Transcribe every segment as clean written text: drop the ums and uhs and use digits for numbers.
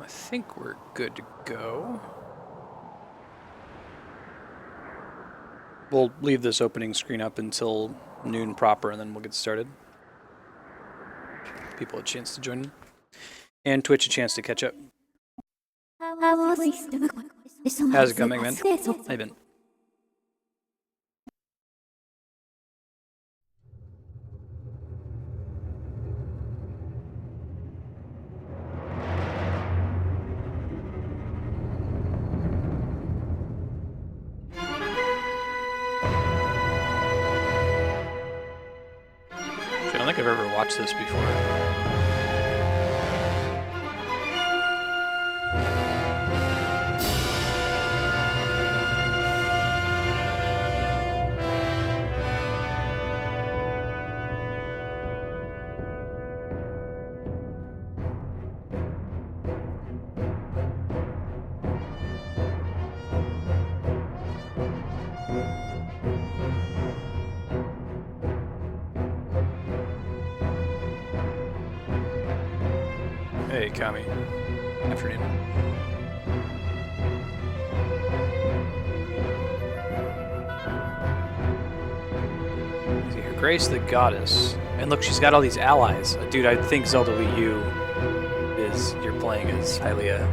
I think we're good to go. We'll leave this opening screen up until noon proper, and then we'll get started. People a chance to join in. And Twitch a chance to catch up. How's it going, man? Hey, Ben. I don't think I've ever watched this before. Hey, Kami. Afternoon. See here, Grace the Goddess. And look, she's got all these allies. Dude, I think Zelda Wii U is you're playing as Hylia.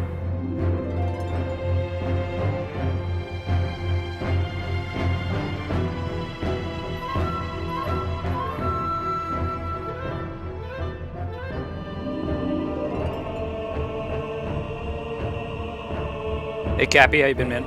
Hey Cappy, how you been, man?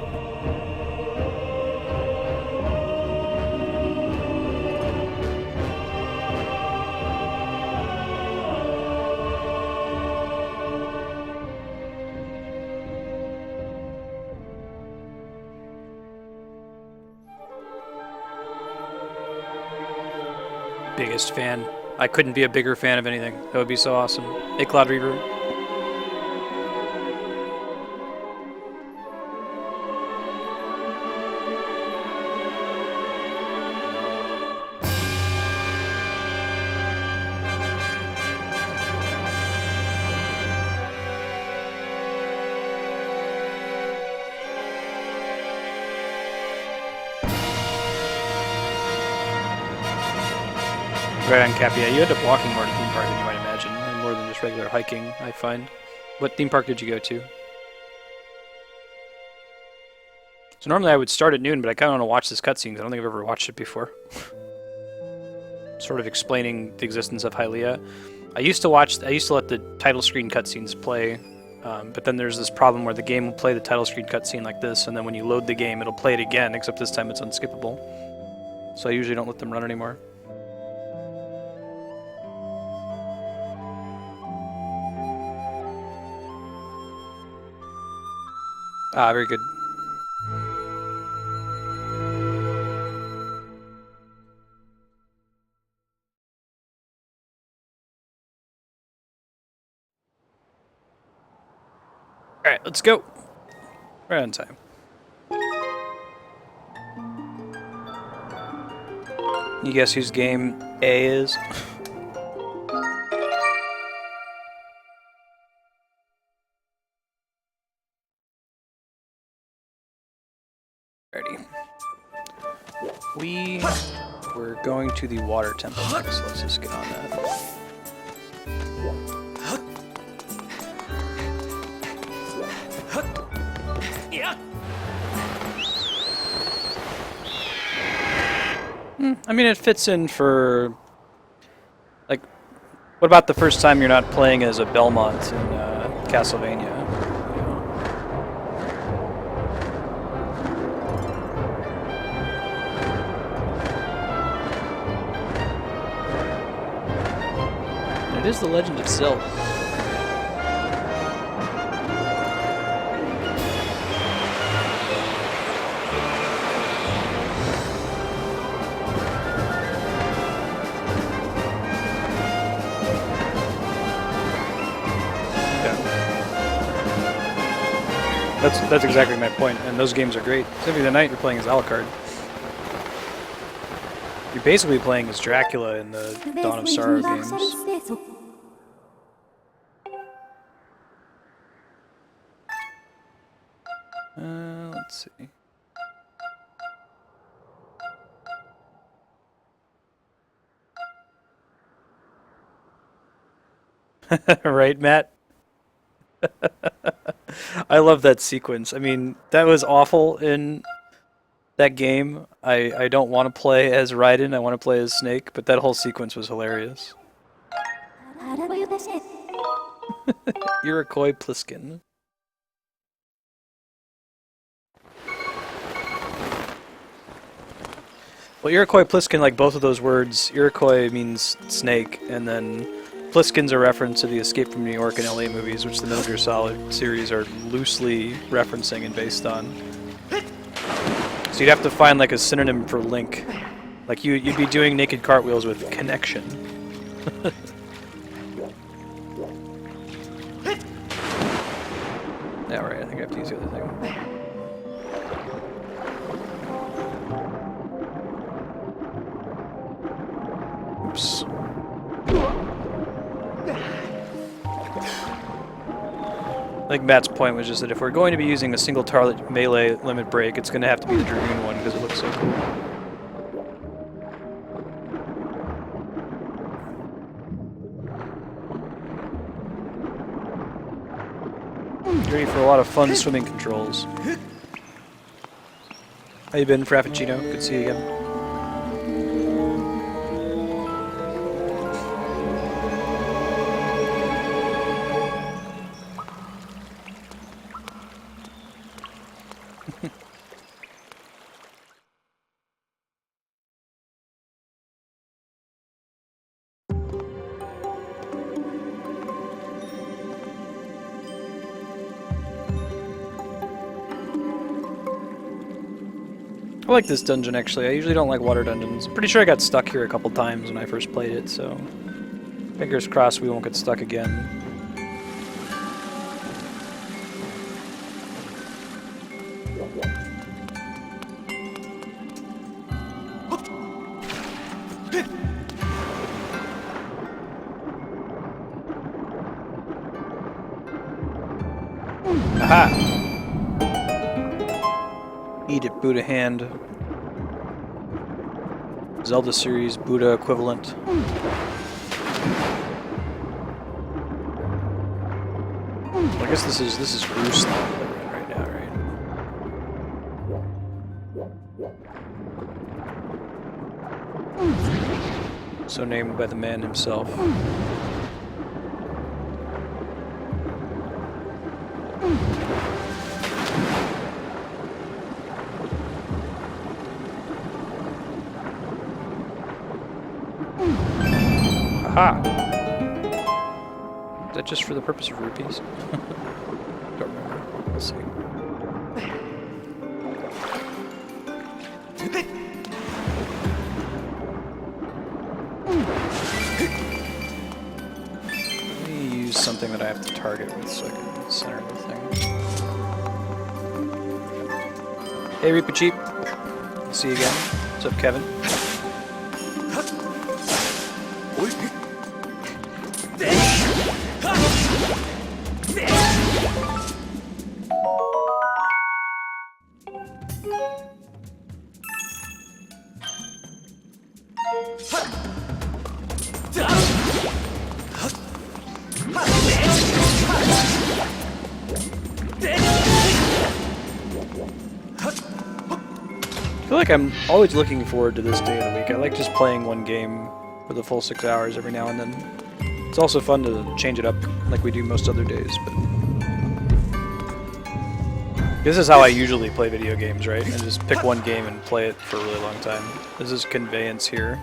Biggest fan. I couldn't be a bigger fan of anything. That would be so awesome. Hey Cloud Reaver. Right on, Cap. Yeah, you end up walking more to theme park than you might imagine, or more than just regular hiking, I find. What theme park did you go to? So normally I would start at noon, but I kind of want to watch this cutscene because I don't think I've ever watched it before. Sort of explaining the existence of Hylia. I used to let the title screen cutscenes play, but then there's this problem where the game will play the title screen cutscene like this, and then when you load the game, it'll play it again, except this time it's unskippable. So I usually don't let them run anymore. Ah, very good. Alright, let's go. Right on time. You guess whose game A is? Ready. We're going to the water temple next. Let's just get on that. I mean, it fits in for, like, what about the first time you're not playing as a Belmont in Castlevania? It is the Legend of Zelda. That's exactly my point, and those games are great. Symphony of the Night, you're playing as Alucard. You're basically playing as Dracula in the Dawn of Sorrow games. Let's see. Right, Matt? I love that sequence. I mean, that was awful in that game. I don't want to play as Raiden, I want to play as Snake, but that whole sequence was hilarious. Iroquois Pliskin. Well, Iroquois Pliskin, like both of those words, Iroquois means snake, and then Pliskin's a reference to the Escape from New York and LA movies, which the Metal Gear Solid series are loosely referencing and based on. So you'd have to find like a synonym for link. Like you'd be doing naked cartwheels with connection. Yeah, right, I think I have to use the other thing. Oops. I think Matt's point was just that if we're going to be using a single target melee limit break, it's going to have to be the Dragoon one because it looks so cool. Ready for a lot of fun swimming controls. How you been, Frappuccino? Good to see you again. I like this dungeon, actually. I usually don't like water dungeons. I'm pretty sure I got stuck here a couple times when I first played it, so fingers crossed we won't get stuck again. Aha! Eat it, Buddha hand. Zelda series, Buddha equivalent. I guess this is Bruce right now, right? So named by the man himself. Aha! Is that just for the purpose of rupees? Don't remember. Let's see. Let me use something that I have to target with so I can center the thing. Hey, Reaper Cheap. See you again. What's up, Kevin? I feel like I'm always looking forward to this day of the week. I like just playing one game for the full 6 hours every now and then. It's also fun to change it up like we do most other days, but this is how I usually play video games, right? I just pick one game and play it for a really long time. This is Conveyance here.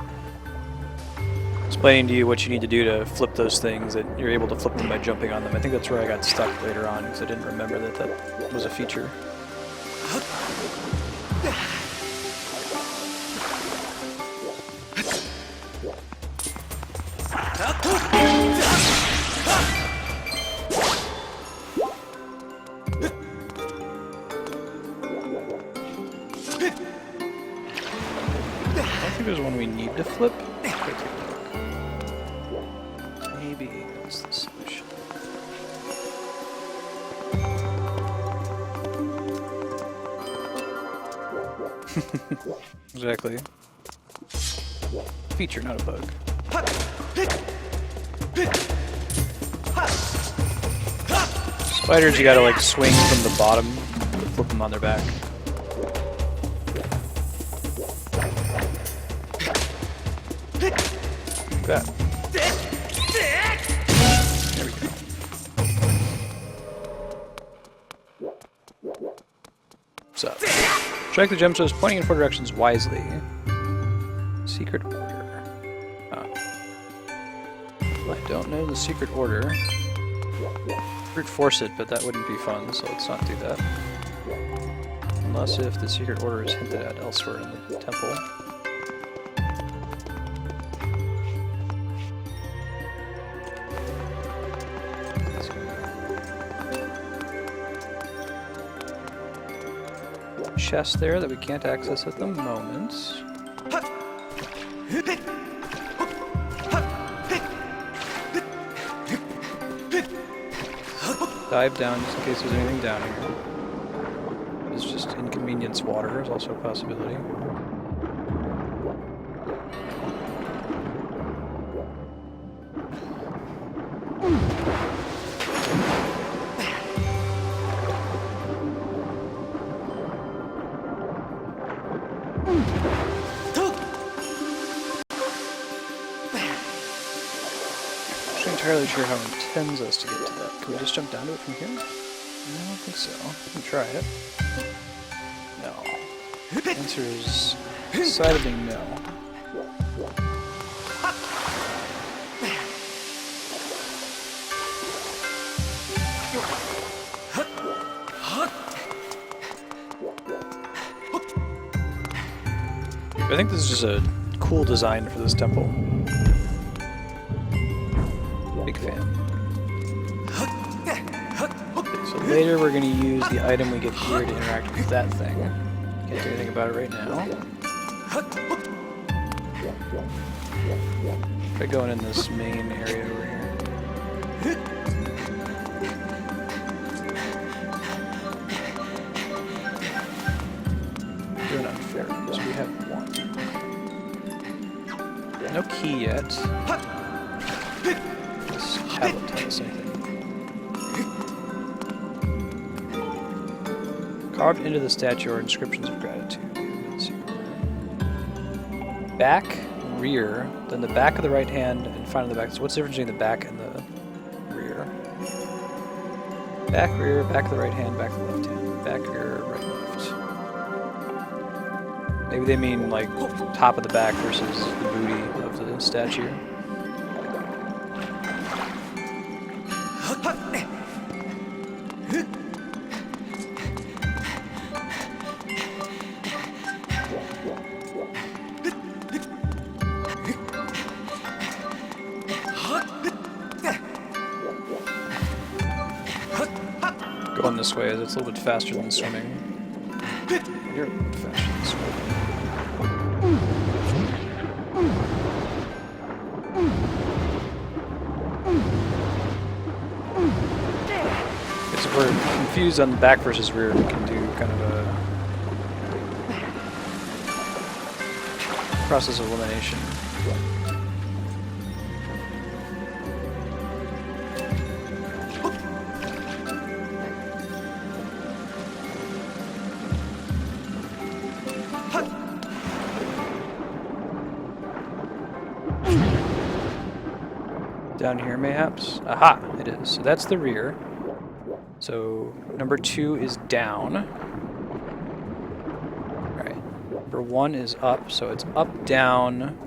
Explaining to you what you need to do to flip those things, that you're able to flip them by jumping on them. I think that's where I got stuck later on, because I didn't remember that that was a feature. I think there's one we need to flip. Maybe that's the solution. Exactly. Feature, not a bug. Spiders, you gotta like swing from the bottom, flip them on their back. Like that. There we go. What's up? Strike the gemstones pointing in 4 directions wisely. Secret order. Oh. I don't know the secret order. Brute force it, but that wouldn't be fun, so let's not do that. Unless if the secret order is hinted at elsewhere in the temple. Chest there that we can't access at the moment. Dive down just in case there's anything down here. It's just inconvenience water is also a possibility. I'm not entirely sure how it intends us to get to that. Can we just jump down to it from here? I don't think so. We can try it. No. The answer is decidedly no. I think this is just a cool design for this temple. Big fan. So later we're going to use the item we get here to interact with that thing. Can't do anything about it right now. Try going in this main area over here. Doing unfair because we have 1. No key yet. This tablet tell us anything. Carved into the statue are inscriptions of gratitude. Let's see. Back, rear, then the back of the right hand, and finally the back. So what's the difference between the back and the rear? Back, rear, back of the right hand, back of the left hand. Back, rear, right, left. Maybe they mean like top of the back versus the booty of the statue. Going this way as it's a little bit faster than swimming. You're a little bit faster than swimming. Because if we're confused on the back versus rear, we can do kind of a process of elimination. Down here, mayhaps? Aha! It is. So that's the rear. So number 2 is down. Alright. Number 1 is up, so it's up, down.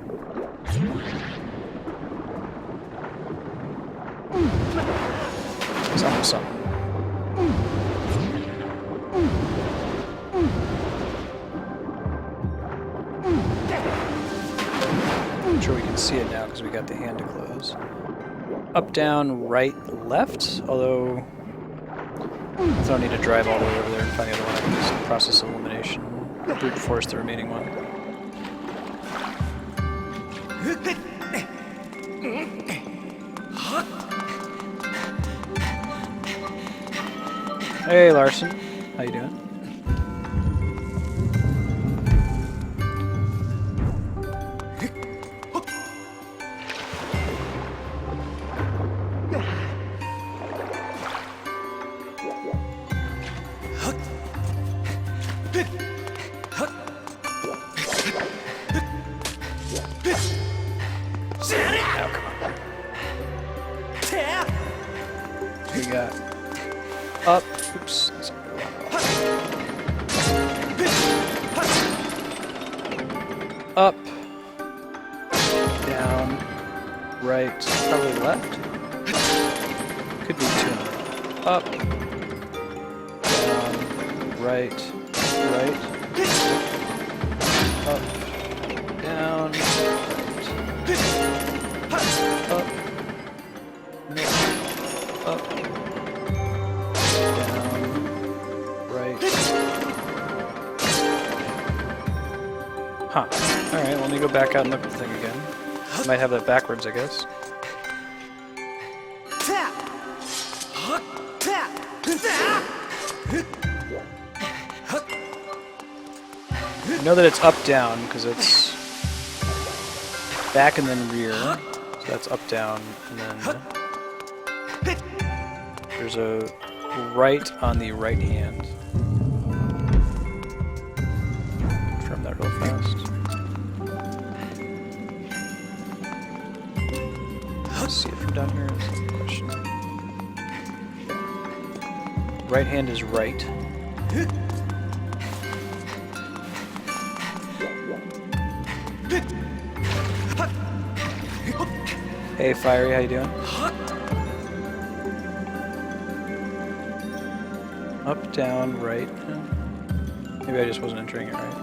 It's almost something. I'm sure we can see it now because we got the hand to close. Up, down, right, left, although I don't need to drive all the way over there and find the other one. I can just process elimination, brute force the remaining one. Hey Larson, how you doing? Now, come on. We got up. Oops. That's not the one. Up. Down. Right. Probably left. Could be two in a row. Up. Down. Right. Right. Up. Down. Right. Up. No. Up. Down. Right. Huh. Alright, let me go back out and look at the thing again. Might have that backwards, I guess. I know that it's up down because it's back and then rear. So that's up down and then there's a right on the right hand. Confirm that real fast. Let's see it from down here. That's the question. Right hand is right. Hey, Fiery, how you doing? Up, down, right. Maybe I just wasn't entering it right.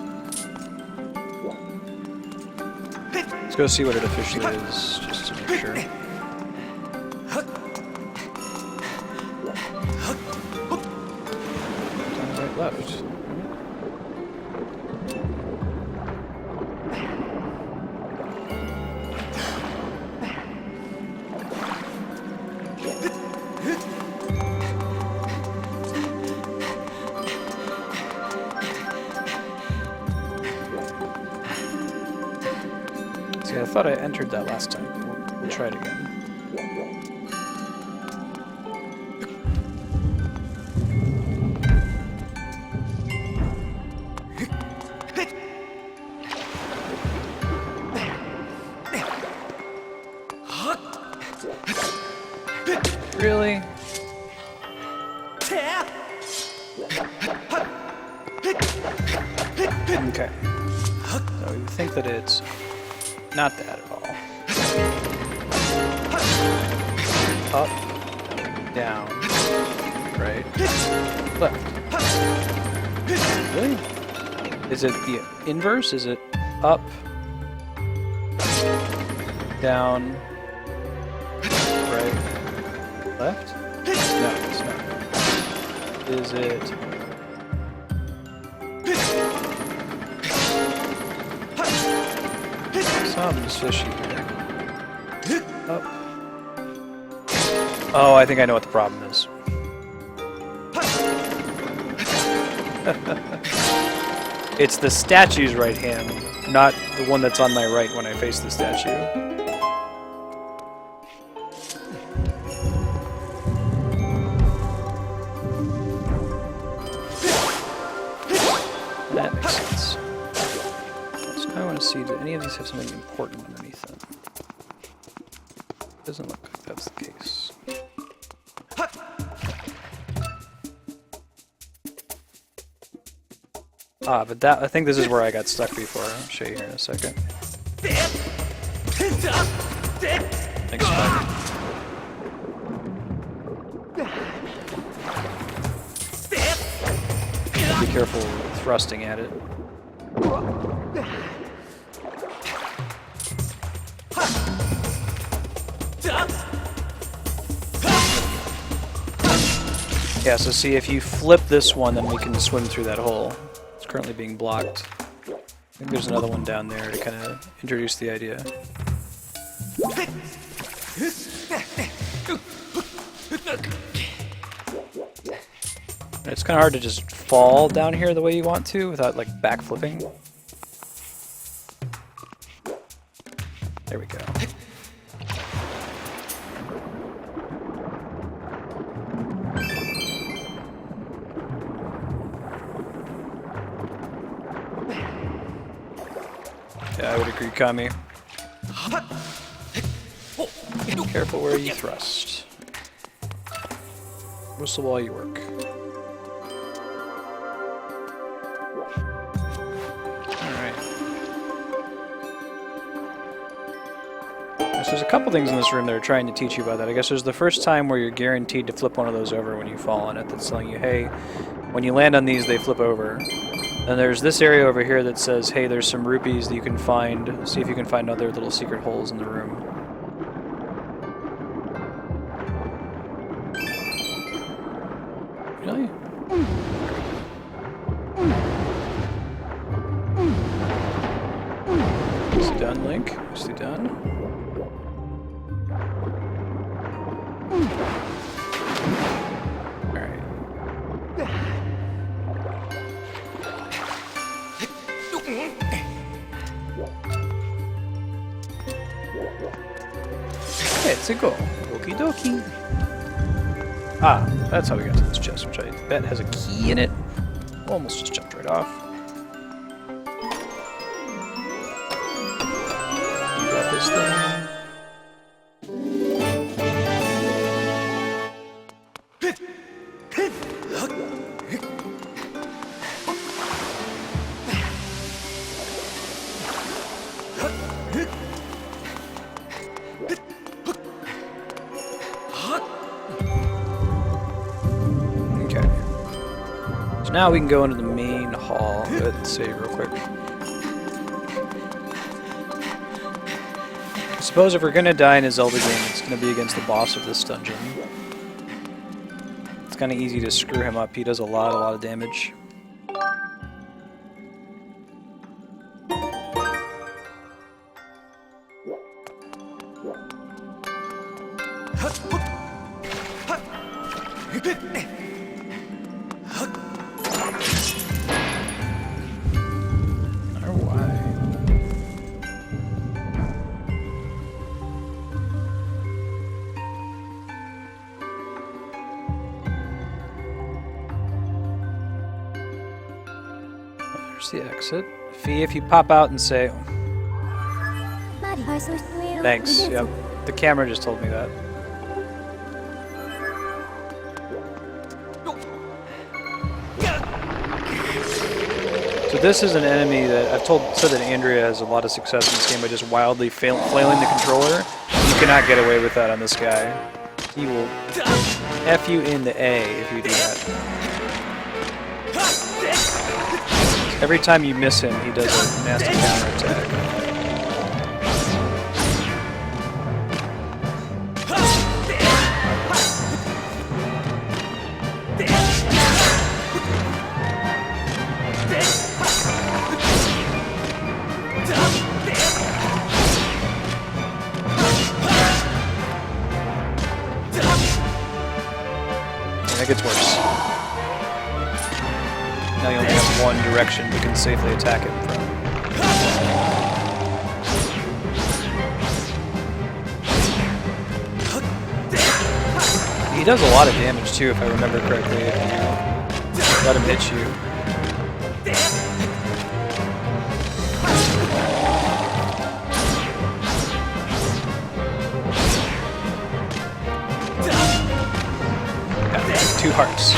Let's go see what it officially is, just to make sure. Down, right, left. See, I thought I entered that last time. We'll try it again. Really? Okay. So you think that it's not that at all. Up, down, right, left. Really? Is it the inverse? Is it up, down, right, left? No, it's not. Is it... Something's fishy here. Up. Oh, I think I know what the problem is. It's the statue's right hand, not the one that's on my right when I face the statue. That makes sense. So now I want to see, do any of these have something important underneath them? Doesn't look like that's the case. Ah, but that, I think this is where I got stuck before. I'll show you here in a second. Thanks, Spider. Be careful thrusting at it. Yeah, so see, if you flip this one, then we can swim through that hole. It's currently being blocked. I think there's another one down there to kind of introduce the idea. It's kind of hard to just fall down here the way you want to without, like, backflipping. There we go. Yeah, I would agree, Kami. Careful where you thrust. Whistle while you work. Alright. So there's a couple things in this room that are trying to teach you about that. I guess there's the first time where you're guaranteed to flip one of those over when you fall on it. That's telling you, hey, when you land on these, they flip over. And there's this area over here that says, hey, there's some rupees that you can find. See if you can find other little secret holes in the room. Really? Is he done, Link? Is he done? Alright. Let's go. Okie dokie. Ah, that's how we got to this chest, which I bet has a key in it. Almost just jumped right off. You got this thing. Now we can go into the main hall. Let's save real quick. I suppose if we're gonna die in a Zelda game, it's gonna be against the boss of this dungeon. It's kind of easy to screw him up. He does a lot of damage. The exit. Fee, if you pop out and say... Thanks, yep. The camera just told me that. So this is an enemy that I've said that Andrea has a lot of success in this game by just wildly flailing the controller. You cannot get away with that on this guy. He will F you in the A if you do that. Every time you miss him, he does a nasty counterattack. And that gets worse. Now you only have one direction you can safely attack him from. He does a lot of damage too, if I remember correctly, if you let him hit you. Yeah, 2 hearts.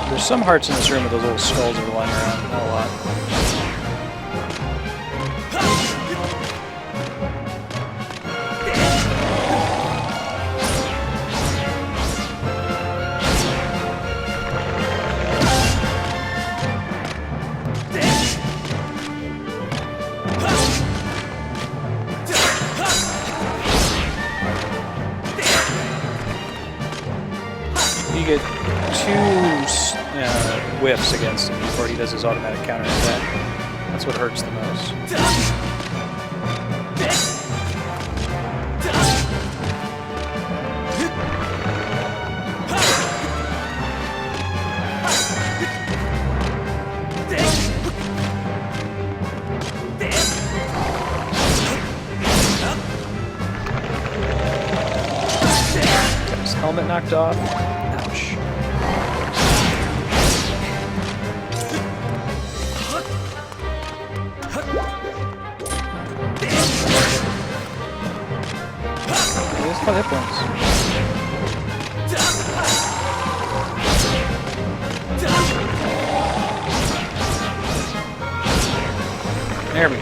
There's some hearts in this room with those little skulls that are lying around, not a lot. You get 2 whiffs against him before he does his automatic counter attack. That's what hurts the most. Got his helmet knocked off. points. There we go.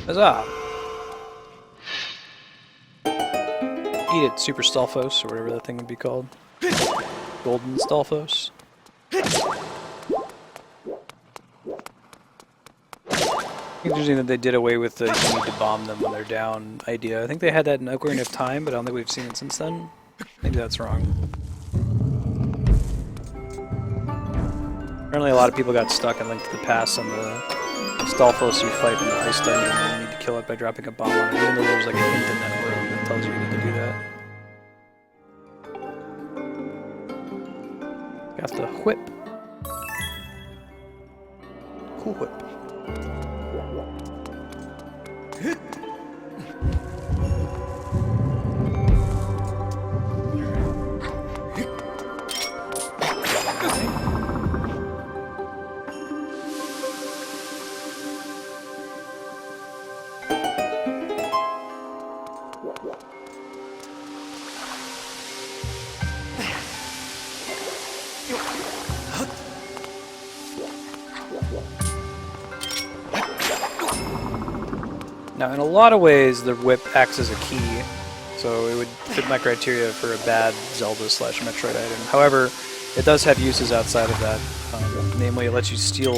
Huzzah! Eat it, Super Stalfos, or whatever that thing would be called. Golden Stalfos. Interesting that they did away with the you need to bomb them when they're down idea. I think they had that in Ocarina of Time, but I don't think we've seen it since then. Maybe that's wrong. Apparently a lot of people got stuck in Link to the Past on the Stalfos you fight in the ice dungeon and you need to kill it by dropping a bomb on it, even though there's like a hint in that room that tells you need to do that. Got the whip. Cool whip. Now, in a lot of ways, the whip acts as a key, so it would fit my criteria for a bad Zelda / Metroid item. However, it does have uses outside of that. Namely, it lets you steal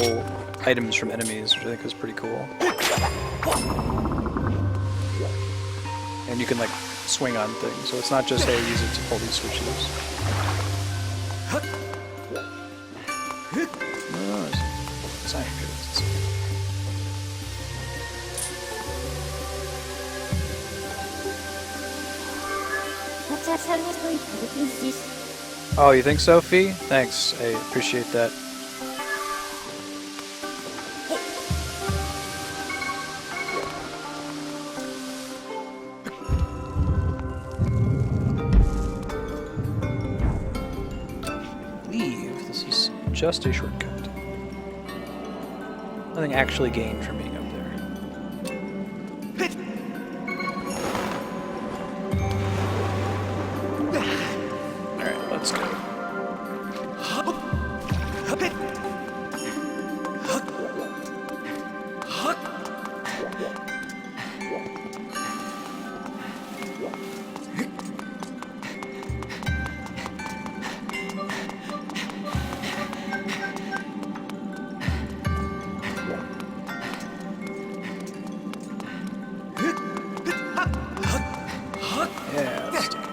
items from enemies, which I think is pretty cool. And you can, like, swing on things, so it's not just, hey, use it to pull these switches. No, it's not good. Oh, you think so, Fee? Thanks, I appreciate that. Leave. This is just a shortcut. Nothing actually gained from being up there. Let's go. Yeah, let's do it.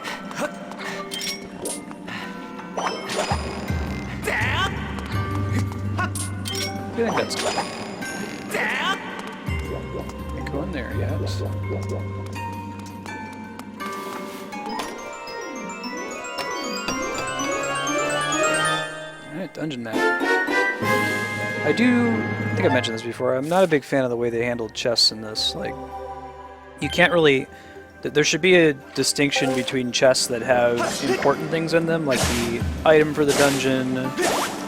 I think that's good. Can't go in there yet. Alright, dungeon map. I think I mentioned this before, I'm not a big fan of the way they handled chests in this. Like, you can't really... There should be a distinction between chests that have important things in them, like the item for the dungeon,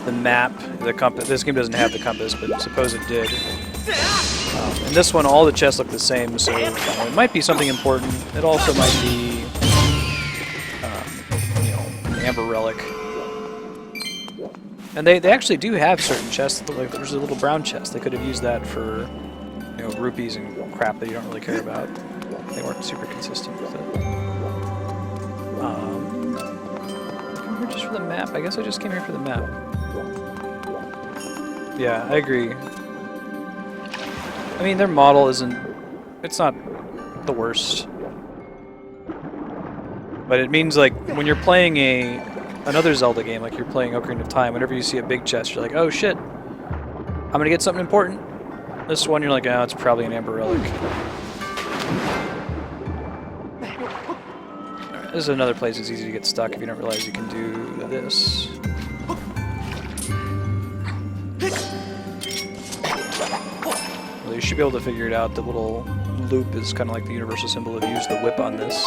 the map, the compass. This game doesn't have the compass, but suppose it did. And this one, all the chests look the same, so it might be something important. It also might be, an amber relic. And they actually do have certain chests. Like there's a little brown chest. They could have used that for, rupees and crap that you don't really care about. They weren't super consistent with it. Came here just for the map. I guess I just came here for the map. Yeah, I agree. I mean, their model it's not the worst. But it means, like, when you're playing another Zelda game, like you're playing Ocarina of Time, whenever you see a big chest, you're like, oh shit, I'm gonna get something important. This one, you're like, oh, it's probably an amber relic. This is another place it's easy to get stuck if you don't realize you can do this. Well, you should be able to figure it out. The little loop is kind of like the universal symbol of use the whip on this.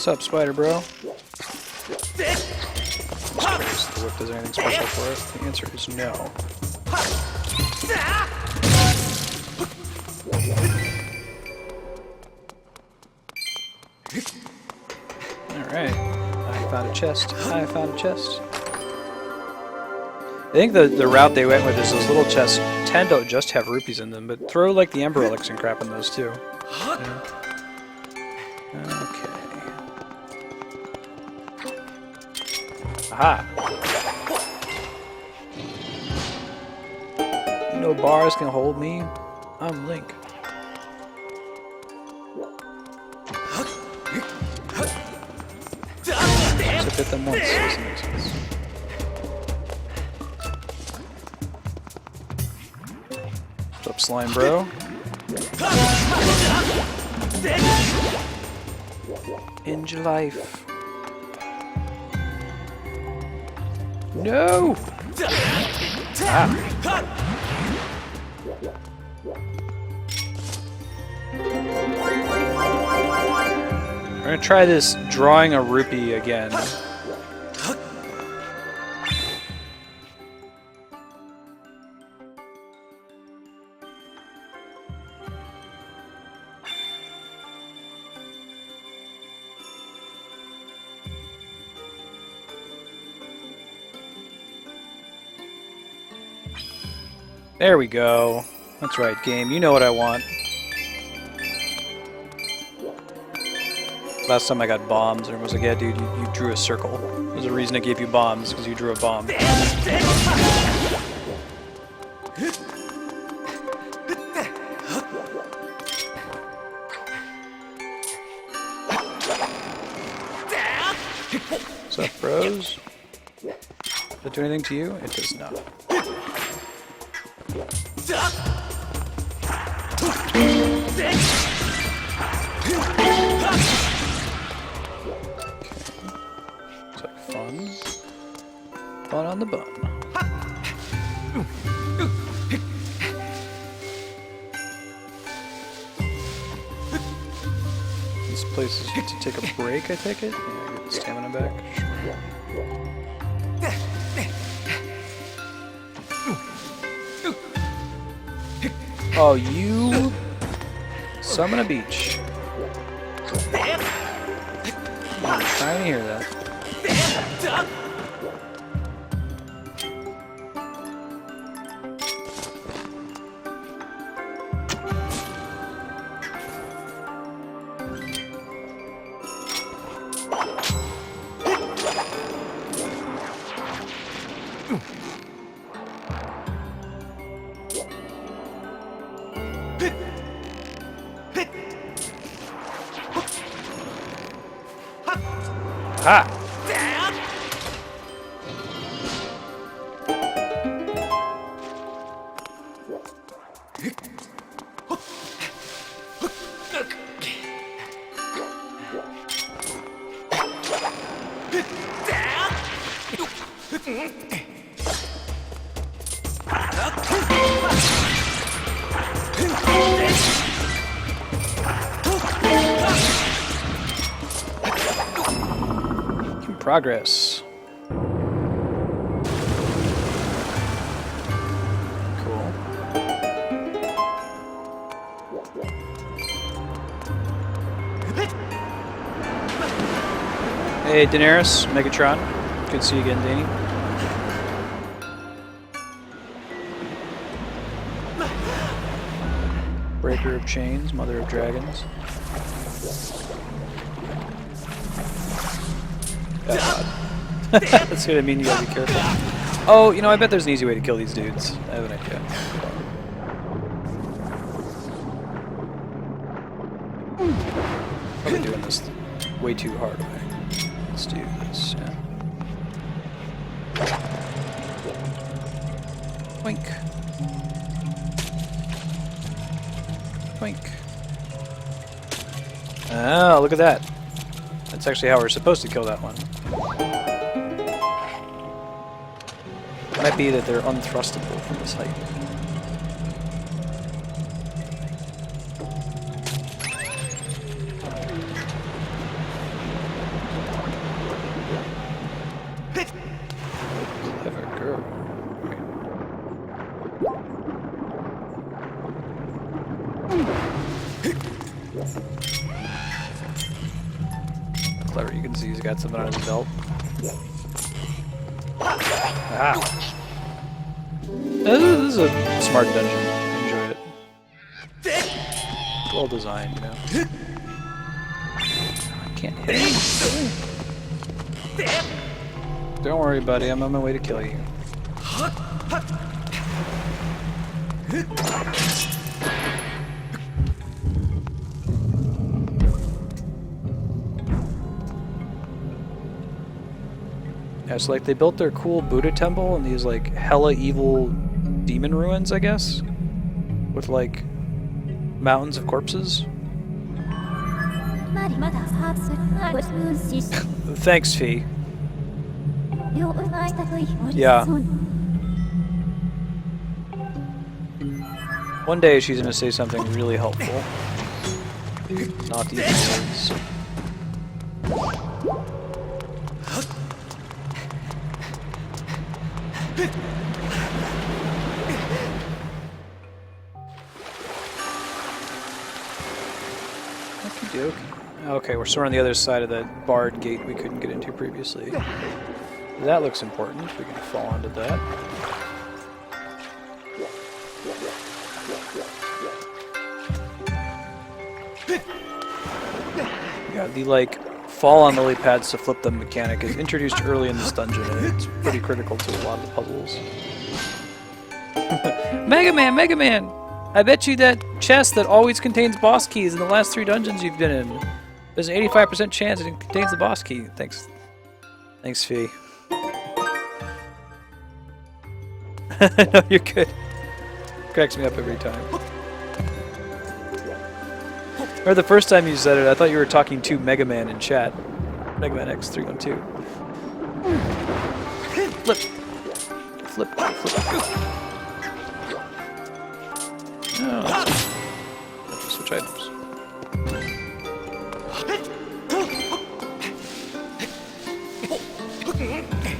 What's up, spider bro? The whip does anything special for it? The answer is no. Alright. I found a chest. I found a chest. I think the route they went with is those little chests tend to just have rupees in them, but throw like the Ember Elixir and crap in those too. Yeah. Okay. Aha! No bars can hold me. I'm Link. Except hit them once. Doesn't make sense. What's up, slime bro? End your life. No! Ah. We're gonna try this drawing a rupee again. There we go. That's right, game. You know what I want. Last time I got bombs, everyone was like, yeah, dude, you drew a circle. There's a reason I gave you bombs, because you drew a bomb. What's up, bros? Does that do anything to you? It does not. It's like fun. Fun on the bun. This place is to take a break, I take it? Yeah, get the stamina back. Oh, you summon a beach. I'm trying to hear that. Ha! Progress. Cool. Hey, Daenerys, Megatron. Good to see you again, Danny. Breaker of chains, mother of dragons. Oh, God. That's gonna mean you gotta be careful. Oh, you know, I bet there's an easy way to kill these dudes. I have an idea. Probably doing this way too hard way. Let's do this, yeah. Wink. Wink. Oh, look at that. That's actually how we're supposed to kill that one. It might be that they're unthrustable from this height. he's got something on his belt. Ah. This is a smart dungeon. I enjoy it. Well designed, you know. I can't hit him. Don't worry, buddy. I'm on my way to kill you. Yeah, so like they built their cool Buddha temple in these like hella evil demon ruins, I guess, with like mountains of corpses. Thanks, Fee. Yeah. One day she's gonna say something really helpful. Not these words. Okay, we're sort of on the other side of that barred gate we couldn't get into previously. That looks important. We can fall onto that. Yeah, the like fall on lily pads to flip them mechanic is introduced early in this dungeon, and it's pretty critical to a lot of the puzzles. Mega Man, Mega Man! I bet you that chest that always contains boss keys in the last 3 dungeons you've been in. There's an 85% chance it contains the boss key. Thanks. Thanks, Fee. No, you're good. Cracks me up every time. Or the first time you said it, I thought you were talking to Mega Man in chat. Mega Man X312. Flip. Flip. Flip. Oh. Switch items.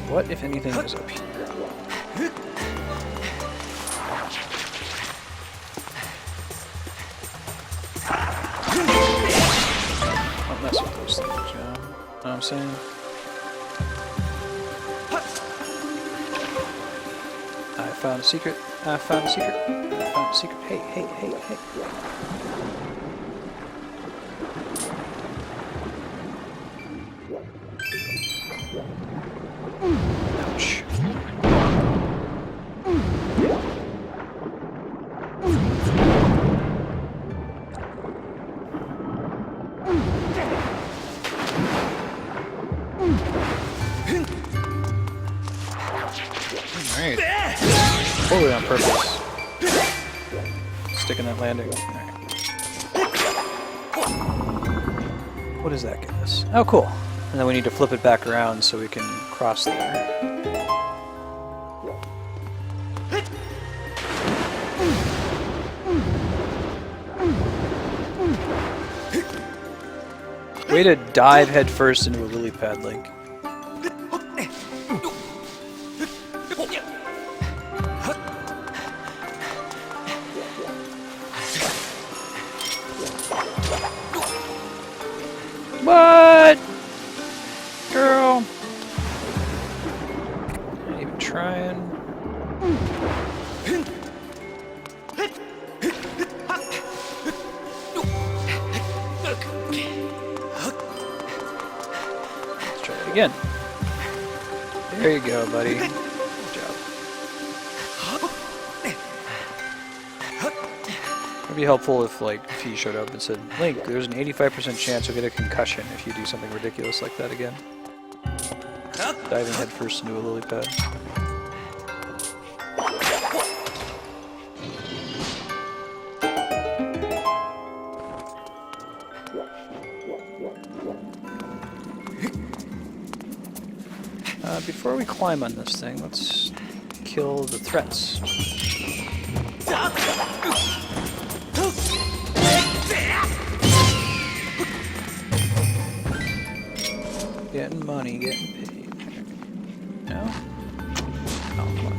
What, if anything, is up here? Don't mess with those things, you know what I'm saying? I found a secret. I found a secret. I found a secret. Hey, hey, hey, hey. Ouch. Alright. Totally on purpose. Sticking that landing. Alright. What does that get us? Oh, cool. And then we need to flip it back around so we can cross there. Way to dive headfirst into a lily pad, Link. What? Girl. Not even trying. Let's try it again. There you go, buddy. Good job. It'd be helpful if, like, if he showed up and said, Link, there's an 85% chance you'll get a concussion if you do something ridiculous like that again. Diving headfirst into a lily pad. Before we climb on this thing, let's kill the threats. Getting money, getting paid. No? Oh, come on.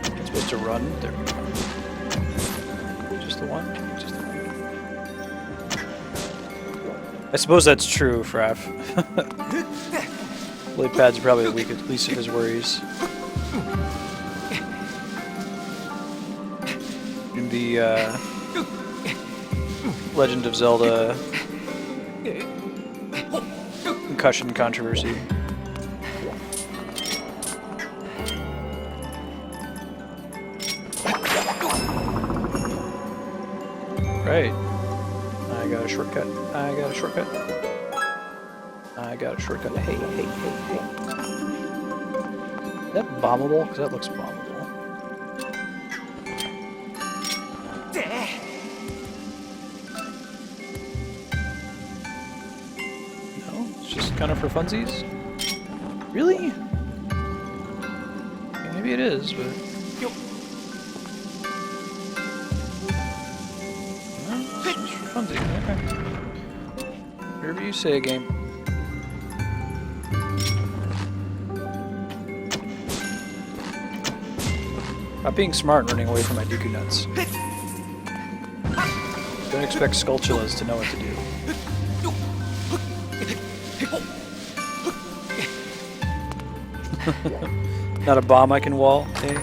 I'm supposed to run? There we go. Just the one? Just the one. I suppose that's true, Fraff. Blade pads are probably the least of his worries. In the Legend of Zelda concussion controversy. Right. I got a shortcut. I got a shortcut. I got a shortcut. Hey, hey, hey, hey. Is that bombable? Because that looks bombable. No? It's just kind of for funsies? Really? Maybe it is, but... Funsies, okay. Whatever you say, game. Not being smart and running away from my Dooku nuts. Don't expect Skulltulas to know what to do. Not a bomb I can wall, eh?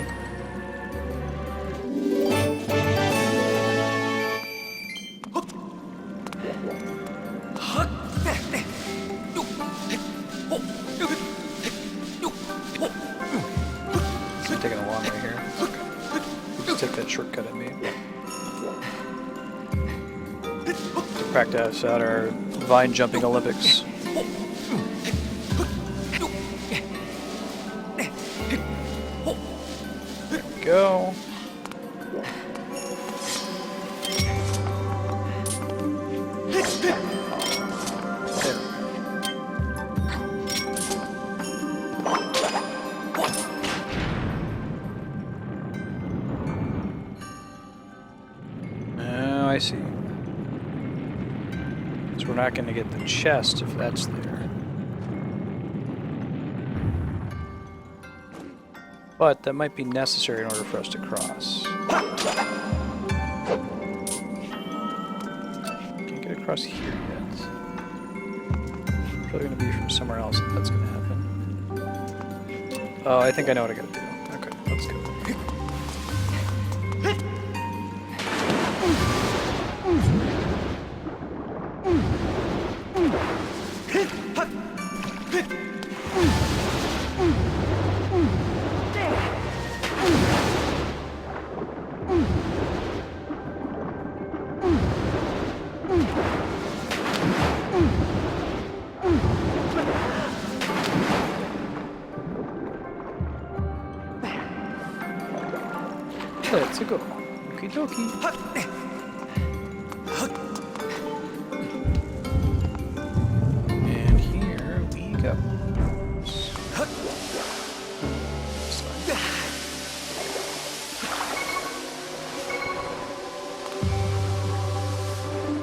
Shortcut at me. To practice out our vine jumping Olympics. There we go. I see. So we're not going to get the chest if that's there. But that might be necessary in order for us to cross. Can't get across here yet. Probably going to be from somewhere else if that's going to happen. Oh, I think I know what I got to do. Okay, let's go. Let's go. Okie dokie. And here we go. I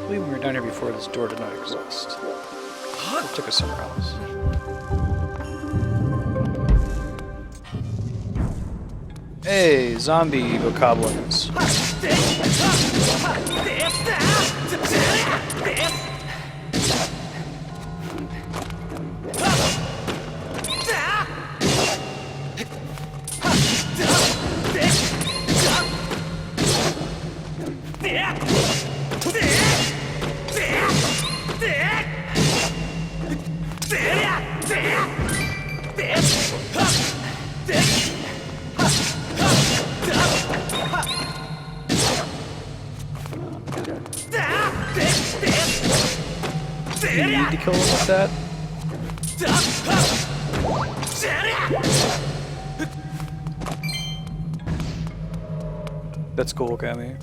believe when we were down here before, this door did not exist. It took us somewhere else. Hey, zombie bokoblins. You need to kill him with that? That's cool, Cammy.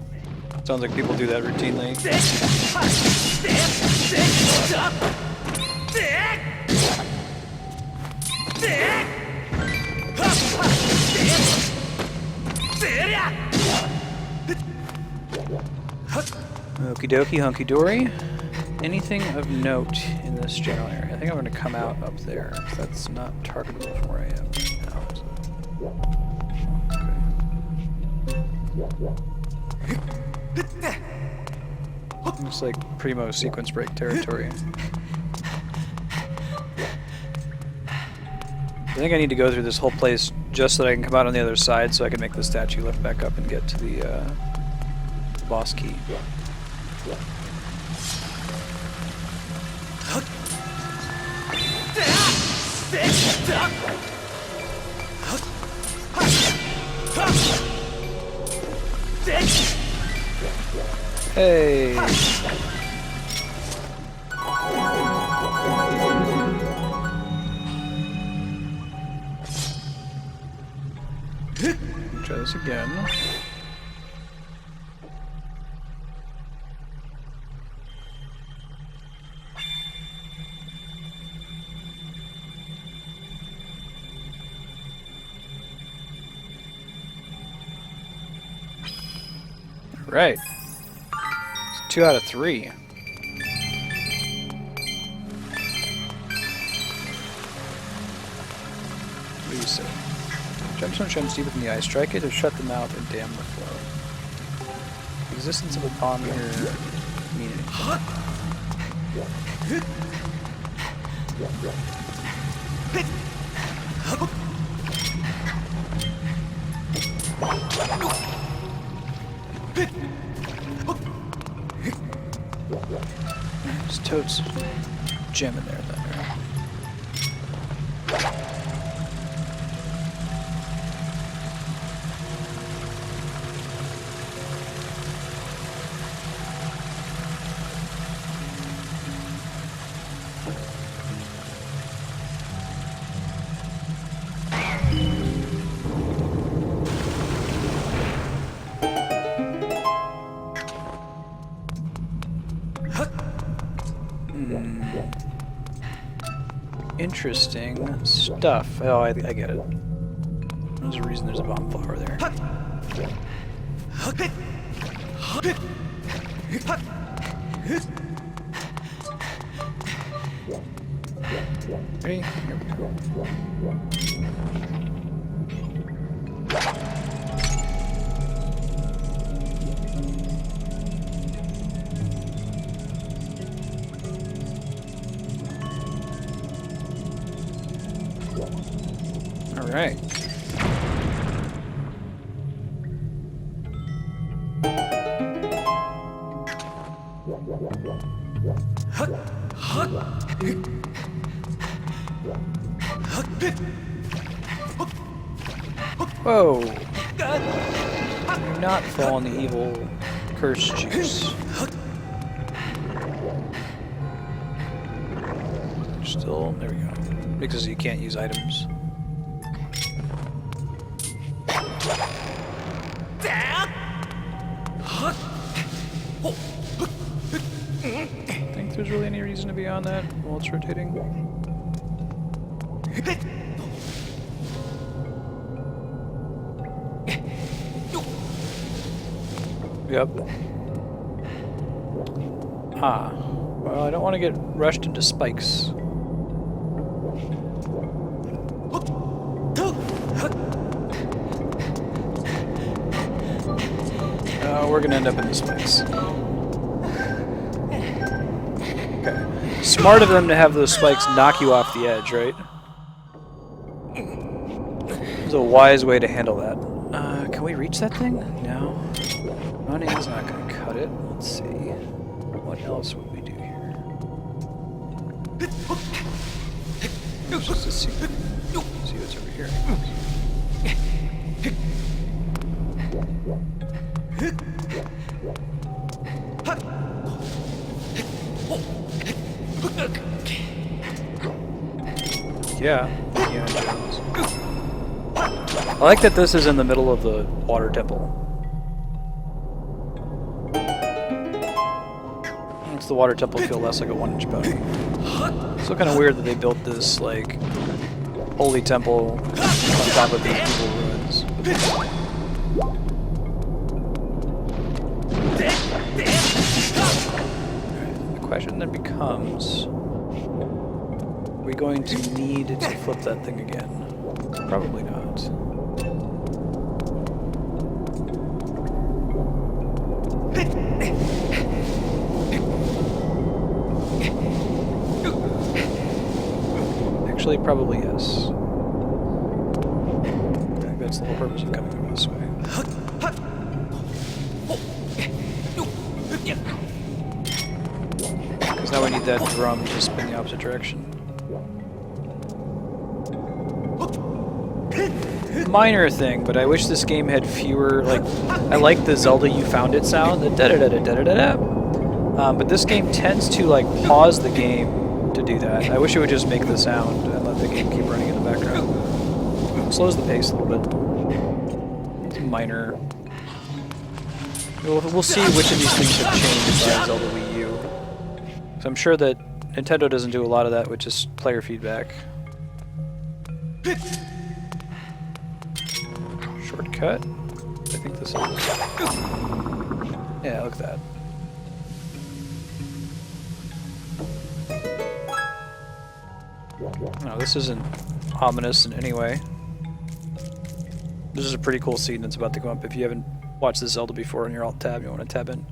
Sounds like people do that routinely. Okie dokie, hunky dory. Anything of note in this general area? I think I'm going to come out up there. That's not targetable from where I am now. Okay. Looks like primo sequence break territory. I think I need to go through this whole place just so that I can come out on the other side so I can make the statue lift back up and get to the boss key. Hey! Try this again. Right. It's 2 out of 3. What do you say? Gemstone gems deep within the ice. Strike it or shut them out and dam the flow. The existence of a pond here mean anything. There's Toad's gem in there then, right? Interesting stuff. Oh, I get it. There's a reason there's a bomb flower there. Ready? Here we go. Alright. Whoa! Do not fall in the evil curse juice. Still, there we go. Because you can't use items. Think there's really any reason to be on that while it's rotating? Yep. Ah. Well, I don't want to get rushed into spikes. We're gonna end up in the spikes. Okay. Smart of them to have those spikes knock you off the edge, right? It's a wise way to handle that. Can we reach that thing? No. Running's not gonna cut it. Let's see. What else would we do here? Let's just see what's over here. Yeah. I like that this is in the middle of the water temple. Makes the water temple feel less like a 1-inch pony. It's still kind of weird that they built this, like, holy temple on top of these evil ruins. The question then becomes, are we going to need to flip that thing again? Probably not. Actually, probably yes. I think that's the whole purpose of coming over this way. Because now we need that drum to spin the opposite direction. Minor thing, but I wish this game had fewer, like, I like the Zelda You Found It sound, the da-da-da-da-da-da-da. But this game tends to, like, pause the game to do that. I wish it would just make the sound and let the game keep running in the background. It slows the pace a little bit. It's minor. We'll see which of these things have changed by Zelda Wii U. So I'm sure that Nintendo doesn't do a lot of that with just player feedback. Shortcut? I think this is. Yeah, look at that. No, this isn't ominous in any way. This is a pretty cool scene that's about to go up. If you haven't watched this Zelda before and you're alt tab, you want to tab in.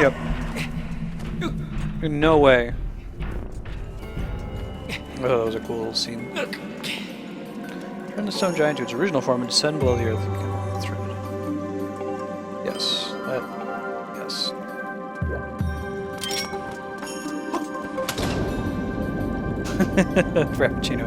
Yep. No way. Oh, that was a cool little scene. Turn the stone giant to its original form and descend below the earth. That's right. Yes. That. Yes. Frappuccino.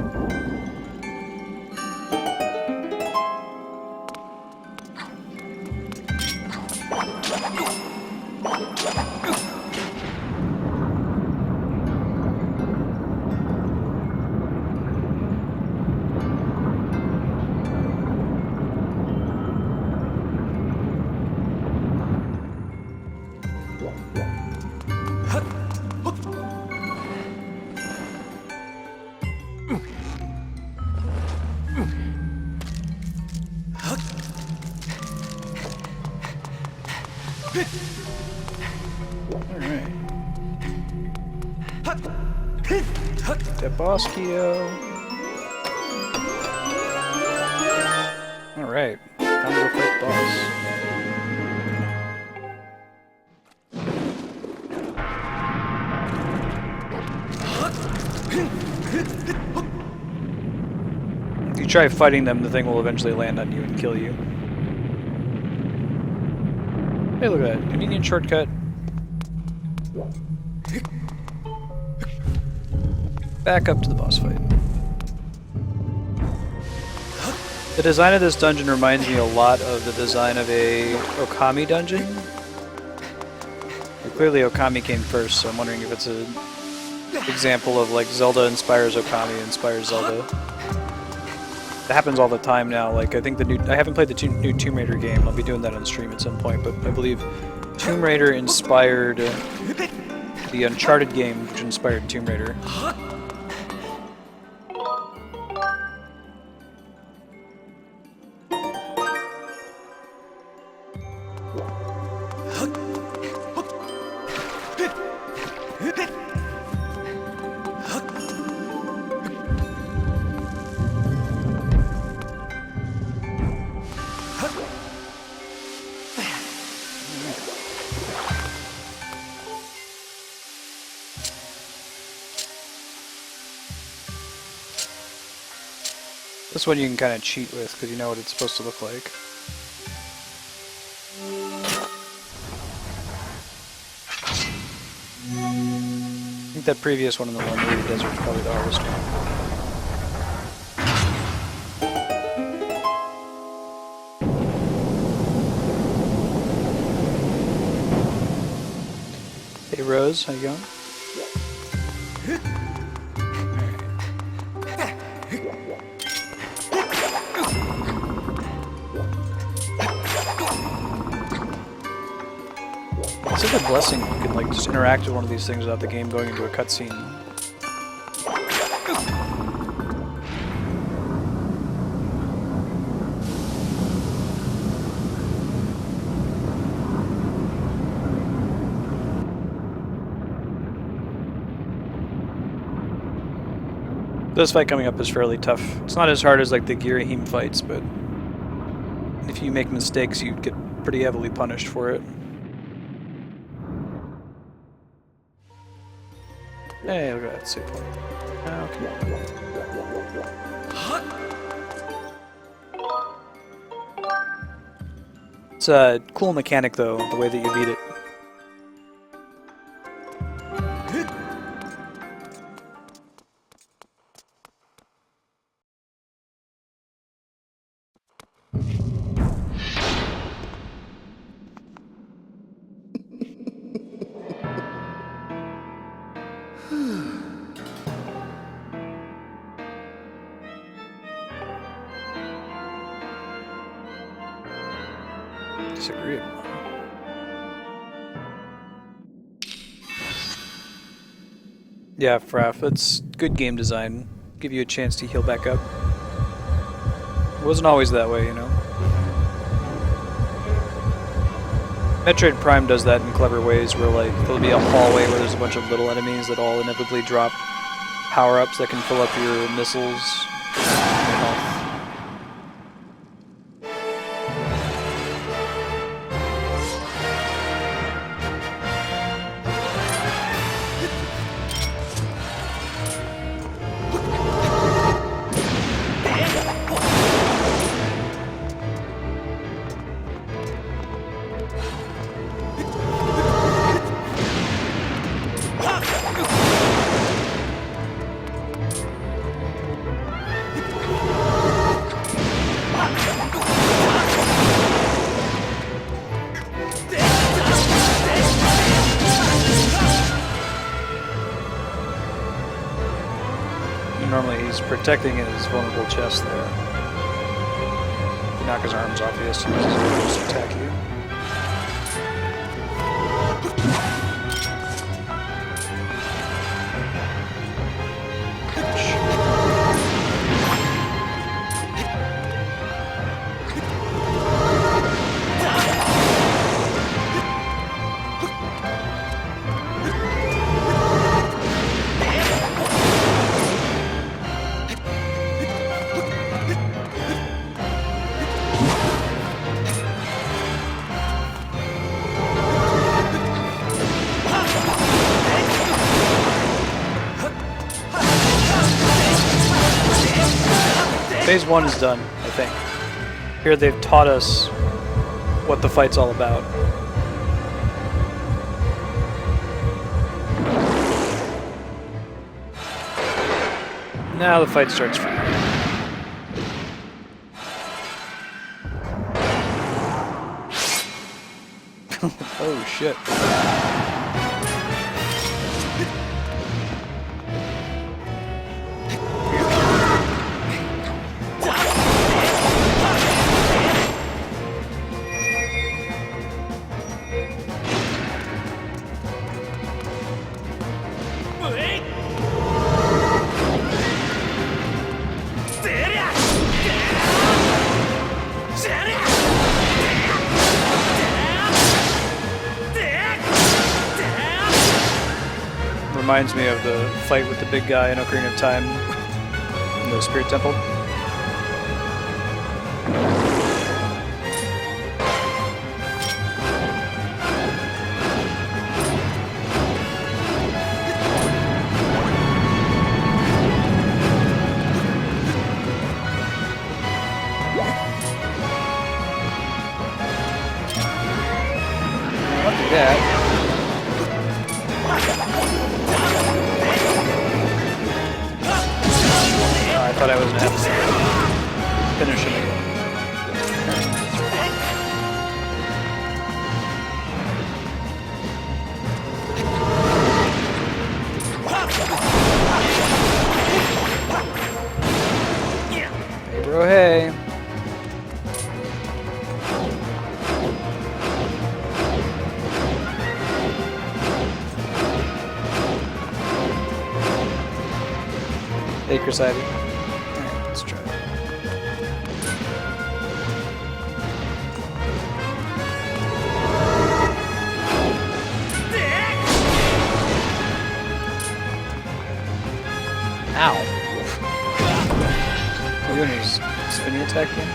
Alright. That boss Keo. Alright. Time to go fight the boss. If you try fighting them, the thing will eventually land on you and kill you. Hey, look at that. Convenient shortcut. Back up to the boss fight. The design of this dungeon reminds me a lot of the design of a Okami dungeon. Clearly Okami came first, so I'm wondering if it's an example of like Zelda inspires Okami, inspires Zelda. That happens all the time now. Like I think I haven't played the new Tomb Raider game. I'll be doing that on stream at some point, but I believe Tomb Raider inspired the Uncharted game, which inspired Tomb Raider. This one you can kind of cheat with because you know what it's supposed to look like. I think that previous one in the Lone Desert is probably the hardest one. Hey Rose, how you going? It's like a blessing you can like just interact with one of these things without the game going into a cutscene. This fight coming up is fairly tough. It's not as hard as like the Girahim fights, but if you make mistakes, you get pretty heavily punished for it. Hey, look at that save point. Oh, come on. It's a cool mechanic, though, the way that you beat it. Disagreeable. Yeah, Fraff, it's good game design. Give you a chance to heal back up. It wasn't always that way, you know. Metroid Prime does that in clever ways, where like there'll be a hallway where there's a bunch of little enemies that all inevitably drop power-ups that can fill up your missiles. Normally he's protecting his vulnerable chest there. If you knock his arms off, he has to use his arms to attack you. Phase 1 is done, I think. Here they've taught us what the fight's all about. Now the fight starts from here. Oh shit. Reminds me of the fight with the big guy in Ocarina of Time in the Spirit Temple. Look at that. I thought I was going to have to finish him again. Hey bro, hey. Hey Chris Ivy. Let's try it. Ow. attacking.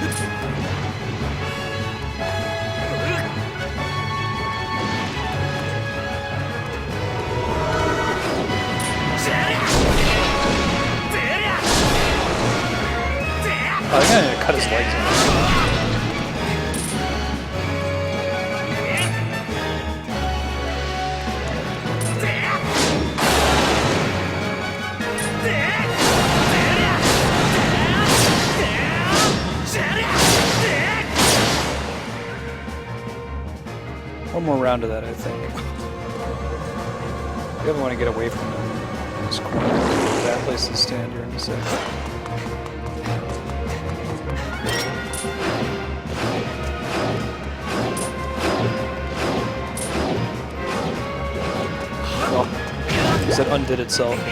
Oh, I think I need to cut his legs off. One more round of that, I think. You definitely want to get away from this corner. That place to stand here in a sec. Oh, because it undid itself. I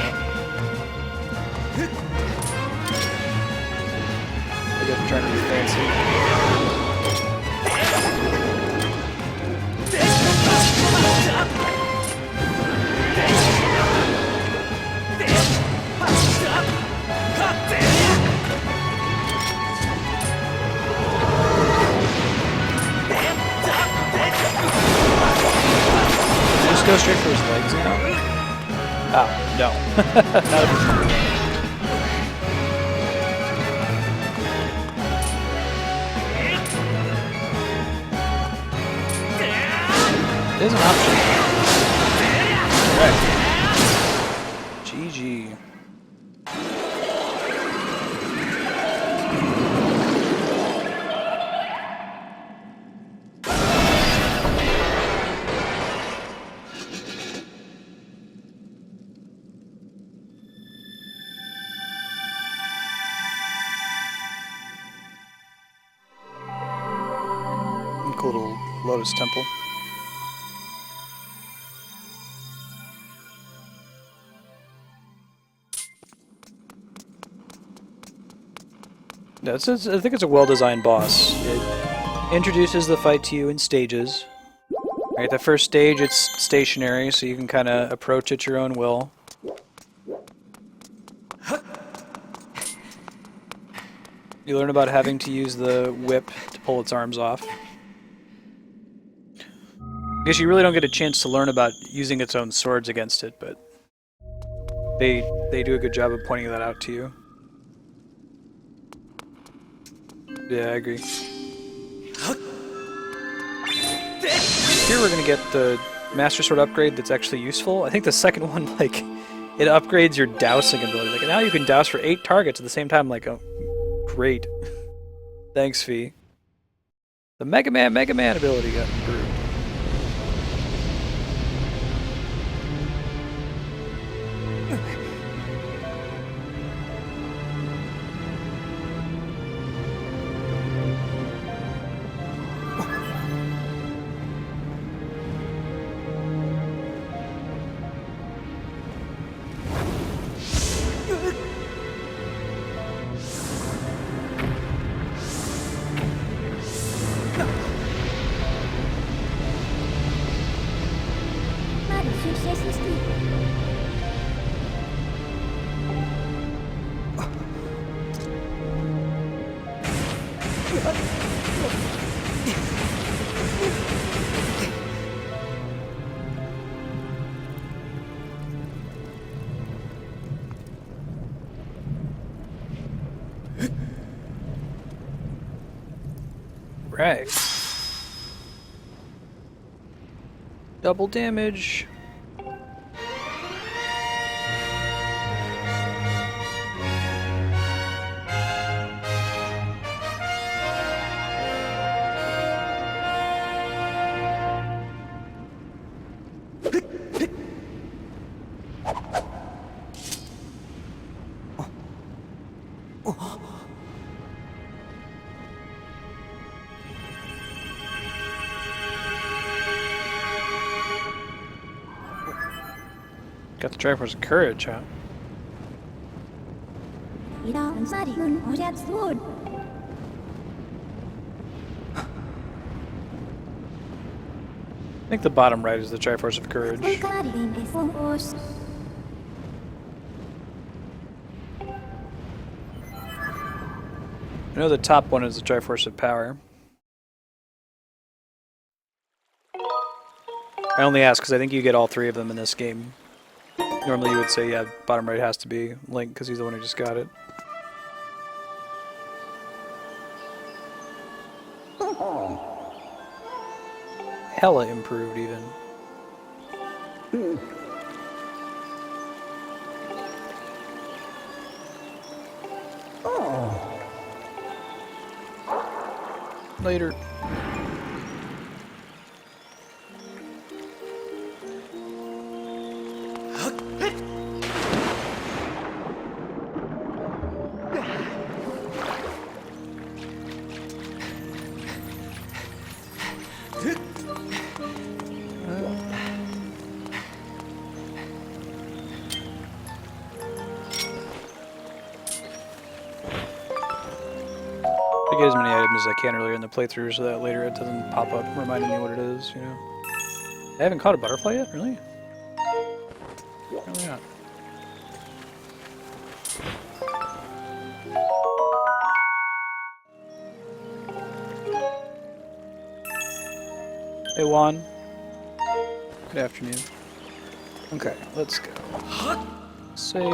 guess I'm trying to be fancy. Just go straight for his legs now? Oh, no. Not a big deal. There's an option. Alright. GG. Cool little Lotus Temple. Yeah, I think it's a well-designed boss. It introduces the fight to you in stages. Right, the first stage it's stationary, so you can kind of approach at your own will. You learn about having to use the whip to pull its arms off. I guess you really don't get a chance to learn about using its own swords against it, but they do a good job of pointing that out to you. Yeah, I agree. Here we're gonna get the Master Sword upgrade that's actually useful. I think the second one, like, it upgrades your dousing ability. Like, now you can douse for 8 targets at the same time. Like, oh, great. Thanks, Fee. The Mega Man ability got improved. Right. Double damage. Got the Triforce of Courage, huh? I think the bottom right is the Triforce of Courage. I know the top one is the Triforce of Power. I only ask because I think you get all 3 of them in this game. Normally you would say, yeah, bottom right has to be Link because he's the one who just got it. Hella improved even. Later. I get as many items as I can earlier in the playthrough so that later it doesn't pop up reminding me what it is, you know. I haven't caught a butterfly yet, really? Probably not. Hey Juan. Good afternoon. Okay, let's go. Save.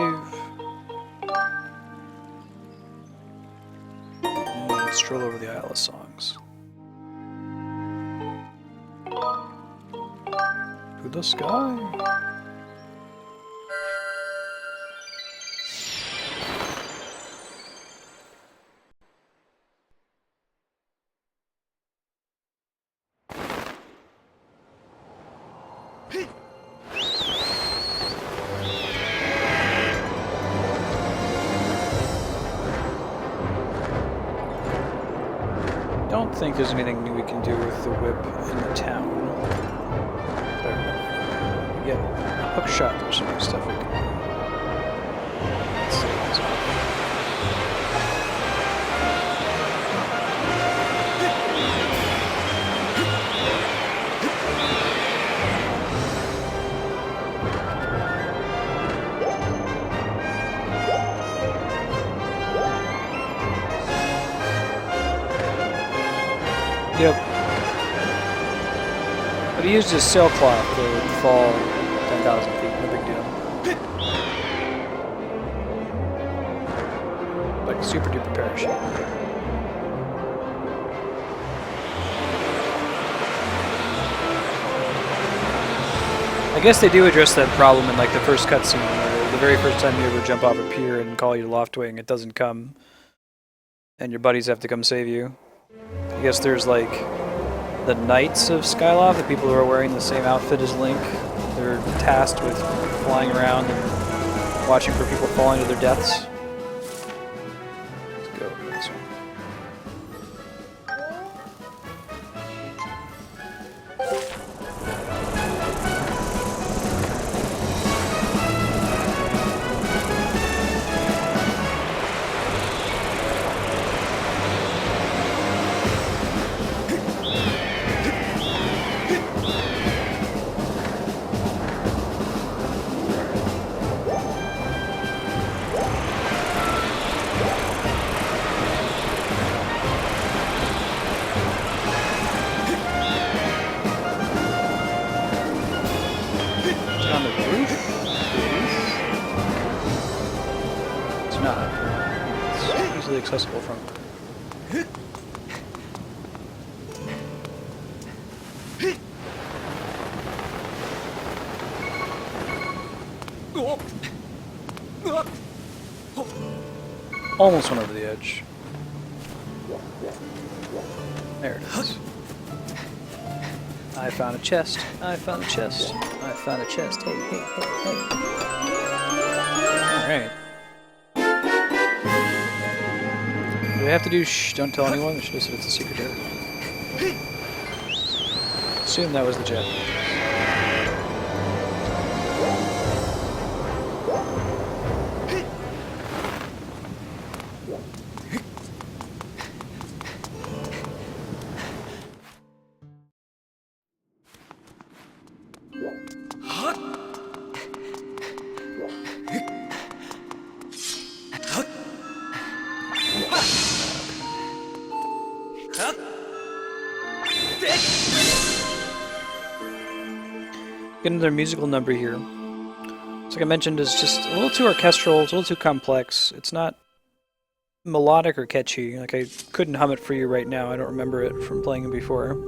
And stroll over the Isle of Songs. To the sky. I don't think there's anything new we can do with the whip in the town. Yeah, hook shot, there's some new stuff we can do. Let's see what's on. Yep. But he used his sailcloth to fall 10,000 feet, no big deal. Like a super duper parachute. I guess they do address that problem in like the first cutscene where the very first time you ever jump off a pier and call your loftwing, it doesn't come. And your buddies have to come save you. I guess there's like the Knights of Skyloft, the people who are wearing the same outfit as Link. They're tasked with flying around and watching for people falling to their deaths. Let's go over this one. Accessible from. Almost went over the edge. There it is. I found a chest. I found a chest. I found a chest. Hey, hey, hey, hey. Alright. Do we have to do shh, don't tell anyone? It should have said it's a secret area. Assume that was the jet. Get another musical number here. So like I mentioned, it's just a little too orchestral, it's a little too complex. It's not melodic or catchy. Like, I couldn't hum it for you right now. I don't remember it from playing it before.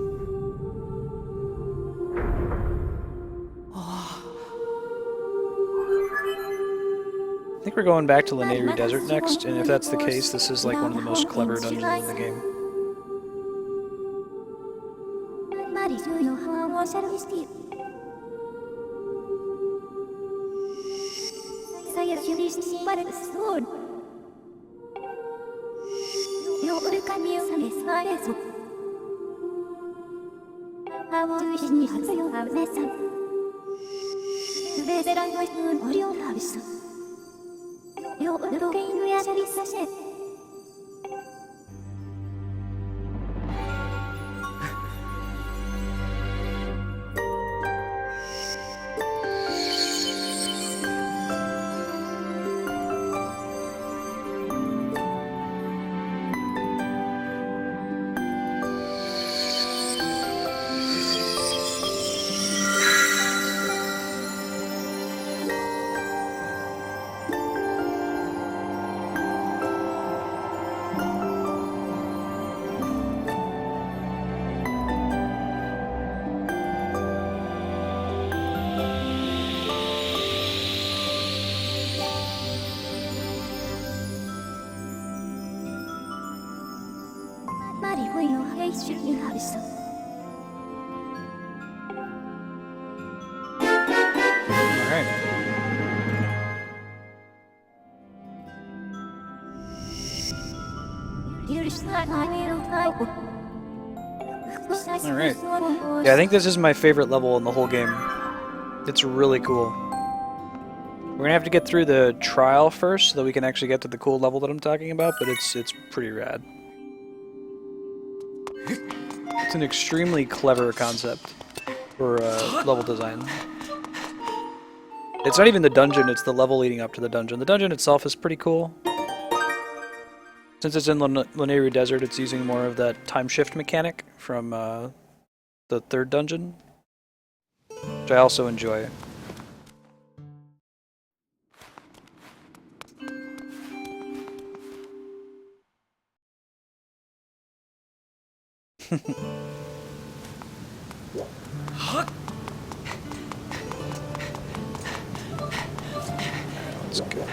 I think we're going back to Lanayru Desert next, and if that's the case, this is like one of the most clever dungeons in the game. Alright. Yeah, I think this is my favorite level in the whole game. It's really cool. We're gonna have to get through the trial first so that we can actually get to the cool level that I'm talking about, but it's pretty rad. It's an extremely clever concept for level design. It's not even the dungeon, it's the level leading up to the dungeon. The dungeon itself is pretty cool. Since it's in Lanayru Desert, it's using more of that time shift mechanic from the third dungeon, which I also enjoy. Let's go.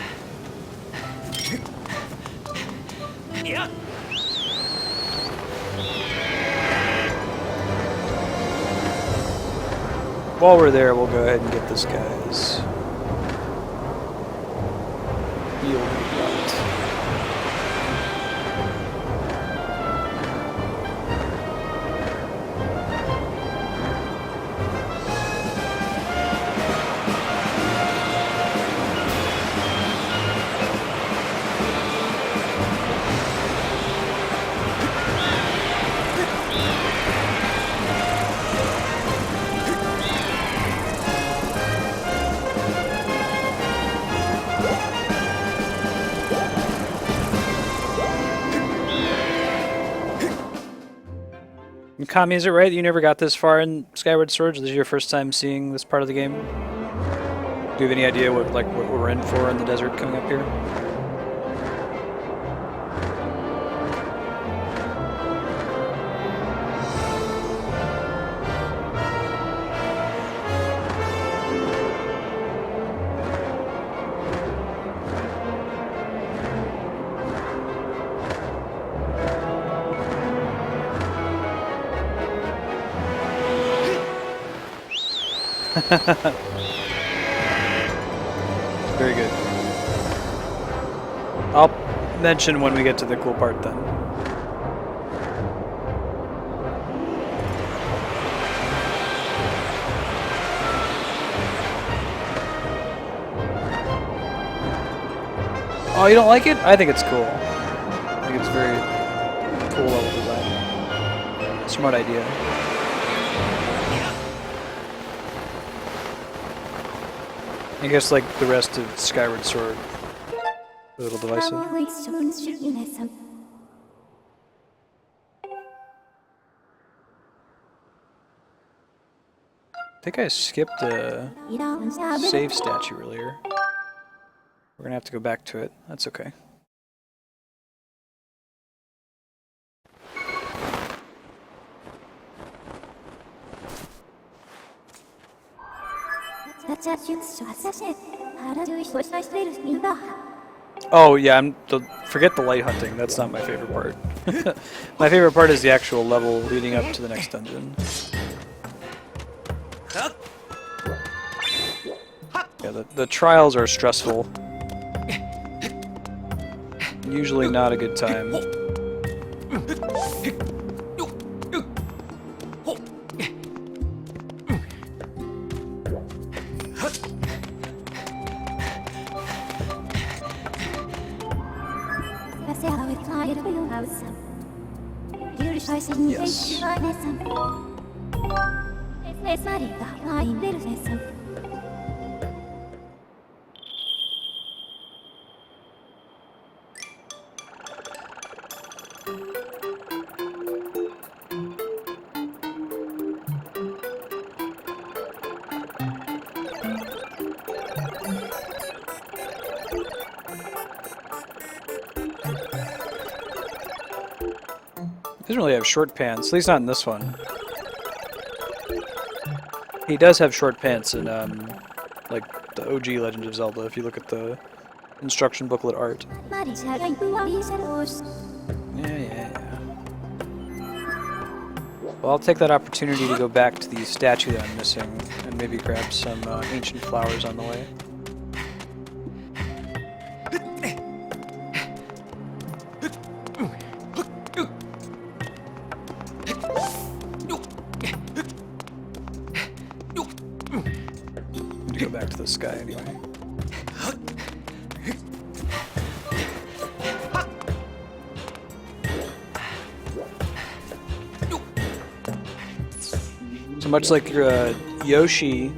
While we're there, we'll go ahead and get this guy's yield right. Kami, is it right that you never got this far in Skyward Sword? This is your first time seeing this part of the game? Do you have any idea what we're in for in the desert coming up here? Very good. I'll mention when we get to the cool part then. Oh, you don't like it? I think it's cool. I think it's very cool level design. Smart idea. I guess like the rest of Skyward Sword, a little divisive. I think I skipped a save statue earlier. We're gonna have to go back to it. That's okay. Oh yeah, forget the light hunting. That's not my favorite part. My favorite part is the actual level leading up to the next dungeon. Yeah, the trials are stressful. Usually not a good time. Yes. He doesn't really have short pants, at least not in this one. He does have short pants in, like, the OG Legend of Zelda, if you look at the instruction booklet art. Yeah. Well, I'll take that opportunity to go back to the statue that I'm missing, and maybe grab some ancient flowers on the way. Go back to this guy anyway. So much like your Yoshi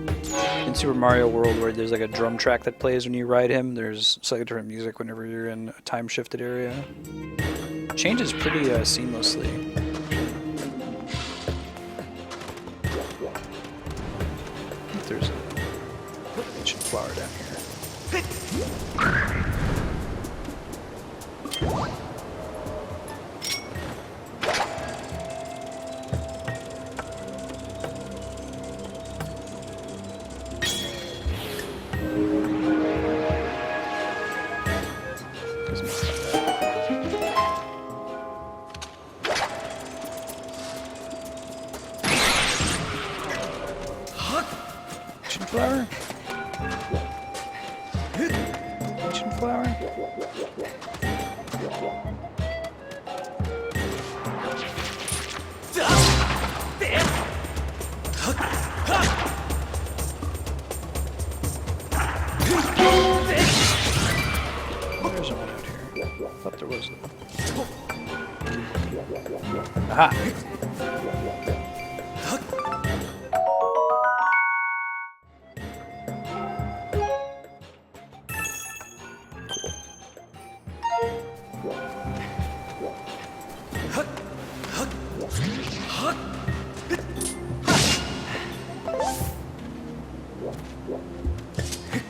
in Super Mario World, where there's like a drum track that plays when you ride him, there's slightly different music whenever you're in a time-shifted area. It changes pretty seamlessly. There's an ancient flower down here. Ancient flower? Ancient flower? There's one out here. I thought there was. Aha!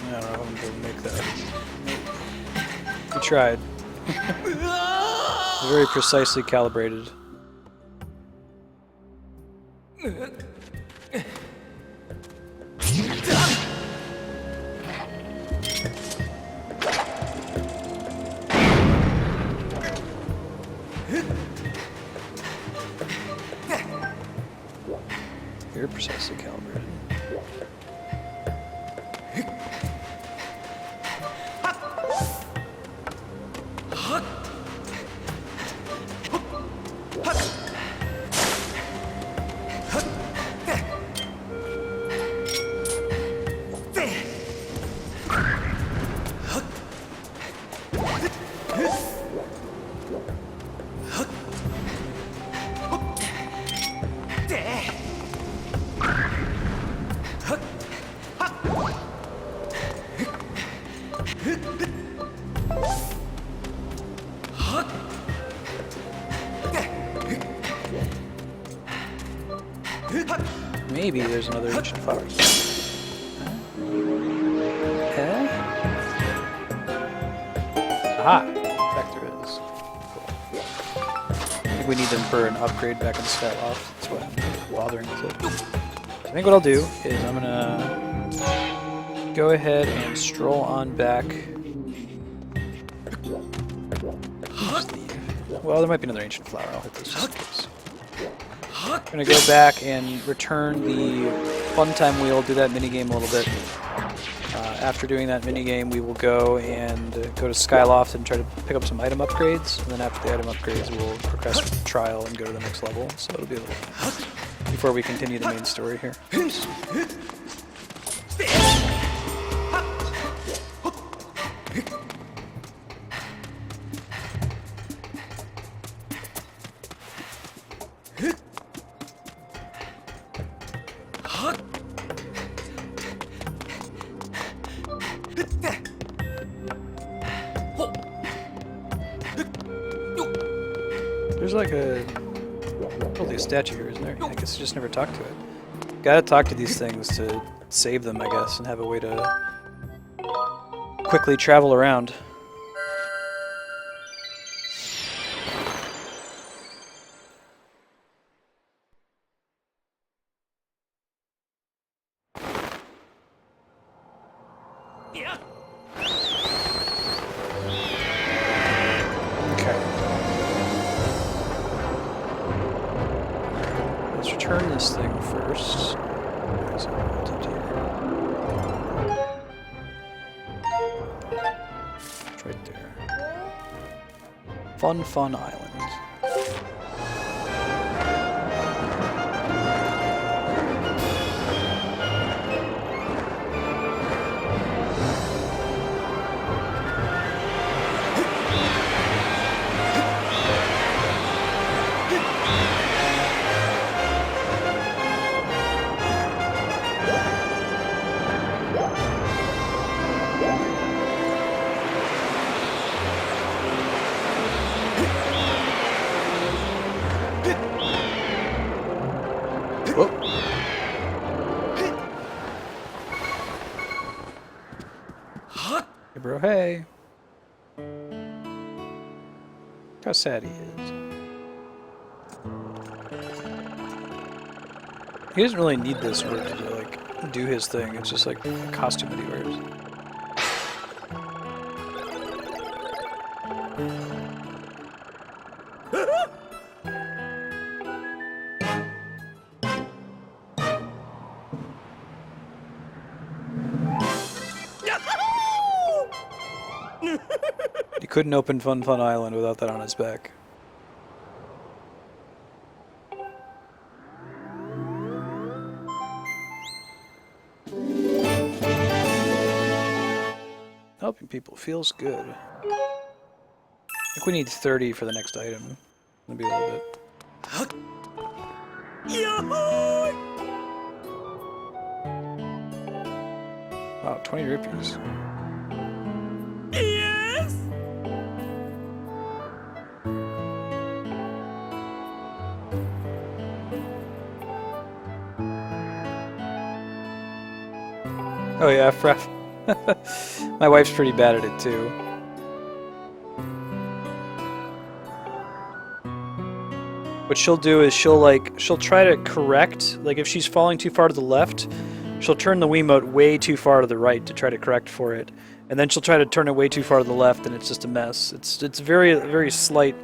I don't know if I'm going to make that. We tried. Very precisely calibrated. Very precisely calibrated. Maybe there's another ancient flower. Eh? Aha! In fact, there is. Cool. I think we need them for an upgrade back in Skyloft. That's why I'm bothering with it. I think what I'll do is I'm gonna go ahead and stroll on back. Well, there might be another ancient flower. I'll hit this just in case. I'm gonna go back and return the fun time wheel, do that minigame a little bit. After doing that minigame, we will go and go to Skyloft and try to pick up some item upgrades. And then after the item upgrades, we'll progress with the trial and go to the next level. So it'll be a little before we continue the main story here. Oops. There's like a probably a statue here, isn't there? I guess I just never talked to it. Gotta talk to these things to save them, I guess, and have a way to quickly travel around. Turn this thing first. There's a multi here. It's right there. Fun Island. Hey bro, hey. Look how sad he is. He doesn't really need this in order to like do his thing. It's just like a costume that he wears. He couldn't open Fun Island without that on his back. Helping people feels good. I think we need 30 for the next item. Maybe a little bit. Wow, 20 rupees. Yes. Oh yeah, Fref. My wife's pretty bad at it too. What she'll do is she'll try to correct, like if she's falling too far to the left, she'll turn the Wiimote way too far to the right to try to correct for it. And then she'll try to turn it way too far to the left and it's just a mess. It's very slight,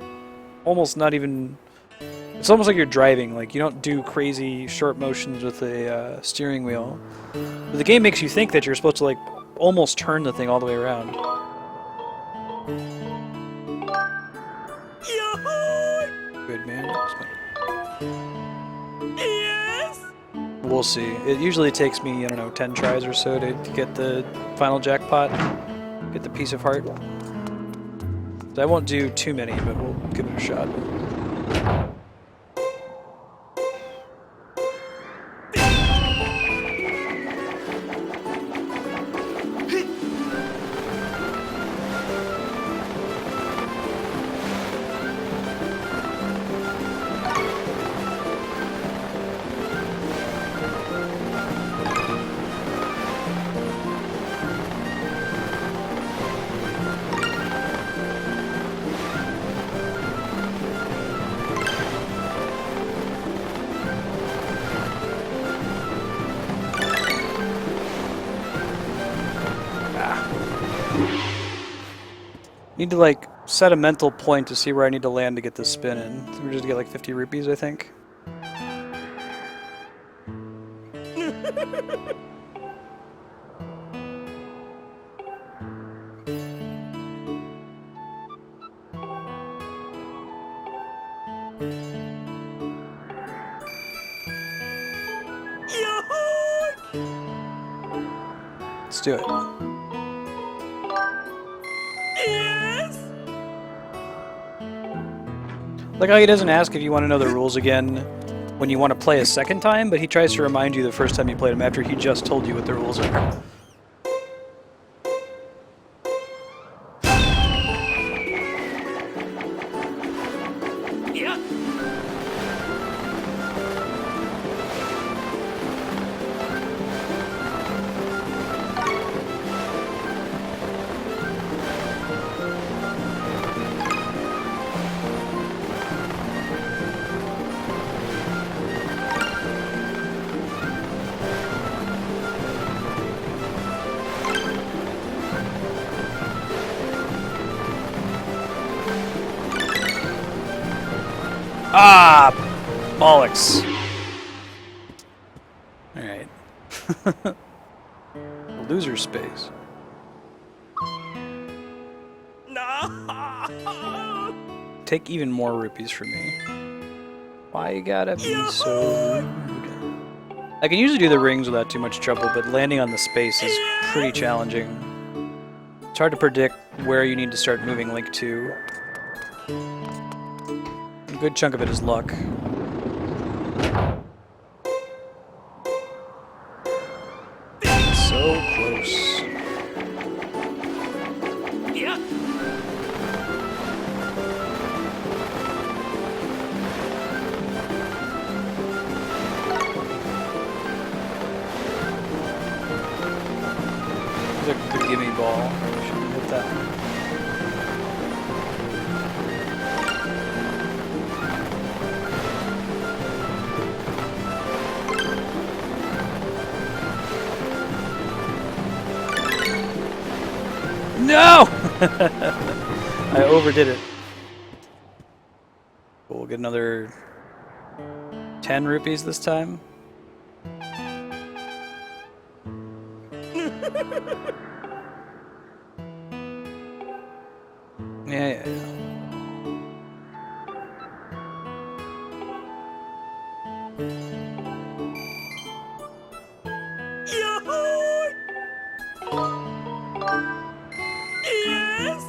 almost not even, it's almost like you're driving, like you don't do crazy short motions with a steering wheel. But the game makes you think that you're supposed to like almost turn the thing all the way around. Good man. Yes. We'll see. It usually takes me, I don't know, 10 tries or so to get the final jackpot, get the piece of heart. So I won't do too many, but we'll give it a shot. Need to like set a mental point to see where I need to land to get this spin in. So we're just get like 50 rupees, I think. Let's do it. Yes. Like how he doesn't ask if you want to know the rules again when you want to play a second time, but he tries to remind you the first time you played him after he just told you what the rules are. Yeah. Ah! Bollocks. Alright. Loser space. No. Take even more rupees from me. Why you gotta be so rude? I can usually do the rings without too much trouble, but landing on the space is pretty challenging. It's hard to predict where you need to start moving Link to. A good chunk of it is luck. So close. Yeah. The gimme ball. Shouldn't hit that one. No! I overdid it. We'll get another 10 rupees this time. Yeah. Yahoo! Yes.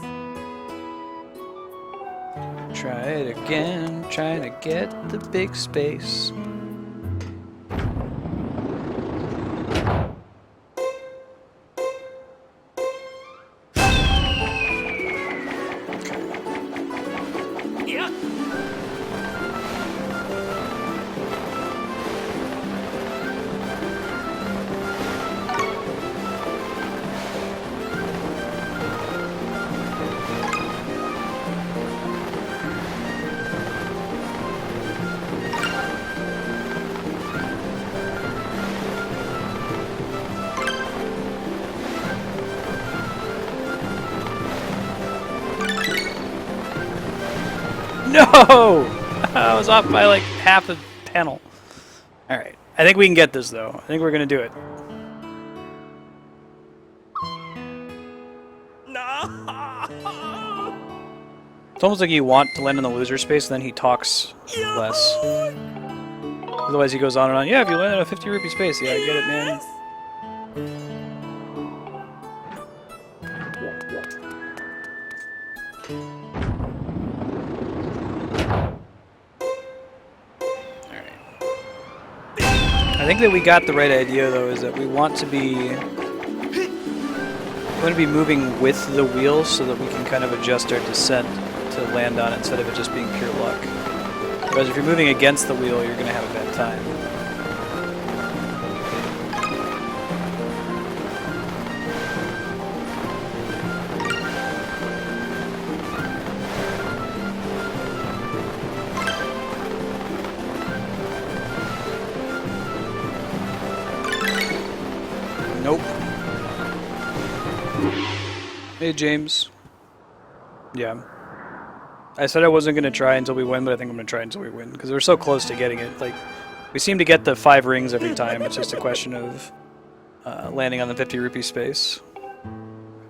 Try it again, trying to get the big space. Yeah. No! I was off by like half a panel. Alright. I think we can get this though. I think we're gonna do it. No. It's almost like you want to land in the loser space, then he talks less. Otherwise he goes on and on. Yeah, if you land in a 50 rupee space, yeah, I get it, man. I think that we got the right idea though, is that we want to be moving with the wheel so that we can kind of adjust our descent to land on it instead of it just being pure luck. Whereas if you're moving against the wheel, you're going to have a bad time. Nope. Hey, James. Yeah. I said I wasn't going to try until we win, but I think I'm going to try until we win, because we're so close to getting it. Like, we seem to get the 5 rings every time. It's just a question of landing on the 50 rupee space.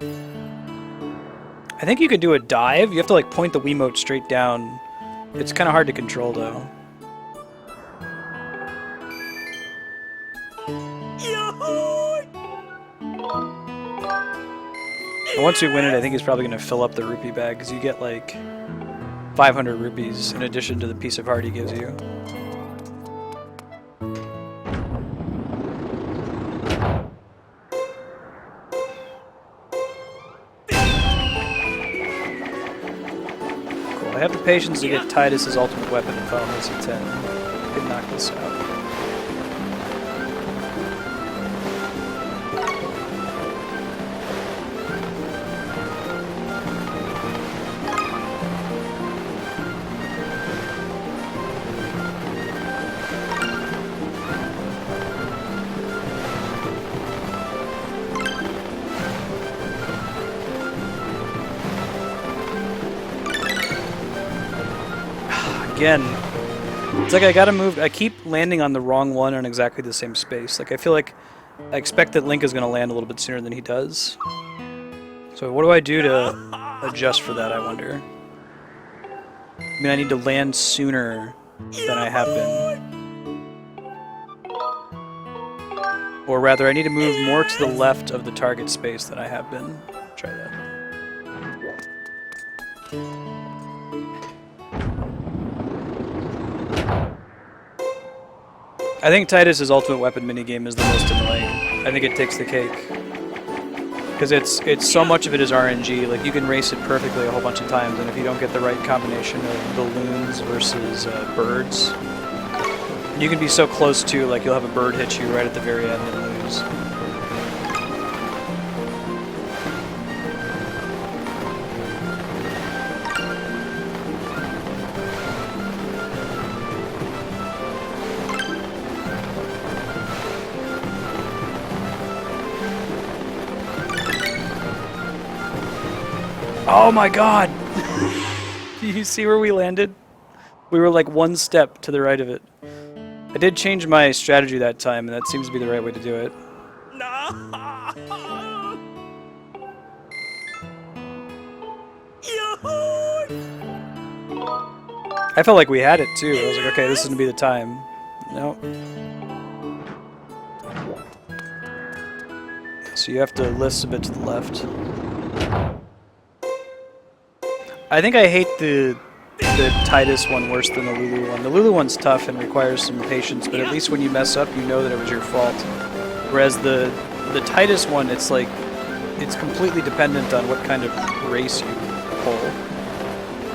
I think you could do a dive. You have to like point the Wiimote straight down. It's kind of hard to control though. And once we win it, I think he's probably going to fill up the rupee bag, because you get like 500 rupees in addition to the piece of heart he gives you. Cool. I have the patience to get Tidus's ultimate weapon in Final Fantasy 10. I could knock this out. Again, it's like I gotta move. I keep landing on the wrong one in exactly the same space. Like I feel like I expect that Link is gonna land a little bit sooner than he does. So what do I do to adjust for that, I wonder? I mean, I need to land sooner than I have been. Or rather, I need to move more to the left of the target space than I have been. Try that. I think Tidus's ultimate weapon minigame is the most annoying. I think it takes the cake. Because it's so much of it is RNG. Like, you can race it perfectly a whole bunch of times, and if you don't get the right combination of balloons versus birds, you can be so close to, like, you'll have a bird hit you right at the very end and lose. Oh my god! Do you see where we landed? We were like one step to the right of it. I did change my strategy that time, and that seems to be the right way to do it. I felt like we had it too. I was like, okay, this is gonna be the time. No. So you have to list a bit to the left. I think I hate the Tidus one worse than the Lulu one. The Lulu one's tough and requires some patience, but at least when you mess up, you know that it was your fault. Whereas the Tidus one, it's like, it's completely dependent on what kind of race you pull.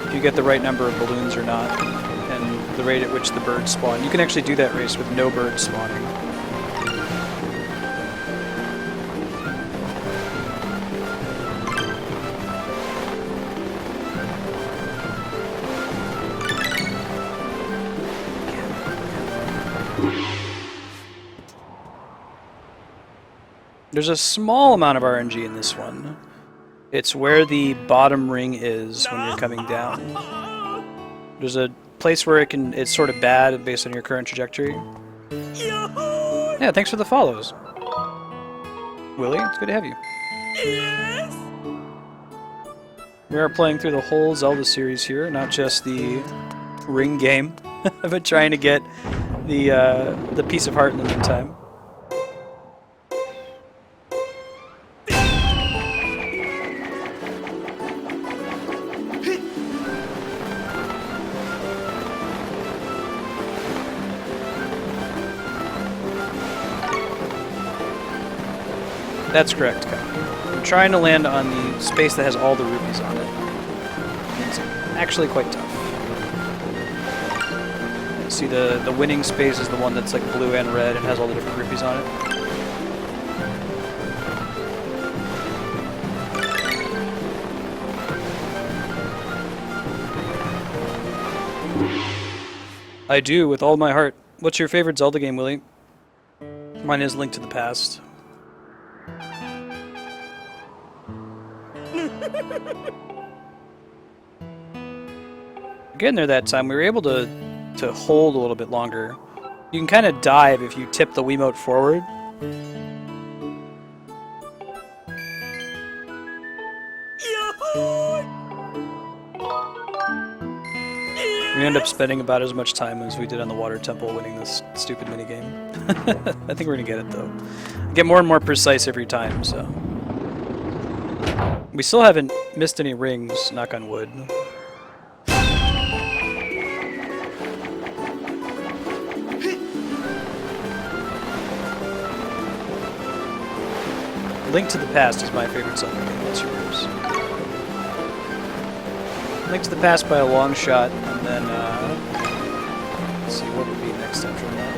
If you get the right number of balloons or not, and the rate at which the birds spawn. You can actually do that race with no birds spawning. There's a small amount of RNG in this one. It's where the bottom ring is when you're coming down. There's a place where it's sort of bad based on your current trajectory. Yeah, thanks for the follows. Willie, it's good to have you. Yes. We are playing through the whole Zelda series here, not just the ring game. I've been trying to get the piece of heart in the meantime. That's correct, Kyle. I'm trying to land on the space that has all the rupees on it. It's actually quite tough. See, the winning space is the one that's like blue and red and has all the different rupees on it. I do, with all my heart. What's your favorite Zelda game, Willie? Mine is Link to the Past. Getting there that time, we were able to hold a little bit longer. You can kind of dive if you tip the Wiimote forward. We end up spending about as much time as we did on the water temple winning this stupid minigame. I think we're gonna get it though. Get more and more precise every time, so. We still haven't missed any rings, knock on wood. Link to the Past is my favorite Zelda game. What's yours? Link to the Past by a long shot, and then, let's see, what would be next after that?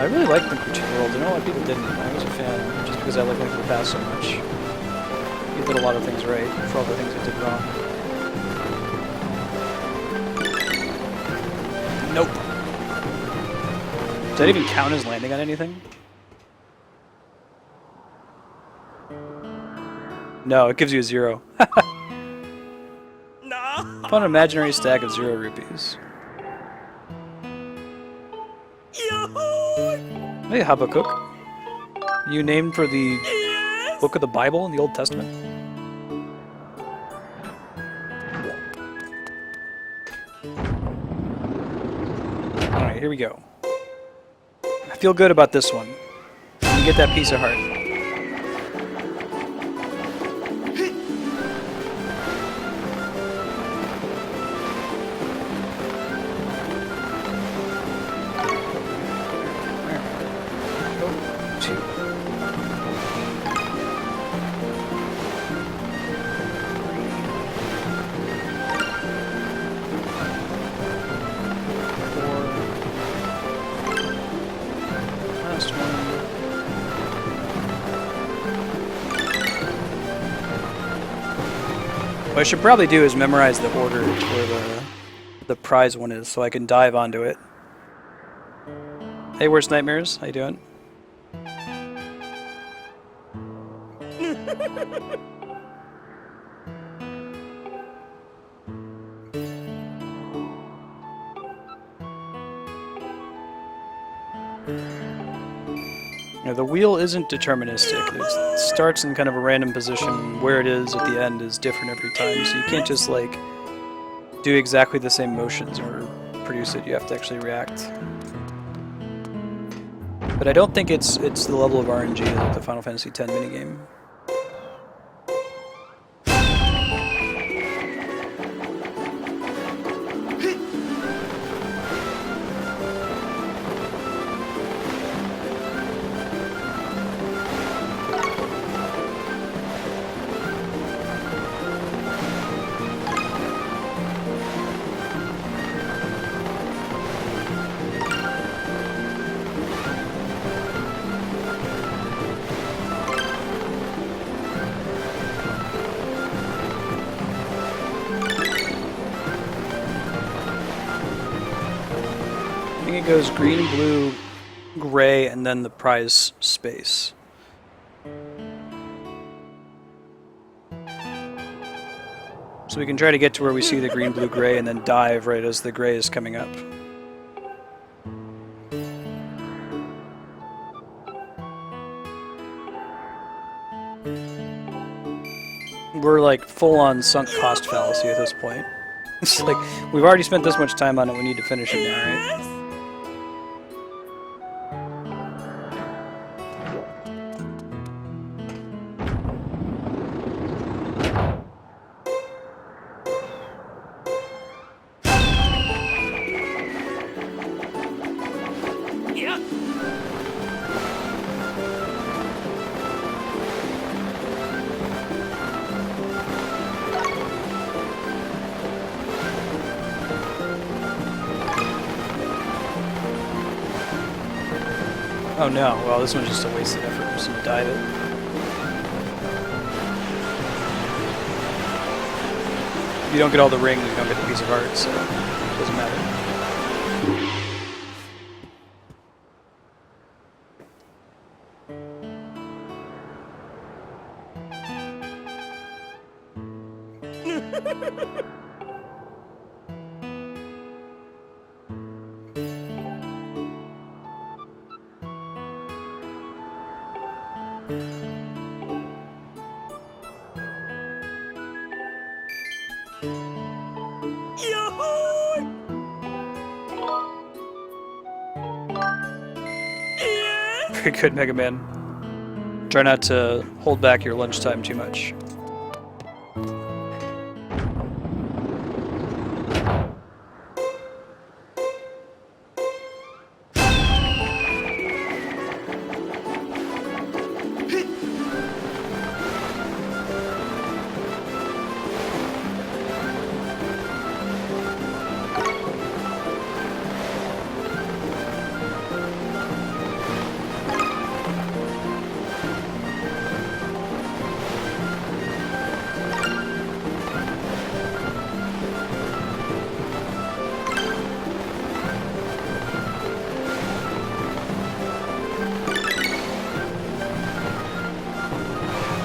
I really like Link Between Worlds. I know a lot of people didn't. I was a fan, just because I like Link to the Past so much. He did a lot of things right, for all the things he did wrong. Nope. Does that even count as landing on anything? No, it gives you a 0. Found an imaginary stack of 0 rupees. Hey, Habakkuk. You named for the book of the Bible in the Old Testament? Alright, here we go. I feel good about this one. You get that piece of heart. What I should probably do is memorize the order where the prize one is, so I can dive onto it. Hey, Worst Nightmares? How you doing? You know, the wheel isn't deterministic. It starts in kind of a random position. Where it is at the end is different every time, so you can't just like do exactly the same motions or produce it. You have to actually react. But I don't think it's the level of RNG of the Final Fantasy X minigame. It goes green, blue, gray, and then the prize space. So we can try to get to where we see the green, blue, gray, and then dive right as the gray is coming up. We're like full-on sunk cost fallacy at this point. It's like, we've already spent this much time on it, we need to finish it now, right? Oh no, well this one's just a wasted effort. I'm just gonna dive it. If you don't get all the rings, you don't get the piece of art, so it doesn't matter. Good, Mega Man. Try not to hold back your lunchtime too much.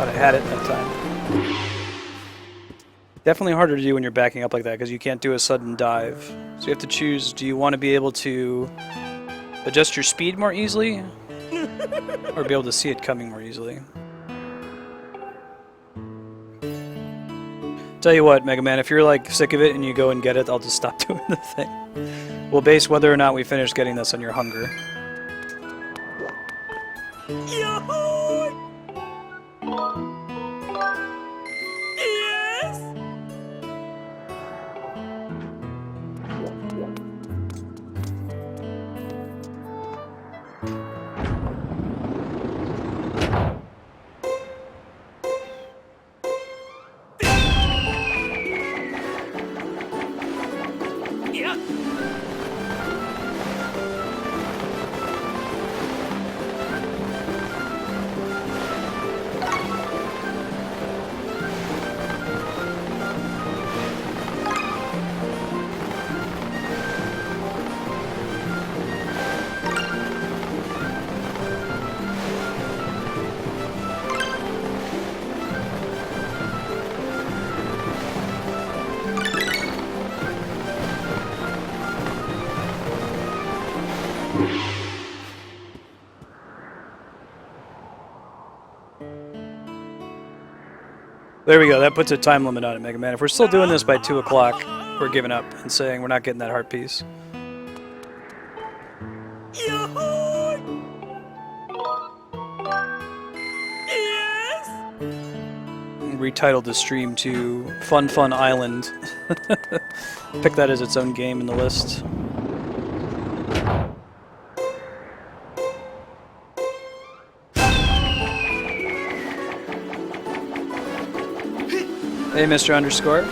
Thought I had it that time. Definitely harder to do when you're backing up like that because you can't do a sudden dive. So you have to choose, do you want to be able to adjust your speed more easily or be able to see it coming more easily? Tell you what, Mega Man, if you're like sick of it and you go and get it, I'll just stop doing the thing. We'll base whether or not we finish getting this on your hunger. Yahoo! Yes! Yeah! There we go, that puts a time limit on it, Mega Man. If we're still doing this by 2 o'clock, we're giving up and saying we're not getting that heart piece. Yahoo! Yes! Retitled the stream to Fun Fun Island. Pick that as its own game in the list. Hey, Mr. Underscore.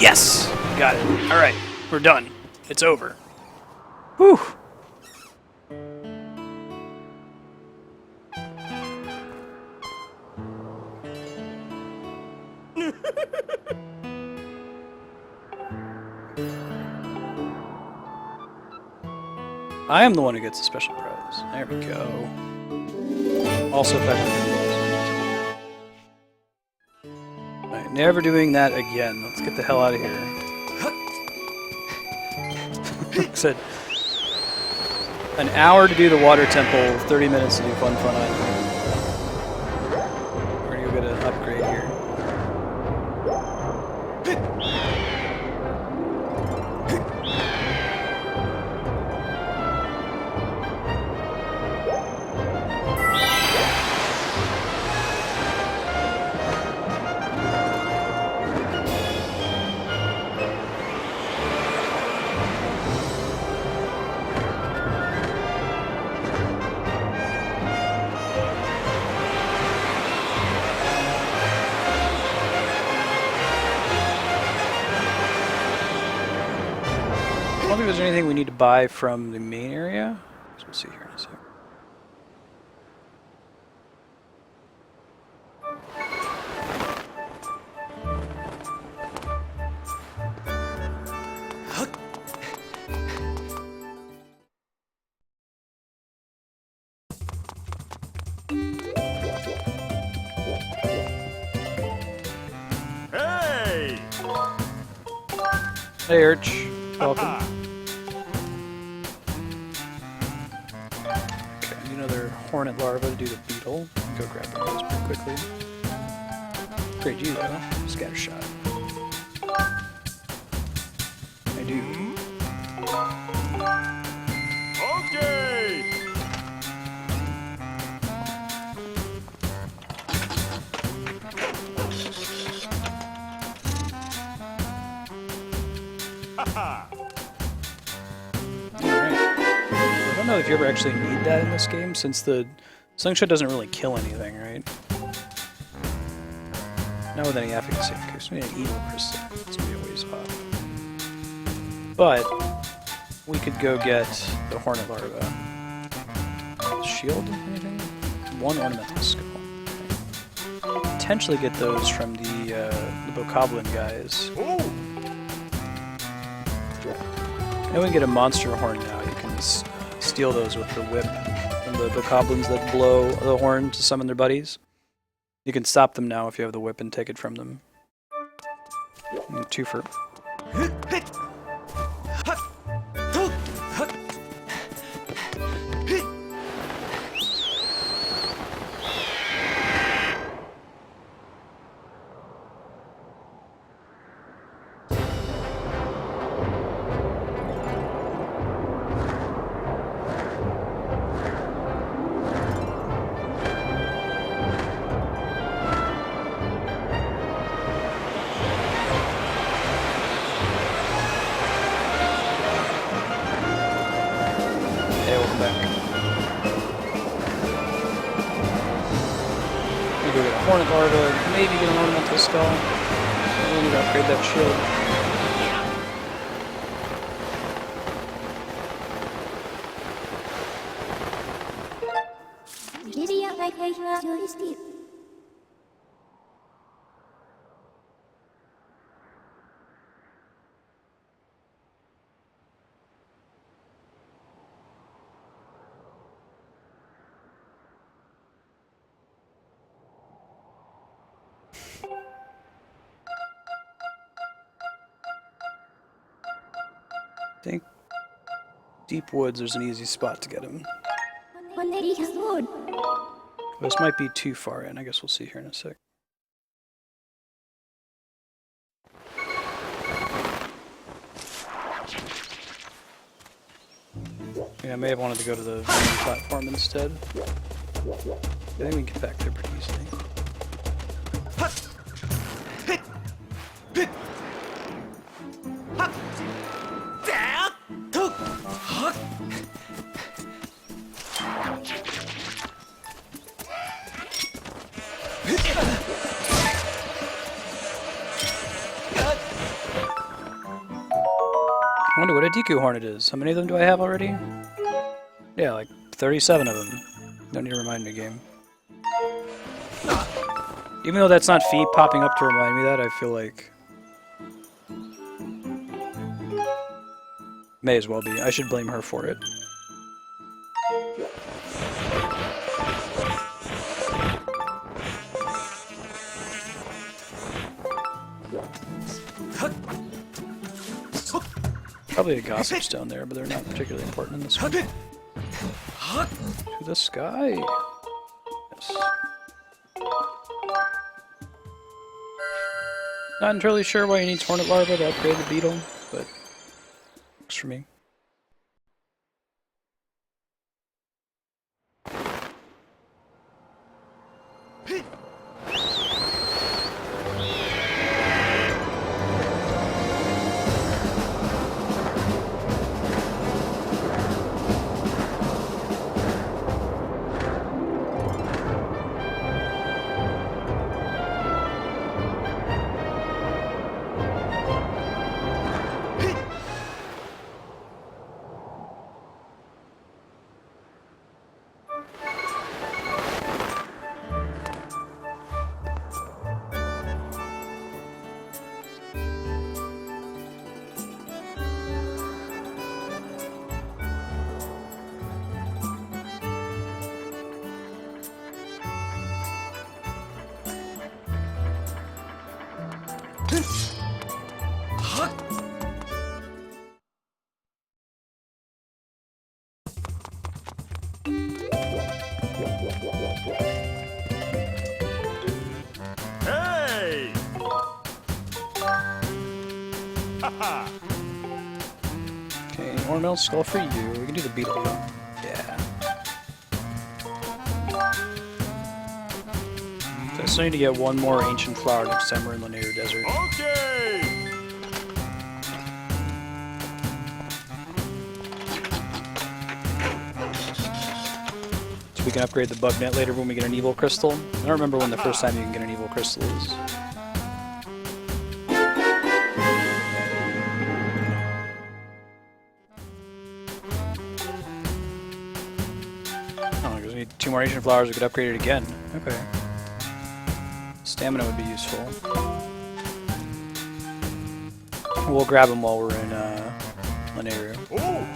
Yes! Got it. Alright, we're done. It's over. Whew! I am the one who gets the special prize. There we go. Also effective. Alright, never doing that again. Let's get the hell out of here. Like I said, an hour to do the water temple, 30 minutes to do Fun Fun Island. We're gonna go get an upgrade here. I don't think there's anything we need to buy from the main area. So we'll see here in a second. Hey, Urch. Welcome. Okay, I need another hornet larva to do the beetle. Go grab one of those pretty quickly. Great G though. Scatter shot. I do. Okay. Haha. Alright. I don't know if you ever actually need that in this game, since the slingshot doesn't really kill anything, right? Not with any efficacy. Okay, so we need an evil crystal. It's gonna be a ways off. But we could go get the hornet larva. Shield? Anything? One ornamental skull. Potentially get those from the bokoblin guys. Oh. And we can get a monster horn now. You can steal those with the whip from the bokoblins that blow the horn to summon their buddies. You can stop them now if you have the whip and take it from them. And two for... Hornet larva, maybe get an ornamental skull. We need to upgrade that shield. I think deep woods, there's an easy spot to get him. This might be too far in. I guess we'll see here in a sec. Yeah, I may have wanted to go to the main platform instead. I think we can get back there pretty easily. I wonder what a Deku Hornet is. How many of them do I have already? Yeah, like 37 of them. Don't need to remind me, game. Even though that's not feet popping up to remind me that, I feel like... May as well be. I should blame her for it. Probably a gossip stone there, but they're not particularly important in this one. To the sky. Yes. Not entirely sure why he needs hornet larva to upgrade the beetle, but works for me. Hey! Haha! Okay, ornamental skull for you. We can do the beetle. Yeah. So I still need to get one more ancient flower next time we're in Lanier Desert. Okay! So we can upgrade the bug net later when we get an evil crystal. I don't remember when the first time you can get an evil crystal is. Oh, because we need 2 more ancient flowers, we could upgrade it again. Okay. Stamina would be useful. We'll grab them while we're in Lanier. Oh!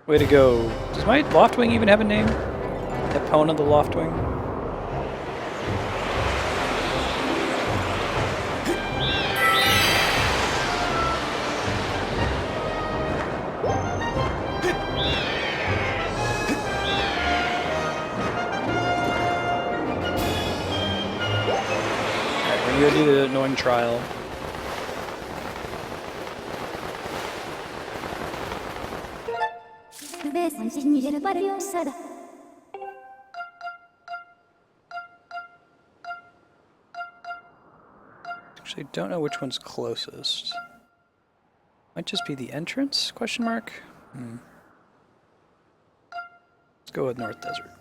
Way to go. Does my Loftwing even have a name? Epona the Loftwing? Alright, we're gonna go do the annoying trial. Actually, don't know which one's closest. Might just be the entrance? Question mark. Let's go with North Desert.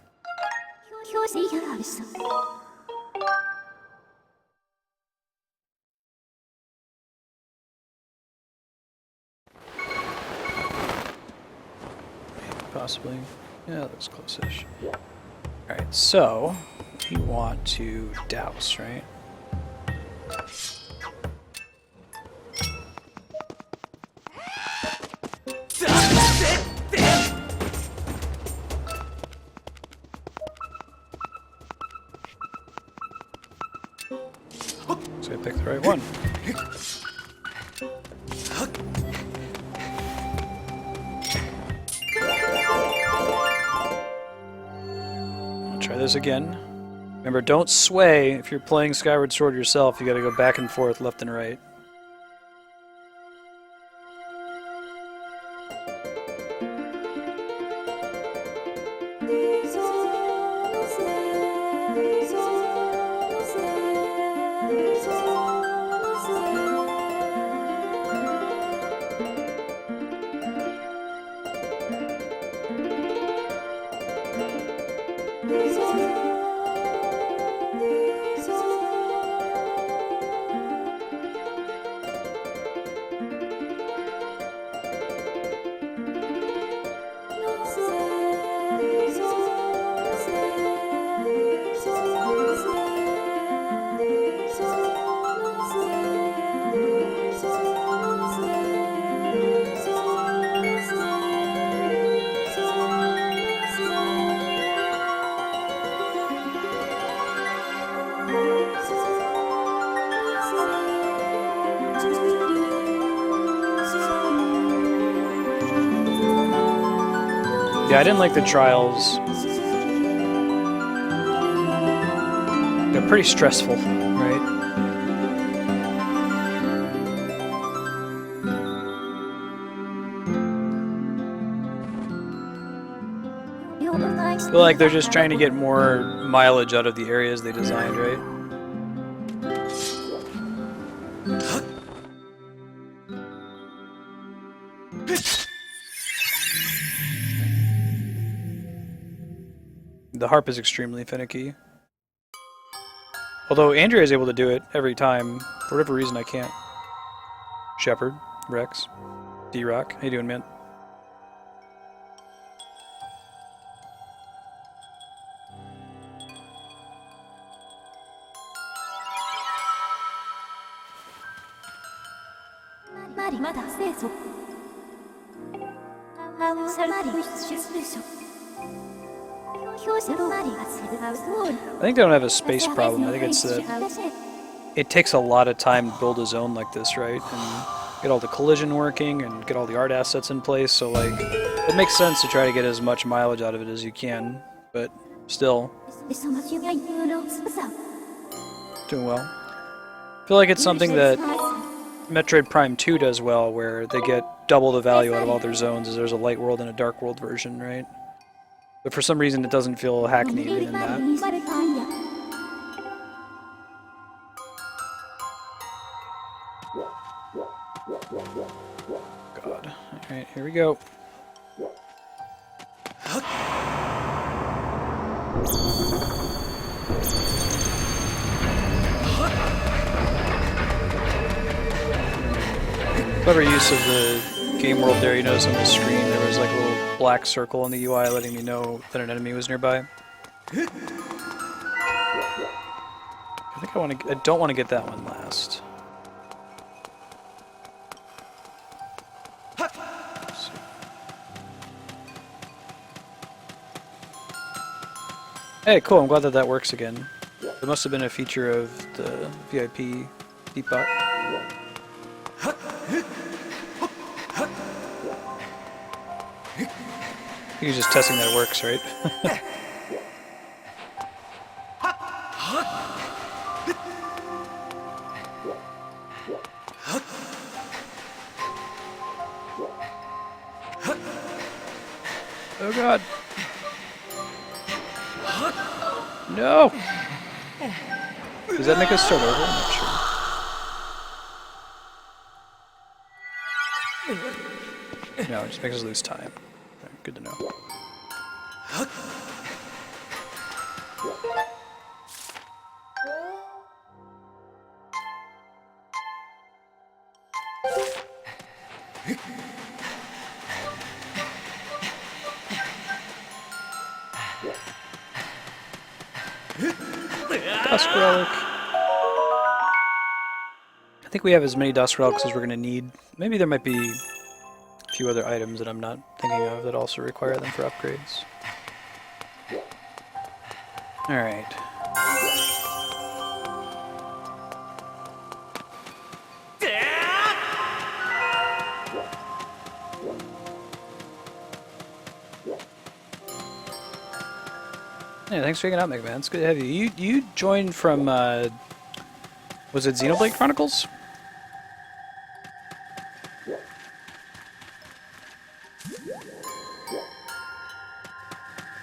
Possibly. Yeah, that looks close-ish. Alright, so we want to douse, right? So I picked the right one. I'll try this again. Remember, don't sway. If you're playing Skyward Sword yourself, you gotta go back and forth, left and right. Yeah, I didn't like the trials. They're pretty stressful, right? I feel like they're just trying to get more mileage out of the areas they designed, right? The harp is extremely finicky. Although Andrea is able to do it every time. For whatever reason, I can't. Shepard, Rex, D-Rock. How you doing, man? I think they don't have a space problem. I think it's that it takes a lot of time to build a zone like this, right? And get all the collision working and get all the art assets in place. So like, it makes sense to try to get as much mileage out of it as you can, but still, doing well. I feel like it's something that Metroid Prime 2 does well, where they get double the value out of all their zones, as there's a light world and a dark world version, right? But for some reason, it doesn't feel hackneyed in that. God. Alright, here we go. Clever use of the game world there. You notice on the screen there was like a little black circle on the UI letting me know that an enemy was nearby. I think I don't want to get that one last. Hey, cool, I'm glad that that works again. There must have been a feature of the VIP depot. I think he's just testing that it works, right? Oh god. No! Does that make us start over? I'm not sure. No, it just makes us lose time. Okay, good to know. Dusk Relic. I think we have as many Dusk Relics as we're going to need. Maybe there might be a few other items that I'm not thinking of that also require them for upgrades. Alright. Yeah, thanks for hanging out, Mega Man. It's good to have you. You joined from, was it Xenoblade Chronicles?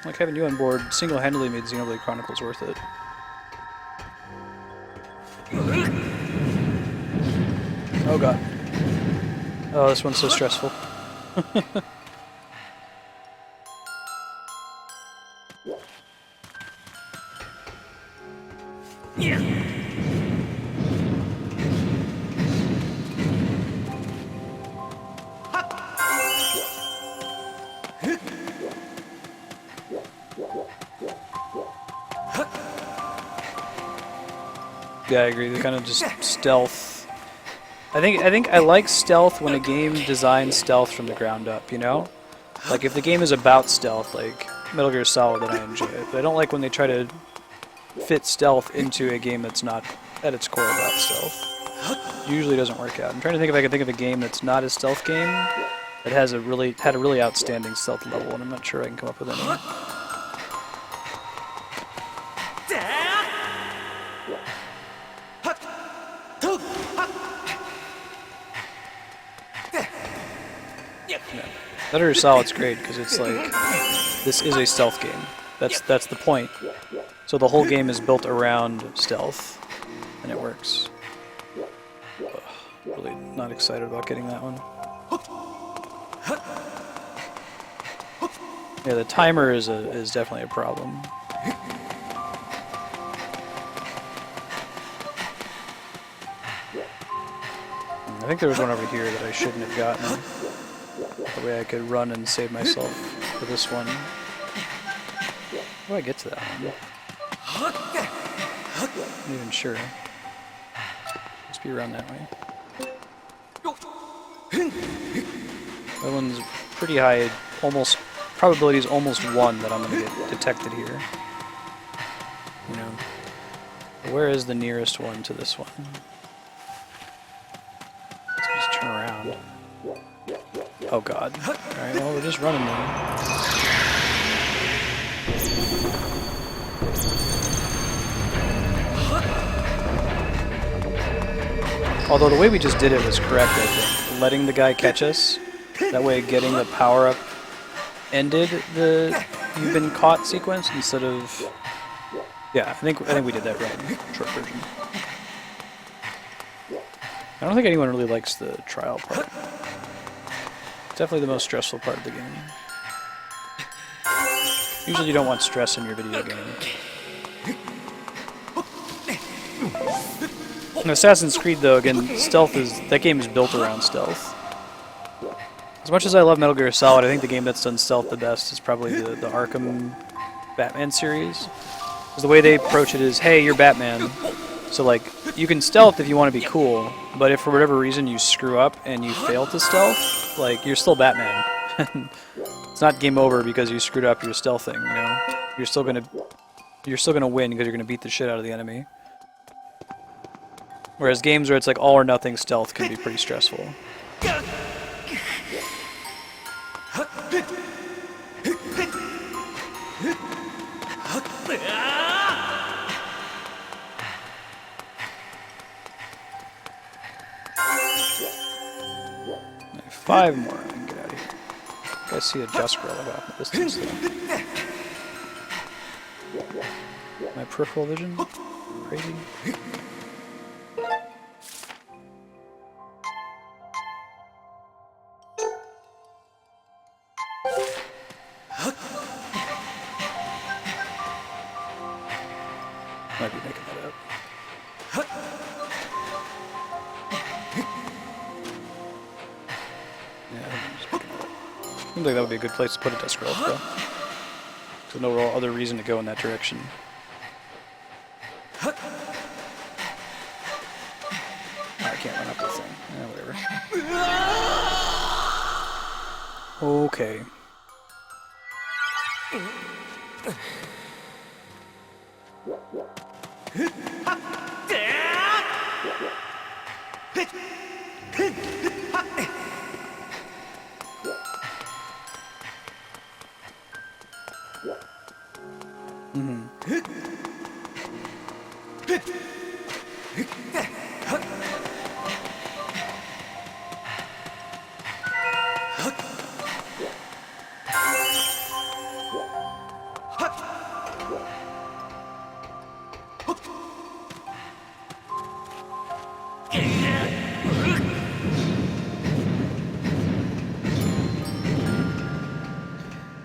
Like having you on board single-handedly made Xenoblade Chronicles worth it. Oh god. Oh, this one's so stressful. Yeah, I agree. They're kind of just stealth. I think I like stealth when a game designs stealth from the ground up, you know? Like if the game is about stealth, like Metal Gear Solid, then I enjoy it. But I don't like when they try to fit stealth into a game that's not at its core about stealth. It usually doesn't work out. I'm trying to think if I can think of a game that's not a stealth game that has had a really outstanding stealth level, and I'm not sure I can come up with any. Metal Gear Solid's great because it's like, this is a stealth game. That's the point. So the whole game is built around stealth, and it works. Ugh, really not excited about getting that one. Yeah, the timer is definitely a problem. I think there was one over here that I shouldn't have gotten. That way I could run and save myself for this one. How do I get to that one? I'm not even sure. Must be around that way. That one's pretty high, almost probability is almost 1 that I'm gonna get detected here. You know, where is the nearest one to this one? Let's just turn around. Oh god. Alright, well we're just running then. Although the way we just did it was correct, I think. Letting the guy catch us, that way getting the power-up ended the you've been caught sequence instead of... Yeah, I think we did that right. Short version. I don't think anyone really likes the trial part. It's definitely the most stressful part of the game. Usually you don't want stress in your video game. In Assassin's Creed, though, again, that game is built around stealth. As much as I love Metal Gear Solid, I think the game that's done stealth the best is probably the Arkham Batman series. Because the way they approach it is, hey, you're Batman, so like, you can stealth if you want to be cool, but if for whatever reason you screw up and you fail to stealth, like, you're still Batman. It's not game over because you screwed up your stealthing, you know? You're still gonna win because you're gonna beat the shit out of the enemy. Whereas games where it's like all or nothing stealth can be pretty stressful. Five more, I can get out of here. I see a dusk relic off in the distance though. My peripheral vision? Crazy. Might be making that up. Seems like that would be a good place to put a desk relic, though. There's no real other reason to go in that direction. Oh, I can't run up the thing. Whatever. Okay.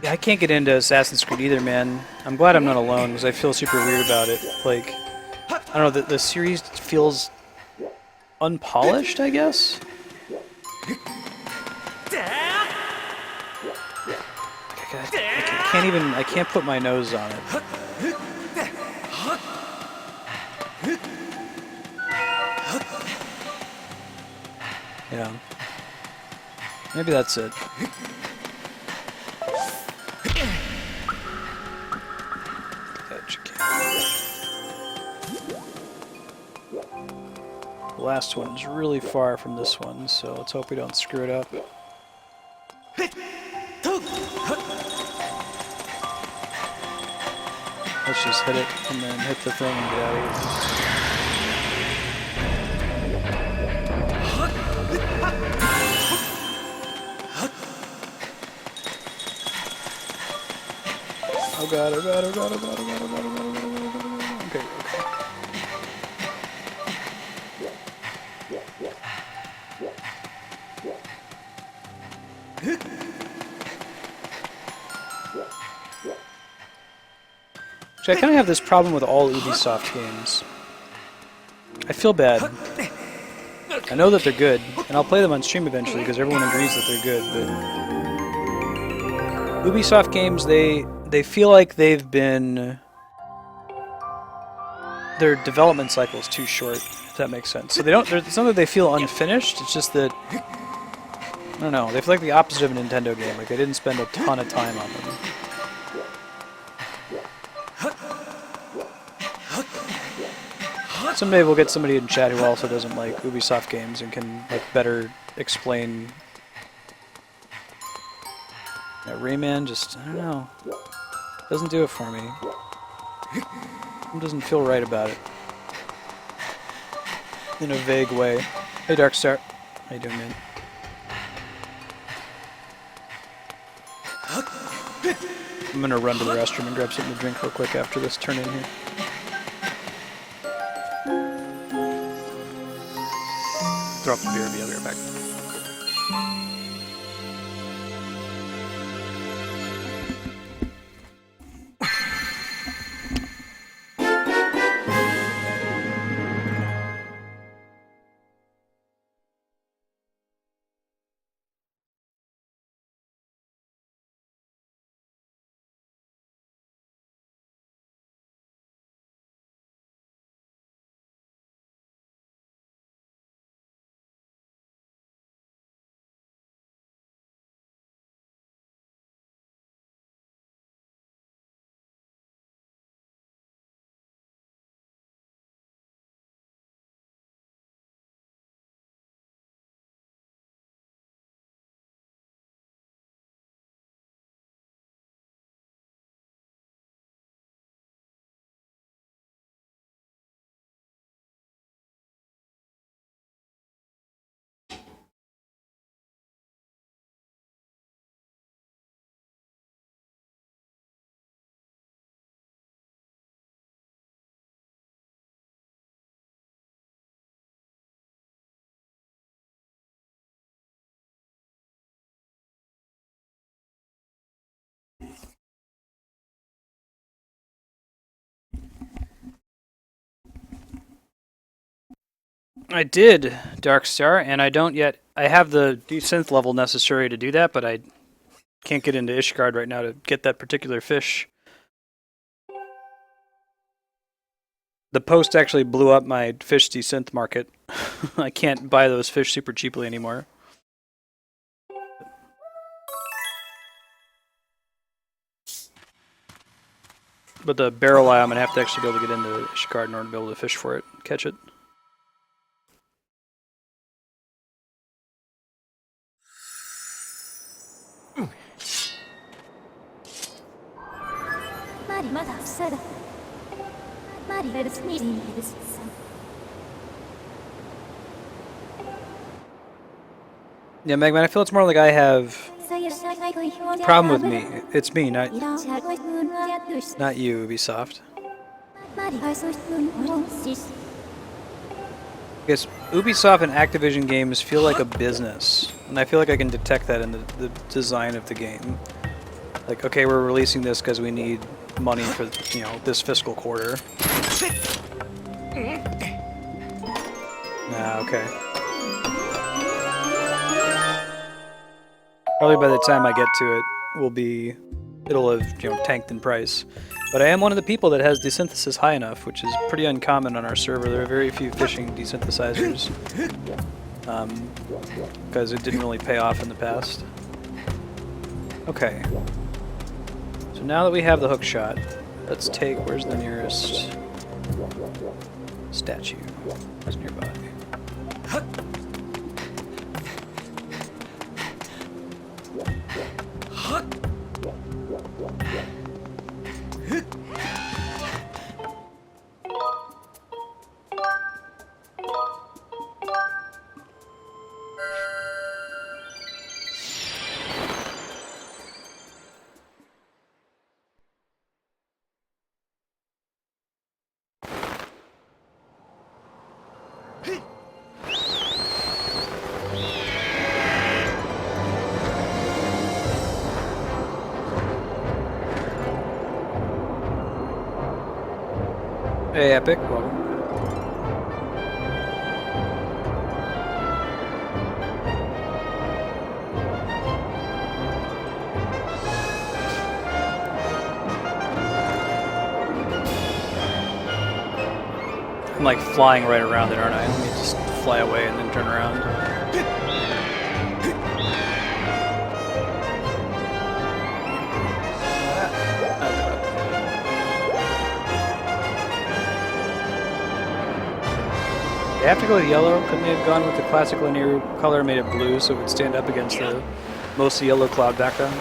I can't get into Assassin's Creed either, man. I'm glad I'm not alone, because I feel super weird about it. Like, I don't know, the series feels unpolished, I guess? I can't put my nose on it. Yeah. Maybe that's it. The last one's really far from this one, so let's hope we don't screw it up. Let's just hit it and then hit the thing and get out of here. Oh god, oh god, oh god, oh god, oh god, oh god, oh god, oh god, oh god, oh god. Okay, okay. So I kind of have this problem with all Ubisoft games. I feel bad. I know that they're good, and I'll play them on stream eventually because everyone agrees that they're good, but Ubisoft games, they feel like they've been... Their development cycle is too short, if that makes sense. So they don't... It's not that they feel unfinished, it's just that I don't know. They feel like the opposite of a Nintendo game. Like they didn't spend a ton of time on them. Someday we'll get somebody in chat who also doesn't like Ubisoft games and can like better explain. Yeah, Rayman just, I don't know, doesn't do it for me. It doesn't feel right about it. In a vague way. Hey Darkstar, how you doing, man? I'm gonna run to the restroom and grab something to drink real quick after this turn in here. Throw up the beer, be right back. I did, Darkstar, and I don't yet. I have the desynth level necessary to do that, but I can't get into Ishgard right now to get that particular fish. The post actually blew up my fish desynth market. I can't buy those fish super cheaply anymore. But the barrel eye, I'm going to have to actually be able to get into Ishgard in order to be able to fish for it, catch it. Yeah, Megman, I feel it's more like I have a problem with me. It's me, not you, Ubisoft. I guess Ubisoft and Activision games feel like a business, and I feel like I can detect that in the design of the game. Like, okay, we're releasing this because we need money for, you know, this fiscal quarter. Nah, okay. Probably by the time I get to it, it'll have, you know, tanked in price. But I am one of the people that has desynthesis high enough, which is pretty uncommon on our server. There are very few fishing desynthesizers, because it didn't really pay off in the past. Okay. So now that we have the hook shot, let's take, where's the nearest statue? Where's nearby? Hey, Epic, welcome. I'm like flying right around it, aren't I? Let me just fly away and then turn around. They have to go with yellow. Couldn't they have gone with the classic linear color and made it blue so it would stand up against the mostly yellow cloud background?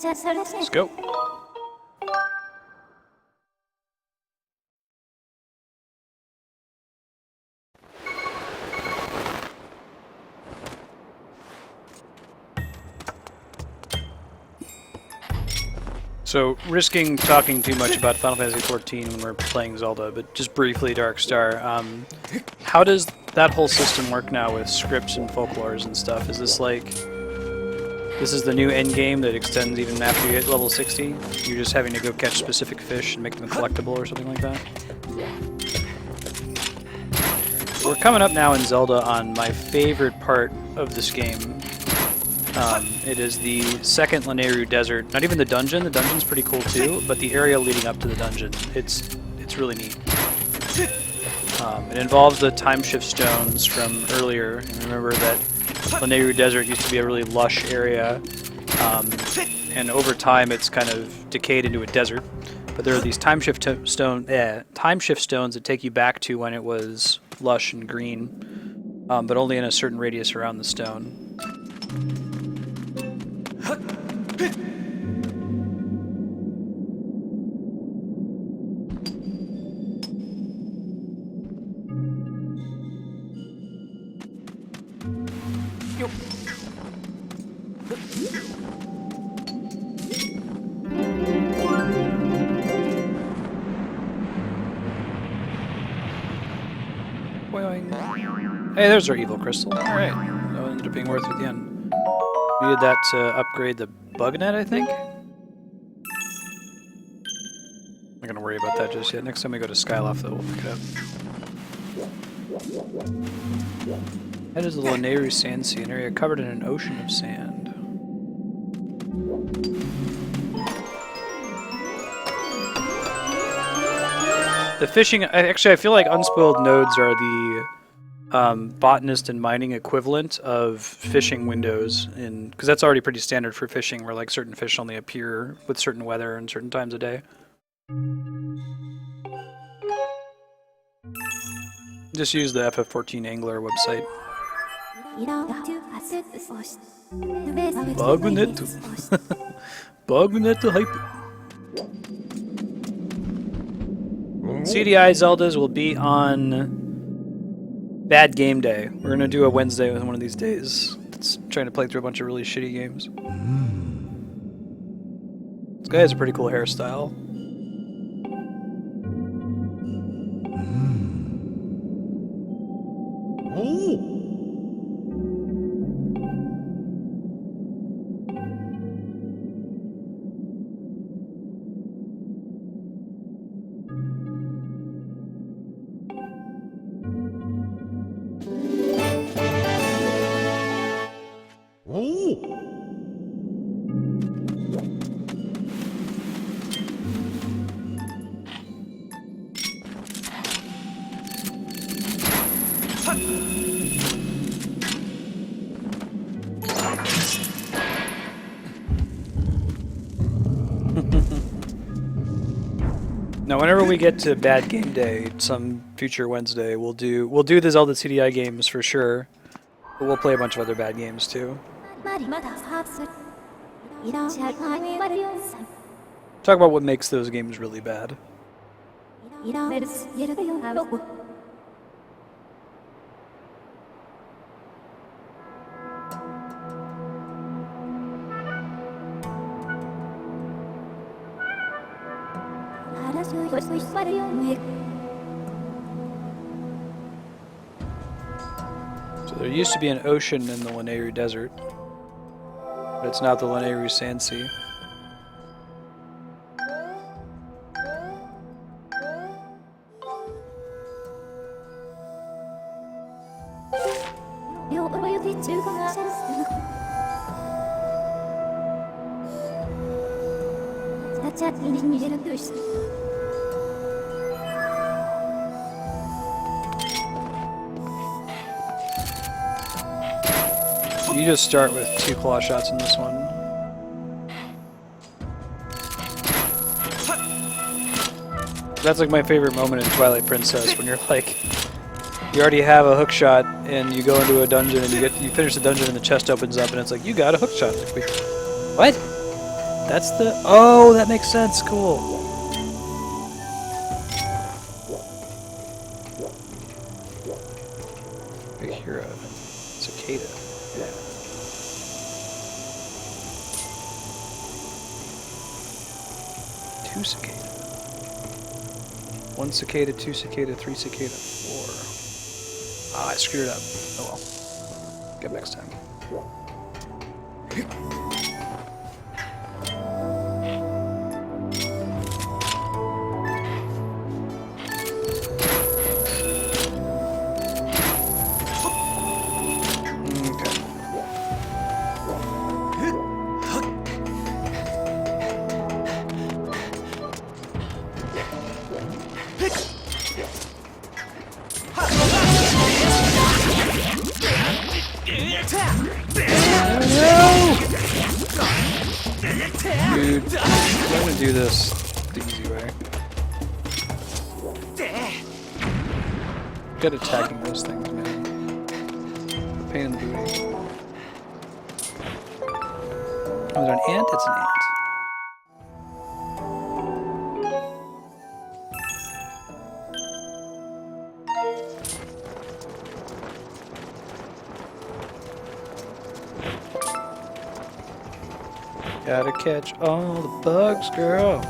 Let's go. So, risking talking too much about Final Fantasy XIV when we're playing Zelda, but just briefly, Darkstar, how does that whole system work now with scripts and folklores and stuff? Is this like... This is the new end game that extends even after you hit level 60? You're just having to go catch specific fish and make them collectible or something like that? We're coming up now in Zelda on my favorite part of this game. It is the second Lanayru Desert. Not even the dungeon. The dungeon's pretty cool too, but the area leading up to the dungeon. It's really neat. It involves the time shift stones from earlier. And remember that Lanayru Desert used to be a really lush area, and over time it's kind of decayed into a desert. But there are these time shift stones that take you back to when it was lush and green, but only in a certain radius around the stone. Hey, there's our evil crystal. Alright, that ended up being worth it at the end. Needed that to upgrade the bug net, I think? I'm not gonna worry about that just yet. Next time we go to Skyloft, though, we'll pick it up. That is the Lanayru Sand Sea, an area covered in an ocean of sand. The fishing... Actually, I feel like unspoiled nodes are the... botanist and mining equivalent of fishing windows, because that's already pretty standard for fishing, where like certain fish only appear with certain weather and certain times of day. Just use the FF14 Angler website. Bugnet hype. CDI Zeldas will be on Bad Game Day. We're gonna do a Wednesday with one of these days. It's trying to play through a bunch of really shitty games. This guy has a pretty cool hairstyle. Now, whenever we get to Bad Game Day, some future Wednesday, we'll do the Zelda CDI games for sure, but we'll play a bunch of other bad games too. Talk about what makes those games really bad. So There used to be an ocean in the Lanayru Desert, but it's now the Lanayru Sand Sea. You just start with 2 claw shots in this one. That's like my favorite moment in Twilight Princess, when you're like, you already have a hook shot and you go into a dungeon and you finish the dungeon and the chest opens up and it's like, you got a hook shot. Like, wait, what? That's the, oh, that makes sense, cool. I hear a cicada. Yeah. Two cicada. 1 cicada, 2 cicada, 3 cicada, 4. Ah, I screwed it up. Oh well. Get next time. Dude, I'm gonna do this the easy way. Good attacking those things, man. A pain in the booty. Oh, is there an ant? It's an ant. Gotta catch all the bugs, girl.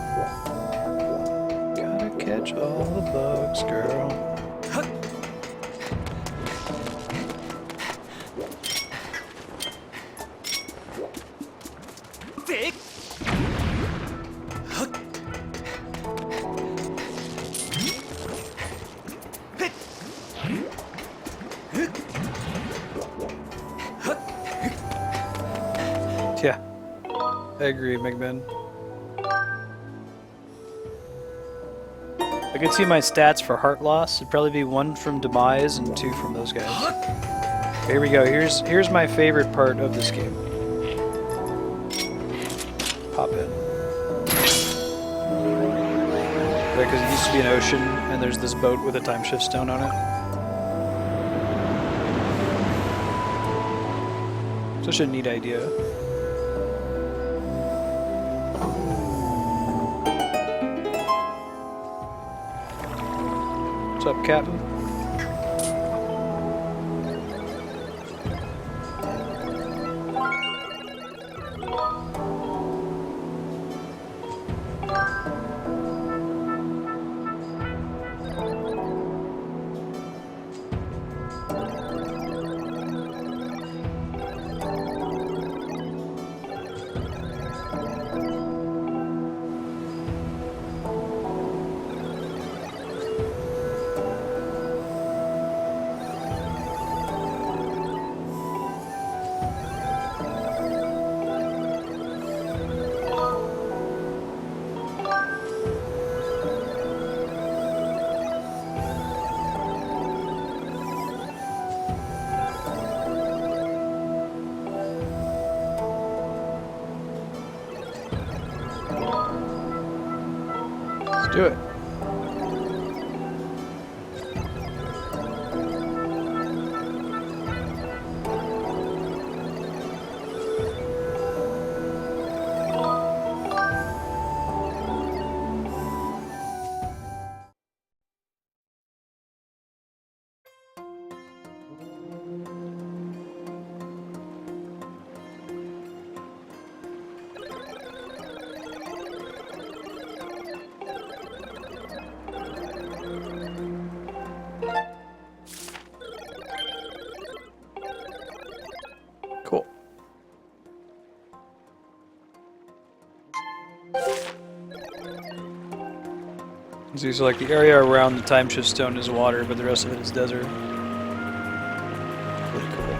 Gotta catch all the bugs, girl. Yeah. I agree, McMahon. I could see my stats for heart loss. It'd probably be 1 from Demise and 2 from those guys. Here we go. Here's my favorite part of this game. Pop in. Because it used to be an ocean, and there's this boat with a time shift stone on it. Such a neat idea. What's up, Captain? Do it. See, so like the area around the time shift stone is water, but the rest of it is desert. Really cool.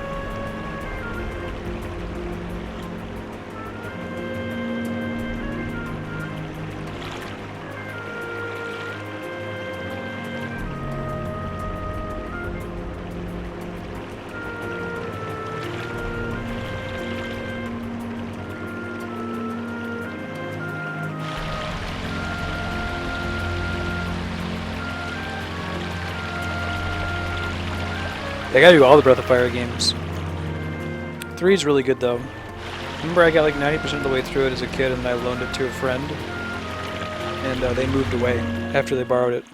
I gotta do all the Breath of Fire games. 3 is really good though. Remember I got like 90% of the way through it as a kid and I loaned it to a friend. And they moved away after they borrowed it.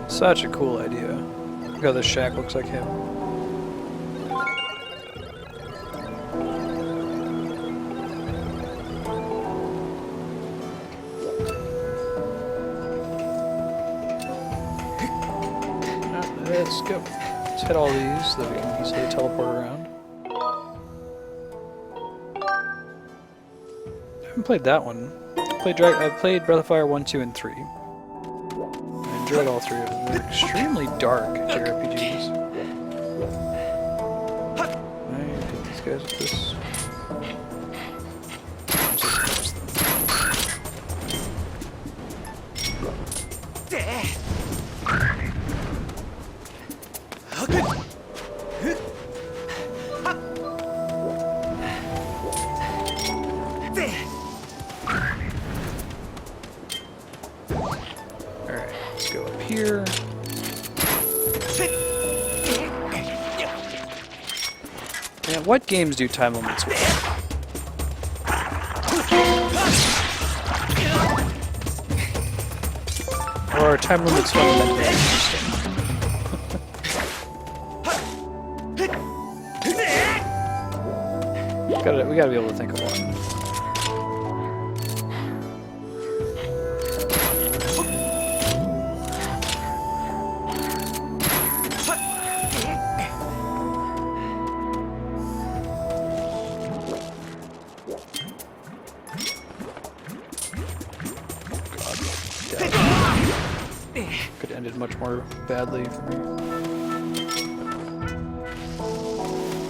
Such a cool idea. Look how this shack looks like him. Let's go. Let's hit all these so that we can easily teleport around. I haven't played that one. I played Breath of Fire 1, 2, and 3. I enjoyed all 3 of them. They're extremely dark JRPGs. Alright, hit these guys with this. Alright, let's go up here. Man, what games do time limits work? Or are time limits fundamentally interesting? We gotta be able to think of one. Could have ended much more badly for me.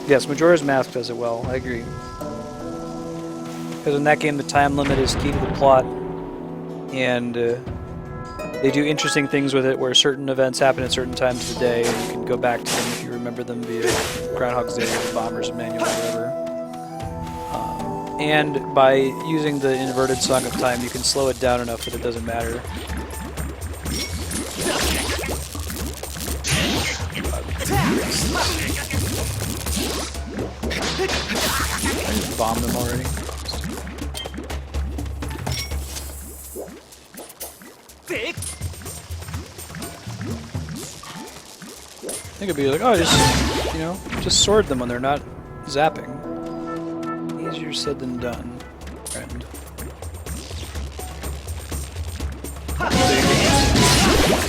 Yes, Majora's Mask does it well, I agree. Because in that game the time limit is key to the plot, and they do interesting things with it where certain events happen at certain times of the day, and you can go back to them if you remember them via Groundhog's Day or the Bomber's Manual or whatever. And by using the inverted Song of Time, you can slow it down enough that it doesn't matter. I just bombed them already. I think it'd be like, oh, just, you know, just sword them when they're not zapping. Easier said than done, friend.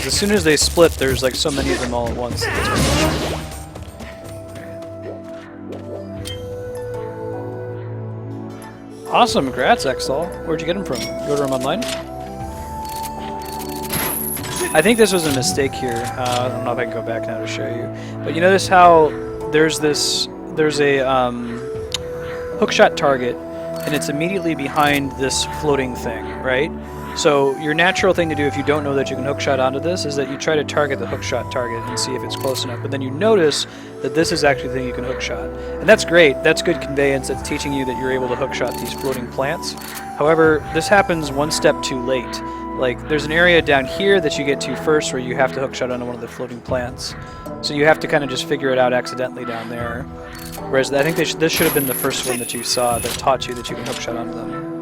As soon as they split, there's like so many of them all at once. Awesome, congrats, Exol. Where'd you get them from? You order them online? I think this was a mistake here. I don't know if I can go back now to show you. But you notice how there's a hookshot target, and it's immediately behind this floating thing, right? So your natural thing to do if you don't know that you can hookshot onto this is that you try to target the hookshot target and see if it's close enough. But then you notice that this is actually the thing you can hookshot. And that's great. That's good conveyance. That's teaching you that you're able to hookshot these floating plants. However, this happens one step too late. Like, there's an area down here that you get to first where you have to hookshot onto one of the floating plants. So you have to kind of just figure it out accidentally down there. Whereas I think this should have been the first one that you saw that taught you that you can hookshot onto them.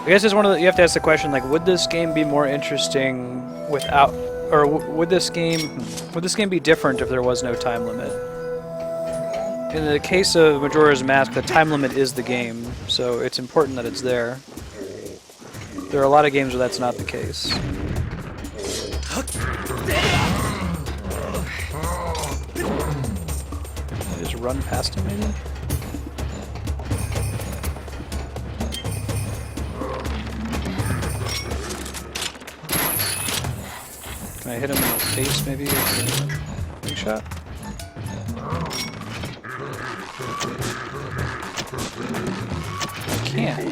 I guess it's one of the, you have to ask the question, like, would this game be more interesting without, or would this game be different if there was no time limit? In the case of Majora's Mask, the time limit is the game, so it's important that it's there. There are a lot of games where that's not the case. Just run past him, maybe? Can I hit him in the face, maybe, with a big shot? I can't.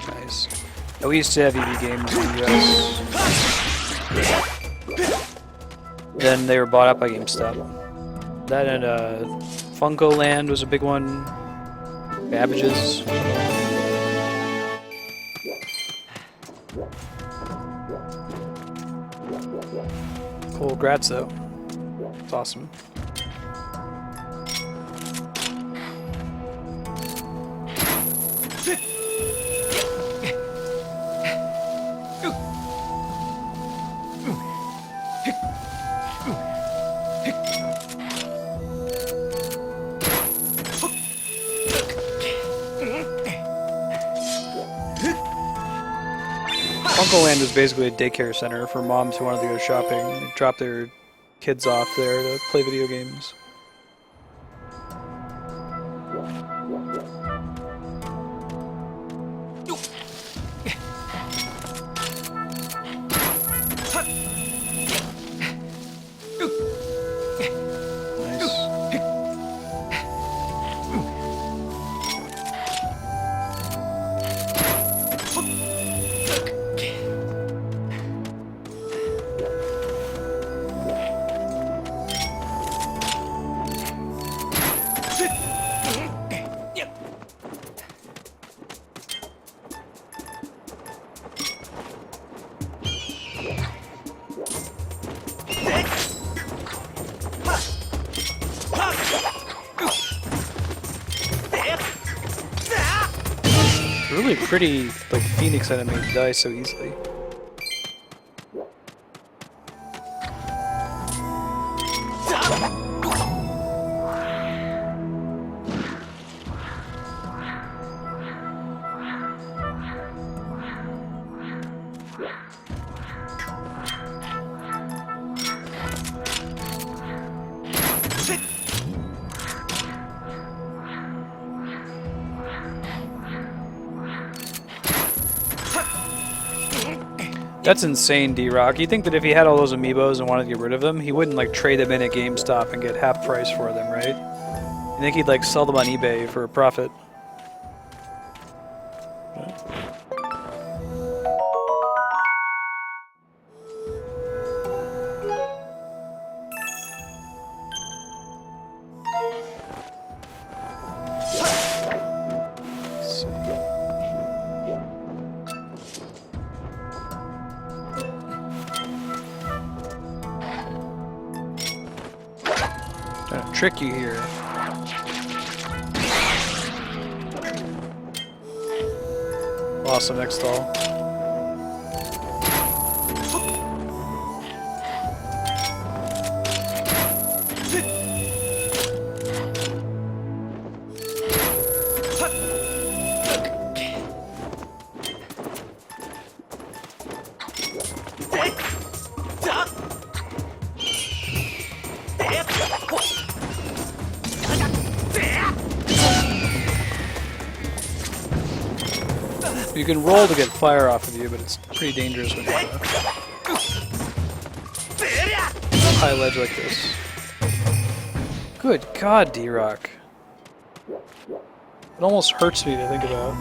Nice. We used to have EV games in the US. Then they were bought up by GameStop. That and Funko Land was a big one. Babbage's. Cool, grats though. It's awesome. Funko Land was basically a daycare center for moms who wanted to go shopping. They'd drop their kids off there to play video games. Really pretty, like, Phoenix enemy die so easily. That's insane, D-Rock. You think that if he had all those amiibos and wanted to get rid of them, he wouldn't like trade them in at GameStop and get half price for them, right? You think he'd like sell them on eBay for a profit? Trying to trick you here. Awesome, next stall. You can roll to get fire off of you, but it's pretty dangerous when you're on a high ledge like this. Good God, D-Rock. It almost hurts me to think about.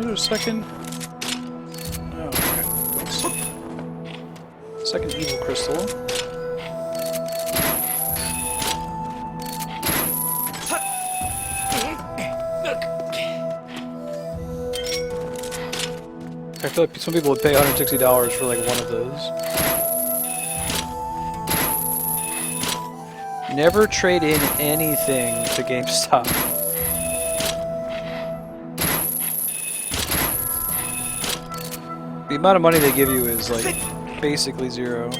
There's a second. Oh, okay. Second evil crystal. I feel like some people would pay $160 for like one of those. Never trade in anything to GameStop. The amount of money they give you is like basically zero.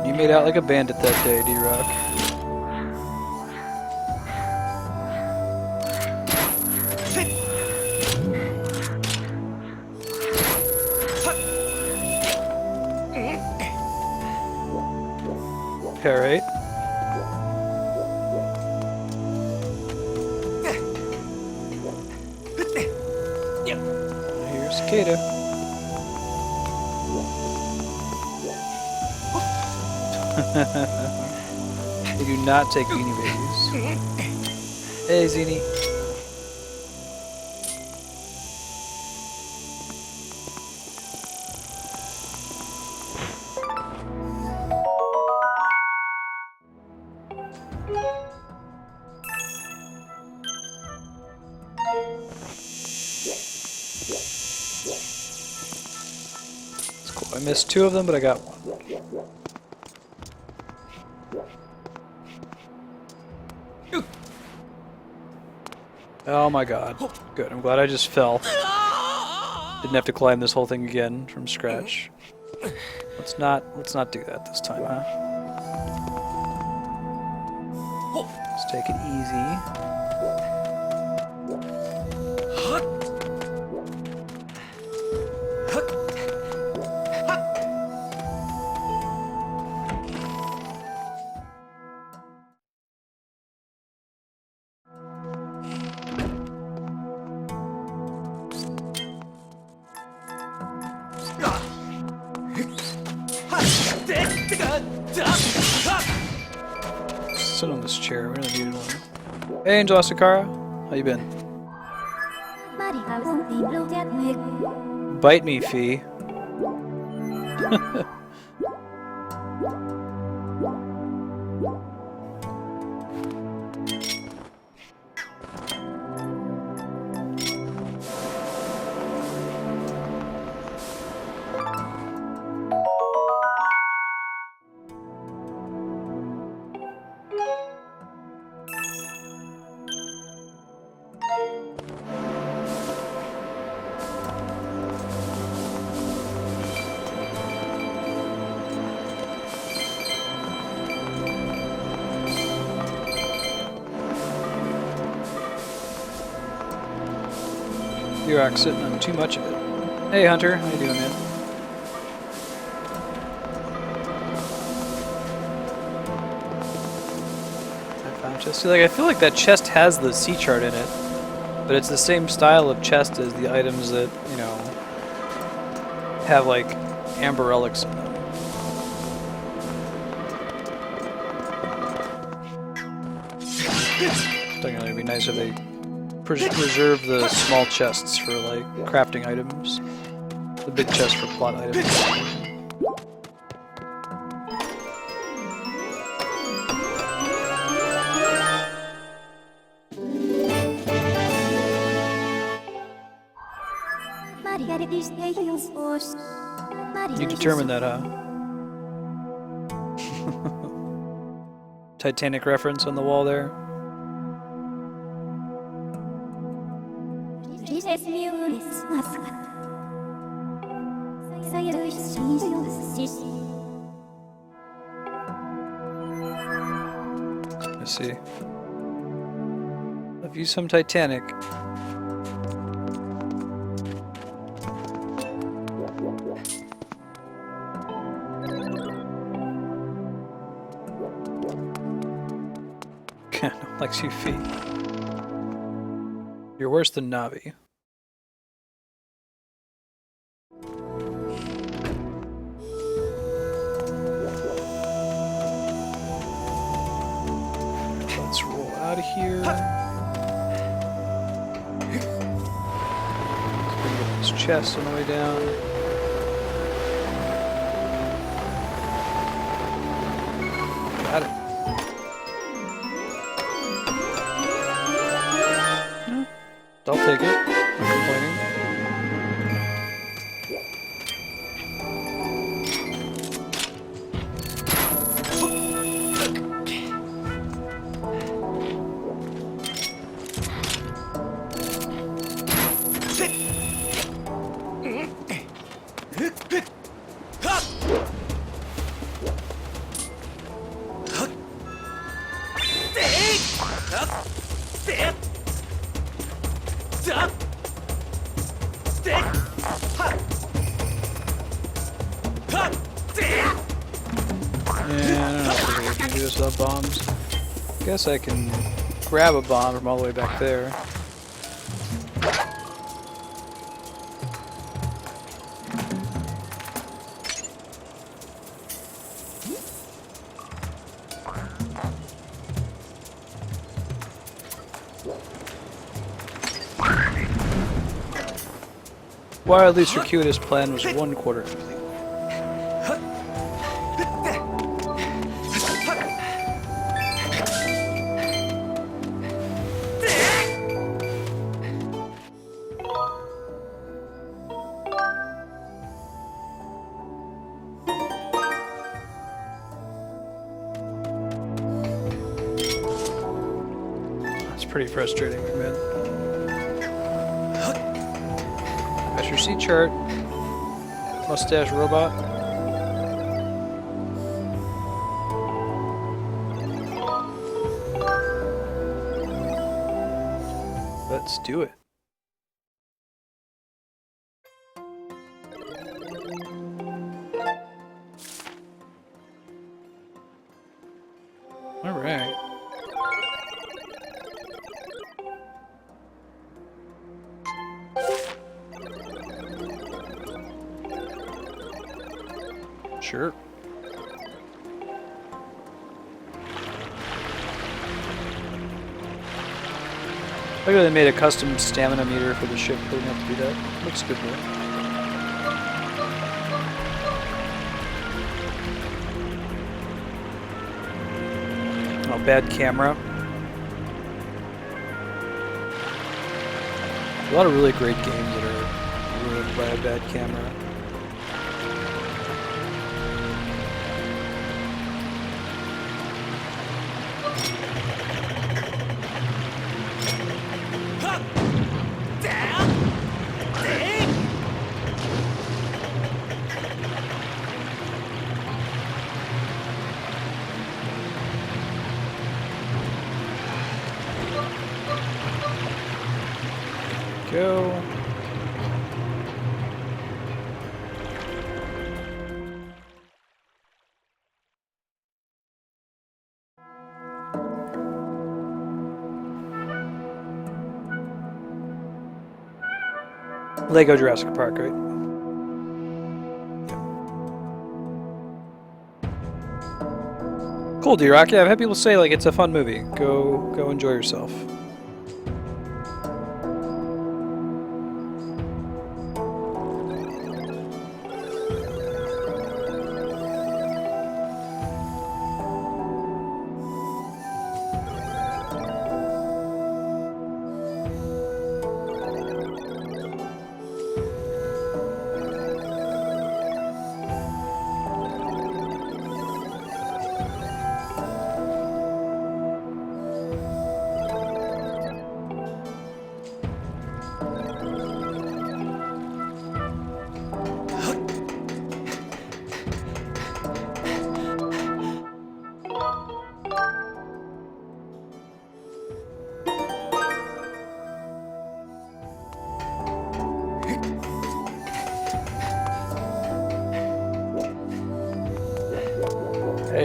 You made out like a bandit that day, D-Rock. Alright. Here's Cicada. They do not take Beanie Babies. Hey, Zini. It's cool. I missed two of them, but I got one. Oh my god. Good, I'm glad I just fell. Didn't have to climb this whole thing again from scratch. Let's not do that this time, huh? Let's take it easy. Sit on this chair, we really needed one. Hey Angela Sakara, how you been? Bite me, Fee. You're sitting on too much of it. Hey Hunter, how you doing, man? I found chest. See, like, I feel like that chest has the C chart in it, but it's the same style of chest as the items that, you know, have like amber relics in them. I think it'd be nice if they preserve the small chests for like crafting items. The big chest for plot items. You determined that, huh? Titanic reference on the wall there. I see. Love you some Titanic. No likes you feet. You're worse than Navi. Let's roll out of here. Bring up this chest on the way down. Got it. I'll take it. I'm complaining. Bombs. Guess I can grab a bomb from all the way back there. Wildly circuitous plan was 1/4 complete. Pretty frustrating, man. That's your C chart. Mustache robot. Let's do it. All right. Sure. Maybe they made a custom stamina meter for the ship. They didn't have to do that. Looks good though. Oh, bad camera. A lot of really great games that are ruined by a bad camera. Go. Lego Jurassic Park, right? Cool, D-Rock. Yeah, I've had people say like it's a fun movie. Go enjoy yourself.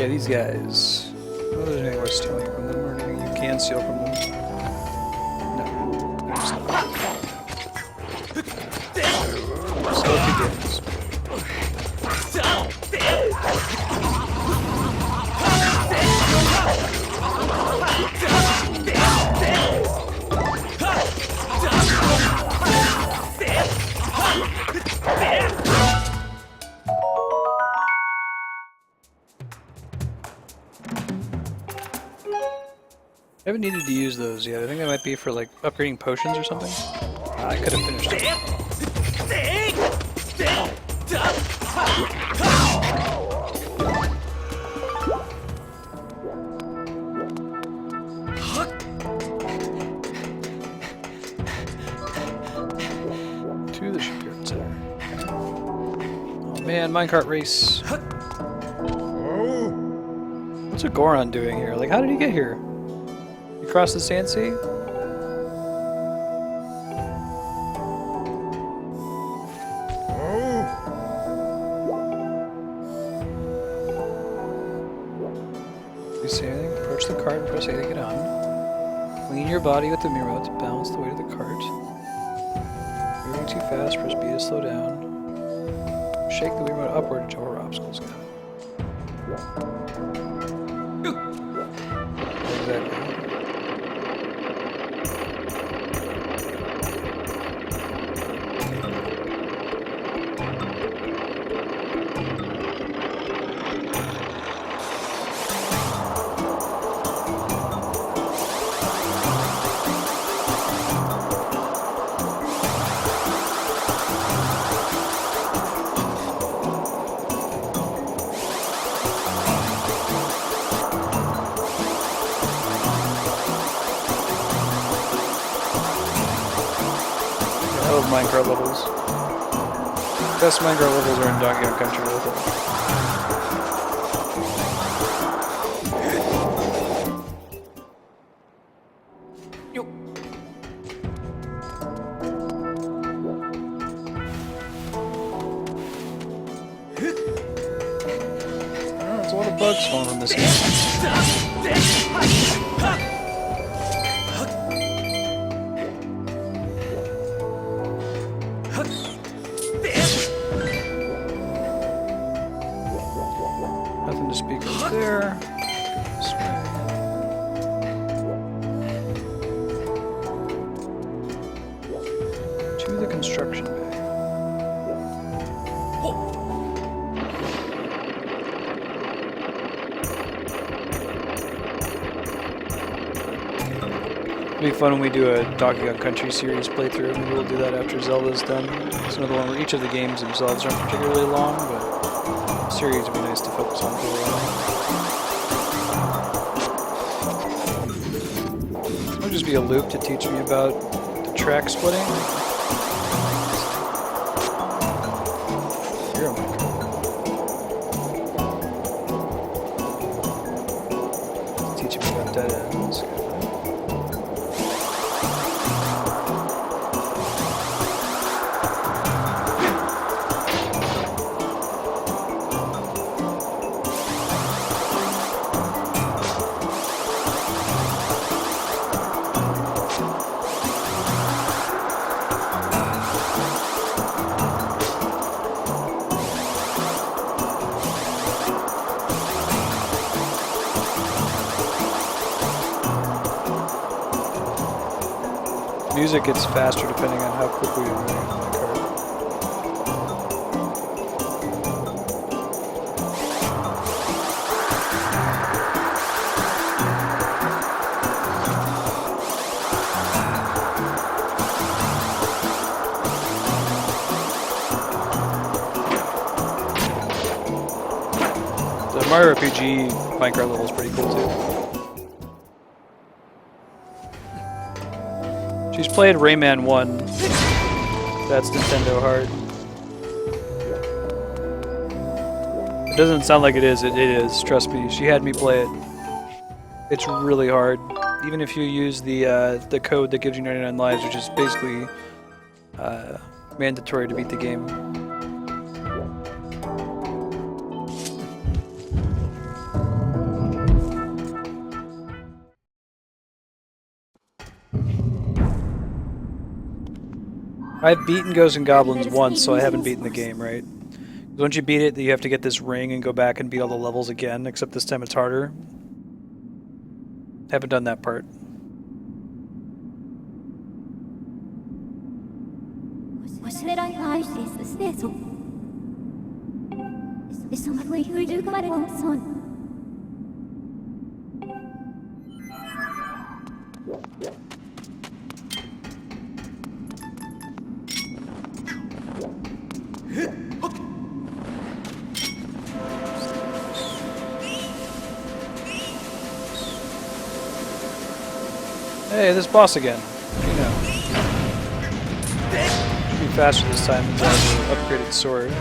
yeah, these guys. Well, there's anything worth stealing from them or anything you can steal from them. No. There's not. So if you get. I haven't needed to use those yet. I think that might be for like upgrading potions or something. I could have finished it. To the shipyard center. Oh man, minecart race. What's a Goron doing here? Like, how did he get here? Across the sand sea? Do you see anything? Approach the cart and press A to get on. Lean your body with the mirror to balance the weight of the cart. Moving too fast, press B to slow down. Shake the remote upward until our obstacles go. Exactly. Minecraft levels. Best Minecraft levels are in Donkey Kong Country, I think. There's a lot of bugs falling in this game. Nothing to speak of there. This way. To the construction bay. It'll be fun when we do a Donkey Kong Country series playthrough. Maybe we'll do that after Zelda's done. It's another one where each of the games themselves aren't particularly long, but the series would be nice to focus on for a while. It'll just be a loop to teach me about the track splitting. Here am I. Teaching me about dead ends. Music gets faster depending on how quickly you're moving on my cart. The Mario RPG Minecraft level is pretty cool too. She's played Rayman 1. That's Nintendo hard. It doesn't sound like it is. It is. Trust me. She had me play it. It's really hard. Even if you use the code that gives you 99 lives, which is basically mandatory to beat the game. I've beaten Ghosts and Goblins once, so I haven't beaten the game, right? Once you beat it, you have to get this ring and go back and beat all the levels again, except this time it's harder. Haven't done that part. Hey, this boss again. You know. Should be faster this time because I have an upgraded sword.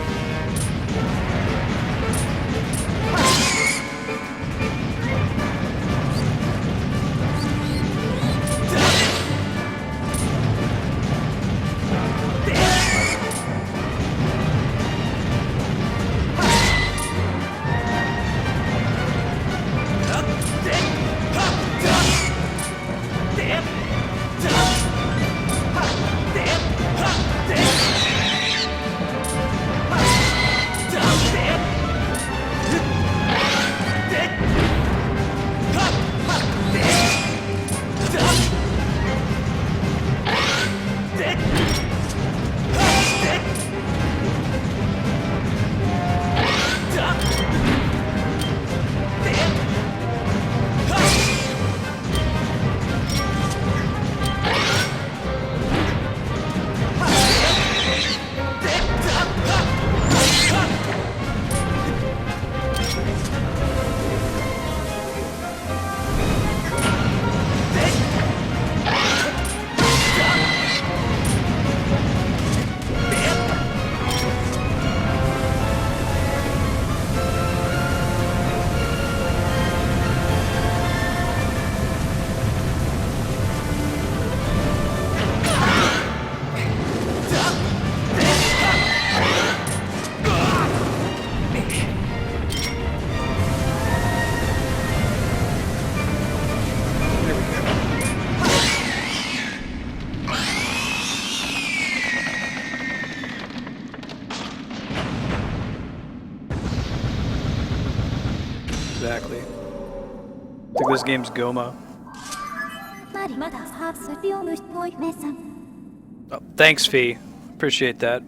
Exactly. I think this game's Goma. Oh, thanks, Fee. Appreciate that.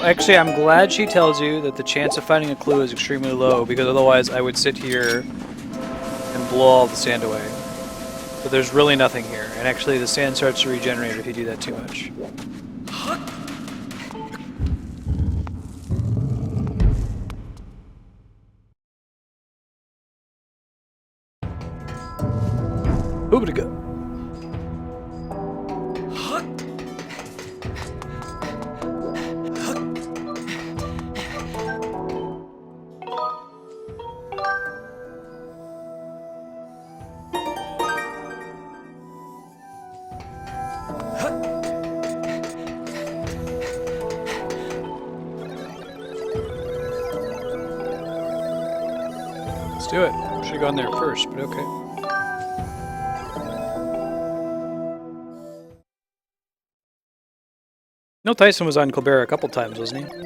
Actually, I'm glad she tells you that the chance of finding a clue is extremely low, because otherwise I would sit here and blow all the sand away. But there's really nothing here, and actually the sand starts to regenerate if you do that too much. Over to go. Let's do it. Should have gone there first, but okay. No, Tyson was on Colbert a couple times, wasn't he?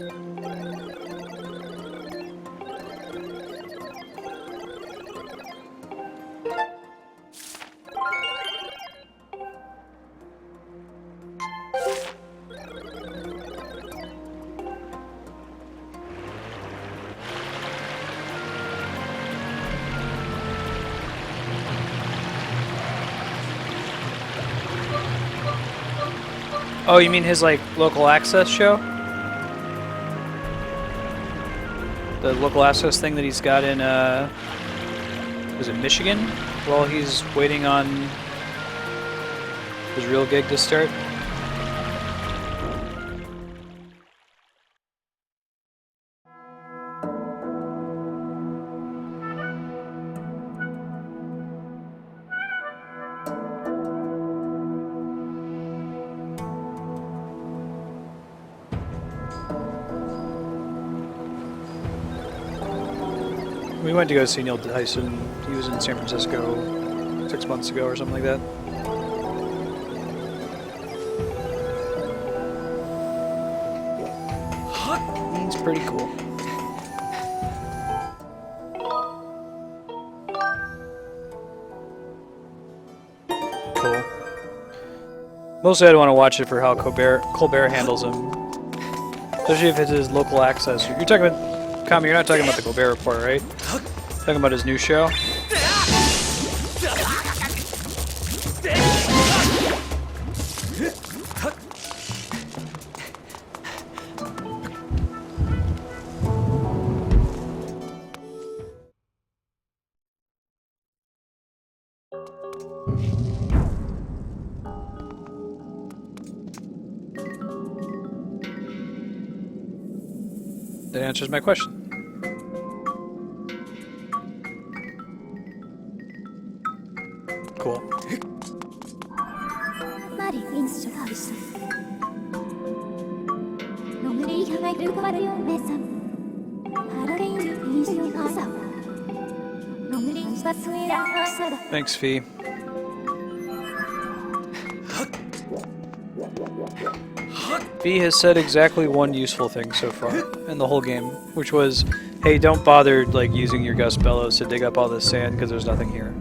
Oh, you mean his, like, local access show? The local access thing that he's got in, was it Michigan? While he's waiting on his real gig to start? We went to go see Neil Tyson. He was in San Francisco 6 months ago or something like that. It's pretty cool. Cool. Mostly I'd want to watch it for how Colbert handles him. Especially if it's his local access. You're talking about, Kami, you're not talking about the Colbert Report, right? Talking about his new show? That answers my question. Cool. Thanks, Fee. Fee has said exactly one useful thing so far in the whole game, which was, hey, don't bother like using your gust bellows to dig up all this sand because there's nothing here.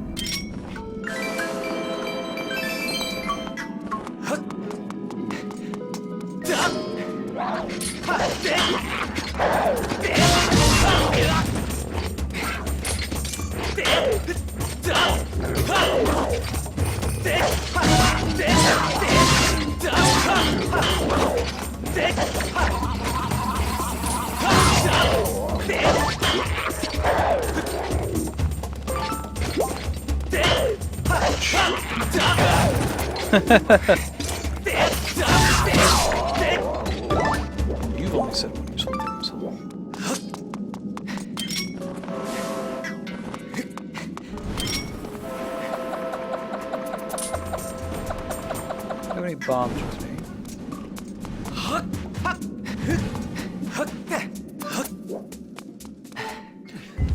You've only said one useful thing, so. How many bombs with me?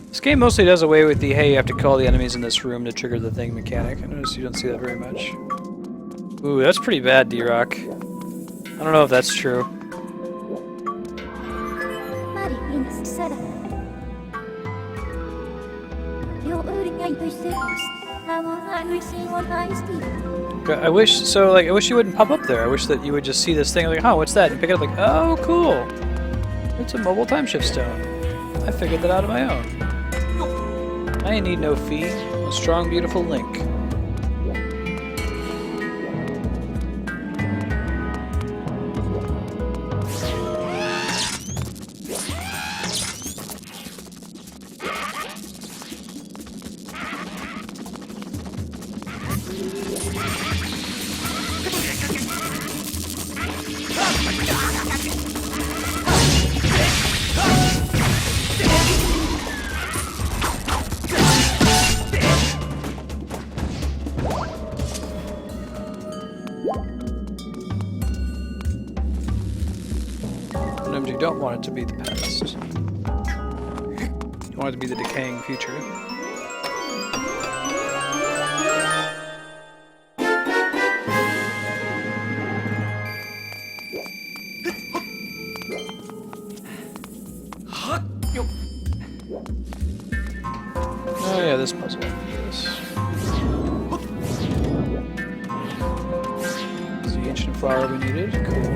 This game mostly does away with the, hey, you have to call the enemies in this room to trigger the thing mechanic. I notice you don't see that very much. Ooh, that's pretty bad, D-Rock. I don't know if that's true. I wish, so like, I wish you wouldn't pop up there. I wish that you would just see this thing and like, oh, what's that? And pick it up like, oh, cool. It's a mobile time shift stone. I figured that out on my own. I ain't need no fee. A strong, beautiful link. You don't want it to be the past. You want it to be the decaying future. Oh yeah, this puzzle. This. It's the ancient flower we needed. Cool.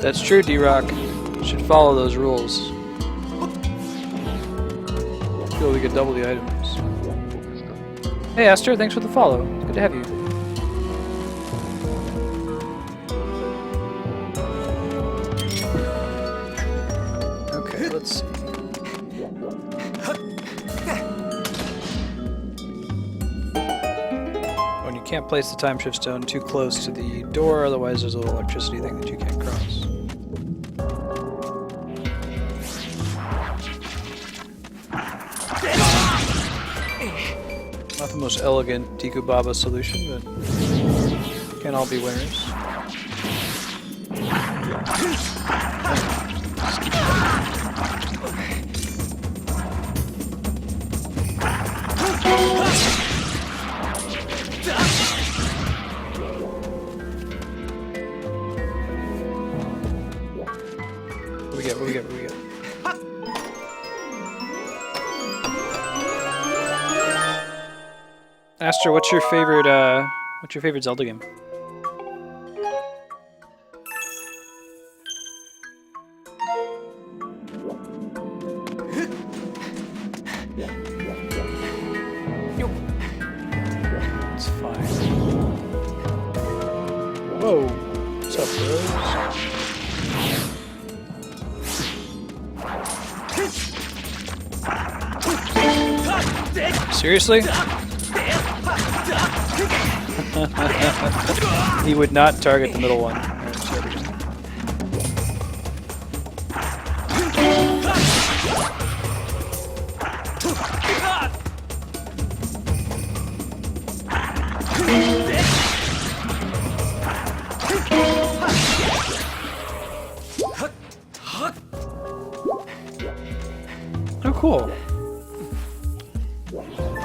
That's true, D-Rock. You should follow those rules. Feel we could double the items. Hey, Esther, thanks for the follow. It's good to have you. Can't place the time shift stone too close to the door, otherwise there's a little electricity thing that you can't cross. Not the most elegant Deku Baba solution, but can't all be winners. What we get? Aster, what's your favorite Zelda game? It's fine. Whoa. What's up, bros? Seriously? He would not target the middle one. Oh, cool.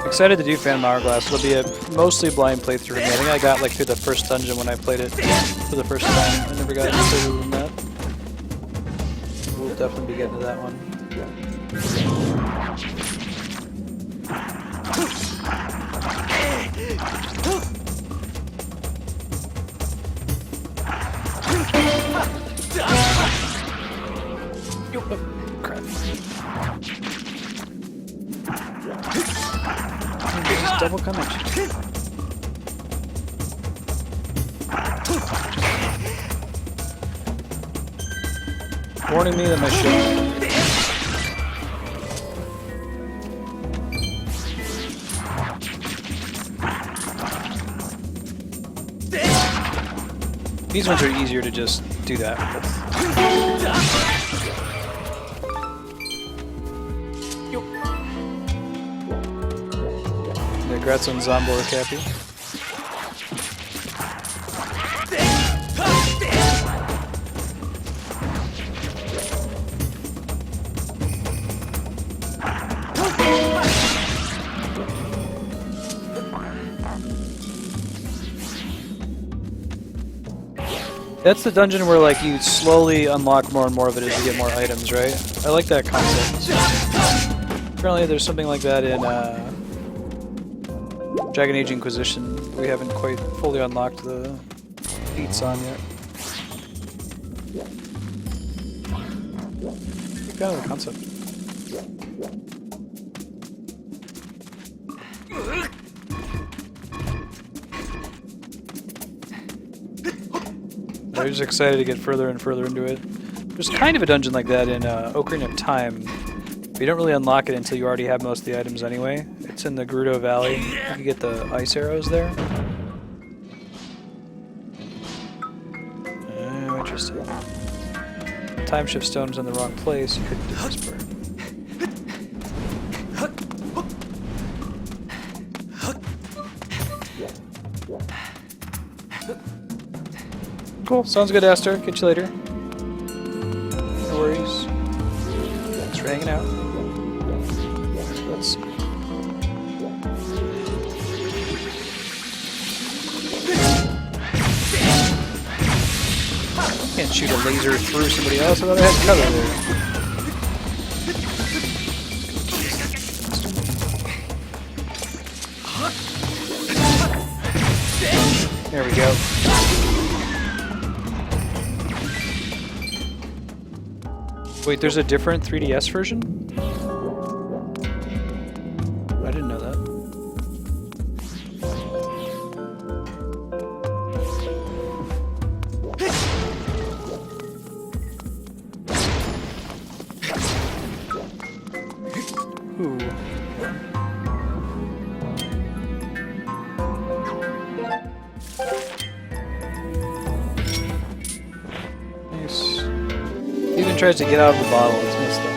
Excited to do Phantom Hourglass. It'll be a mostly blind playthrough for me. I think I got like through the first dungeon when I played it for the first time. I never got any further than that. We'll definitely be getting to that one. Oh, crap. Double damage. Warning me that my ship. These ones are easier to just do that with. Congrats on Zombor Cappy. That's the dungeon where like you slowly unlock more and more of it as you get more items, right? I like that concept. Apparently there's something like that in Dragon Age Inquisition. We haven't quite fully unlocked the feats on yet. Kind of the concept. I'm just excited to get further and further into it. There's kind of a dungeon like that in Ocarina of Time. But you don't really unlock it until you already have most of the items anyway. It's in the Gerudo Valley. You can get the ice arrows there. Oh, interesting. Time shift stone was in the wrong place. You couldn't do this part. Cool. Sounds good, Aster. Catch you later. No worries. Thanks for hanging out. Let's see. Can't shoot a laser through somebody else. I thought I had cover there. There we go. Wait, there's a different 3DS version? I didn't know that. Ooh. Nice. He even tries to get out of the bottle, it's messed up.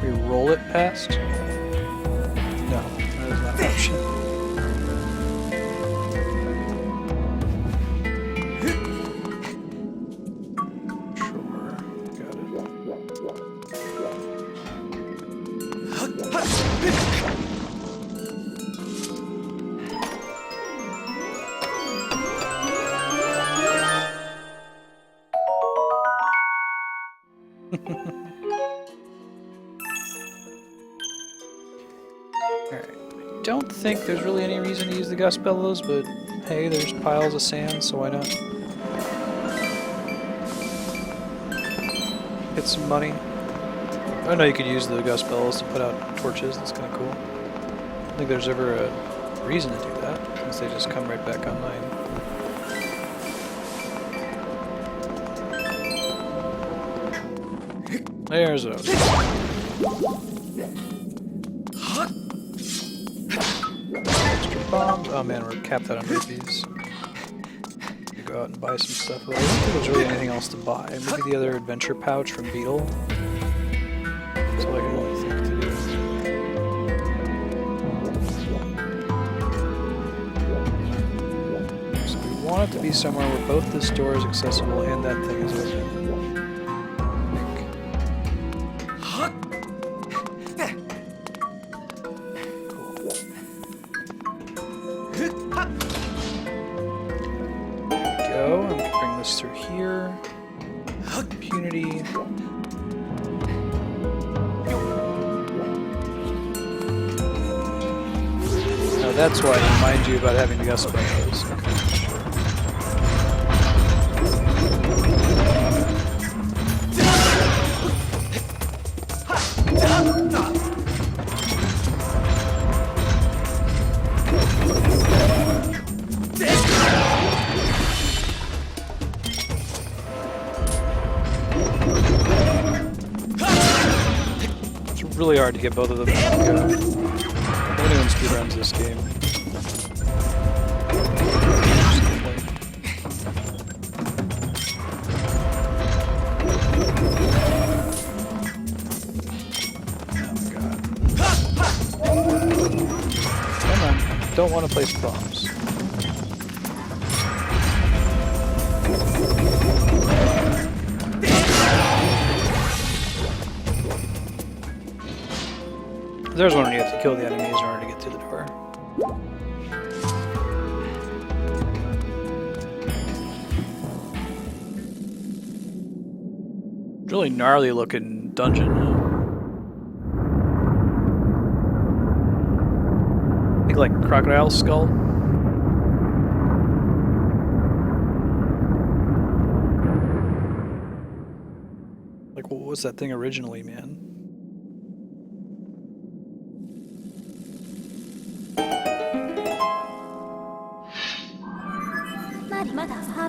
We roll it past? No, that is not an option. Alright, I don't think there's really any reason to use the gust bellows, but hey, there's piles of sand, so why not? Get some money. I know you could use the gust bellows to put out torches, that's kind of cool. I don't think there's ever a reason to do that, since they just come right back online. There's a... Extra bombs. Oh man, we're capped out on rupees. We go out and buy some stuff. Well, I don't think there's really anything else to buy. Maybe the other adventure pouch from Beetle. That's all I can really think to do. So we want it to be somewhere where both this door is accessible and that thing is open. That's why I remind you about having the gust bellows. It's really hard to get both of them to go. Anyone speedruns this game. Come on, don't want to place bombs. There's one where you have to kill the enemies in order to get to the door. Really gnarly looking dungeon. I think like crocodile skull. Like what was that thing originally, man?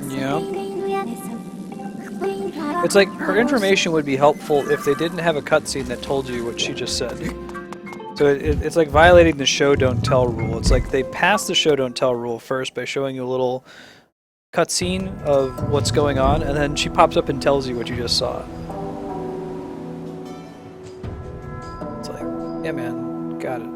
Yeah. It's like her information would be helpful if they didn't have a cutscene that told you what she just said. So it's like violating the show don't tell rule. It's like they pass the show don't tell rule first by showing you a little cutscene of what's going on, and then she pops up and tells you what you just saw. It's like, yeah man, got it.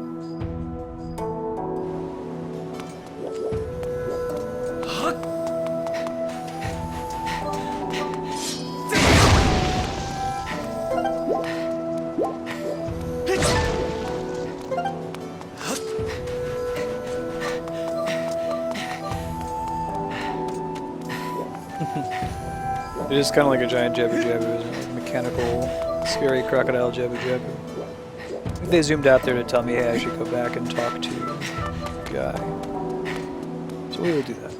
It is kind of like a giant Jabu Jabu, isn't it? Mechanical, scary crocodile Jabu Jabu. They zoomed out there to tell me, hey, I should go back and talk to the guy. So we will do that.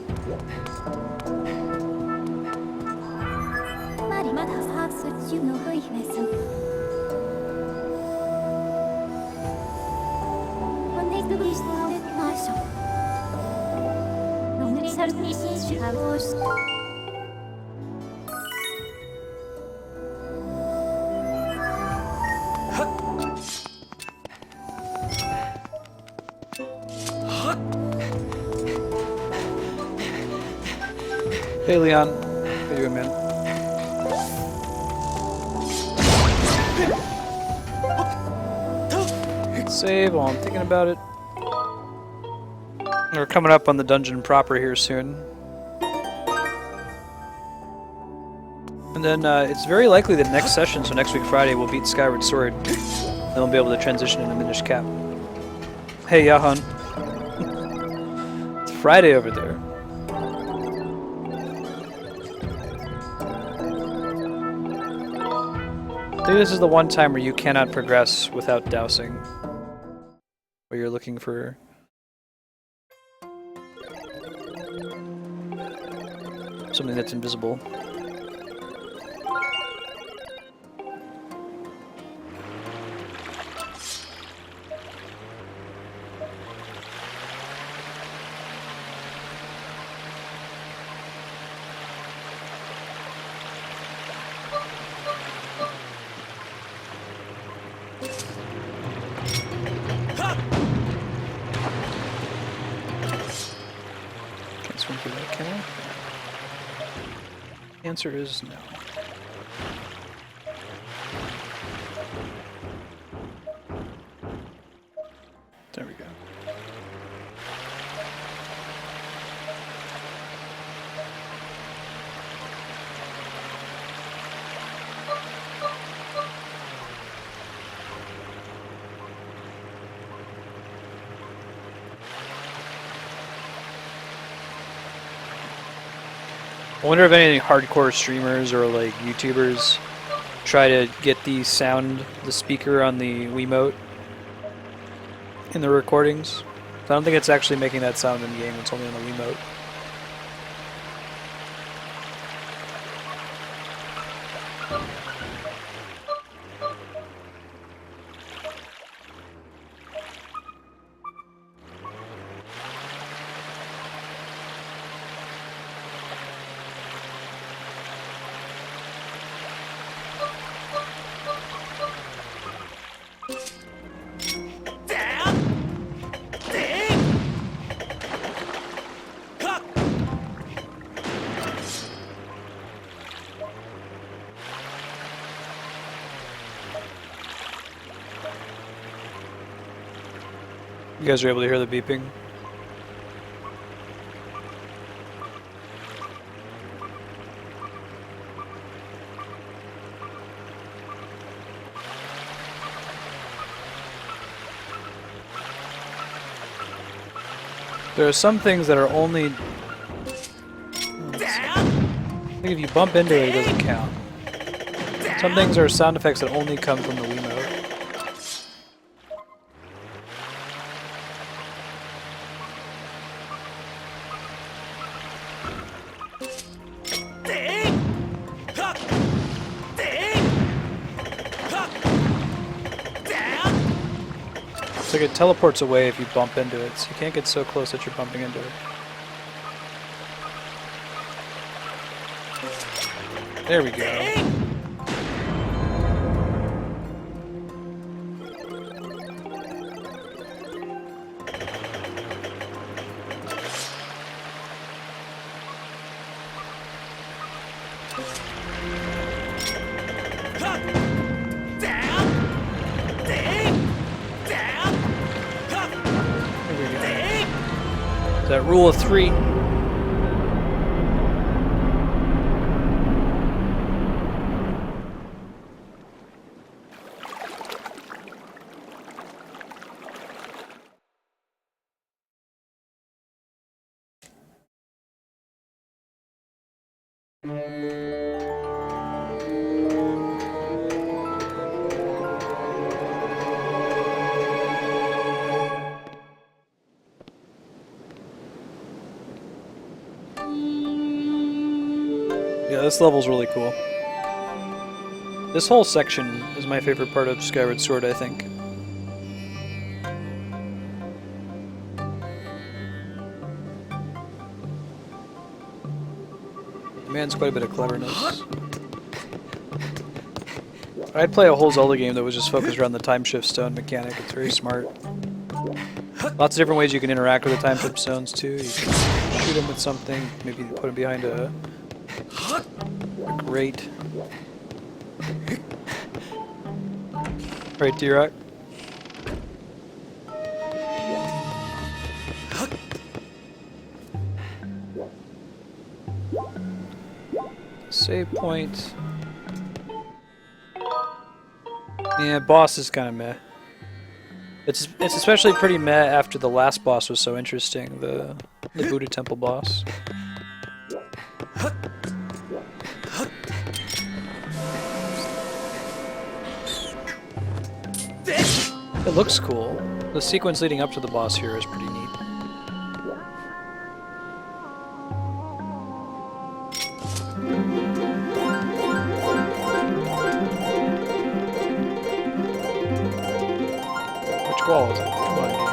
Hey Leon, how you doing, man? Save while I'm thinking about it. We're coming up on the dungeon proper here soon. And then it's very likely that next session, so next week Friday, we'll beat Skyward Sword. Then we'll be able to transition into Minish Cap. Hey Yahan. It's Friday over there. I think this is the one time where you cannot progress without dousing. Where you're looking for... something that's invisible. Can't swim through that, can I? Answer is no. There we go. I wonder if any hardcore streamers or like YouTubers try to get the speaker on the Wiimote in the recordings. I don't think it's actually making that sound in the game, it's only on the Wiimote. You guys are able to hear the beeping? There are some things that are only... I think if you bump into it, it doesn't count. Some things are sound effects that only come from the Wiimote. It's like it teleports away if you bump into it, so you can't get so close that you're bumping into it. There we go. That rule of three. Yeah, this level's really cool. This whole section is my favorite part of Skyward Sword, I think. The man's quite a bit of cleverness. I'd play a whole Zelda game that was just focused around the time shift stone mechanic. It's very smart. Lots of different ways you can interact with the time shift stones too. You can shoot them with something, maybe put them behind a Great. Right, D-Rock? Save point. Yeah, boss is kind of meh. It's especially pretty meh after the last boss was so interesting, the Buddha Temple boss. It looks cool. The sequence leading up to the boss here is pretty neat. Which wall is it? Come on, game.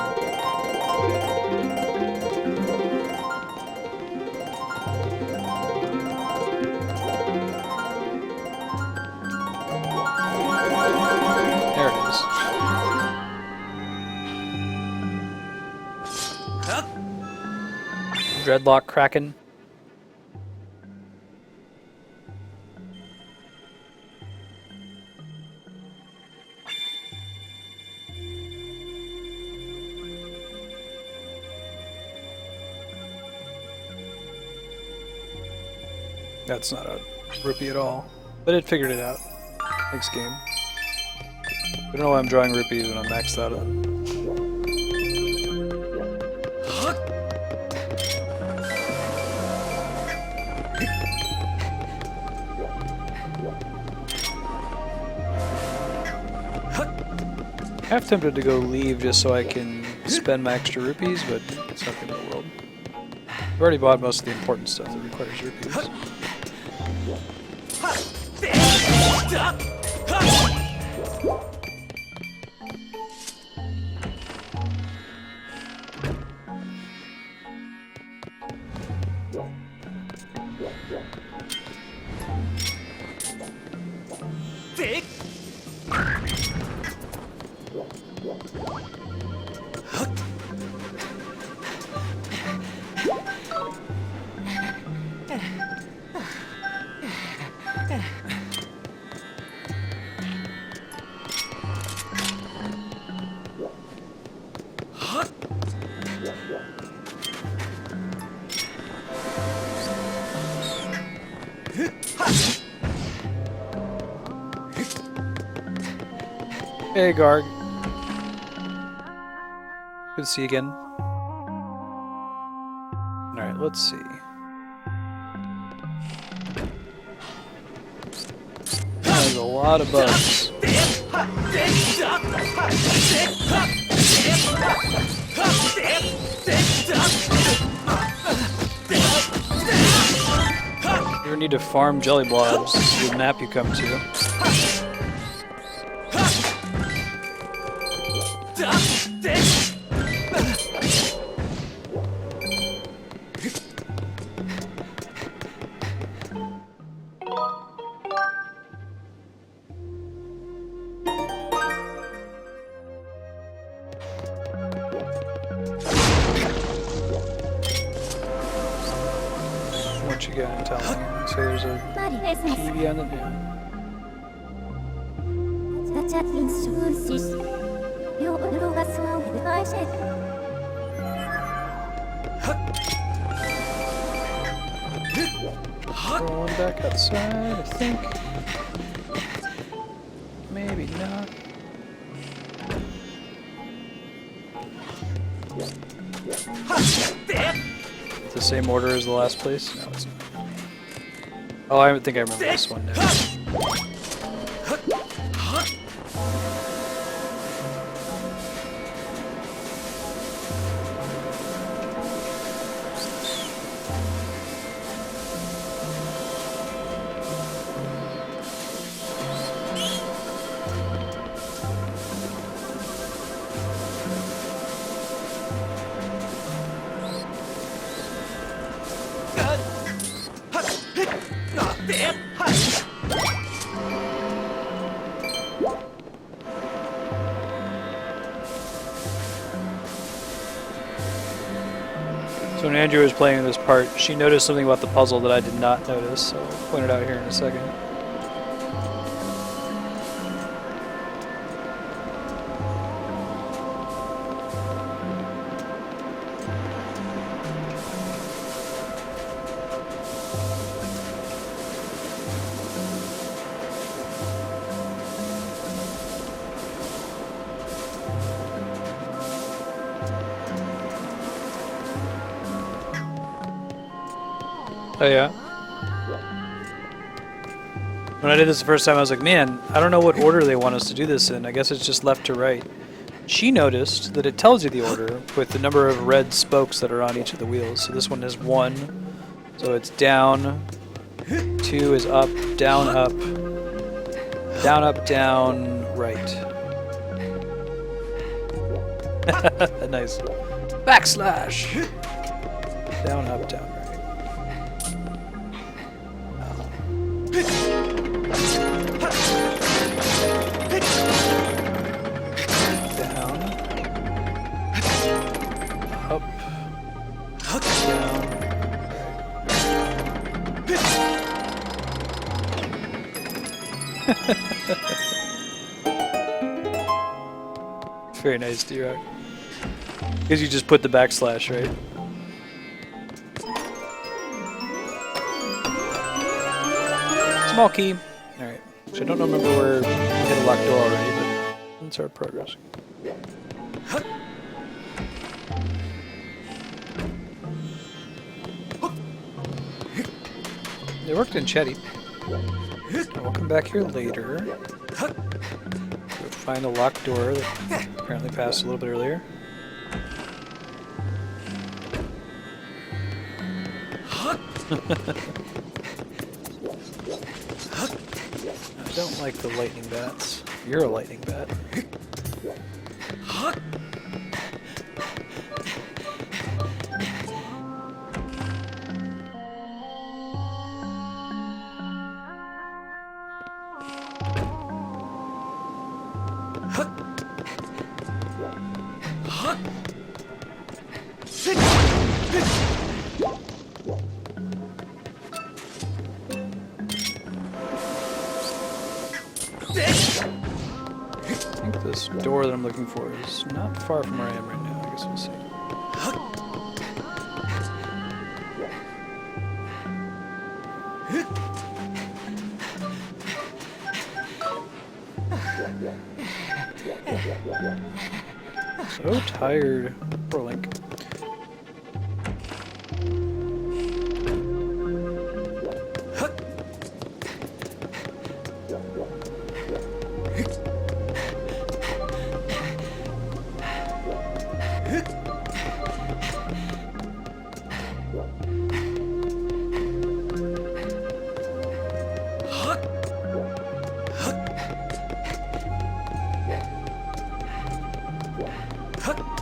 There it is. Dreadlock Kraken. That's not a rupee at all, but it figured it out. Thanks, game. I don't know why I'm drawing rupees when I'm maxed out on. I'm half tempted to go leave just so I can spend my extra rupees, but it's not the end of the world. I've already bought most of the important stuff that requires rupees. Hey, Garg. Good to see you again. Alright, let's see. There's a lot of bugs. You need to farm jelly blobs. This is the map you come to. What you got in telling? So there's a TV on the new. Going back outside, I think. Maybe not. It's the same order as the last place? No, it's not. Oh, I think I remember this one now. So when Andrew was playing this part, she noticed something about the puzzle that I did not notice, so I'll point it out here in a second. Oh yeah? When I did this the first time, I was like, man, I don't know what order they want us to do this in. I guess it's just left to right. She noticed that it tells you the order with the number of red spokes that are on each of the wheels. So this one is 1, so it's down, 2 is up, down, up, right. Nice. Backslash! Down, up, down, right. Down. Up. Down. Very nice, D-Rock. Because you just put the backslash, right? Small key. Alright. So I don't remember where we hit a locked door already, but let's start progressing. It worked in Chetty. We'll come back here later. We'll find a locked door that apparently passed a little bit earlier. I don't like the lightning bats. You're a lightning bat. I think this door that I'm looking for is not far from where I am right now. I guess we'll see. So tired. Poor Link.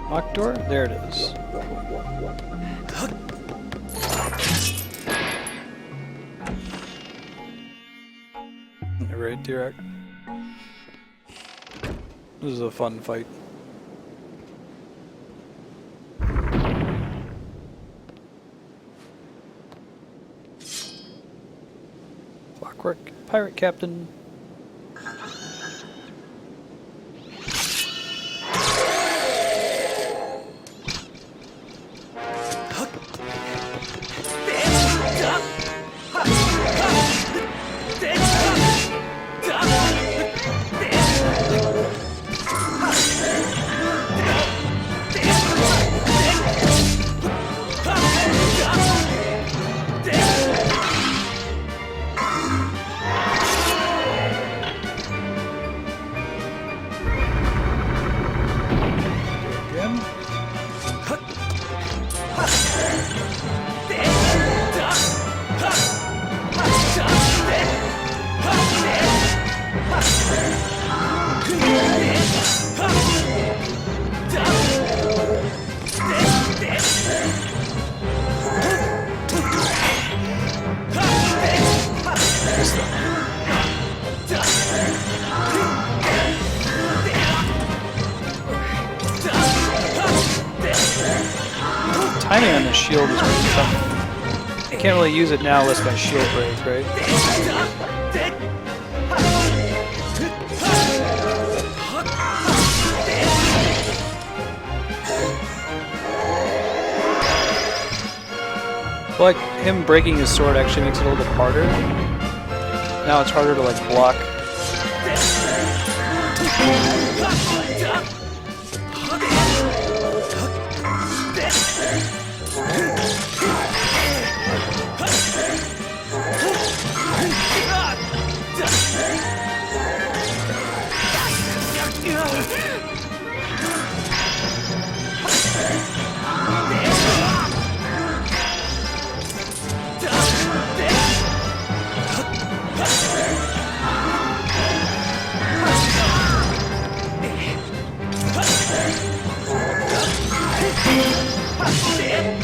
Locked door? There it is. Alright, D-Rock. This is a fun fight. Clockwork Pirate Captain. timing on the shield is really tough. I can't really use it now unless my shield breaks, right? I feel like him breaking his sword actually makes it a little bit harder. Now it's harder to like block.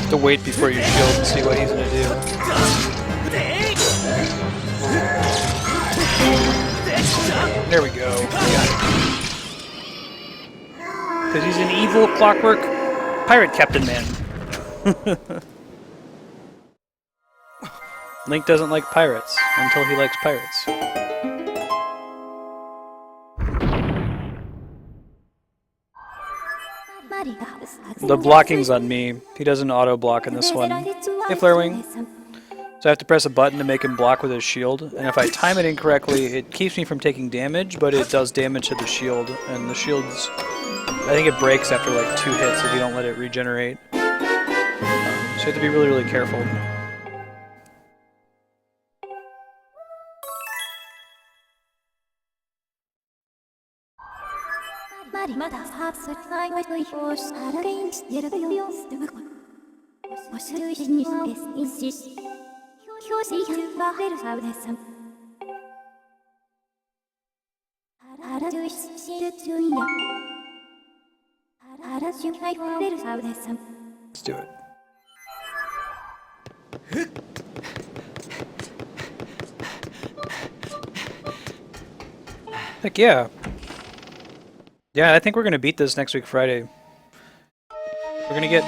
To wait before you shield and see what he's gonna do. There we go. Because he's an evil clockwork pirate captain man. Link doesn't like pirates until he likes pirates. The blocking's on me. He doesn't auto-block in this one. Hey, Flarewing. So I have to press a button to make him block with his shield, and if I time it incorrectly, it keeps me from taking damage, but it does damage to the shield, and the shield's... I think it breaks after like 2 hits if you don't let it regenerate. So you have to be really, really careful. Let's do it. Heck yeah. Yeah, I think we're gonna beat this next week Friday. We're gonna get...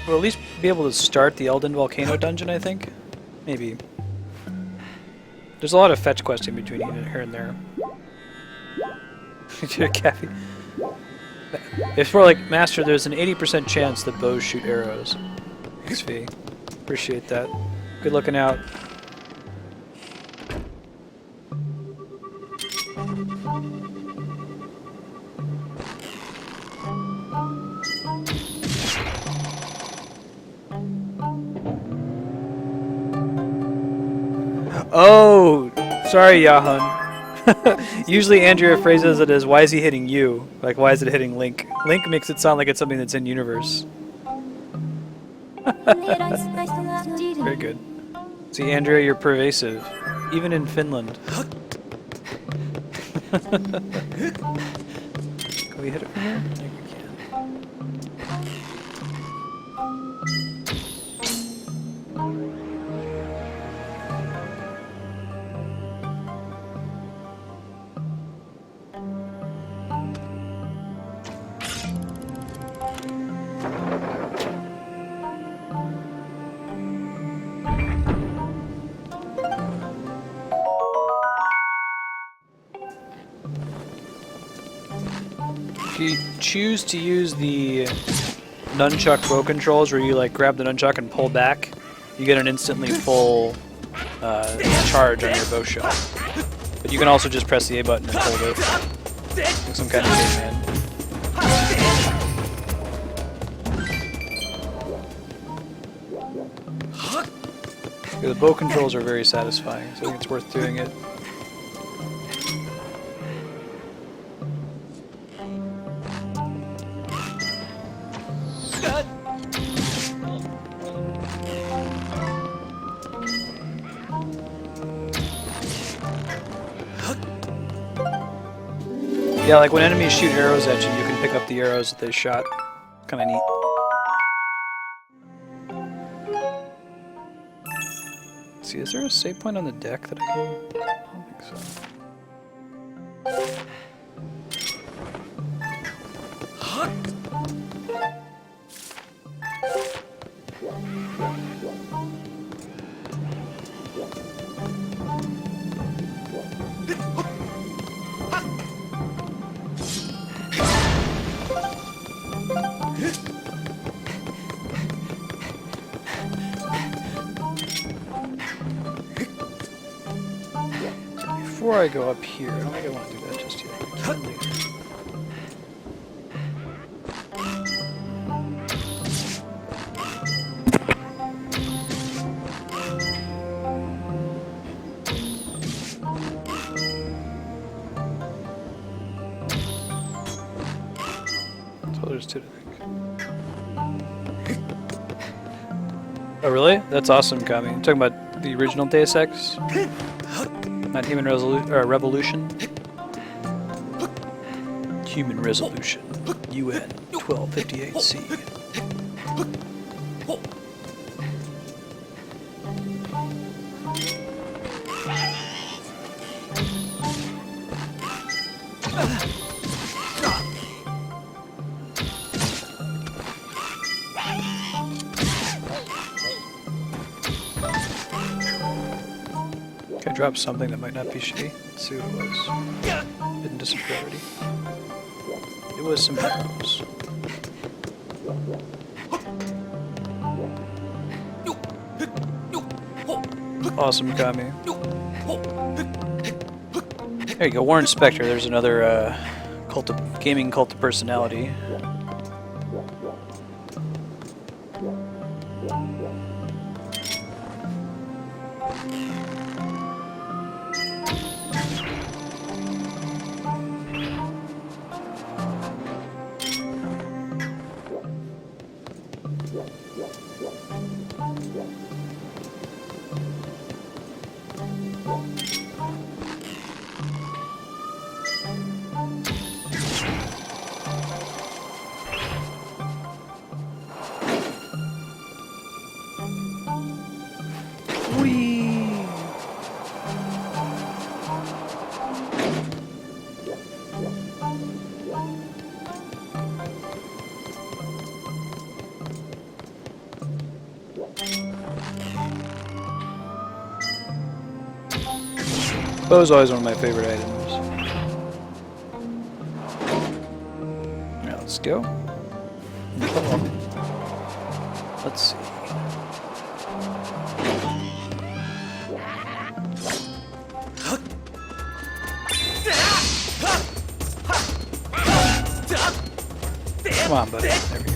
We'll at least be able to start the Elden Volcano dungeon, I think. Maybe. There's a lot of fetch questing between here and there. Cappy. If we're like, Master, there's an 80% chance that bows shoot arrows. Thanks, V. Appreciate that. Good looking out. Oh! Sorry, Yahan. Usually Andrea phrases it as, why is he hitting you? Like, why is it hitting Link? Link makes it sound like it's something that's in universe. Very good. See, Andrea, you're pervasive. Even in Finland. Can we hit it from here? I think we can. If you choose to use the nunchuck bow controls where you like grab the nunchuck and pull back, you get an instantly full charge on your bow shot. But you can also just press the A button and hold it. Like some kind of caveman. Yeah, the bow controls are very satisfying, so I think it's worth doing it. Yeah, like when enemies shoot arrows at you, you can pick up the arrows that they shot. Kinda neat. Let's see, is there a save point on the deck that I can... I don't think so. before I go up here, I don't think I want to do that just yet. I can later. So there's two to think. Oh really? That's awesome, Kami. You're talking about the original Deus Ex? Not Human Revolution? Human Resolution. UN 1258C. I dropped something that might not be shitty. Let's see what it was. Didn't disappear already. It was some headphones. Awesome, Kami. There you go, Warren Spector. There's another gaming cult of personality. Bow is always one of my favorite items. Alright, let's go. Let's see. Come on, buddy. There we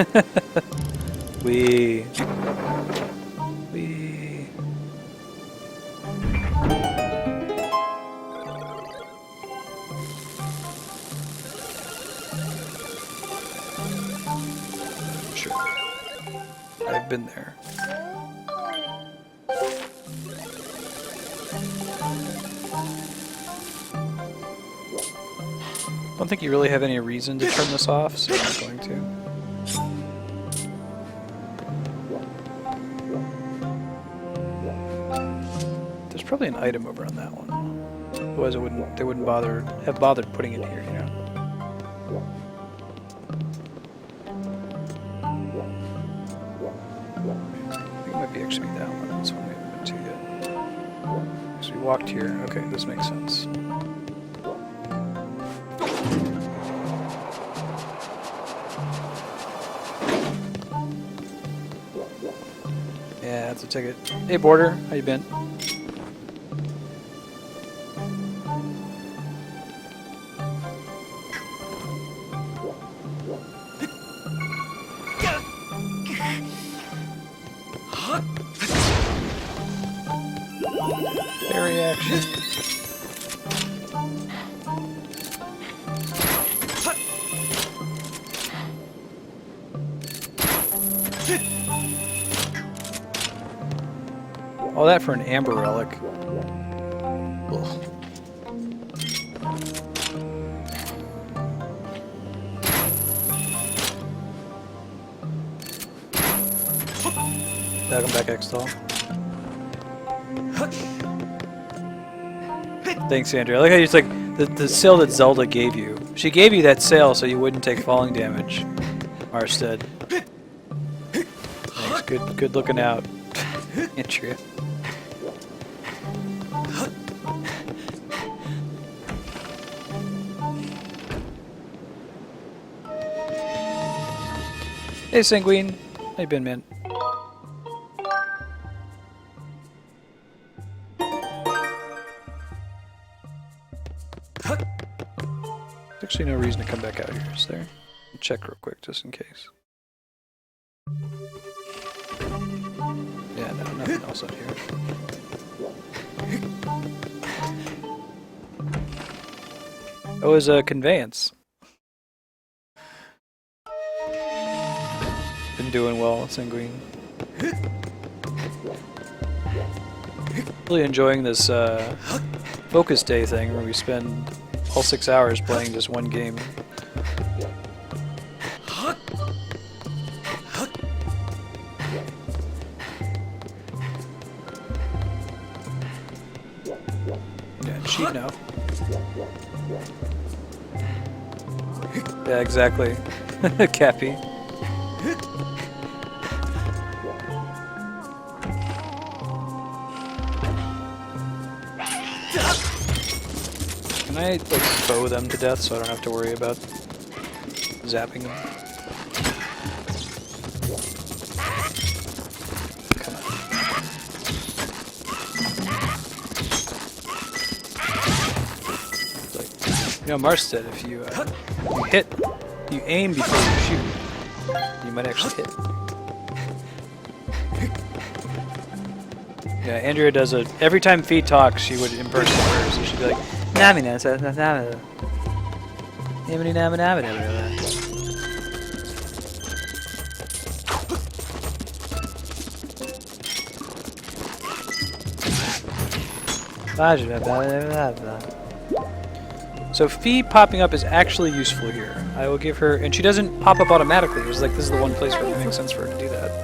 go. Wee. Sure. I've been there. I don't think you really have any reason to turn this off, so I'm not going to. There's probably an item over on that one. Otherwise, they wouldn't have bothered putting it here, you know. I think it might be actually that one. This one we haven't been to yet. So we walked here. Okay, this makes sense. Yeah, that's a ticket. Hey, Border, how you been? Parry action. All that for an amber relic. Ugh. Welcome back, X-Doll. Thanks, Andrea. I like how you like the sail that Zelda gave you. She gave you that sail so you wouldn't take falling damage, Marstead. Thanks. Good looking out, Andrea. Hey, Sanguine. How you been, man? There's actually no reason to come back out here, is there? I'll check real quick, just in case. Yeah, no, nothing else out here. Oh, it was a conveyance. Been doing well, Sanguine. Really enjoying this focus day thing where we spend all 6 hours playing just one game. Yeah, cheat now. Yeah, exactly. Cappy. Can I, like, bow them to death so I don't have to worry about zapping them? Come on. Like, you know, Mars said if you, you aim before you shoot, you might actually hit. Yeah, Andrea does a... Every time Fee talks, she would impersonate her, so she'd be like, Namina, Namina. Namina, Namina, Namina. So Fee popping up is actually useful here. I will give her... And she doesn't pop up automatically. It was like, this is the one place where it makes sense for her to do that.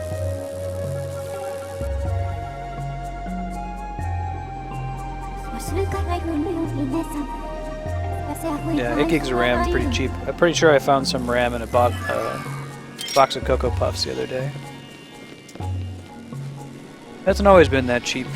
Yeah, 8 gigs of RAM, pretty cheap. I'm pretty sure I found some RAM in a box of Cocoa Puffs the other day. Hasn't always been that cheap.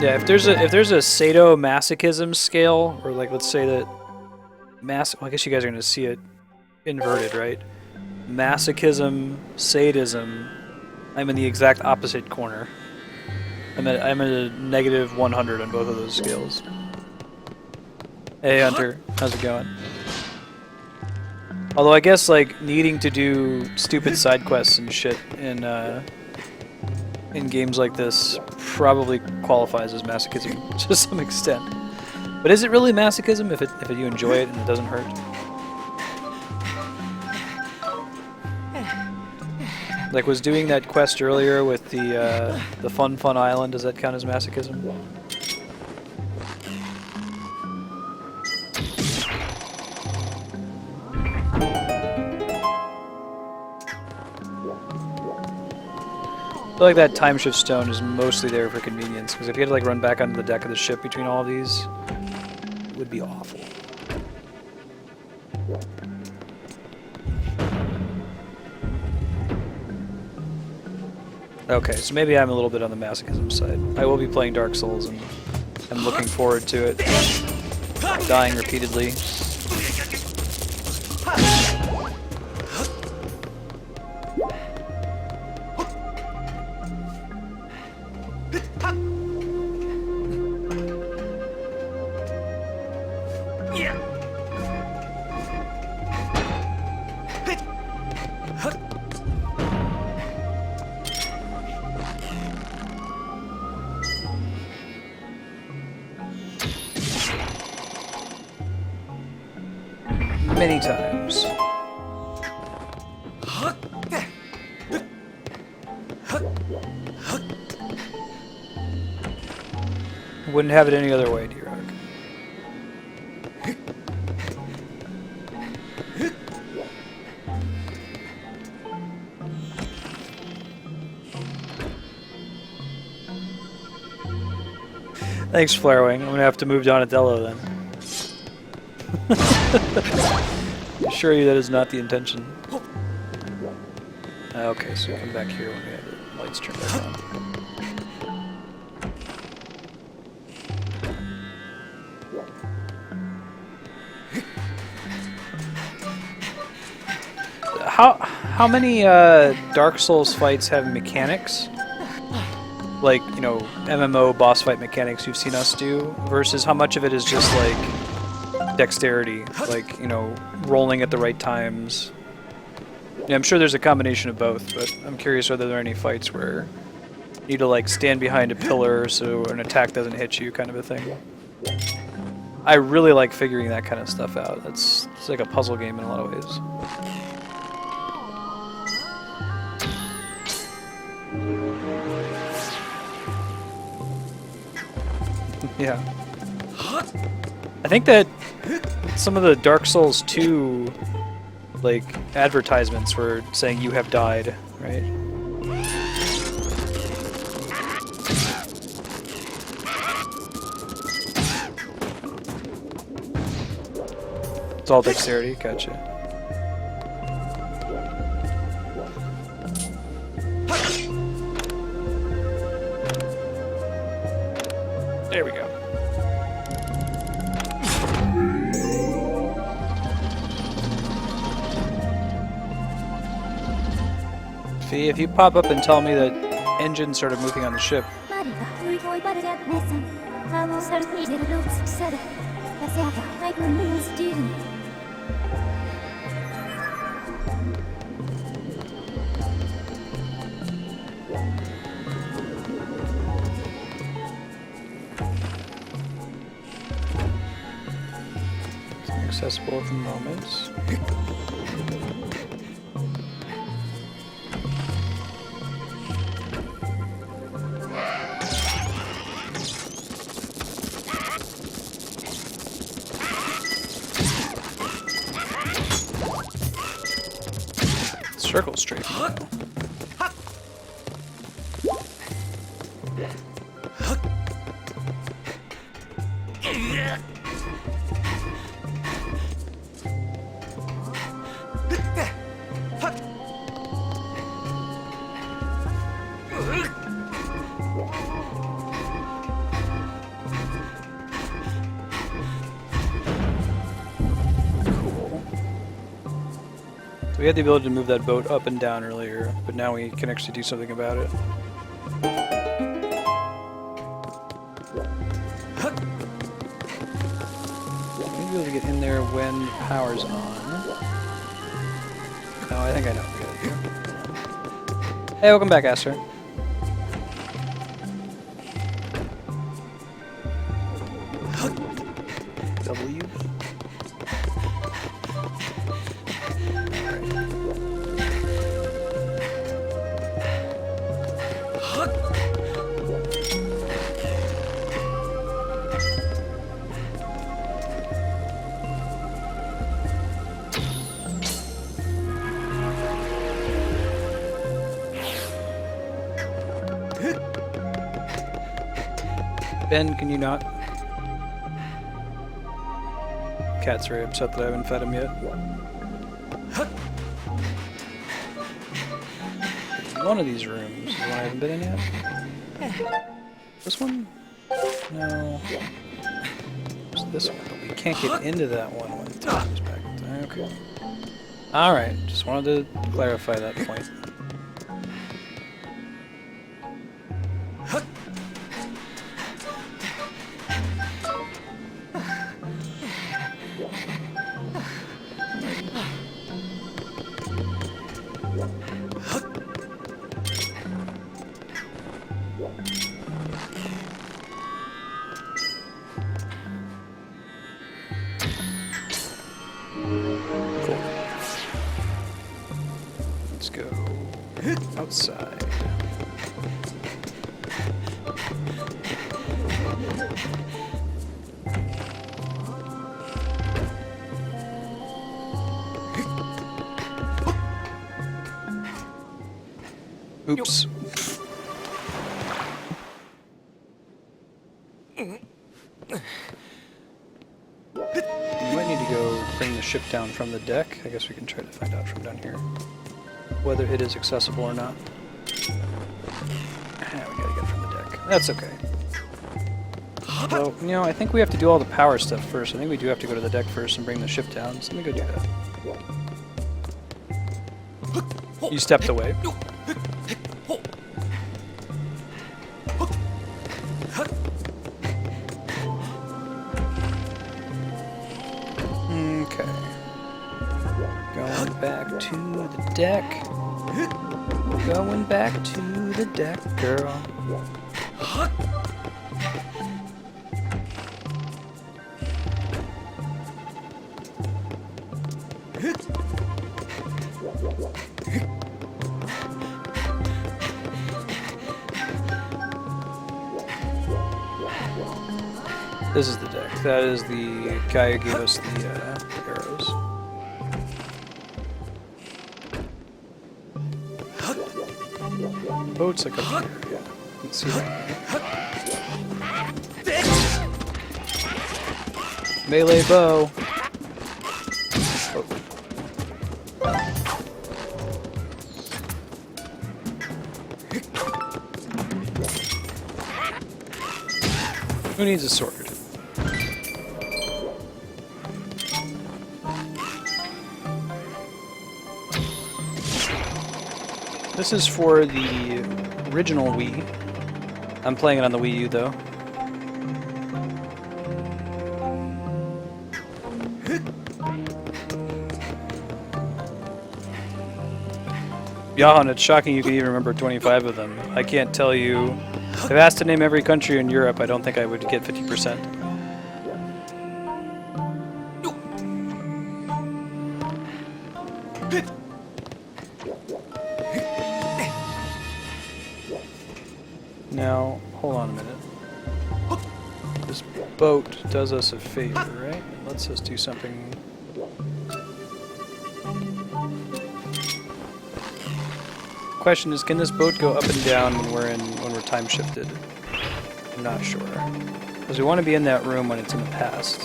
Yeah, if there's a sadomasochism scale, or like let's say that well, I guess you guys are gonna see it inverted, right? Masochism, sadism, I'm in the exact opposite corner. I'm at a negative 100 on both of those scales. Hey Hunter, how's it going? Although I guess like needing to do stupid side quests and shit in games like this probably qualifies as masochism to some extent. But is it really masochism if you enjoy it and it doesn't hurt? Like was doing that quest earlier with the Fun Island, does that count as masochism? I feel like that time shift stone is mostly there for convenience, because if you had to like run back onto the deck of the ship between all of these, it would be awful. Okay, so maybe I'm a little bit on the masochism side. I will be playing Dark Souls, and I'm looking forward to it. Dying repeatedly. Many times. Wouldn't have it any other way, D-Rock. Thanks, Flarewing. I'm gonna have to move Donatello then. I assure you that is not the intention. Okay, so we come back here when we have the lights turned back on. How many Dark Souls fights have mechanics? Like, you know, MMO boss fight mechanics you've seen us do, versus how much of it is just like dexterity, like, you know, rolling at the right times. Yeah, I'm sure there's a combination of both, but I'm curious whether there are any fights where you need to like stand behind a pillar so an attack doesn't hit you, kind of a thing. I really like figuring that kind of stuff out. It's like a puzzle game in a lot of ways. Yeah. I think that some of the Dark Souls 2 like advertisements were saying you have died, right? It's all dexterity, gotcha. There we go. Fee, if you pop up and tell me that engine started moving on the ship. It's inaccessible at the moment. Circle straight. We had the ability to move that boat up and down earlier, but now we can actually do something about it. Maybe be able to get in there when the power's on. No, I think I know what we gotta do. Hey, welcome back, Aster. W. Ben, can you not? Cat's very upset that I haven't fed him yet. One of these rooms is the one I haven't been in yet. This one? No. It's this one, but we can't get into that one when the time comes back. Okay. Alright, just wanted to clarify that point. Let's go outside. Oops. We might need to go bring the ship down from the deck. I guess we can try to find out from down here whether it is accessible or not. We gotta get from the deck. That's okay. Well, you know, I think we have to do all the power stuff first. I think we do have to go to the deck first and bring the ship down, so let me go do that. You stepped away. Okay. Going back to the deck. Going back to the deck, girl. This is the deck. That is the guy who gave us the arrows. Boat's like up here, yeah. Let's see that. Melee bow. Oh. Who needs a sword? This is for the original Wii. I'm playing it on the Wii U though. Johan, it's shocking you can even remember 25 of them. I can't tell you. If I asked to name every country in Europe, I don't think I would get 50%. Now, hold on a minute. This boat does us a favor, right? It lets us do something. Question is, can this boat go up and down when we're time shifted? I'm not sure. Because we want to be in that room when it's in the past.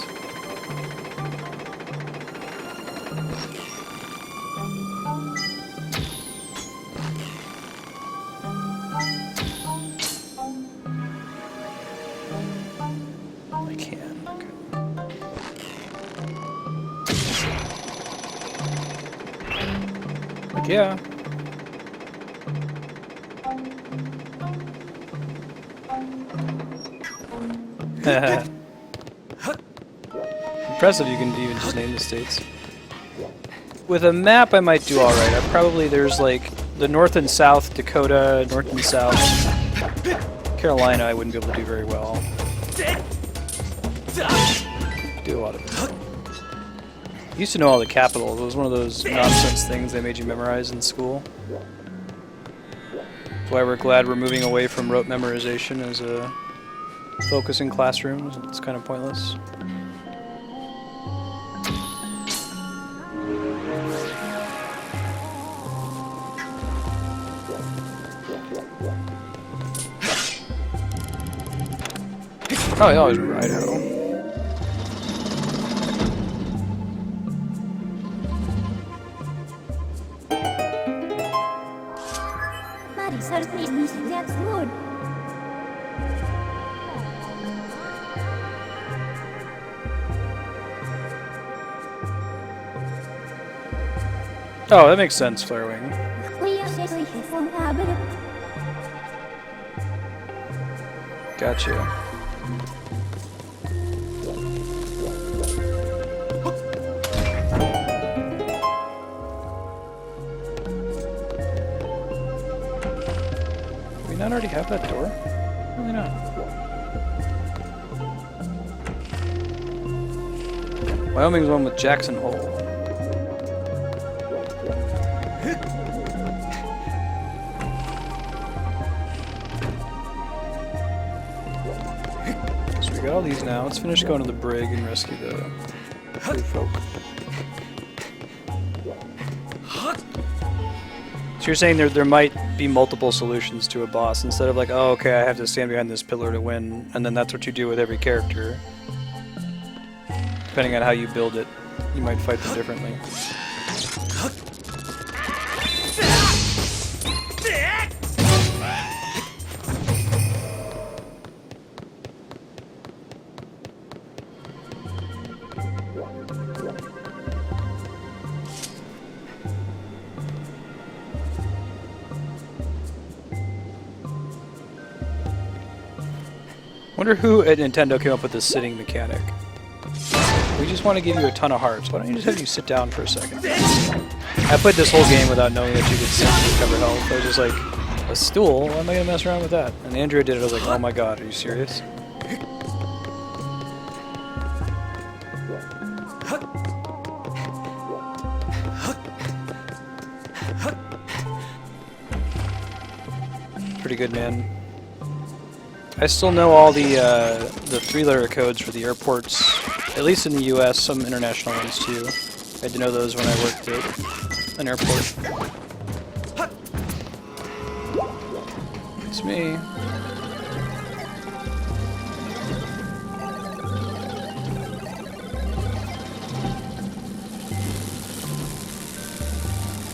I can, okay. Like, yeah. Impressive, you can even just name the states. With a map, I might do alright. There's like the North and South Dakota, North and South Carolina, I wouldn't be able to do very well. Do a lot of it. I used to know all the capitals. It was one of those nonsense things they made you memorize in school. That's why we're glad we're moving away from rote memorization as a focus in classrooms. It's kind of pointless. Oh, I always remember Idaho. Oh, that makes sense, Flare Wing. Gotcha. Do we not already have that door? Probably not. Wyoming's one with Jackson Hole. Got all these now. Let's finish going to the brig and rescue the free folk. So you're saying there might be multiple solutions to a boss instead of like, oh, okay, I have to stand behind this pillar to win, and then that's what you do with every character. Depending on how you build it, you might fight them differently. Wonder who at Nintendo came up with this sitting mechanic. We just want to give you a ton of hearts. Why don't you just have you sit down for a second? I played this whole game without knowing that you could sit to recover health. I was just like, a stool? Why am I going to mess around with that? And Andrea did it. I was like, oh my god, are you serious? Pretty good, man. I still know all the 3-letter codes for the airports, at least in the U.S. Some international ones too. I had to know those when I worked at an airport. It's me.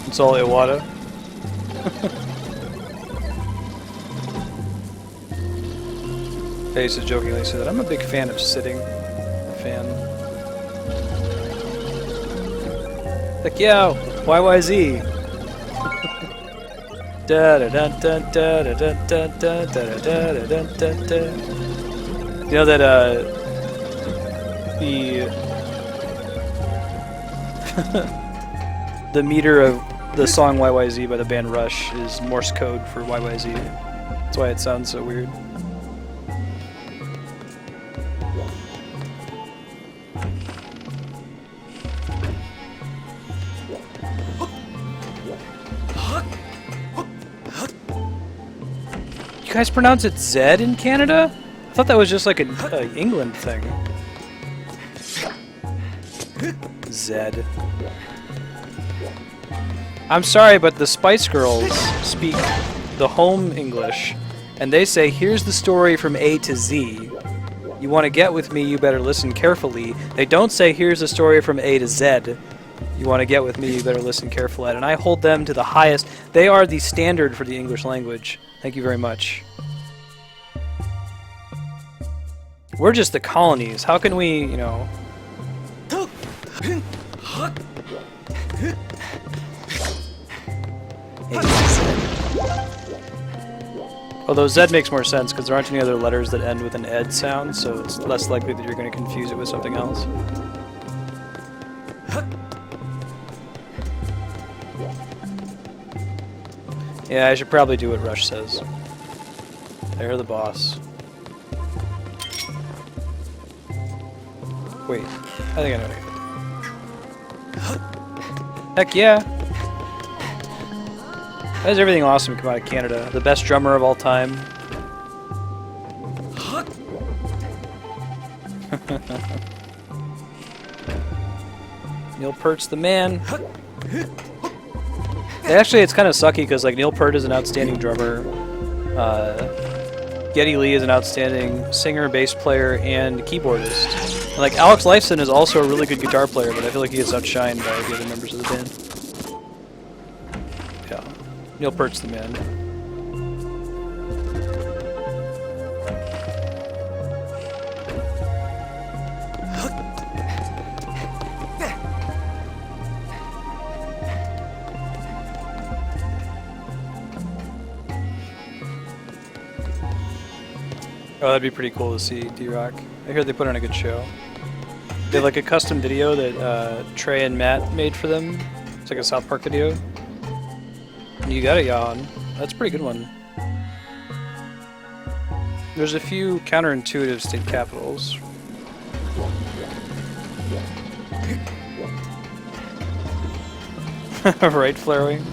It's all Iwata. I used to jokingly say that I'm a big fan of sitting. A fan. Like, yeah, YYZ. Da da da da da da da da da da da da da da. You know that the meter of the song YYZ by the band Rush is Morse code for YYZ. That's why it sounds so weird. You guys pronounce it Zed in Canada? I thought that was just like an England thing. Zed. I'm sorry, but the Spice Girls speak the home English, and they say, here's the story from A to Z. You want to get with me, you better listen carefully. They don't say, here's the story from A to Z. You want to get with me, you better listen carefully. And I hold them to the highest. They are the standard for the English language. Thank you very much. We're just the colonies. How can we, you know... Although Z makes more sense because there aren't any other letters that end with an ed sound, so it's less likely that you're going to confuse it with something else. Yeah, I should probably do what Rush says. They're the boss. Wait, I think I know what I Heck yeah! Why is everything awesome come out of Canada? The best drummer of all time. Neil Peart's the man. Actually, it's kind of sucky because like Neil Peart is an outstanding drummer. Geddy Lee is an outstanding singer, bass player, and keyboardist. And, like Alex Lifeson is also a really good guitar player, but I feel like he gets outshined by the other members of the band. Yeah, Neil Peart's the man. Oh, that'd be pretty cool to see, D-Rock. I hear they put on a good show. They have like a custom video that Trey and Matt made for them. It's like a South Park video. You got it, Jan. That's a pretty good one. There's a few counterintuitive state capitals. Right, Flarewing?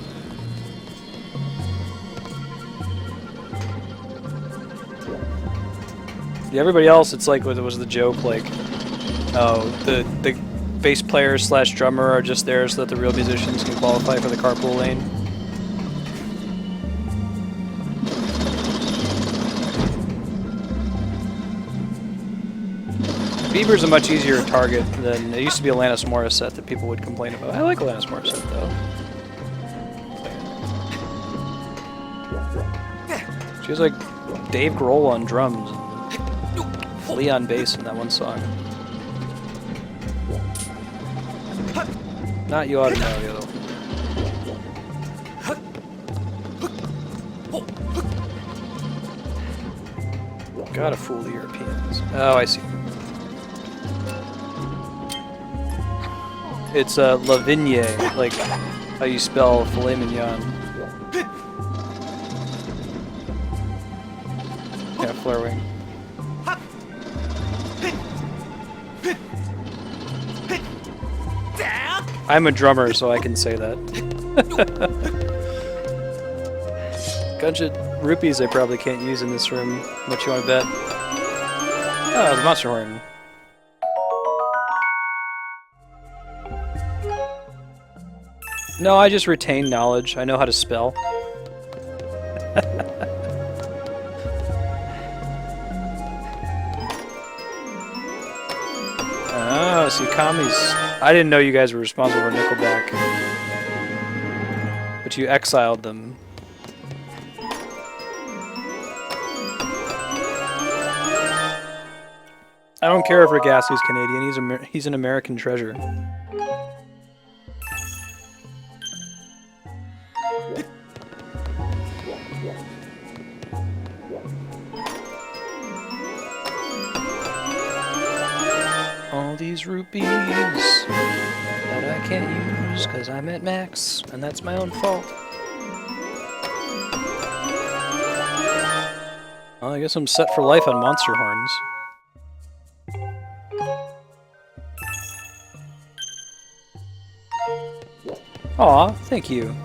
Yeah, everybody else, it's like, what was the joke, like, oh, the bass player slash drummer are just there so that the real musicians can qualify for the carpool lane. Bieber's a much easier target than, it used to be Alanis Morissette that people would complain about. I like Alanis Morissette, though. She has, like, Dave Grohl on drums. Flea on bass in that one song. Not you ought to know, yo. Gotta fool the Europeans. Oh, I see. It's Lavigne, like how you spell filet mignon. Yeah, flare wing. I'm a drummer, so I can say that. Gunja rupees I probably can't use in this room. What you want to bet? Oh, the monster horn. No, I just retain knowledge. I know how to spell. Oh, see, Kami's... I didn't know you guys were responsible for Nickelback. But you exiled them. I don't care if Ragassi's Canadian. He's an American treasure. All these rupees that I can't use because I'm at max, and that's my own fault. Well, I guess I'm set for life on monster horns. Aw, thank you.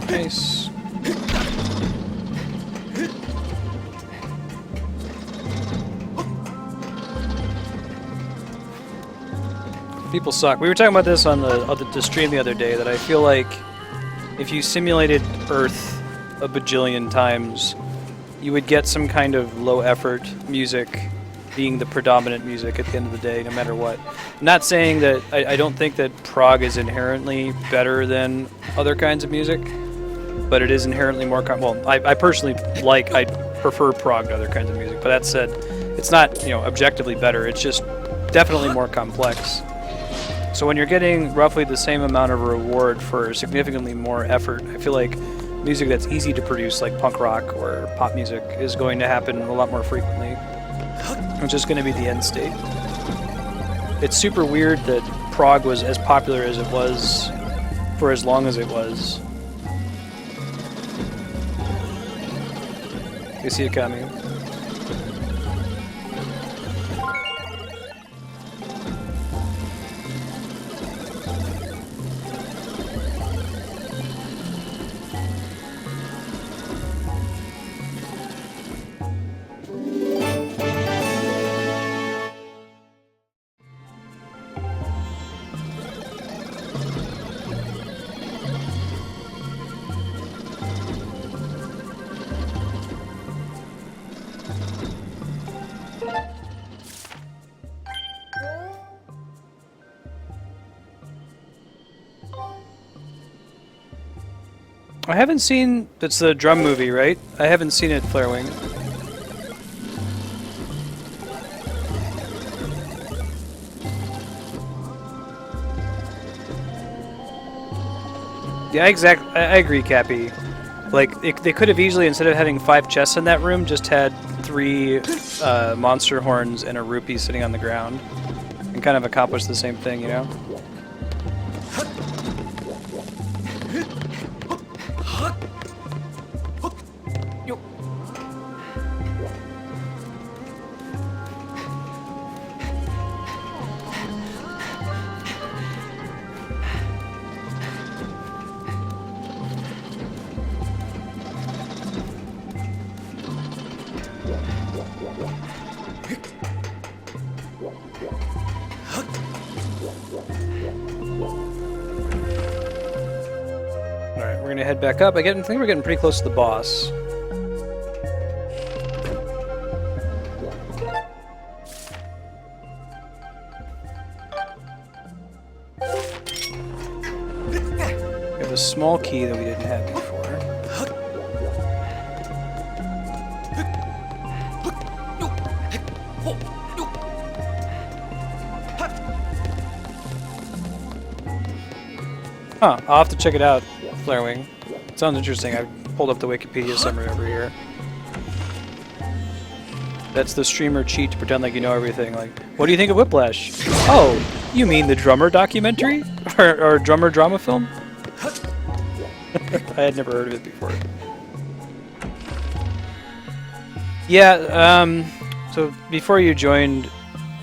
Nice. People suck. We were talking about this on the stream the other day, that I feel like if you simulated Earth a bajillion times, you would get some kind of low-effort music being the predominant music at the end of the day, no matter what. I'm not saying that I don't think that prog is inherently better than other kinds of music, but it is inherently more... well, I personally I prefer prog to other kinds of music, but that said, it's not, you know, objectively better. It's just definitely more complex. So when you're getting roughly the same amount of reward for significantly more effort, I feel like music that's easy to produce, like punk rock or pop music, is going to happen a lot more frequently, which is going to be the end state. It's super weird that prog was as popular as it was for as long as it was. You see it coming. I haven't seen... That's the drum movie, right? I haven't seen it, Flarewing. Yeah, I agree, Cappy. Like, they could have easily, instead of having 5 chests in that room, just had 3 monster horns and a rupee sitting on the ground. And kind of accomplished the same thing, you know? Alright, we're gonna head back up. I think we're getting pretty close to the boss. small key that we didn't have before. Huh, I'll have to check it out, Flarewing. Sounds interesting. I've pulled up the Wikipedia summary over here. That's the streamer cheat to pretend like you know everything. Like, what do you think of Whiplash? Oh, you mean the drummer documentary? or drummer drama film? I had never heard of it before. Yeah, so before you joined,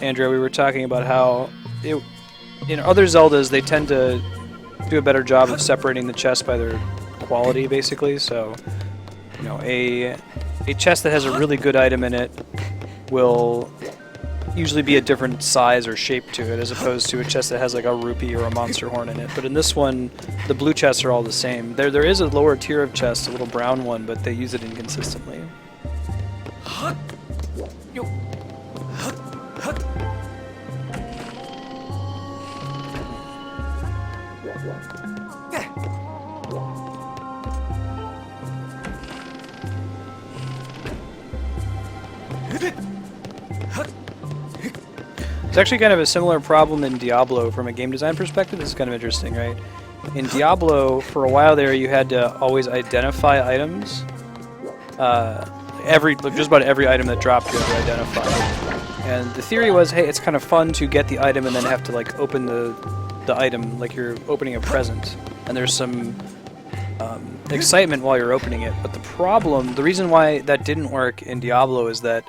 Andrea, we were talking about how in other Zeldas they tend to do a better job of separating the chests by their quality, basically. So, you know, a chest that has a really good item in it will usually be a different size or shape to it, as opposed to a chest that has like a rupee or a monster horn in it. But in this one, the blue chests are all the same. There is a lower tier of chests, a little brown one, but they use it inconsistently. It's actually kind of a similar problem in Diablo from a game design perspective. This is kind of interesting, right? In Diablo, for a while there, you had to always identify items. Just about every item that dropped, you had to identify. And the theory was, hey, it's kind of fun to get the item and then have to like open the item like you're opening a present. And there's some excitement while you're opening it. But the reason why that didn't work in Diablo is that,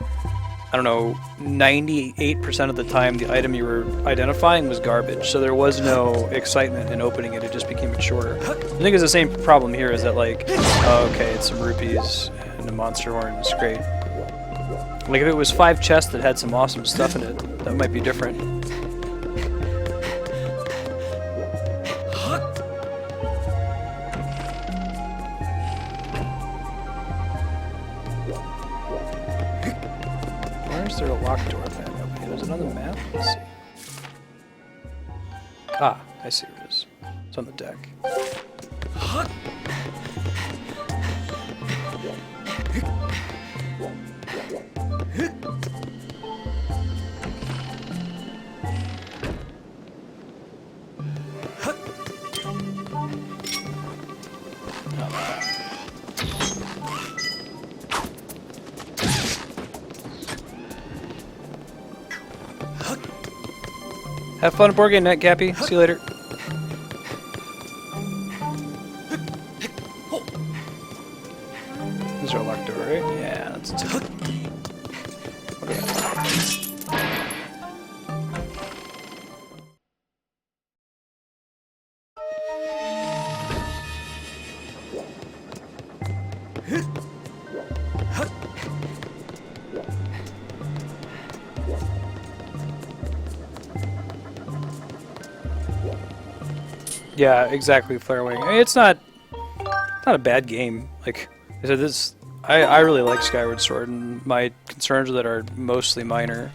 I don't know, 98% of the time the item you were identifying was garbage, so there was no excitement in opening it, it just became a chore. I think it's the same problem here, is that like, oh, okay, it's some rupees and a monster horn, it's great. Like if it was 5 chests that had some awesome stuff in it, that might be different. Is there a locked door then? Okay, there's another map. Let's see. Ah, I see where it is. It's on the deck. Have fun at board game night, Cappy. See you later. These are locked door, right? Yeah, that's it. Okay. Yeah, exactly, Flarewing. I mean, it's not a bad game. Like I said, I really like Skyward Sword, and my concerns with it are mostly minor.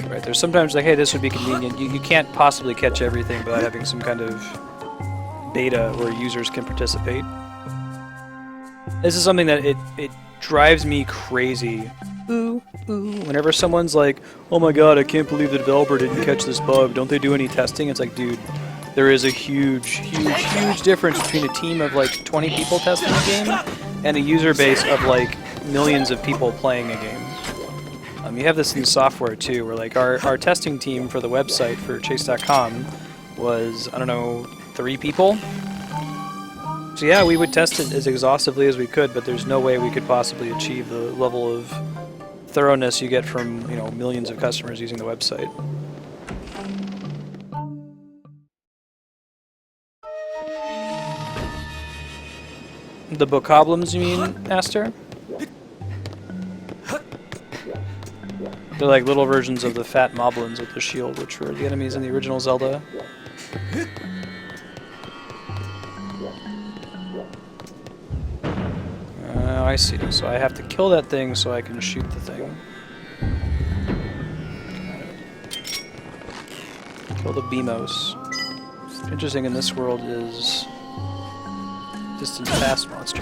Right, there's sometimes like, hey, this would be convenient. You can't possibly catch everything without having some kind of beta where users can participate. This is something that it drives me crazy. Ooh, whenever someone's like, oh my god, I can't believe the developer didn't catch this bug, don't they do any testing? It's like, dude, there is a huge difference between a team of like 20 people testing a game and a user base of like millions of people playing a game. You have this in software too, where like our testing team for the website for chase.com was, I don't know, 3 people? So yeah, we would test it as exhaustively as we could, but there's no way we could possibly achieve the level of thoroughness you get from, you know, millions of customers using the website. The bokoblins, you mean, Aster? They're like little versions of the fat moblins with the shield, which were the enemies in the original Zelda. I see. So I have to kill that thing so I can shoot the thing. World of Beamos. Interesting in this world is distant past monster.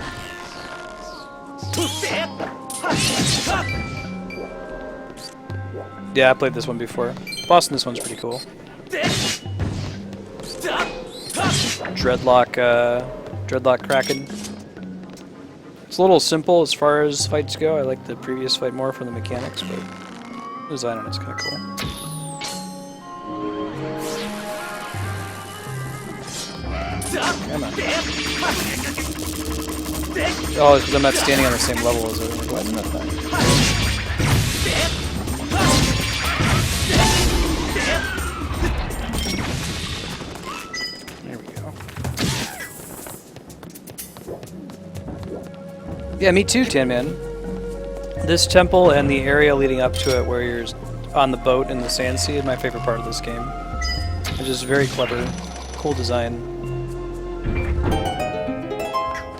Yeah, I played this one before. Boss in this one's pretty cool. Dreadlock Kraken. It's a little simple as far as fights go. I like the previous fight more for the mechanics, but the design on it's kind of cool. Come on. Oh, it's because I'm not standing on the same level as it. Like, why isn't that fine? There we go. Yeah, me too, Tan Man. This temple and the area leading up to it where you're on the boat in the sand sea is my favorite part of this game. It's just very clever, cool design.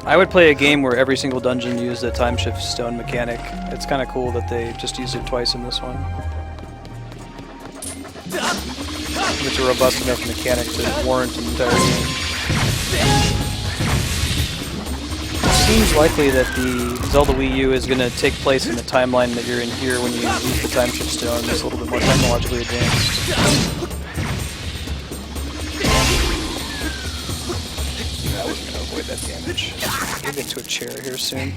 I would play a game where every single dungeon used the time shift stone mechanic. It's kind of cool that they just used it twice in this one. It's a robust enough mechanic to warrant an entire game. It seems likely that the Zelda Wii U is going to take place in the timeline that you're in here when you use the time shift stone. It's a little bit more technologically advanced. I wasn't going to avoid that damage. We'll get to a chair here soon.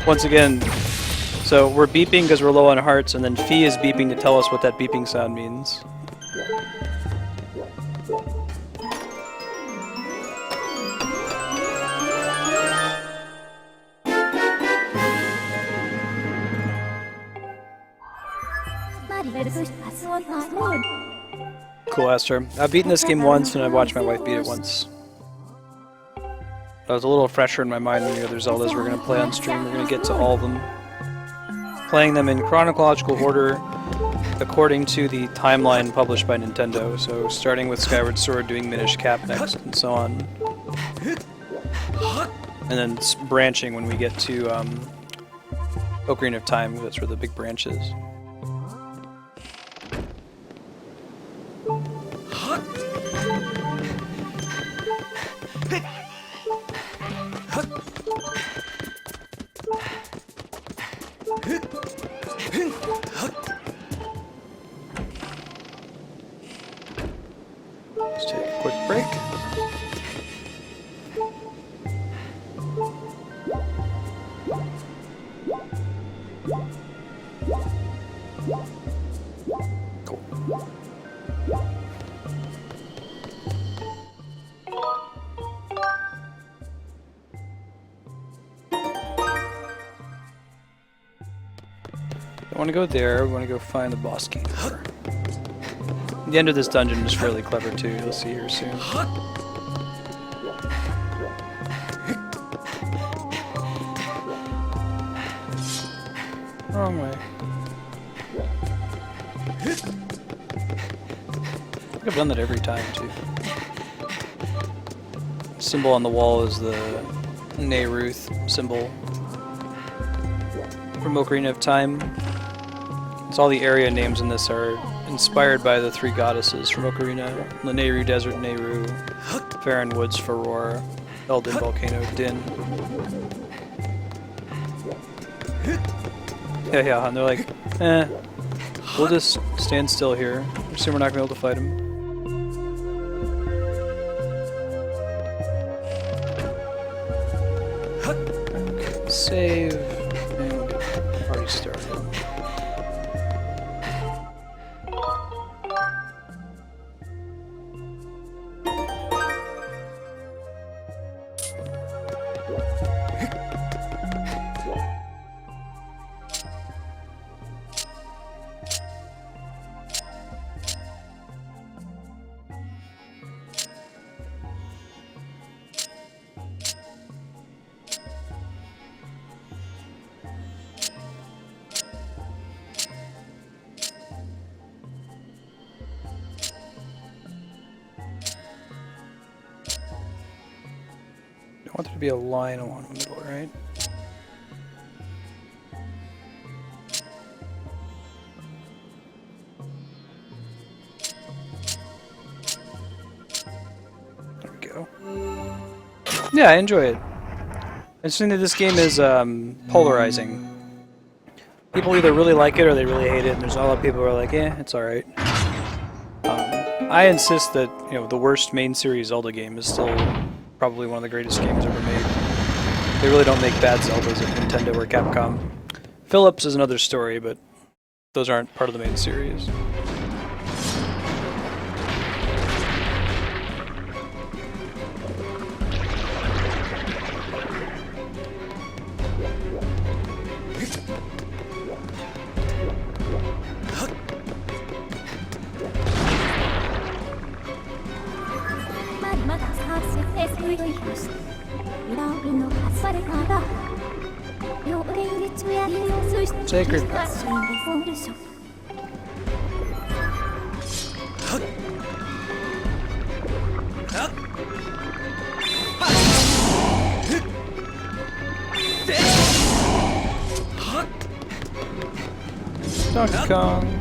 Once again, so we're beeping because we're low on hearts, and then Fee is beeping to tell us what that beeping sound means. Cool, Esther. I've beaten this game once, and I've watched my wife beat it once. That was a little fresher in my mind than the other Zeldas we're going to play on stream. We're going to get to all of them. Playing them in chronological order according to the timeline published by Nintendo. So starting with Skyward Sword, doing Minish Cap next, and so on. And then branching when we get to Ocarina of Time, that's where the big branch is. Let's take a quick break. Cool. I want to go there. We want to go find the boss key door. The end of this dungeon is fairly clever too. You'll see here soon. Wrong way. I think I've done that every time too. The symbol on the wall is the Nehruth symbol from Ocarina of Time. It's all the area names in this are inspired by the three goddesses from Ocarina: the Nehru Desert, Nehru, Farron Woods, Faror, Eldin Volcano, Din. Yeah, and they're like, we'll just stand still here. Assume we're not going to be able to fight him. Okay, save, and we'll get the party started. be a line along the middle, right? There we go. Yeah, I enjoy it. I just think that this game is polarizing. People either really like it or they really hate it, and there's a lot of people who are like, eh, it's alright. I insist that, you know, the worst main series Zelda game is still probably one of the greatest games ever made. They really don't make bad Zeldas at Nintendo or Capcom. Philips is another story, but those aren't part of the main series. Sacred. Donkey Kong.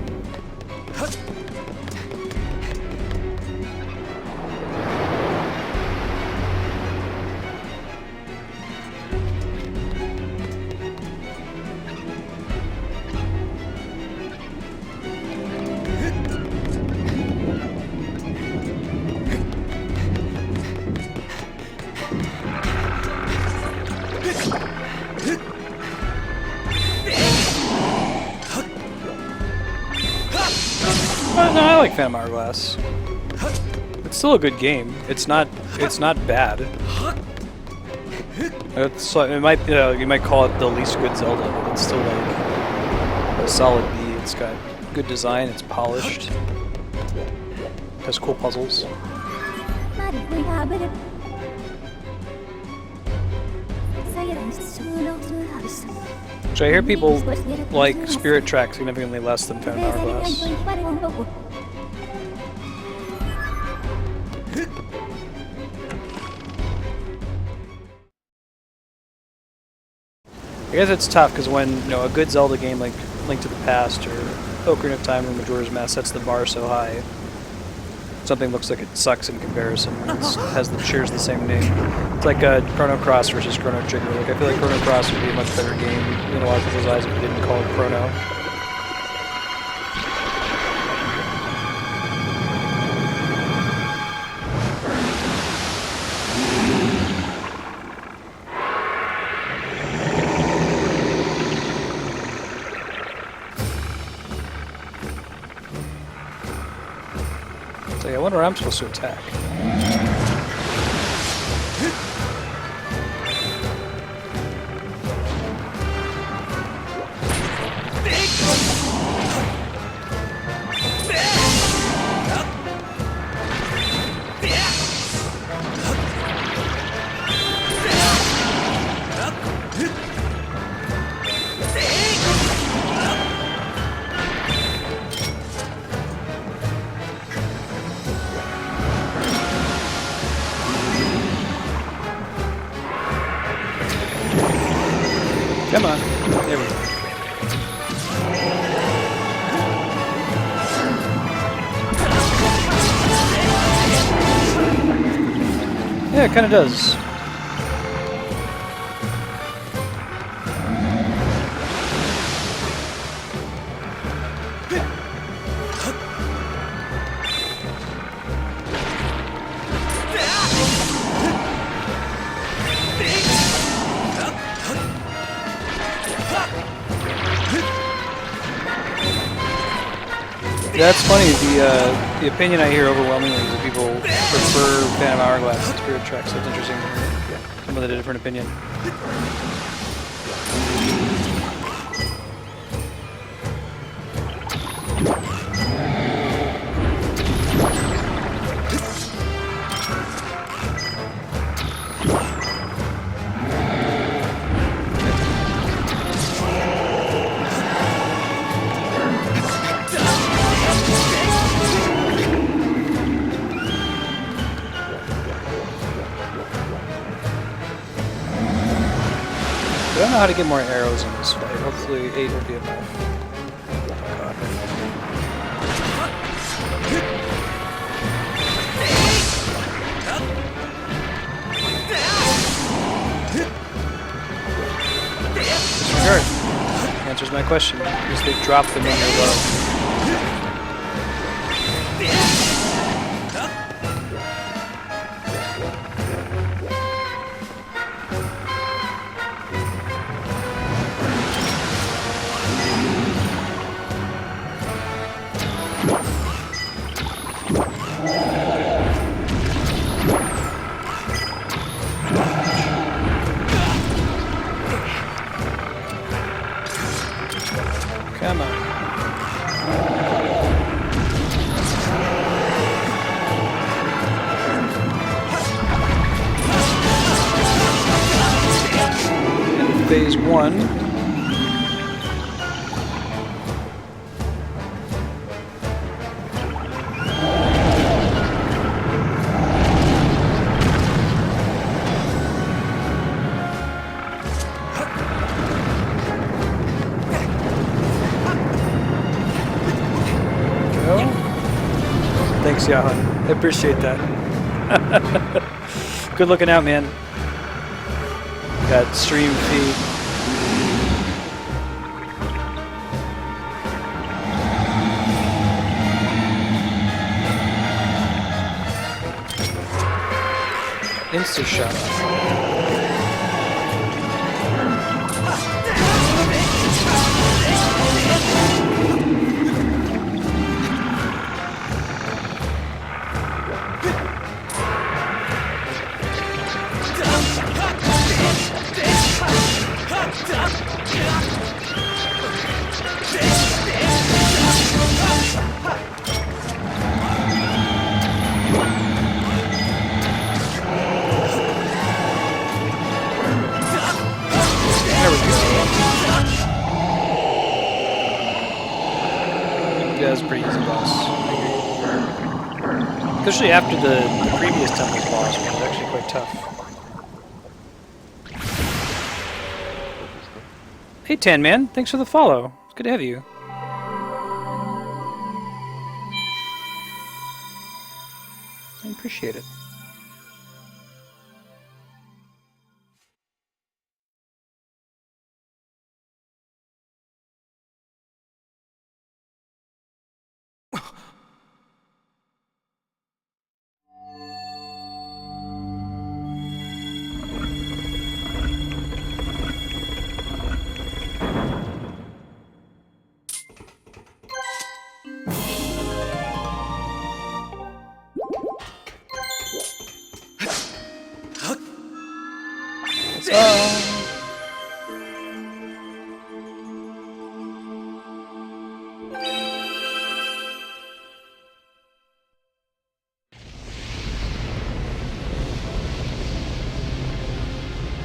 No, I like Phantom Hourglass. It's still a good game. It's not bad. It might, you might call it the least good Zelda, but it's still like a solid B. It's got good design. It's polished. Has cool puzzles. So I hear people like Spirit Track significantly less than Phantom Hourglass. I guess it's tough because when a good Zelda game like Link to the Past or Ocarina of Time or Majora's Mask sets the bar so high, something looks like it sucks in comparison. Shares the same name. It's like Chrono Cross versus Chrono Trigger. Like I feel like Chrono Cross would be a much better game in a lot of people's eyes if we didn't call it Chrono. So yeah, I wonder where I'm supposed to attack. Come on. There we go. Yeah, it kind of does. That's funny. The opinion I hear overwhelmingly is that people prefer Phantom Hourglass to Spirit Tracks. So it's interesting. Someone with a different opinion. how to get more arrows in this fight. Hopefully 8 will be enough. Disregard. Answers my question. Because they drop them when you're low. Come on. And phase 1. Thanks, Yahan. I appreciate that. Good looking out, man. Got stream feed. Insta shot. That's pretty easy boss. Especially after the previous temple's boss, which was actually quite tough. Hey Tan Man, thanks for the follow. It's good to have you. I appreciate it.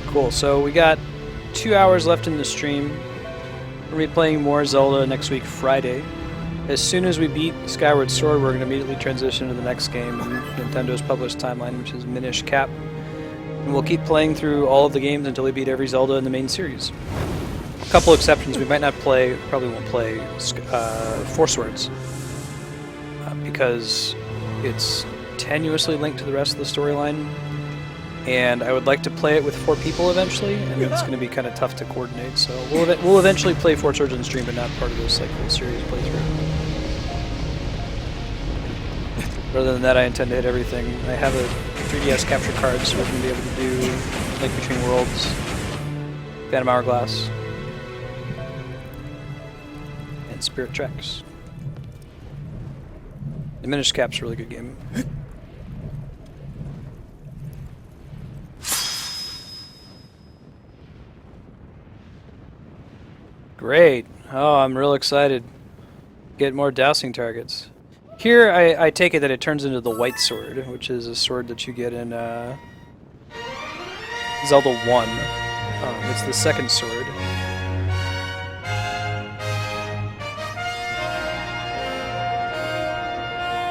Cool, so we got 2 hours left in the stream. We're going to be playing more Zelda next week, Friday. As soon as we beat Skyward Sword, we're going to immediately transition to the next game in Nintendo's published timeline, which is Minish Cap. And we'll keep playing through all of the games until we beat every Zelda in the main series. A couple exceptions, we might not play, probably won't play Four Swords. Because it's tenuously linked to the rest of the storyline. And I would like to play it with 4 people eventually, and it's going to be kind of tough to coordinate. So we'll eventually play Four Swords on stream, but not part of this like full series playthrough. Other than that, I intend to hit everything. I have a 3DS capture card, so we're going to be able to do Link Between Worlds, Phantom Hourglass, and Spirit Tracks. The Minish Cap's a really good game. Great. Oh, I'm real excited. Get more dousing targets. Here, I take it that it turns into the White Sword, which is a sword that you get in Zelda 1. It's the second sword.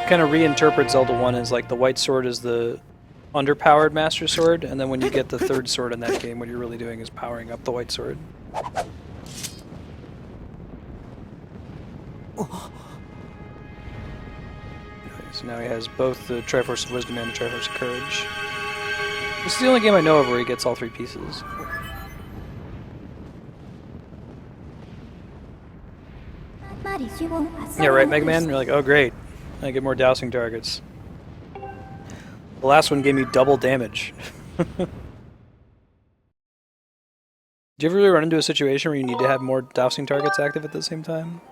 Kind of reinterpret Zelda 1 as like the White Sword is the underpowered Master Sword, and then when you get the third sword in that game, what you're really doing is powering up the white sword. So now he has both the Triforce of Wisdom and the Triforce of Courage. This is the only game I know of where he gets all three pieces. Yeah, right, Mega Man? You're like, oh great, I get more dousing targets. The last one gave me double damage. Do you ever really run into a situation where you need to have more dousing targets active at the same time?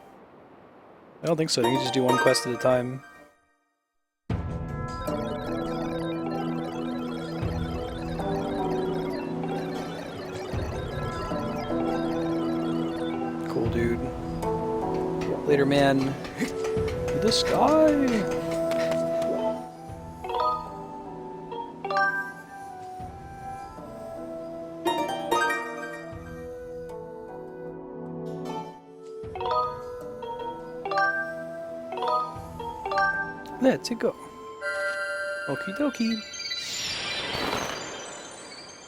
I don't think so. You can just do one quest at a time. Cool, dude. Later, man. To the sky! Let's go. Okie dokie.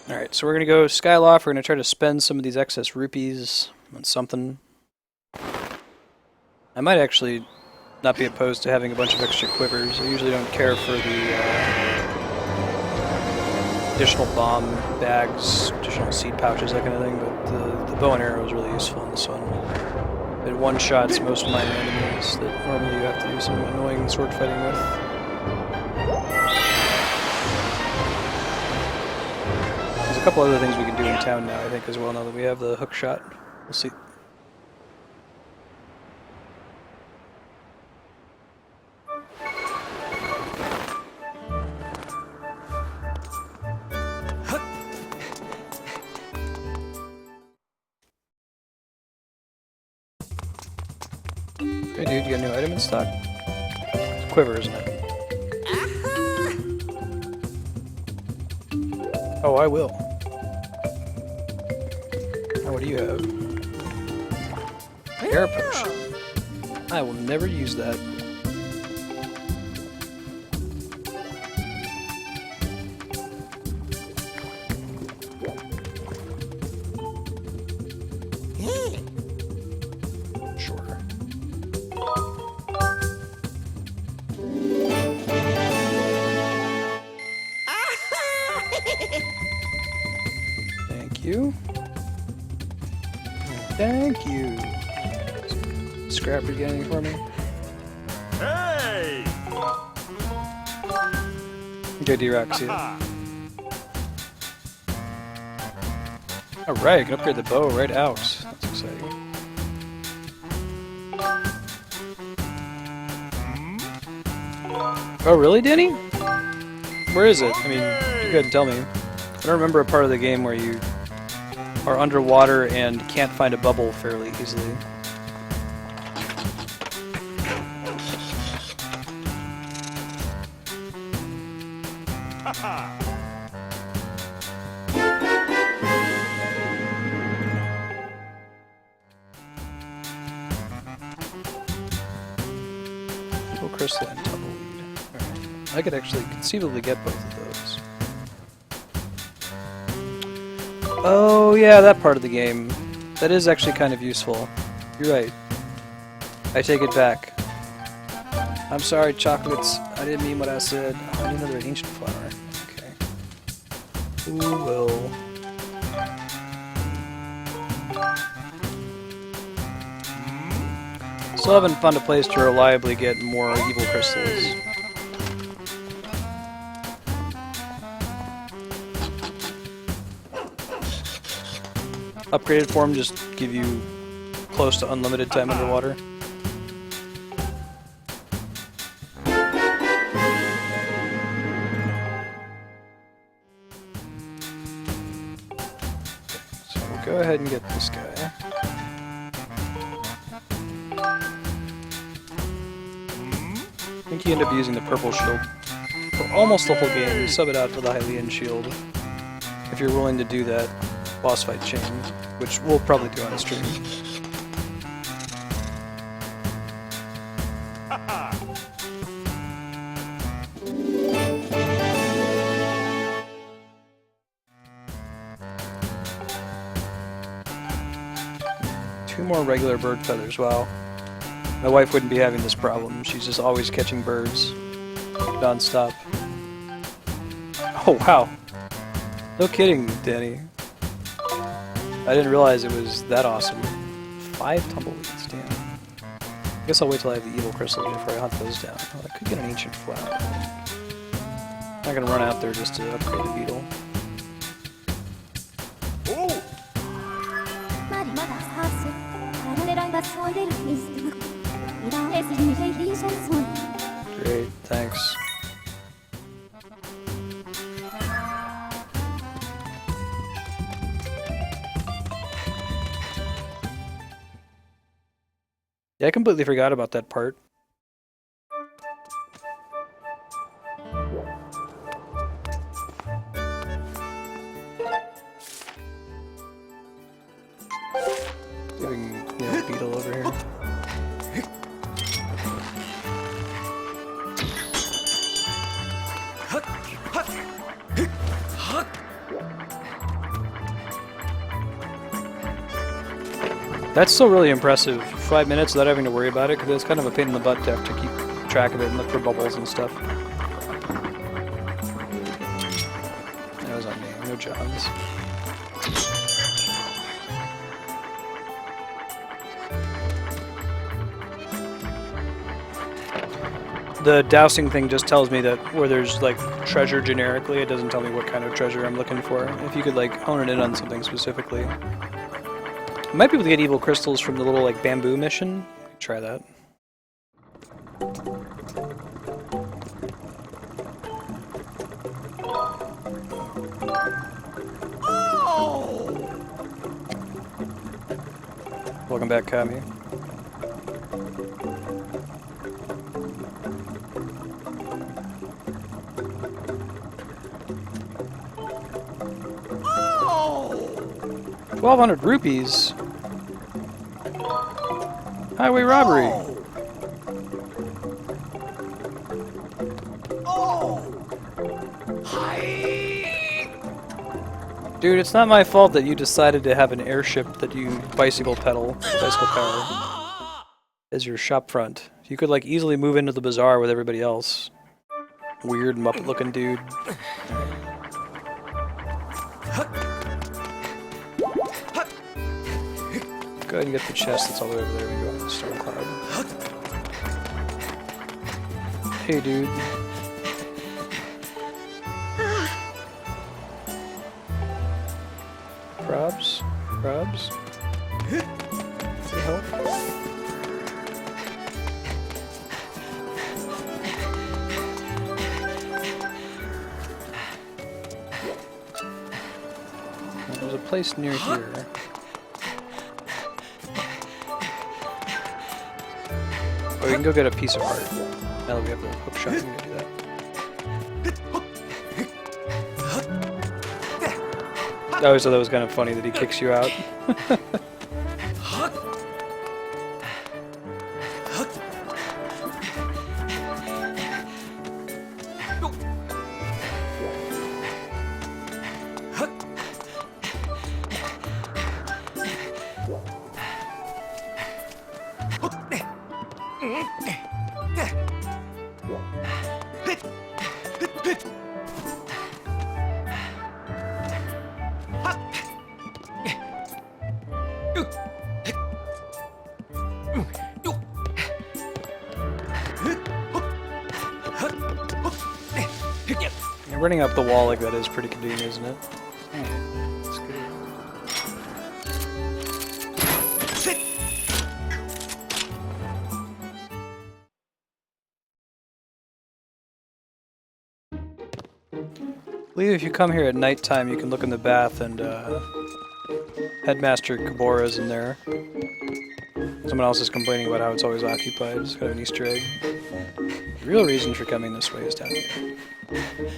Alright, so we're gonna go Skyloft. We're gonna try to spend some of these excess rupees on something. I might actually not be opposed to having a bunch of extra quivers. I usually don't care for the additional bomb bags, additional seed pouches, that kind of thing, but the bow and arrow is really useful in this one. It one-shots most minor enemies that normally you have to do some annoying sword fighting with. There's a couple other things we can do in town now, I think, as well, now that we have the hook shot. We'll see. Hey dude, you got a new item in stock? It's a quiver, isn't it? Oh, I will. Oh, what do you have? Air potion. I will never use that. Sure. Thank you. Thank you. Scrapper, you got anything for me? Hey! Okay, D-Rock, see ya. Alright, I can upgrade the bow right out. That's exciting. Oh, really, Danny? Where is it? I mean, you go ahead and tell me. I don't remember a part of the game where you are underwater and can't find a bubble fairly easily. Full crystal and tumbleweed. Alright. I could actually conceivably get both of those. Oh yeah, that part of the game. That is actually kind of useful. You're right. I take it back. I'm sorry, chocolates. I didn't mean what I said. Oh, I need another ancient flower. Okay. Who will? Still haven't found a place to reliably get more evil crystals. Upgraded form just give you close to unlimited time underwater. So we'll go ahead and get this guy. I think you end up using the purple shield for almost the whole game. You sub it out for the Hylian shield if you're willing to do that boss fight chain, which we'll probably do on the stream. more regular bird feathers. Wow. My wife wouldn't be having this problem. She's just always catching birds. Non-stop. Oh, wow. No kidding, Danny. I didn't realize it was that awesome. 5 tumbleweeds, damn. I guess I'll wait till I have the evil crystals before I hunt those down. Oh, I could get an ancient flower. I'm not gonna run out there just to upgrade the beetle. Oh! Great, thanks. Yeah, I completely forgot about that part. Getting beetle over here. That's still really impressive. 5 minutes without having to worry about it, because it's kind of a pain in the butt to have to keep track of it and look for bubbles and stuff. That was on me, no Johns. The dowsing thing just tells me that where there's like treasure generically, it doesn't tell me what kind of treasure I'm looking for. If you could like hone it in on something specifically. I might be able to get evil crystals from the little like bamboo mission. Try that. Oh! Welcome back, Kami. Oh! 1,200 rupees? Highway robbery! Oh! Dude, it's not my fault that you decided to have an airship that you bicycle power, as your shop front. You could like easily move into the bazaar with everybody else. Weird Muppet looking dude. Go ahead and get the chest that's all the way over there. We go on the storm cloud. Hey, dude. Probs? Probs? Any help? There's a place near here. Oh, we can go get a piece of art. Now that we have the hook shot, we can do that. I always thought that was kind of funny that he kicks you out. Running up the wall like that is pretty convenient, isn't it? That's good. I believe if you come here at nighttime, you can look in the bath and Headmaster Kabora's in there. Someone else is complaining about how it's always occupied. It's kind of an Easter egg. The real reason for coming this way is down here.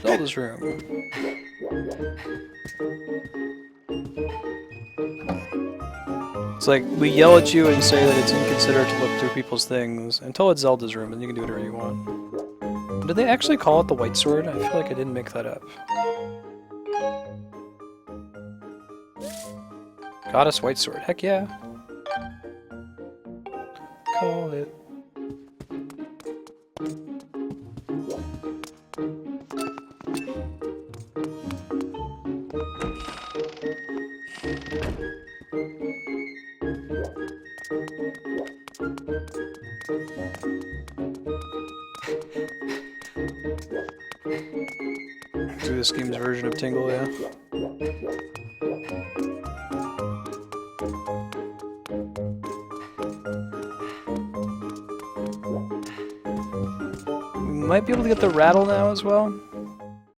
Zelda's room. It's like, we yell at you and say that it's inconsiderate to look through people's things until it's Zelda's room, and you can do whatever you want. Did they actually call it the White Sword? I feel like I didn't make that up. Goddess White Sword, heck yeah. call it. Do this game's version of Tingle, yeah. We might be able to get the rattle now as well.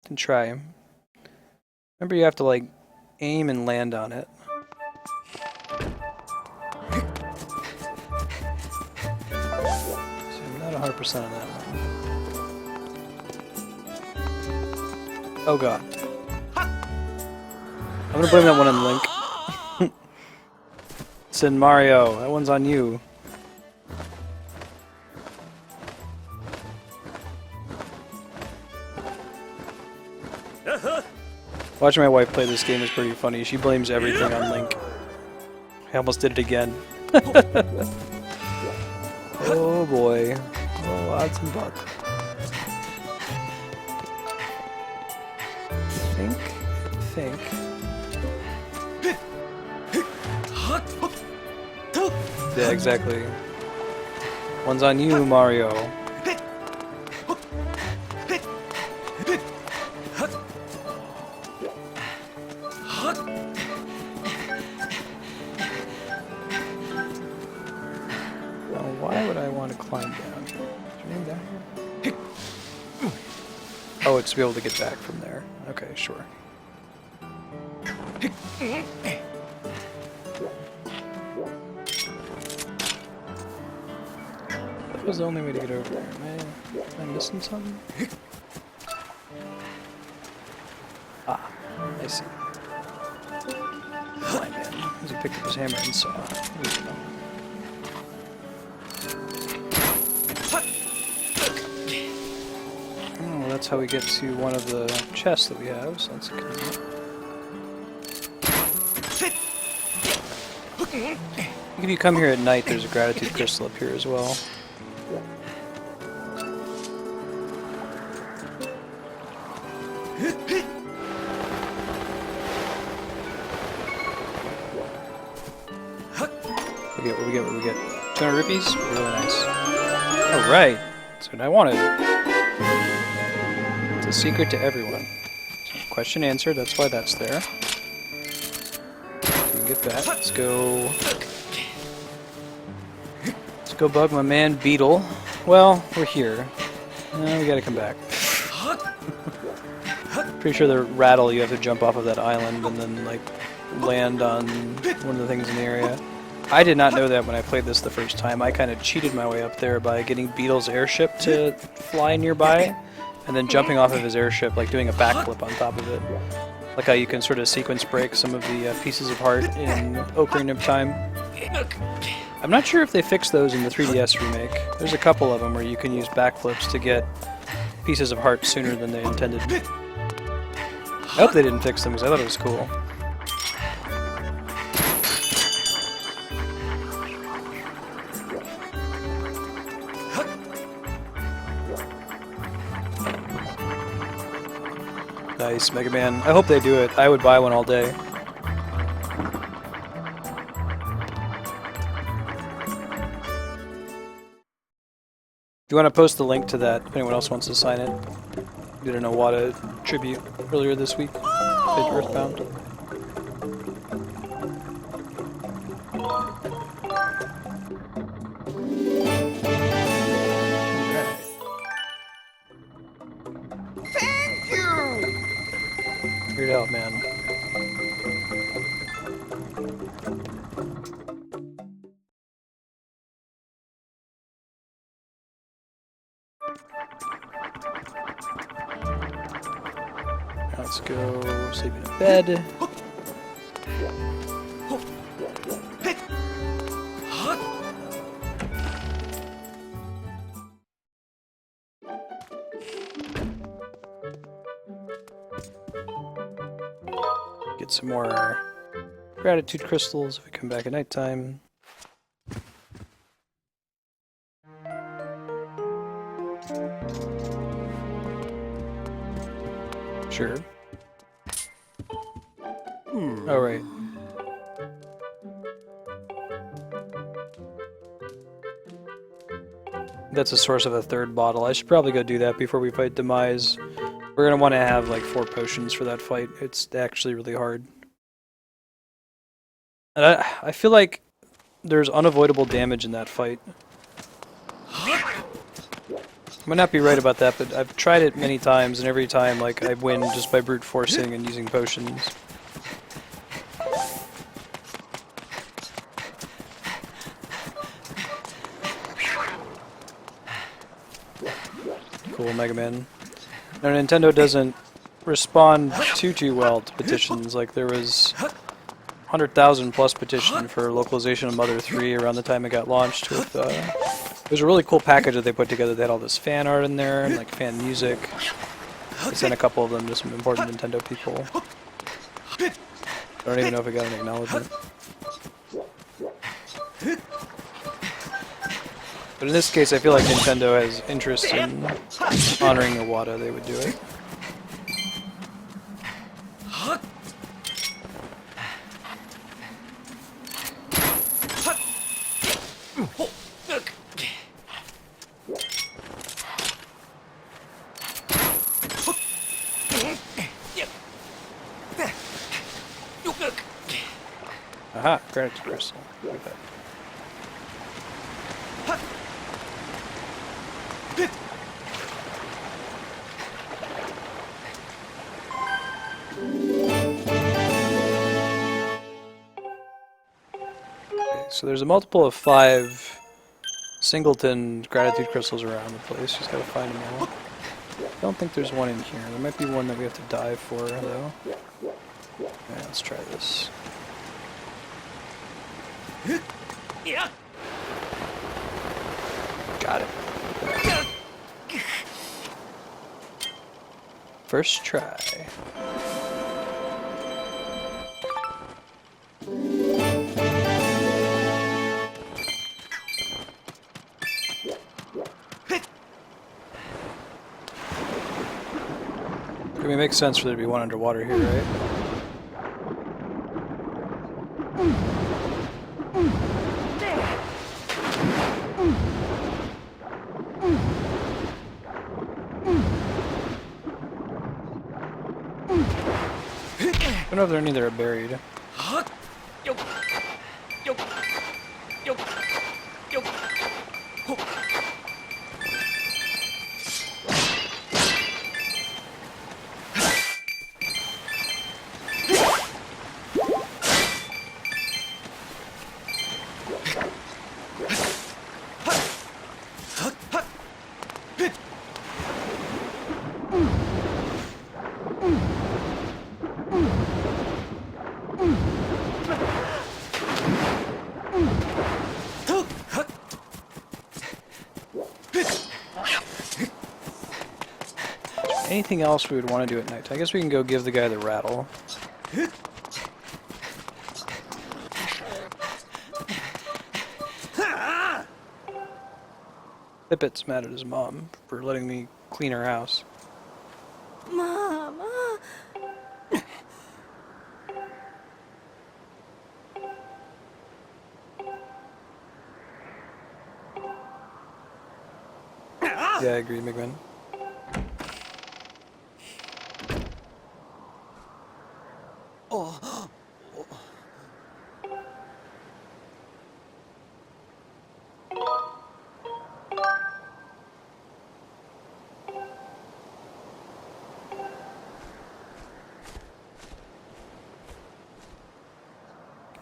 Can try. Remember, you have to like aim and land on it. So I'm not 100% on that one. Oh god. I'm gonna blame that one on Link. It's in Mario. That one's on you. Watching my wife play this game is pretty funny. She blames everything on Link. I almost did it again. Oh boy. Oh, odds and bucks. Think. Yeah, exactly. One's on you, Mario. Now, why would I want to climb down? Is your name down here? Oh, it's to be able to get back from there. Okay, sure. That was the only way to get over there. Am I missing something? Ah, I see. Blind man. As he picked up his hammer and saw. Oh, that's how we get to one of the chests that we have, so that's convenient. If you come here at night, there's a gratitude crystal up here as well. What we get? 200 rupees? Really nice. Alright, that's what I wanted. It's a secret to everyone. Question answered, that's why that's there. We can get that. Let's go bug my man Beetle. Well, we're here. We gotta come back. Pretty sure the rattle, you have to jump off of that island and then, like, land on one of the things in the area. I did not know that when I played this the first time. I kind of cheated my way up there by getting Beetle's airship to fly nearby, and then jumping off of his airship, like doing a backflip on top of it. Like how you can sort of sequence break some of the pieces of heart in Ocarina of Time. I'm not sure if they fixed those in the 3DS remake. There's a couple of them where you can use backflips to get pieces of heart sooner than they intended. I hope they didn't fix them because I thought it was cool. Nice, Mega Man. I hope they do it. I would buy one all day. Do you want to post the link to that if anyone else wants to sign it? Did an Iwata tribute earlier this week. Played Earthbound. Thank you! Figured it out, man. Let's go sleep in bed. Get some more gratitude crystals if we come back at nighttime. Sure. Oh, right. That's a source of a third bottle. I should probably go do that before we fight Demise. We're gonna want to have like 4 potions for that fight. It's actually really hard. And I feel like there's unavoidable damage in that fight. I might not be right about that, but I've tried it many times, and every time like I win just by brute forcing and using potions. Cool, Mega Man. No, Nintendo doesn't respond too well to petitions. Like there was 100,000 plus petition for localization of Mother 3 around the time it got launched. With it was a really cool package that they put together. They had all this fan art in there and like fan music. They sent a couple of them to some important Nintendo people. I don't even know if it got an acknowledgement. But in this case, I feel like Nintendo has interest in honoring Iwata. They would do it. Aha, gratitude crystal. Look at that. So there's a multiple of 5 singleton gratitude crystals around the place. Just gotta find them all. I don't think there's one in here. There might be one that we have to dive for, though. Yeah, let's try this. Got it. First try. I mean, it makes sense for there to be one underwater here, right? I don't know if they're any that are buried. Anything else we would want to do at night? I guess we can go give the guy the rattle. Pippet's mad at his mom for letting me clean her house. Mama. Yeah, I agree, McMahon.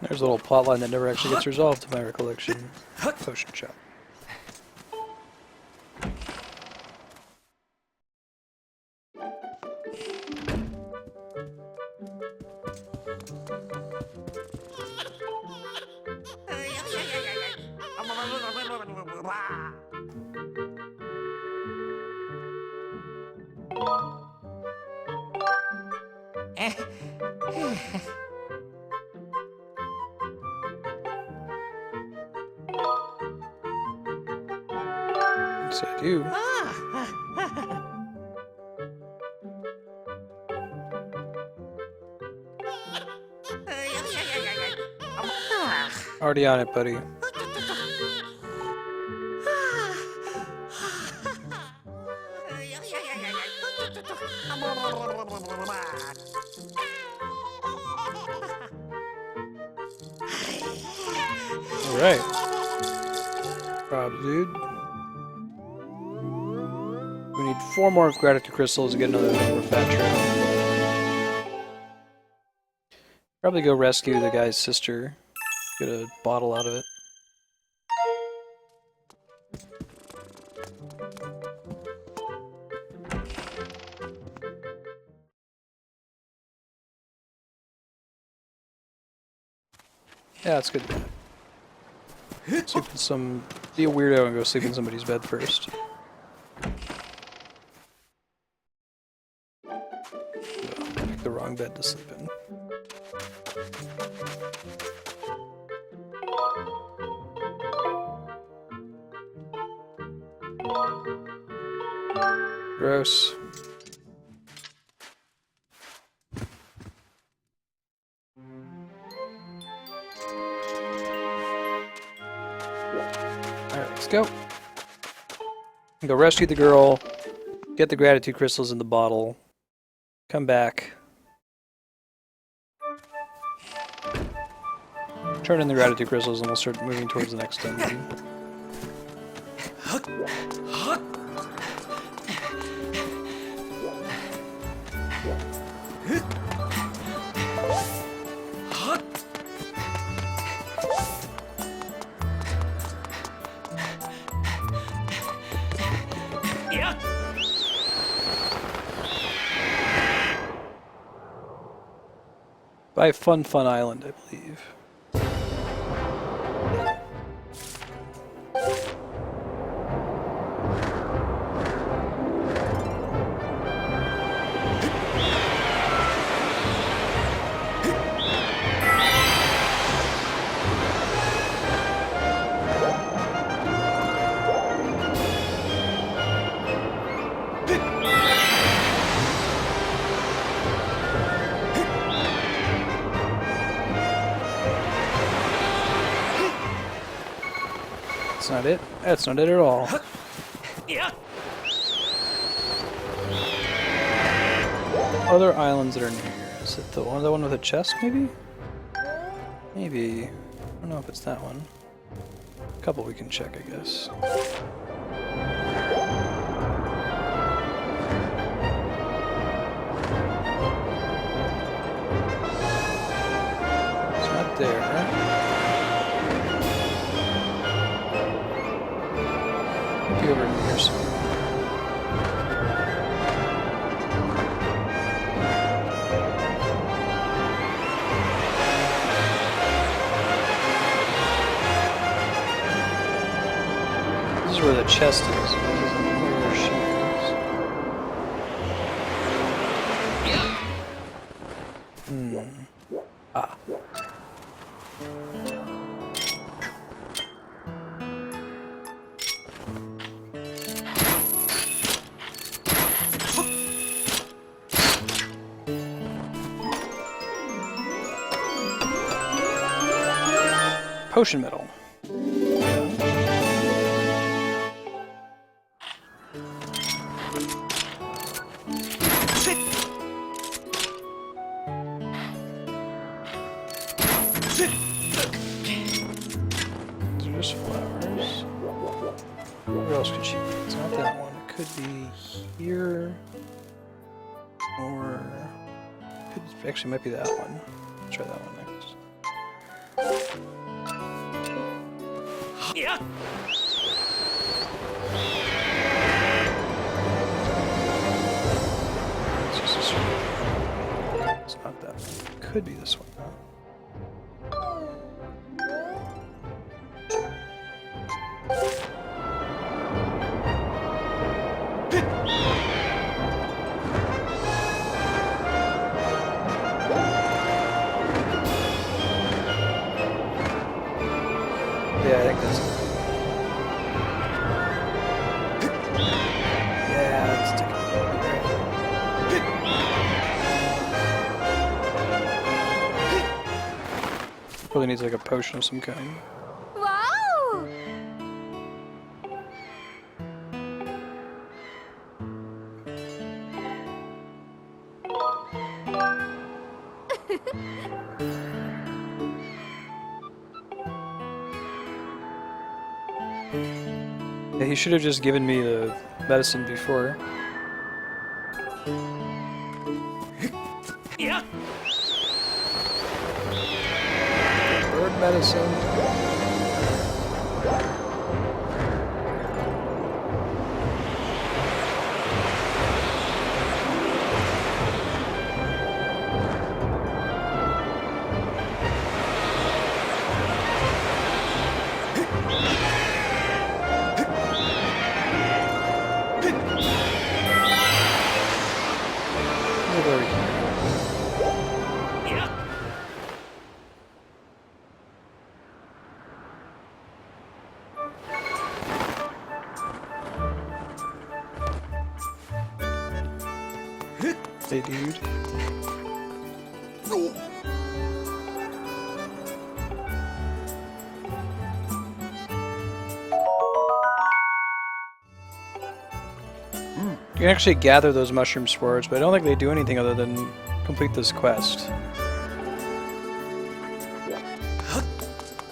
There's a little plotline that never actually gets resolved, to my recollection. Potion shop. Yes, I do. Already on it, buddy. Alright. Prob, dude. We need 4 more gratitude crystals to get another number of fat trail. Probably go rescue the guy's sister. Get a bottle out of it. Yeah, it's good. Sleep in some. Be a weirdo and go sleep in somebody's bed first. Pick the wrong bed to sleep in. Gross. Alright, let's go. Go rescue the girl, get the gratitude crystals in the bottle, come back, turn in the gratitude crystals, and we'll start moving towards the next dungeon. By Fun Island, I believe. That's not it. That's not it at all. Other islands that are near here. Is it the one with a chest, maybe? Maybe. I don't know if it's that one. A couple we can check, I guess. It's not there, right? Maybe over here somewhere. This is where the chest is. This isn't where she is. Ah. Potion metal. These are just flowers. Where else could she be? It's not that one. It could be here. Or could actually might be that one. Let's try that one next. Yeah. It's not that one. It could be this one, though. Yeah, I think that's it. Probably needs like a potion of some kind. Wow! Yeah, he should have just given me the medicine before. Yeah. Bird medicine. Hey, dude. You can actually gather those mushroom spores, but I don't think they do anything other than complete this quest.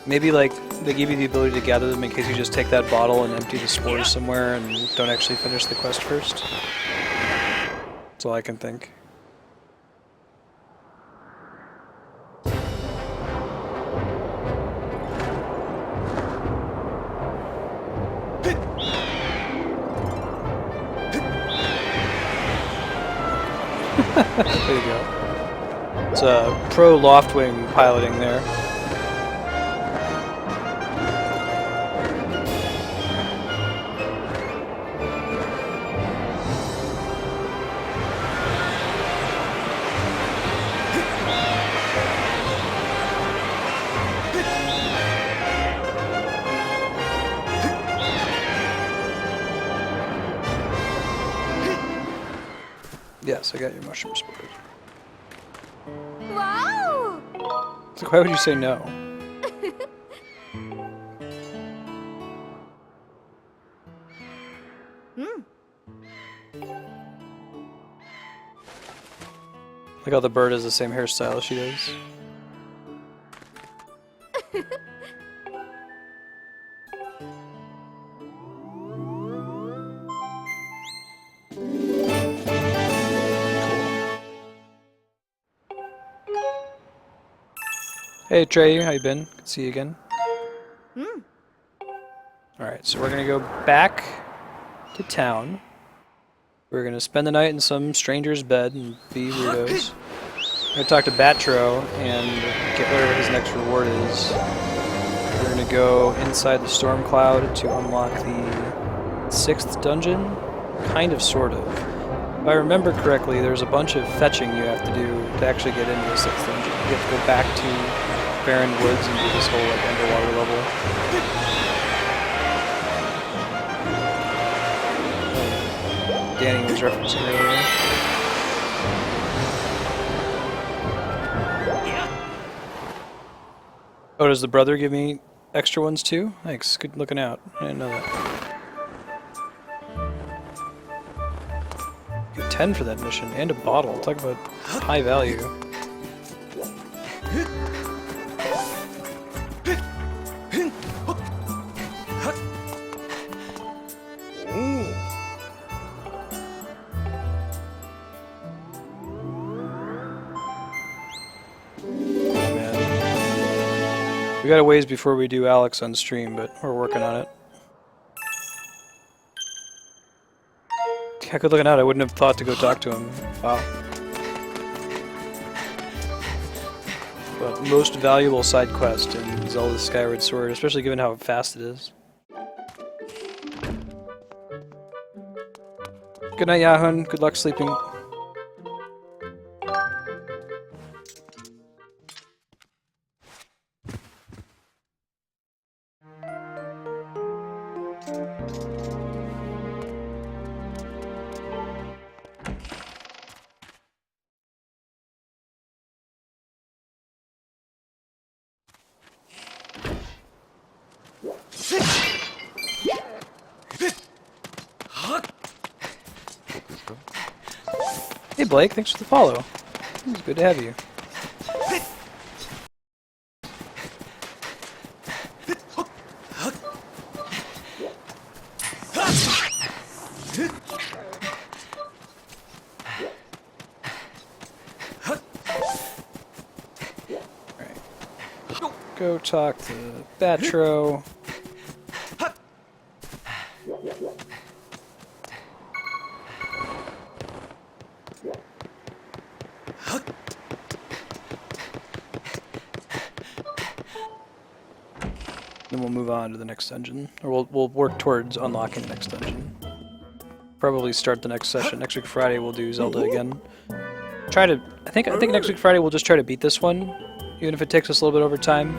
Maybe like they give you the ability to gather them in case you just take that bottle and empty the spores somewhere and don't actually finish the quest first. That's all I can think. There you go. It's a pro Loftwing piloting there. Yes, I got your mushroom spores. Wow! So why would you say no? Like how the bird has the same hairstyle as she does. Hey Trey, how you been? Good to see you again. Alright, so we're gonna go back to town. We're gonna spend the night in some stranger's bed and be weirdos. We're gonna talk to Batro and get whatever his next reward is. We're gonna go inside the storm cloud to unlock the 6th dungeon. Kind of, sort of. If I remember correctly, there's a bunch of fetching you have to do to actually get into the 6th dungeon. You have to go back to Barren Woods and do this whole like underwater level. Danny was referencing earlier. Oh, does the brother give me extra ones too? Thanks, good looking out. I didn't know that. Get 10 for that mission and a bottle. Talk about high value. We got a ways before we do Alex on stream, but we're working on it. Yeah, good looking out. I wouldn't have thought to go talk to him. Wow. But most valuable side quest in Zelda Skyward Sword, especially given how fast it is. Good night, Yahun. Good luck sleeping. Blake, thanks for the follow. It's good to have you. Go talk to Batro. Then we'll move on to the next dungeon, or we'll work towards unlocking the next dungeon. Probably start the next session. Next week Friday we'll do Zelda again. I think next week Friday we'll just try to beat this one, even if it takes us a little bit over time.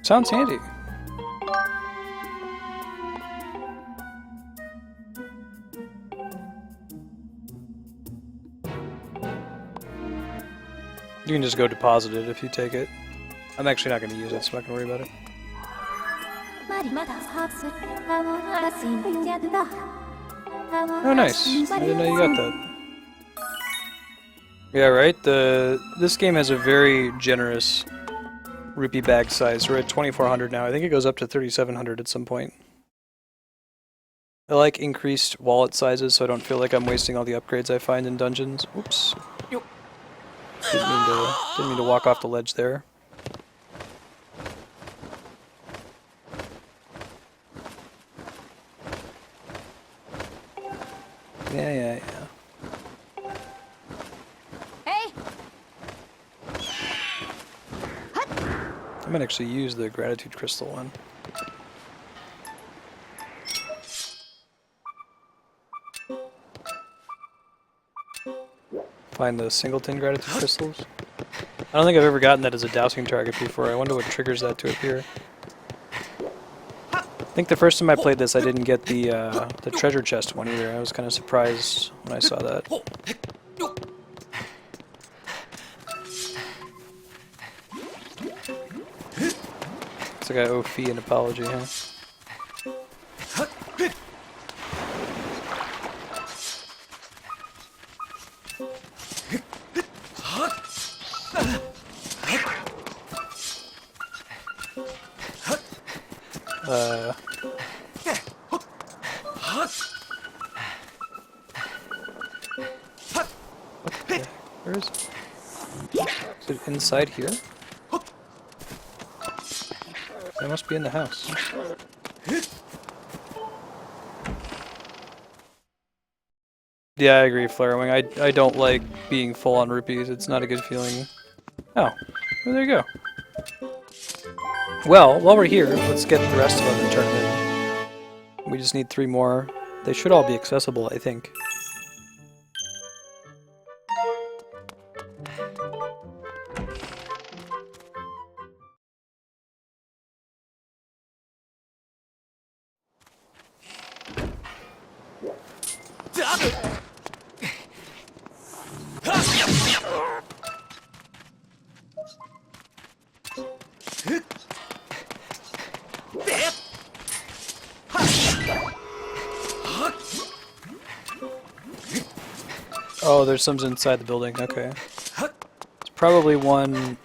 Sounds handy. You can just go deposit it if you take it. I'm actually not going to use it, so I'm not going to worry about it. Oh, nice. I didn't know you got that. Yeah, right? This game has a very generous rupee bag size. We're at 2,400 now. I think it goes up to 3,700 at some point. I like increased wallet sizes so I don't feel like I'm wasting all the upgrades I find in dungeons. Oops. Didn't mean to walk off the ledge there. Yeah. Hey! I might actually use the gratitude crystal one. Find the singleton gratitude crystals. I don't think I've ever gotten that as a dowsing target before. I wonder what triggers that to appear. I think the first time I played this I didn't get the treasure chest one either. I was kind of surprised when I saw that. Looks like I owe Fee an apology, huh? Okay, where is it? Is it inside here? It must be in the house. Yeah, I agree, Flarewing. I don't like being full on rupees. It's not a good feeling. Oh, well, there you go. Well, while we're here, let's get the rest of them in tournament. We just need 3 more. They should all be accessible, I think. Oh, there's some inside the building. Okay. There's probably one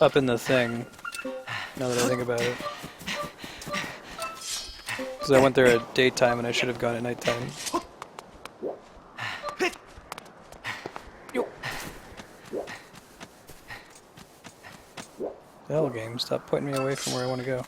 up in the thing, now that I think about it. Because I went there at daytime and I should have gone at nighttime. The hell, game, stop pointing me away from where I want to go.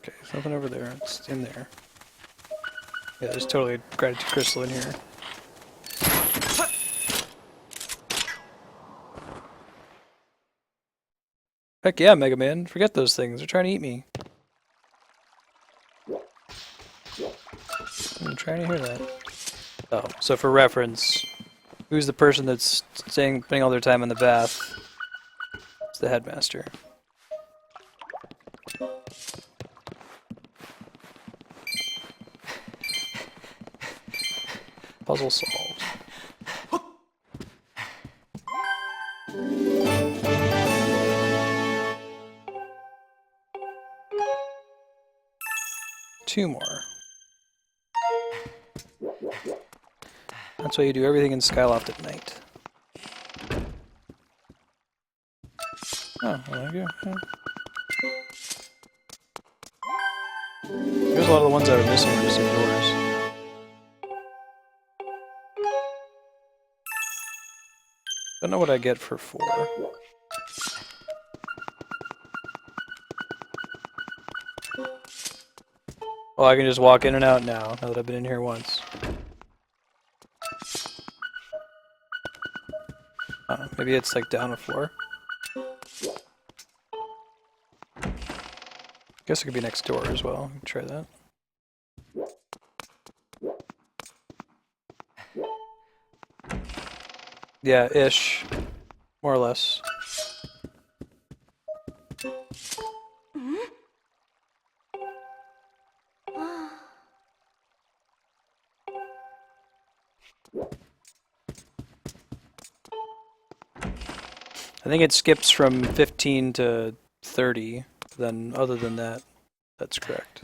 Okay, there's nothing over there. It's in there. Yeah, there's totally a gratitude crystal in here. Heck yeah, Mega Man. Forget those things. They're trying to eat me. I'm trying to hear that. Oh, so for reference, who's the person that's spending all their time in the bath? It's the headmaster. Puzzle solved. Two more. That's why you do everything in Skyloft at night. Oh, well, there you go. Here's a lot of the ones that are missing are just indoors. Don't know what I get for 4. Oh, I can just walk in and out now that I've been in here once. Oh, maybe it's like down a floor. Guess it could be next door as well. Try that. Yeah, ish. More or less. I think it skips from 15 to 30, then other than that, that's correct.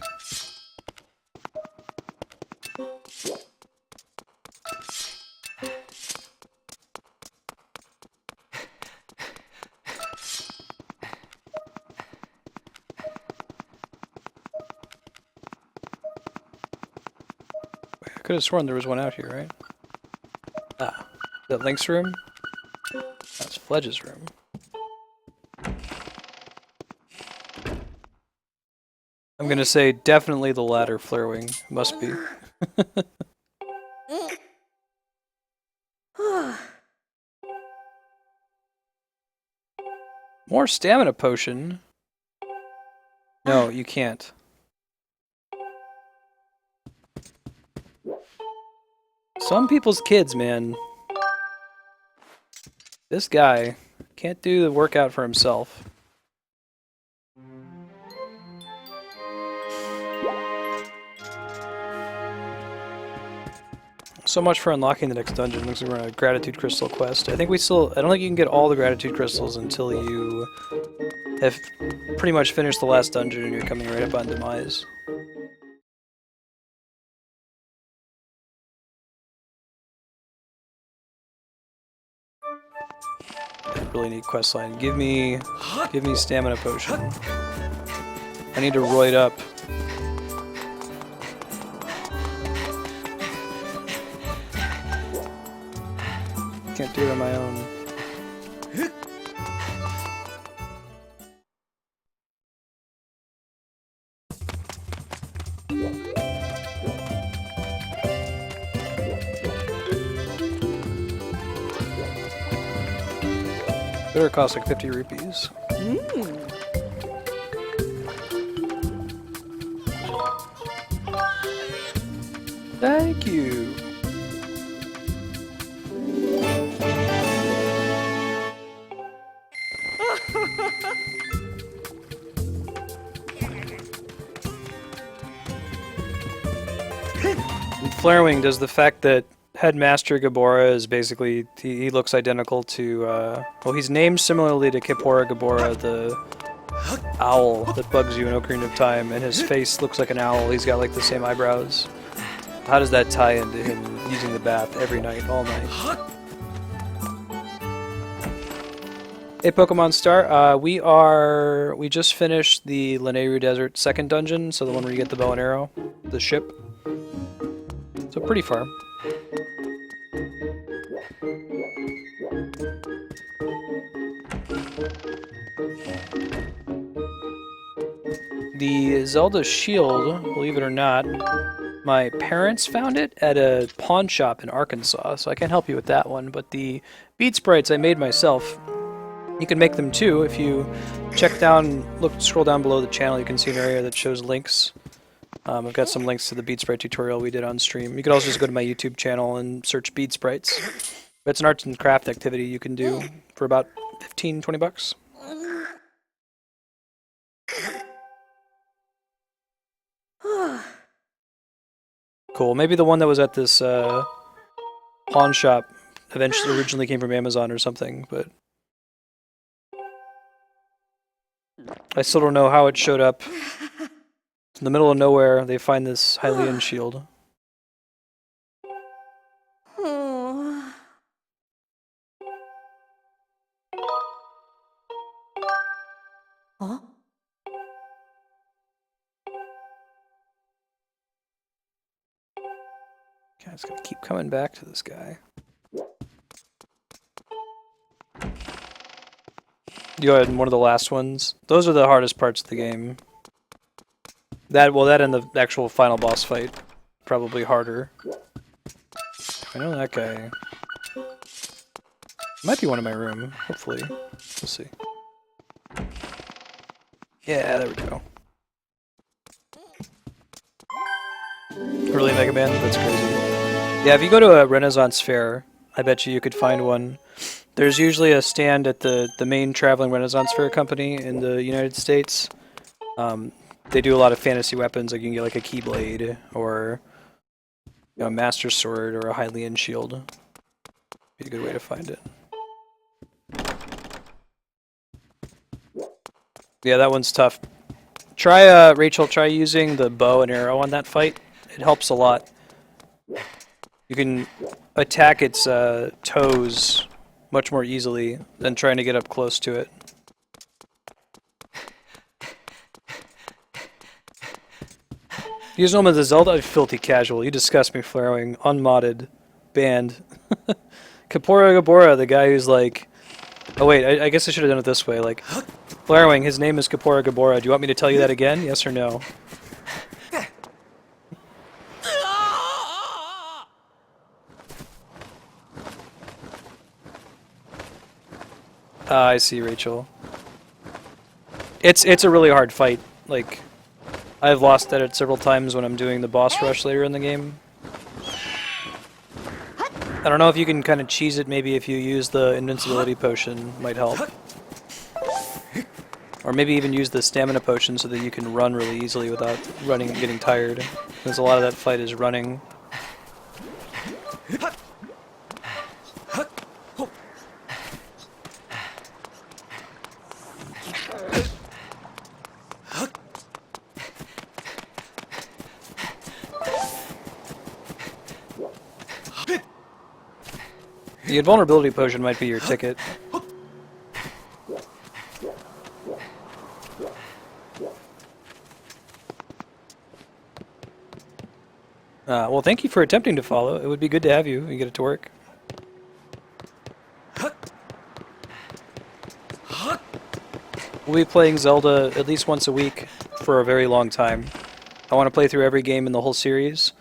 I could have sworn there was one out here, right? Ah, is that Link's room? That's Fledge's room. I'm gonna say definitely the latter, Flare-Wing. Must be. More stamina potion? No, you can't. Some people's kids, man. This guy can't do the workout for himself. So much for unlocking the next dungeon. Looks like we're on a gratitude crystal quest. I don't think you can get all the gratitude crystals until you have pretty much finished the last dungeon and you're coming right up on Demise. Really neat questline. Give me stamina potion. I need to roid up. Can't do it on my own. Better cost like 50 rupees. Thank you. Flare-Wing, does the fact that Headmaster Gabora is basically, he looks identical to, well, he's named similarly to Kippora Gabora, the owl that bugs you in Ocarina of Time, and his face looks like an owl. He's got like the same eyebrows. How does that tie into him using the bath every night, all night? Hey, Pokemon Star, we just finished the Lanayru Desert second dungeon, so the one where you get the bow and arrow, the ship. So pretty far. The Zelda shield, believe it or not, my parents found it at a pawn shop in Arkansas, so I can't help you with that one, but the bead sprites I made myself. You can make them too if you check down, scroll down below the channel. You can see an area that shows links. I've got some links to the bead sprite tutorial we did on stream. You could also just go to my YouTube channel and search bead sprites. But it's an arts and craft activity you can do for about 15, 20 bucks. Cool. Maybe the one that was at this pawn shop originally came from Amazon or something, but I still don't know how it showed up. It's in the middle of nowhere. They find this Hylian shield. Huh? Okay, I just gotta keep coming back to this guy. You go ahead and one of the last ones. Those are the hardest parts of the game. That and the actual final boss fight, probably harder. I know that guy. Might be one in my room, hopefully. We'll see. Yeah, there we go. Really, Mega Man? That's crazy. Yeah, if you go to a Renaissance fair, I bet you could find one. There's usually a stand at the main traveling Renaissance fair company in the United States. They do a lot of fantasy weapons, like you can get like a Keyblade, or a Master Sword, or a Hylian Shield. Be a good way to find it. Yeah, that one's tough. Try, Rachel, try using the bow and arrow on that fight. It helps a lot. You can attack its toes much more easily than trying to get up close to it. Use them as a Zelda filthy casual. You disgust me, Flaring. Unmodded. Banned. Kapora Gabora, the guy who's like... Oh wait, I guess I should have done it this way. Like, Flarewing, his name is Kapora Gabora. Do you want me to tell you that again? Yes or no? I see, Rachel. It's a really hard fight. Like, I've lost at it several times when I'm doing the boss rush later in the game. I don't know if you can kind of cheese it. Maybe if you use the invincibility potion, might help. Or maybe even use the stamina potion so that you can run really easily without running and getting tired. Because a lot of that fight is running. The invulnerability potion might be your ticket. Well, thank you for attempting to follow. It would be good to have you and get it to work. We'll be playing Zelda at least once a week for a very long time. I want to play through every game in the whole series.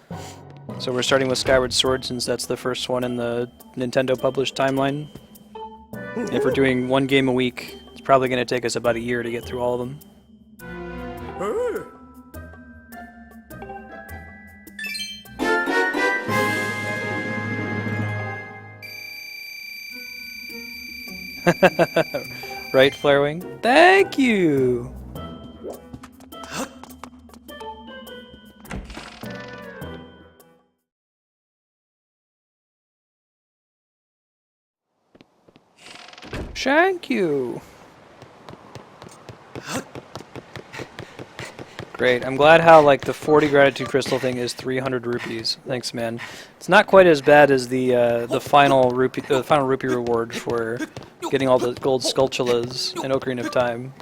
So we're starting with Skyward Sword since that's the first one in the Nintendo published timeline. If we're doing one game a week, it's probably going to take us about a year to get through all of them. Right, Flarewing? Thank you! Thank you! Great. I'm glad how, like, the 40 gratitude crystal thing is 300 rupees. Thanks, man. It's not quite as bad as the final rupee reward for getting all the gold sculptulas in Ocarina of Time.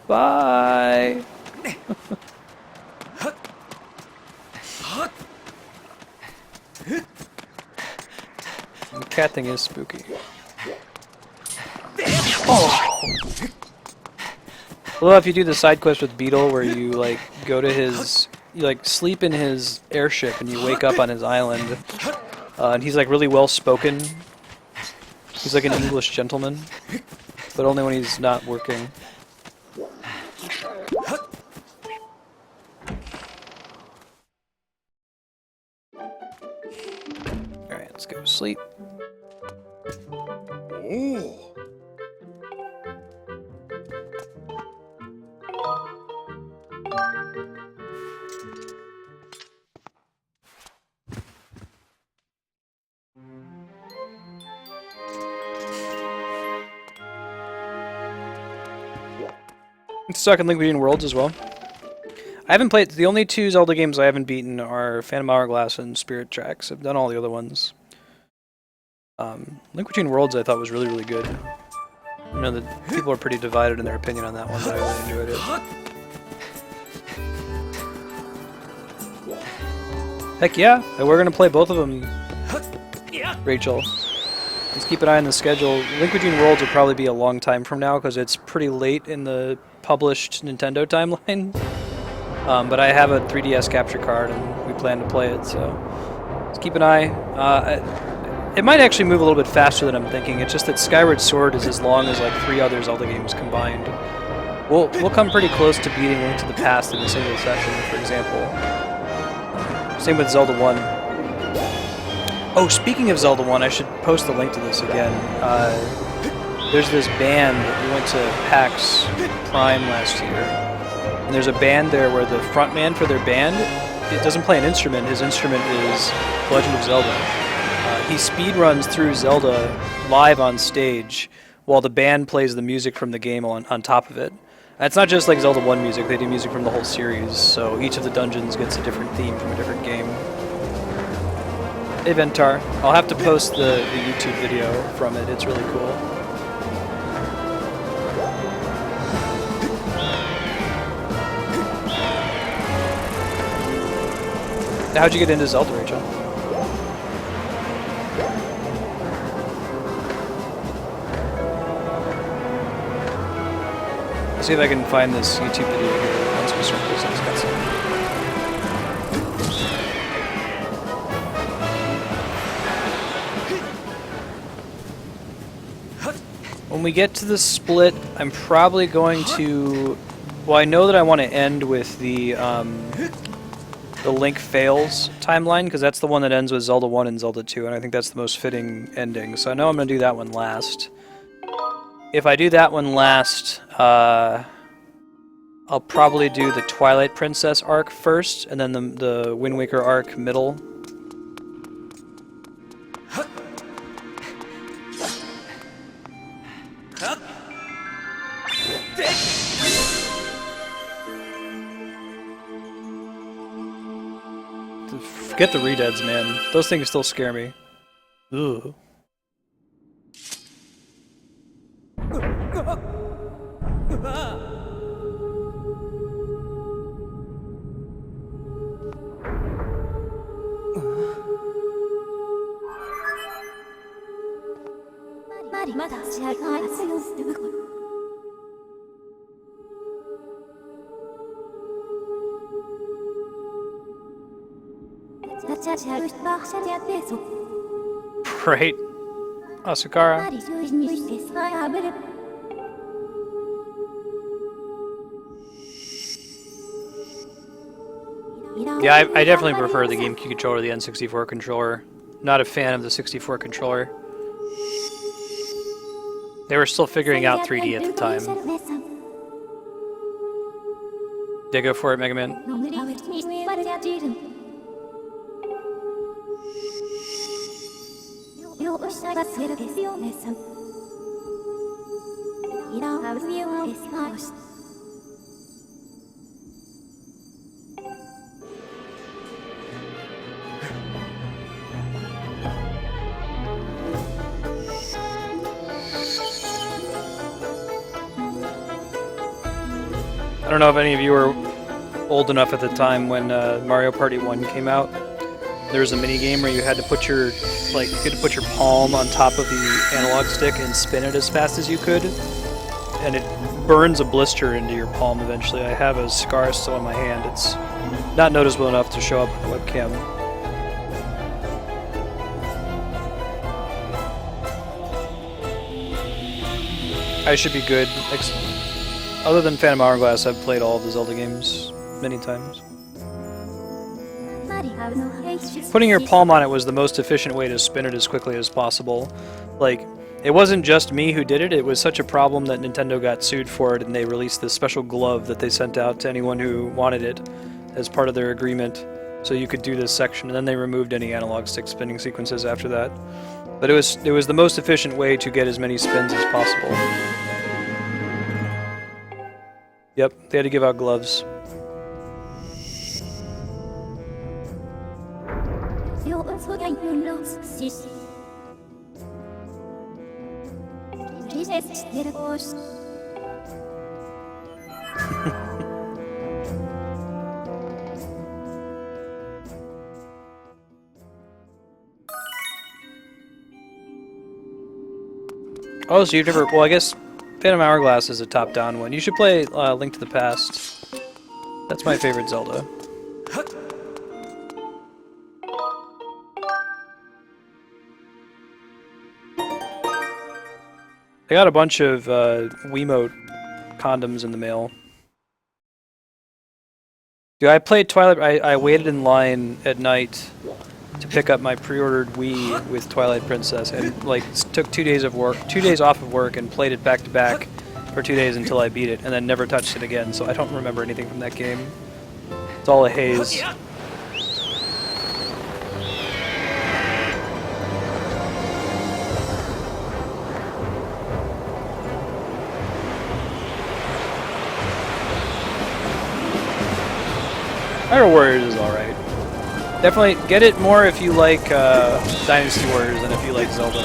Bye! The cat thing is spooky. Oh! Well, if you do the side quest with Beetle, where you like go to his, you like sleep in his airship, and you wake up on his island, and he's like really well spoken. He's like an English gentleman, but only when he's not working. Alright, let's go to sleep. Oh. Stuck in Link Between Worlds as well. I haven't played. The only two Zelda games I haven't beaten are Phantom Hourglass and Spirit Tracks. I've done all the other ones. Link Between Worlds I thought was really, really good. I know that people are pretty divided in their opinion on that one, but I really enjoyed it. Heck yeah, we're gonna play both of them, Rachel. Let's keep an eye on the schedule. Link Between Worlds will probably be a long time from now because it's pretty late in the published Nintendo timeline. But I have a 3DS capture card and we plan to play it, so let's keep an eye. It might actually move a little bit faster than I'm thinking. It's just that Skyward Sword is as long as like 3 other Zelda games combined. We'll come pretty close to beating Link to the Past in a single session, for example. Same with Zelda 1. Oh, speaking of Zelda 1, I should post the link to this again. There's this band, we went to PAX Prime last year, and there's a band there where the frontman for their band, it doesn't play an instrument, his instrument is Legend of Zelda. He speedruns through Zelda live on stage while the band plays the music from the game on top of it. And it's not just like Zelda 1 music, they do music from the whole series, so each of the dungeons gets a different theme from a different game. Hey Ventar, I'll have to post the YouTube video from it, it's really cool. How'd you get into Zelda, Rachel? Let's see if I can find this YouTube video here once we start this next cutscene. When we get to the split, I'm probably going to... Well, I know that I want to end with the Link Fails timeline, because that's the one that ends with Zelda 1 and Zelda 2, and I think that's the most fitting ending. So I know I'm going to do that one last. If I do that one last, I'll probably do the Twilight Princess arc first, and then the Wind Waker arc middle. Forget the redeads, man. Those things still scare me. Ooh. Right. Asukara. Yeah, I definitely prefer the GameCube controller to the N64 controller. Not a fan of the 64 controller. They were still figuring out 3D at the time. Yeah, go for it, Mega Man. I don't know if any of you were old enough at the time when Mario Party 1 came out. There was a mini game where you had to put your palm on top of the analog stick and spin it as fast as you could, and it burns a blister into your palm eventually. I have a scar still on my hand. It's not noticeable enough to show up on the webcam. I should be good. Other than Phantom Hourglass, I've played all of the Zelda games many times. Putting your palm on it was the most efficient way to spin it as quickly as possible. Like, it wasn't just me who did it, it was such a problem that Nintendo got sued for it, and they released this special glove that they sent out to anyone who wanted it as part of their agreement, so you could do this section, and then they removed any analog stick spinning sequences after that. But it was the most efficient way to get as many spins as possible. Yep, they had to give out gloves. Oh, so you've never... Well, I guess Phantom Hourglass is a top-down one. You should play Link to the Past. That's my favorite Zelda. I got a bunch of Wiimote condoms in the mail. Dude, I played Twilight... I waited in line at night to pick up my pre-ordered Wii with Twilight Princess, and like took 2 days of work, 2 days off of work, and played it back to back for 2 days until I beat it, and then never touched it again. So I don't remember anything from that game. It's all a haze. Hyrule Warriors is alright. Definitely get it more if you like Dynasty Warriors than if you like Zelda.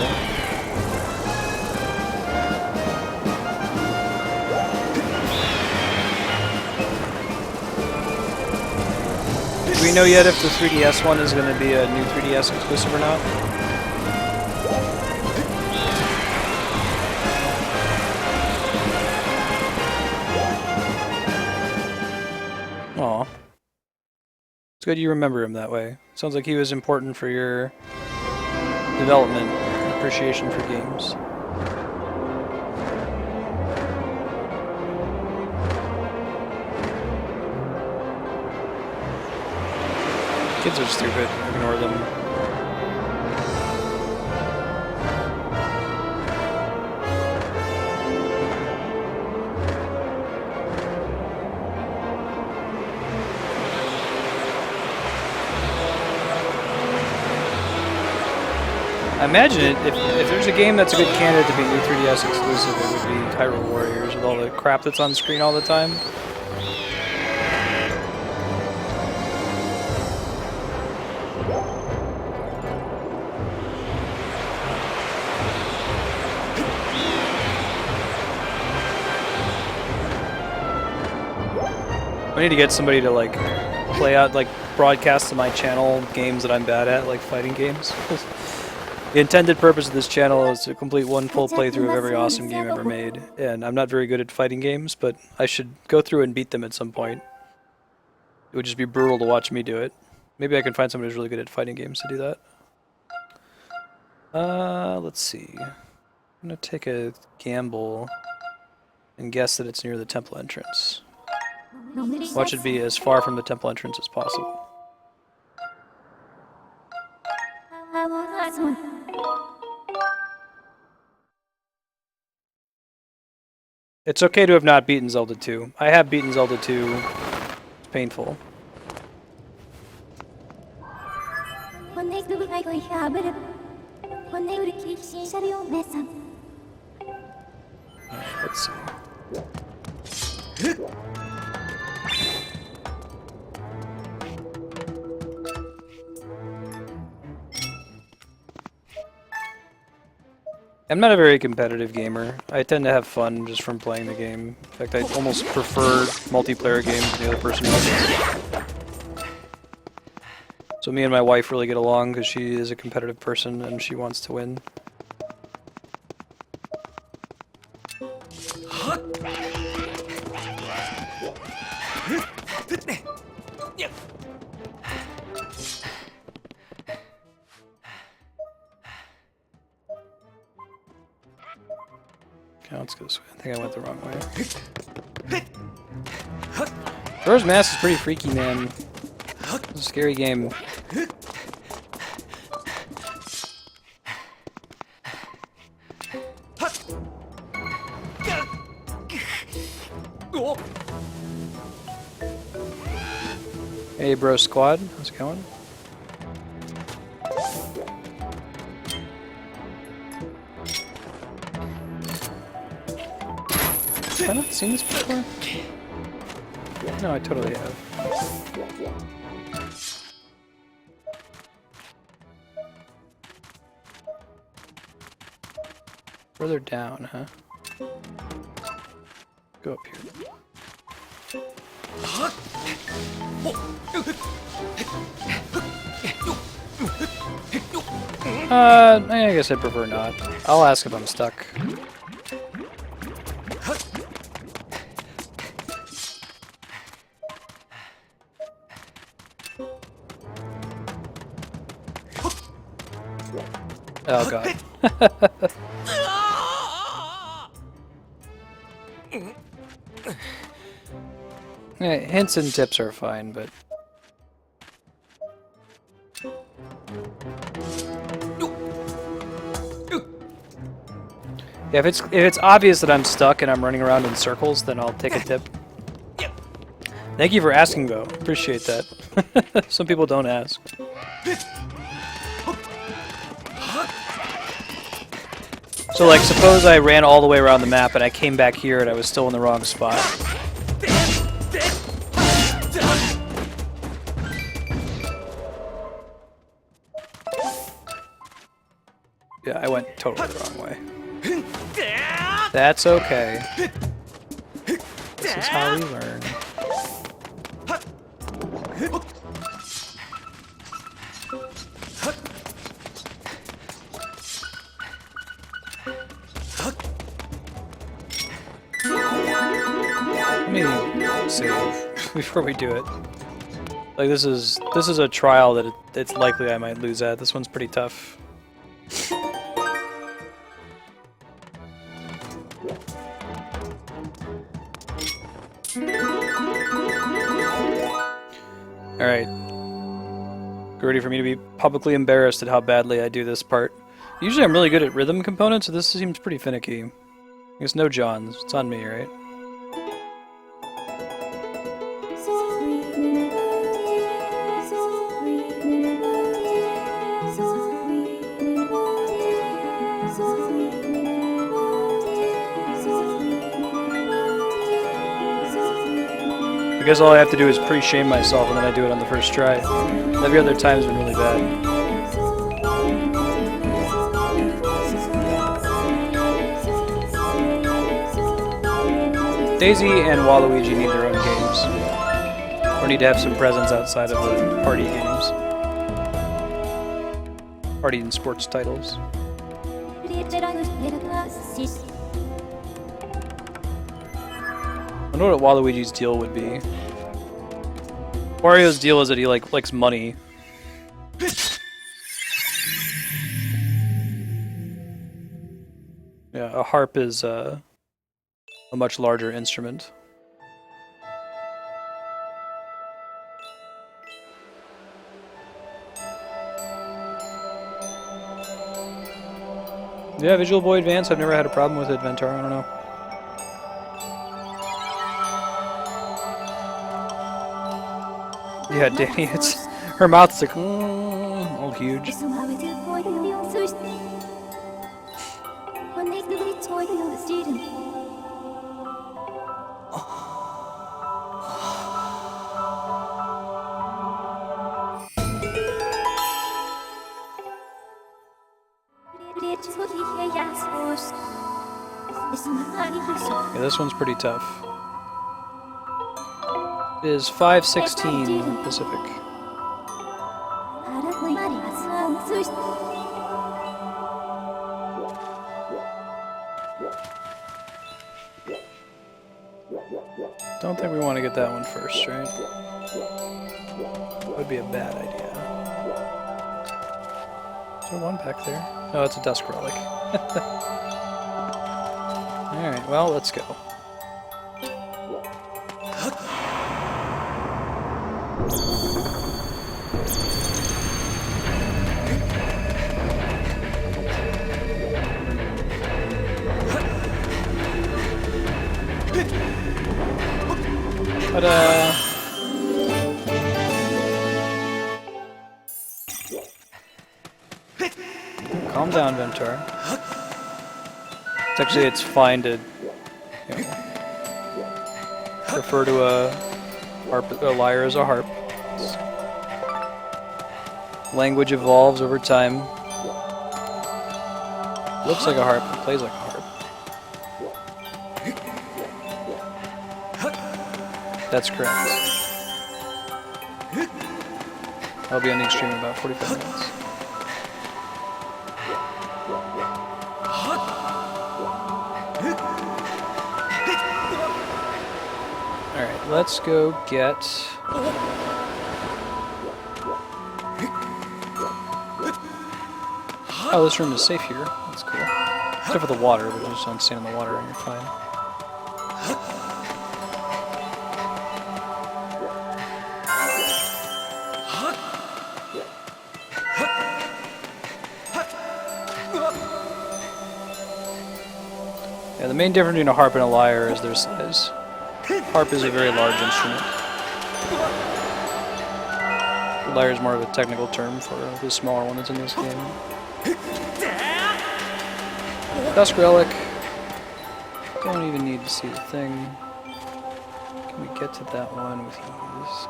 Do we know yet if the 3DS one is going to be a new 3DS exclusive or not? Aw. It's good you remember him that way. Sounds like he was important for your development and appreciation for games. Kids are stupid. Ignore them. I imagine if there's a game that's a good candidate to be new 3DS exclusive, it would be Hyrule Warriors with all the crap that's on screen all the time. I need to get somebody to like play out, like broadcast to my channel games that I'm bad at, like fighting games. The intended purpose of this channel is to complete one full playthrough of every awesome game ever made, and I'm not very good at fighting games, but I should go through and beat them at some point. It would just be brutal to watch me do it. Maybe I can find somebody who's really good at fighting games to do that. Let's see. I'm gonna take a gamble and guess that it's near the temple entrance. Watch it be as far from the temple entrance as possible. It's okay to have not beaten Zelda 2. I have beaten Zelda 2. It's painful. Alright, let's see. I'm not a very competitive gamer. I tend to have fun just from playing the game. In fact, I almost prefer multiplayer games than the other person does. So me and my wife really get along because she is a competitive person and she wants to win. No, let's go this way. I think I went the wrong way. Majora's Mask is pretty freaky, man. It's a scary game. Hey, bro, squad. How's it going? Have I not seen this before? No, I totally have. Further down, huh? Go up here. I guess I'd prefer not. I'll ask if I'm stuck. Oh god. Yeah, hints and tips are fine, but yeah, if it's obvious that I'm stuck and I'm running around in circles, then I'll take a tip. Thank you for asking, though. Appreciate that. Some people don't ask. So, like, suppose I ran all the way around the map and I came back here and I was still in the wrong spot. Yeah, I went totally the wrong way. That's okay. This is how we learn. Let me save before we do it. Like this is a trial that it's likely I might lose at. This one's pretty tough. Alright. Get ready for me to be publicly embarrassed at how badly I do this part. Usually I'm really good at rhythm components, so this seems pretty finicky. I guess no Johns. It's on me, right? I guess all I have to do is pre-shame myself and then I do it on the first try. Every other time's been really bad. Daisy and Waluigi need their own games. Or need to have some presence outside of the party games. Party and sports titles. I wonder what Waluigi's deal would be. Wario's deal is that he likes money. Yeah, a harp is a much larger instrument. Yeah, Visual Boy Advance, I've never had a problem with it, Ventar, I don't know. Yeah, Danny, it's her mouth's like all huge. Yeah, this one's pretty tough. It is 5:16 Pacific. Don't think we want to get that one first, right? That would be a bad idea. Is there one back there? No, it's a Dusk Relic. Alright, well, let's go. Ta-da! Calm down, Ventura. It's fine to refer to a lyre as a harp. Language evolves over time. Looks like a harp and plays like a harp. That's correct. I'll be on the extreme in about 45 minutes. Alright, let's go get... Oh, this room is safe here. That's cool. Except for the water, but just don't stand in the water and you're fine. Yeah, the main difference between a harp and a lyre is their size. Harp is a very large instrument. The lyre is more of a technical term for the smaller one that's in this game. Dusk Relic. Don't even need to see the thing. Can we get to that one with ease?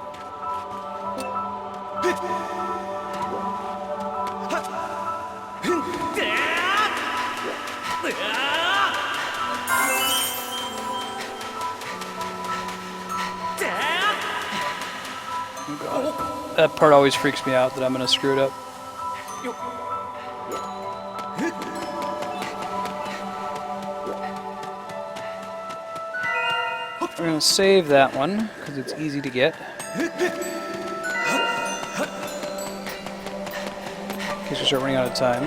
Oh god. That part always freaks me out that I'm gonna screw it up. We're gonna save that one because it's easy to get. In case we start running out of time.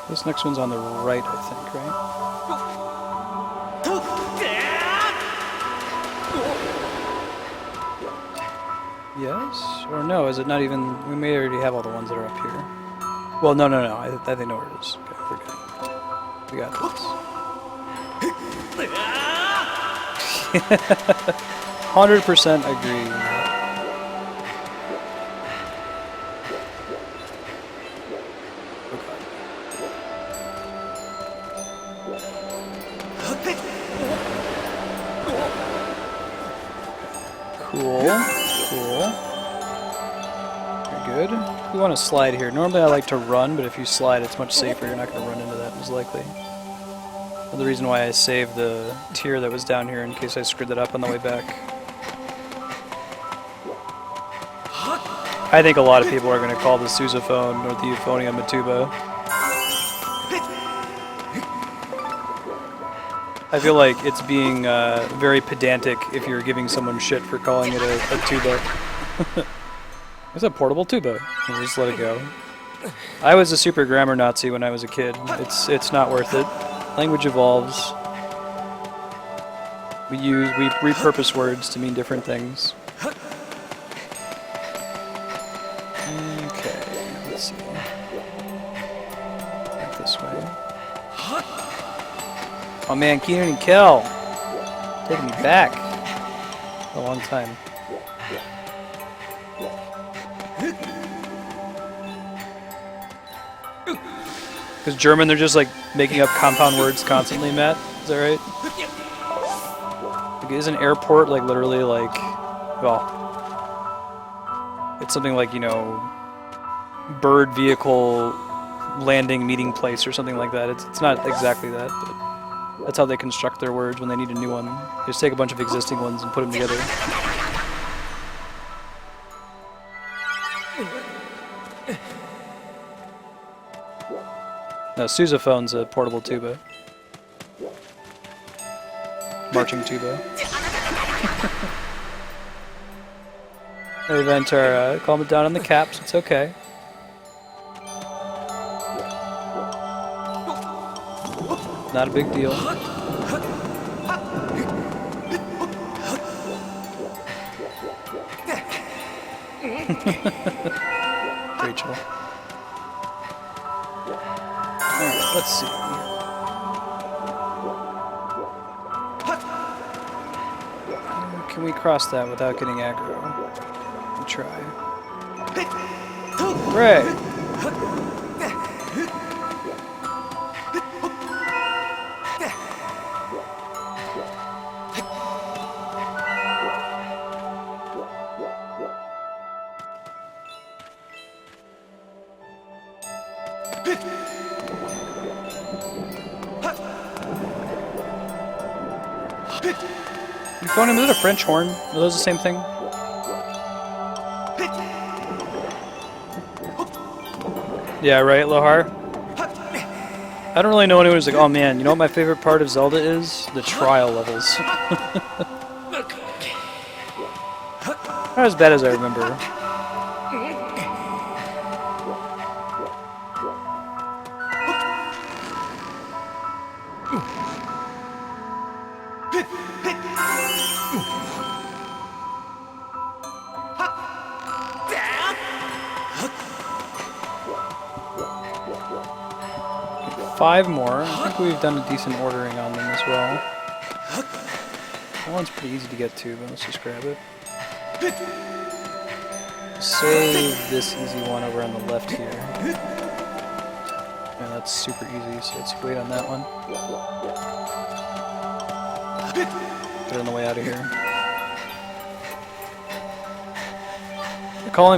This next one's on the right, I think, right? Yes? Or no, is it not even... We may already have all the ones that are up here. Well, no. I think I know where it is. Okay, we're good. We got this. 100% agree. Cool. Very good. We want to slide here. Normally I like to run, but if you slide it's much safer. You're not going to run into that as likely. The reason why I saved the tier that was down here in case I screwed that up on the way back. I think a lot of people are going to call the sousaphone or the euphonium a tuba. I feel like it's being very pedantic if you're giving someone shit for calling it a tuba. It's a portable tuba. You just let it go. I was a super grammar Nazi when I was a kid. It's not worth it. Language evolves. We repurpose words to mean different things. Okay, let's see. Back this way. Oh man, Keenan and Kel! Taking me back. A long time. Because German, they're just like making up compound words constantly, Matt? Is that right? Like, isn't airport like literally like, well, it's something like, you know, bird vehicle landing meeting place or something like that. It's not exactly that, but that's how they construct their words when they need a new one. They just take a bunch of existing ones and put them together. No, sousaphone's a portable tuba. Marching tuba. Hey, Ventura, calm it down on the caps. It's okay. Not a big deal. Rachel. Alright, let's see. Can we cross that without getting aggro? We'll try. Right. 'Your phone name, is it a French horn? Are those the same thing? Yeah, right, Lohar? I don't really know anyone who's like, oh man, you know what my favorite part of Zelda is? The trial levels. Not as bad as I remember. Five more. I think we've done a decent ordering on them as well. That one's pretty easy to get to, but let's just grab it. Save this easy one over on the left here. Yeah, that's super easy, so let's wait on that one. Get it on the way out of here.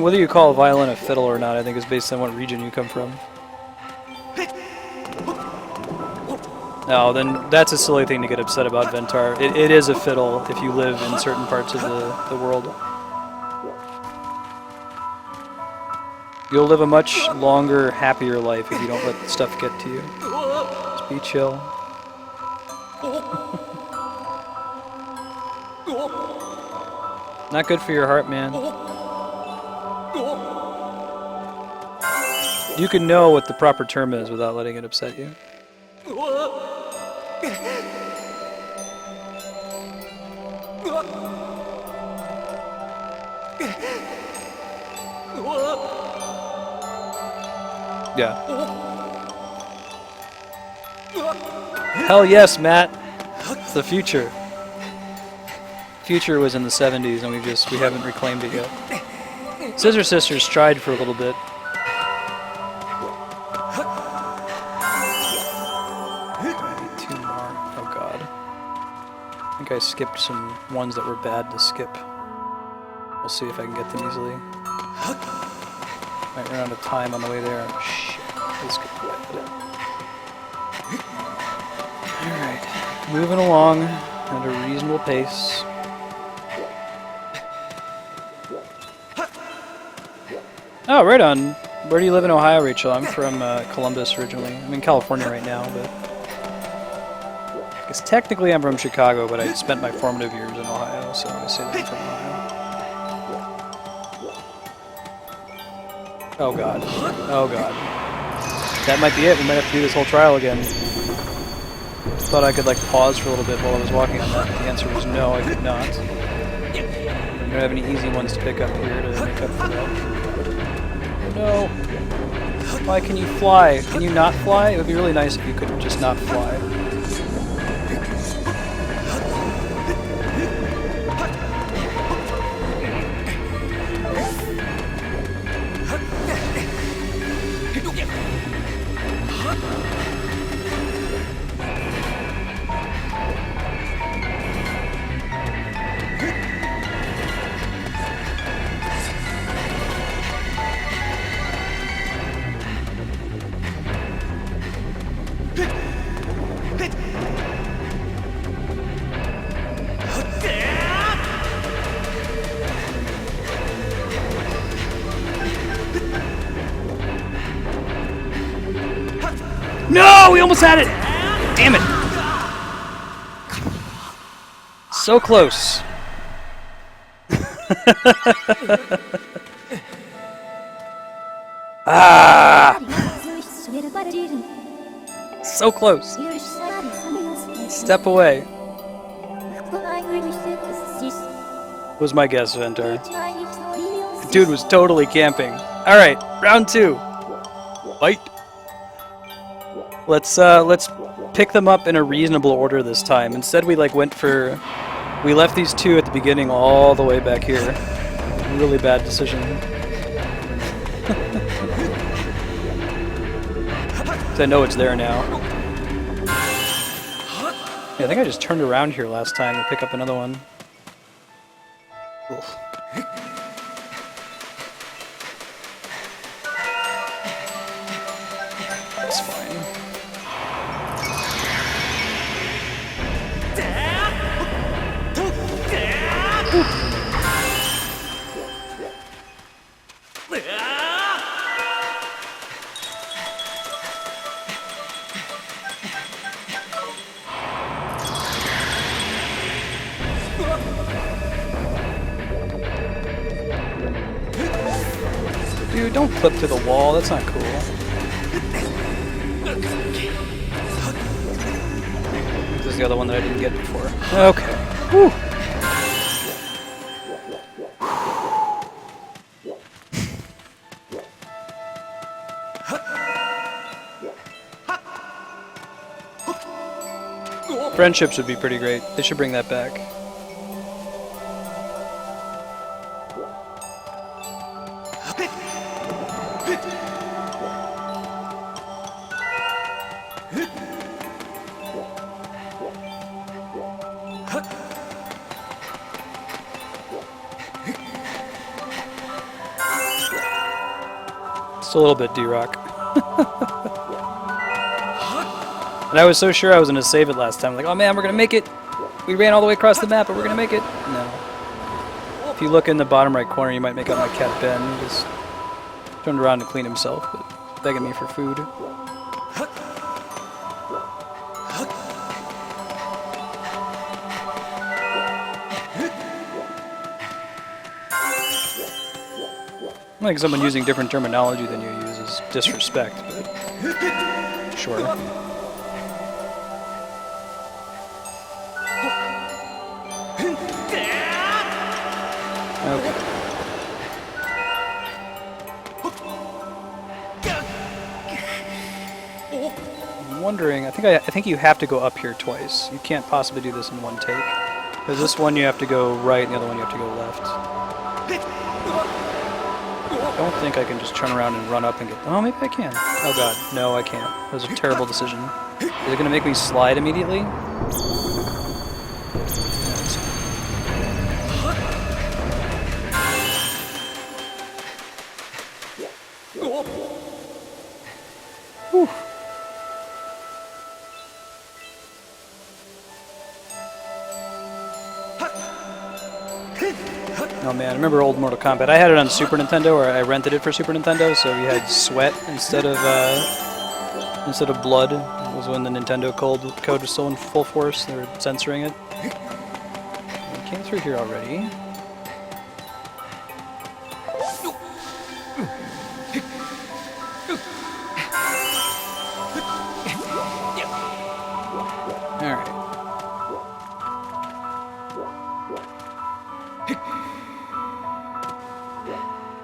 Whether you call a violin a fiddle or not, I think is based on what region you come from. No, then that's a silly thing to get upset about, Ventar. It is a fiddle if you live in certain parts of the world. You'll live a much longer, happier life if you don't let stuff get to you. Just be chill. Not good for your heart, man. You can know what the proper term is without letting it upset you. Yeah. Hell yes, Matt. It's the future. Future was in the 70s and we haven't reclaimed it yet. Scissor Sisters tried for a little bit. I think I skipped some ones that were bad to skip. We'll see if I can get them easily. Might run out of time on the way there. Shit, this could be bad. Alright, moving along at a reasonable pace. Oh, right on. Where do you live in Ohio, Rachel? I'm from Columbus originally. I'm in California right now, but... Because technically I'm from Chicago, but I spent my formative years in Ohio, so I say that I'm from Ohio. Oh god. Oh god. That might be it. We might have to do this whole trial again. Thought I could like pause for a little bit while I was walking on that. The answer was no, I could not. I don't have any easy ones to pick up here to make up for that. No. Why can you fly? Can you not fly? It would be really nice if you could just not fly. No! We almost had it! Damn it! So close. Ah! So close. Step away. Was my guess, Ventar. Dude was totally camping. Alright, round 2. Fight. Let's pick them up in a reasonable order this time. Instead we we left these 2 at the beginning all the way back here. Really bad decision. I know it's there now. Yeah, I think I just turned around here last time to pick up another one. Oof. That's fine. Dude, don't clip to the wall, that's not cool. This is the other one that I didn't get before. Okay. Whew. Friendships would be pretty great. They should bring that back. Just a little bit, D-Rock. And I was so sure I was going to save it last time. Like, oh man, we're going to make it. We ran all the way across the map, but we're going to make it. No. If you look in the bottom right corner, you might make out my cat Ben. He just turned around to clean himself, but begging me for food. Like someone using different terminology than you use is disrespect, but sure. Okay. I'm wondering, I think you have to go up here twice. You can't possibly do this in one take. Because this one you have to go right and the other one you have to go left. I don't think I can just turn around and run up and get... Oh, maybe I can. Oh god, no I can't. That was a terrible decision. Is it going to make me slide immediately? Whew. Oh man, I remember old Mortal Kombat. I had it on Super Nintendo, or I rented it for Super Nintendo, so you had sweat instead of blood. It was when the Nintendo code was still in full force. They were censoring it. We came through here already. Alright.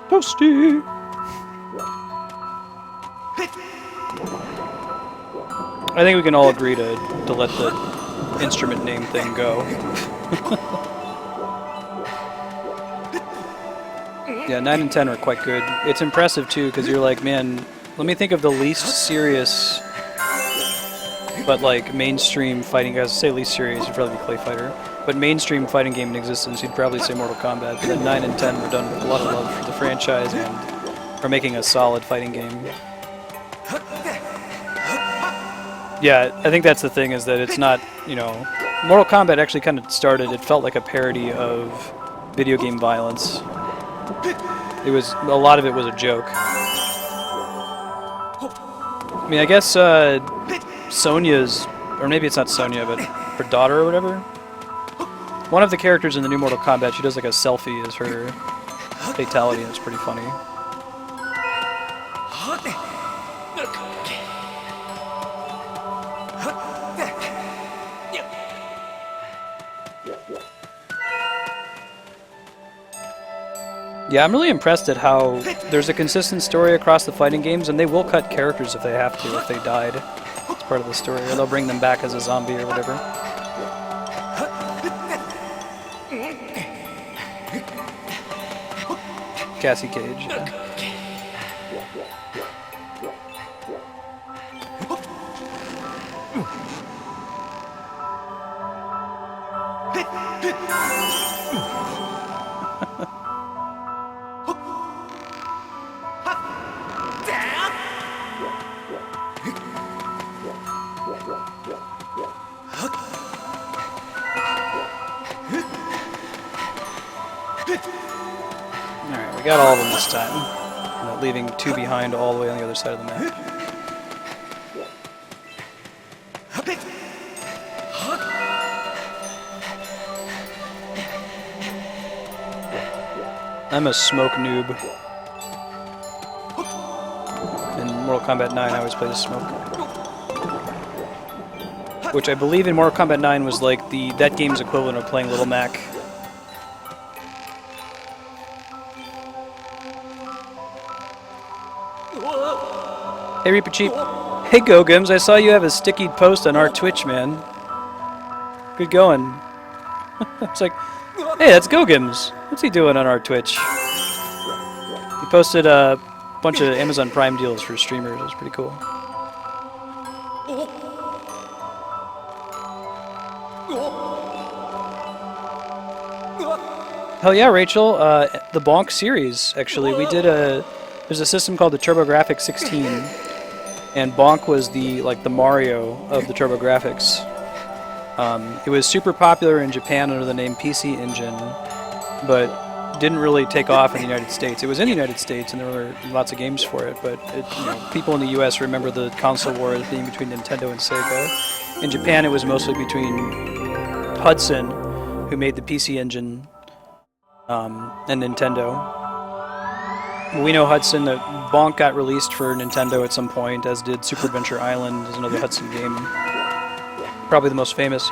Toasty! I think we can all agree to let the instrument name thing go. Yeah, 9 and 10 are quite good. It's impressive too, because you're like, man, let me think of the least serious, but like mainstream fighting guys. Say least serious, you'd probably be Clay Fighter. But mainstream fighting game in existence, you'd probably say Mortal Kombat. But then 9 and 10 were done with a lot of love for the franchise and for making a solid fighting game. Yeah, I think that's the thing, is that it's not, you know, Mortal Kombat actually kind of started, it felt like a parody of video game violence. A lot of it was a joke. mean, I guess Sonya's, or maybe it's not Sonya, but her daughter or whatever. One of the characters in the new Mortal Kombat, she does like a selfie as her fatality, and it's pretty funny. Yeah, I'm really impressed at how there's a consistent story across the fighting games, and they will cut characters if they have to, if they died. It's part of the story, or they'll bring them back as a zombie or whatever. Cassie Cage, yeah. Alright, we got all of them this time. Not leaving two behind all the way on the other side of the map. I'm a smoke noob. In Mortal Kombat 9 I always play the smoke. Which I believe in Mortal Kombat 9 was like that game's equivalent of playing Little Mac. Hey Reaper Cheap. Hey Gogims, I saw you have a sticky post on our Twitch, man. Good going. It's like, hey, that's Gogims. What's he doing on our Twitch? He posted a bunch of Amazon Prime deals for streamers. It was pretty cool. Hell yeah, Rachel. The Bonk series, actually. We did there's a system called the TurboGrafx 16, and Bonk was the Mario of the TurboGrafx. It was super popular in Japan under the name PC Engine, but didn't really take off in the United States. It was in the United States, and there were lots of games for it, but people in the US remember the console wars being between Nintendo and Sega. In Japan, it was mostly between Hudson, who made the PC Engine, and Nintendo. We know Hudson, that Bonk got released for Nintendo at some point, as did Super Adventure Island, is another Hudson game. Probably the most famous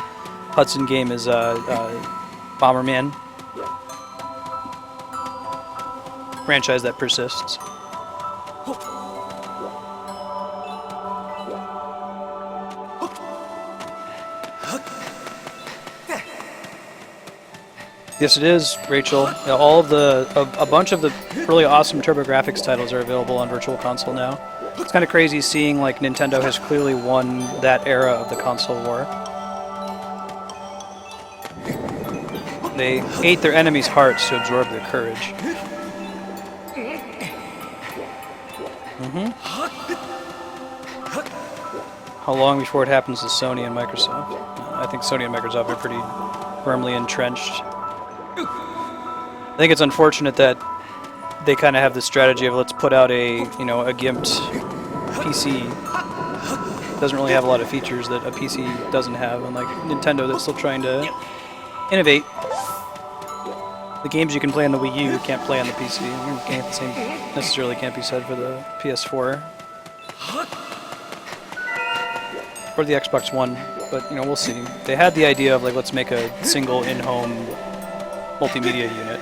Hudson game is Bomberman. Franchise that persists. Yes, it is, Rachel. All of a bunch of the really awesome TurboGrafx titles are available on Virtual Console now. It's kind of crazy seeing like Nintendo has clearly won that era of the console war. They ate their enemies' hearts to absorb their courage. How long before it happens to Sony and Microsoft? I think Sony and Microsoft are pretty firmly entrenched. I think it's unfortunate that they kind of have the strategy of let's put out a gimped PC. Doesn't really have a lot of features that a PC doesn't have, unlike Nintendo that's still trying to innovate. The games you can play on the Wii U you can't play on the PC. The same necessarily can't be said for the PS4 or the Xbox One, but we'll see. They had the idea of like let's make a single in-home multimedia unit.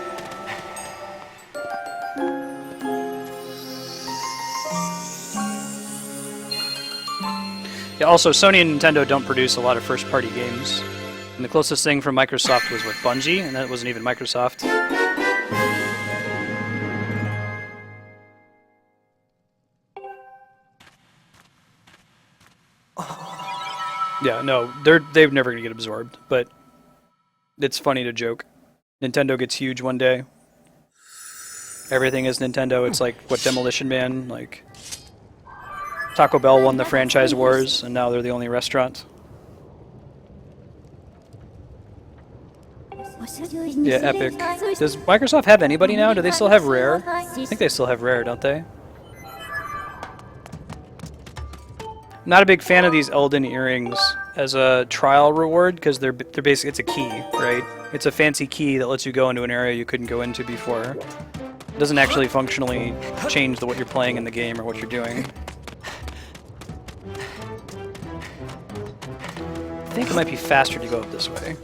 Yeah, also, Sony and Nintendo don't produce a lot of first-party games. And the closest thing from Microsoft was with Bungie, and that wasn't even Microsoft. Yeah, no, they're never gonna get absorbed, but it's funny to joke. Nintendo gets huge one day. Everything is Nintendo. It's like what Demolition Man, like Taco Bell won the franchise wars, and now they're the only restaurant. Yeah, Epic. Does Microsoft have anybody now? Do they still have Rare? I think they still have Rare, don't they? Not a big fan of these Elden earrings as a trial reward because they're basically it's a key, right? It's a fancy key that lets you go into an area you couldn't go into before. It doesn't actually functionally change what you're playing in the game or what you're doing. I think it might be faster to go up this way.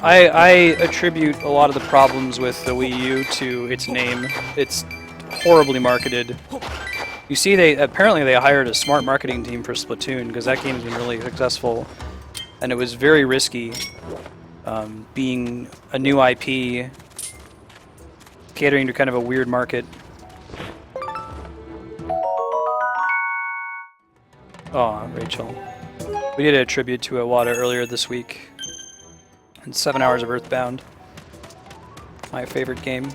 I attribute a lot of the problems with the Wii U to its name. It's horribly marketed. You see, apparently they hired a smart marketing team for Splatoon because that game has been really successful, and it was very risky, being a new IP, catering to kind of a weird market. Oh, Rachel. We did a tribute to Iwata earlier this week. And 7 Hours of Earthbound. My favorite game.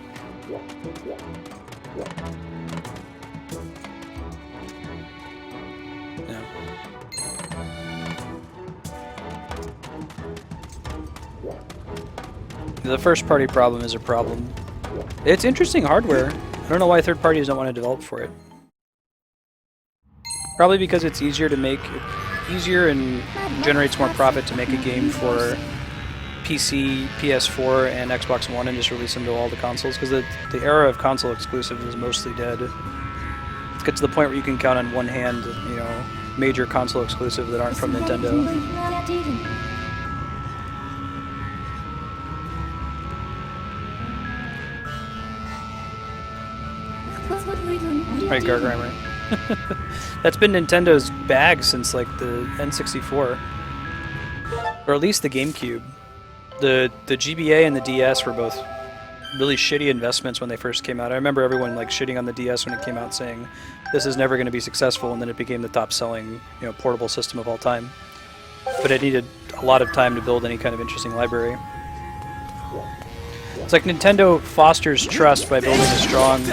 Yeah. The first party problem is a problem. It's interesting hardware. I don't know why third parties don't want to develop for it. Probably because it's easier to make, easier and generates more profit to make a game for PC, PS4, and Xbox One and just release them to all the consoles, because the era of console exclusives is mostly dead. It's get to the point where you can count on one hand, you know, major console exclusives that aren't from Nintendo. Right, Gargrimer. That's been Nintendo's bag since like the N64, or at least the GameCube. The GBA and the DS were both really shitty investments when they first came out. I remember everyone like shitting on the DS when it came out, saying this is never going to be successful, and then it became the top-selling, you know, portable system of all time. But it needed a lot of time to build any kind of interesting library. It's like Nintendo fosters trust by building a strong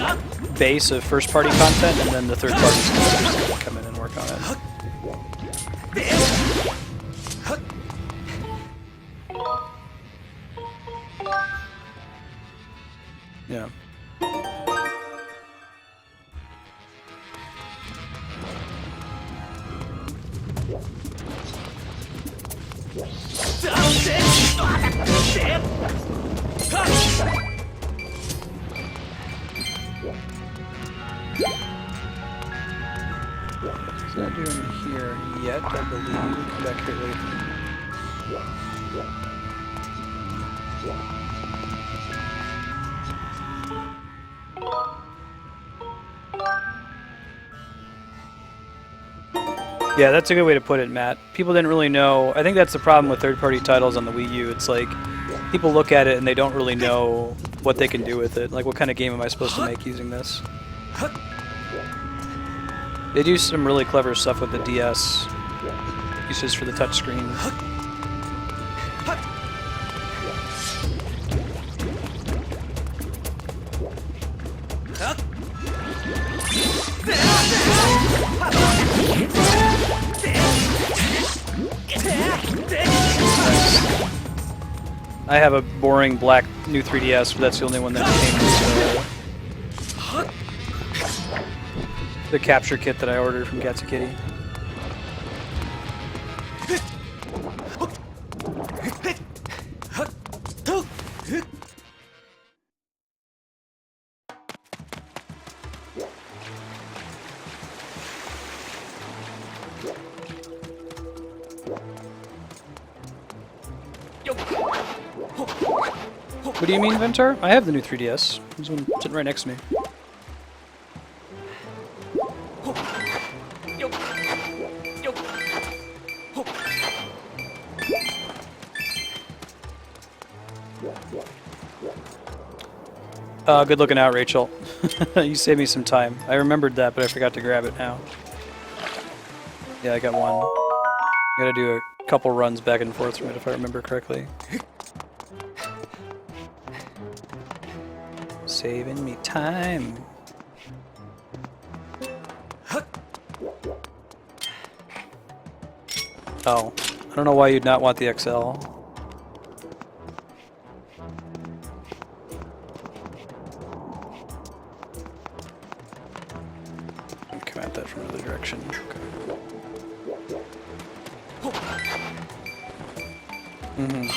base of first-party content, and then the third-party studios can come in and work on it. Yeah. It's not doing here yet, I believe. Come back here later. Yeah, that's a good way to put it, Matt. People didn't really know. I think that's the problem with third-party titles on the Wii U. It's like, people look at it and they don't really know what they can do with it. Like, what kind of game am I supposed to make using this? They do some really clever stuff with the DS, uses for the touchscreen. I have a boring black new 3DS, but that's the only one that came with the capture kit that I ordered from Gatsukitty. What do you mean, Ventar? I have the new 3DS. There's one sitting right next to me. Good looking out, Rachel. You saved me some time. I remembered that, but I forgot to grab it now. Yeah, I got one. I gotta do a couple runs back and forth from it if I remember correctly. Saving me time. Oh, I don't know why you'd not want the XL. Come at that from another direction. Okay.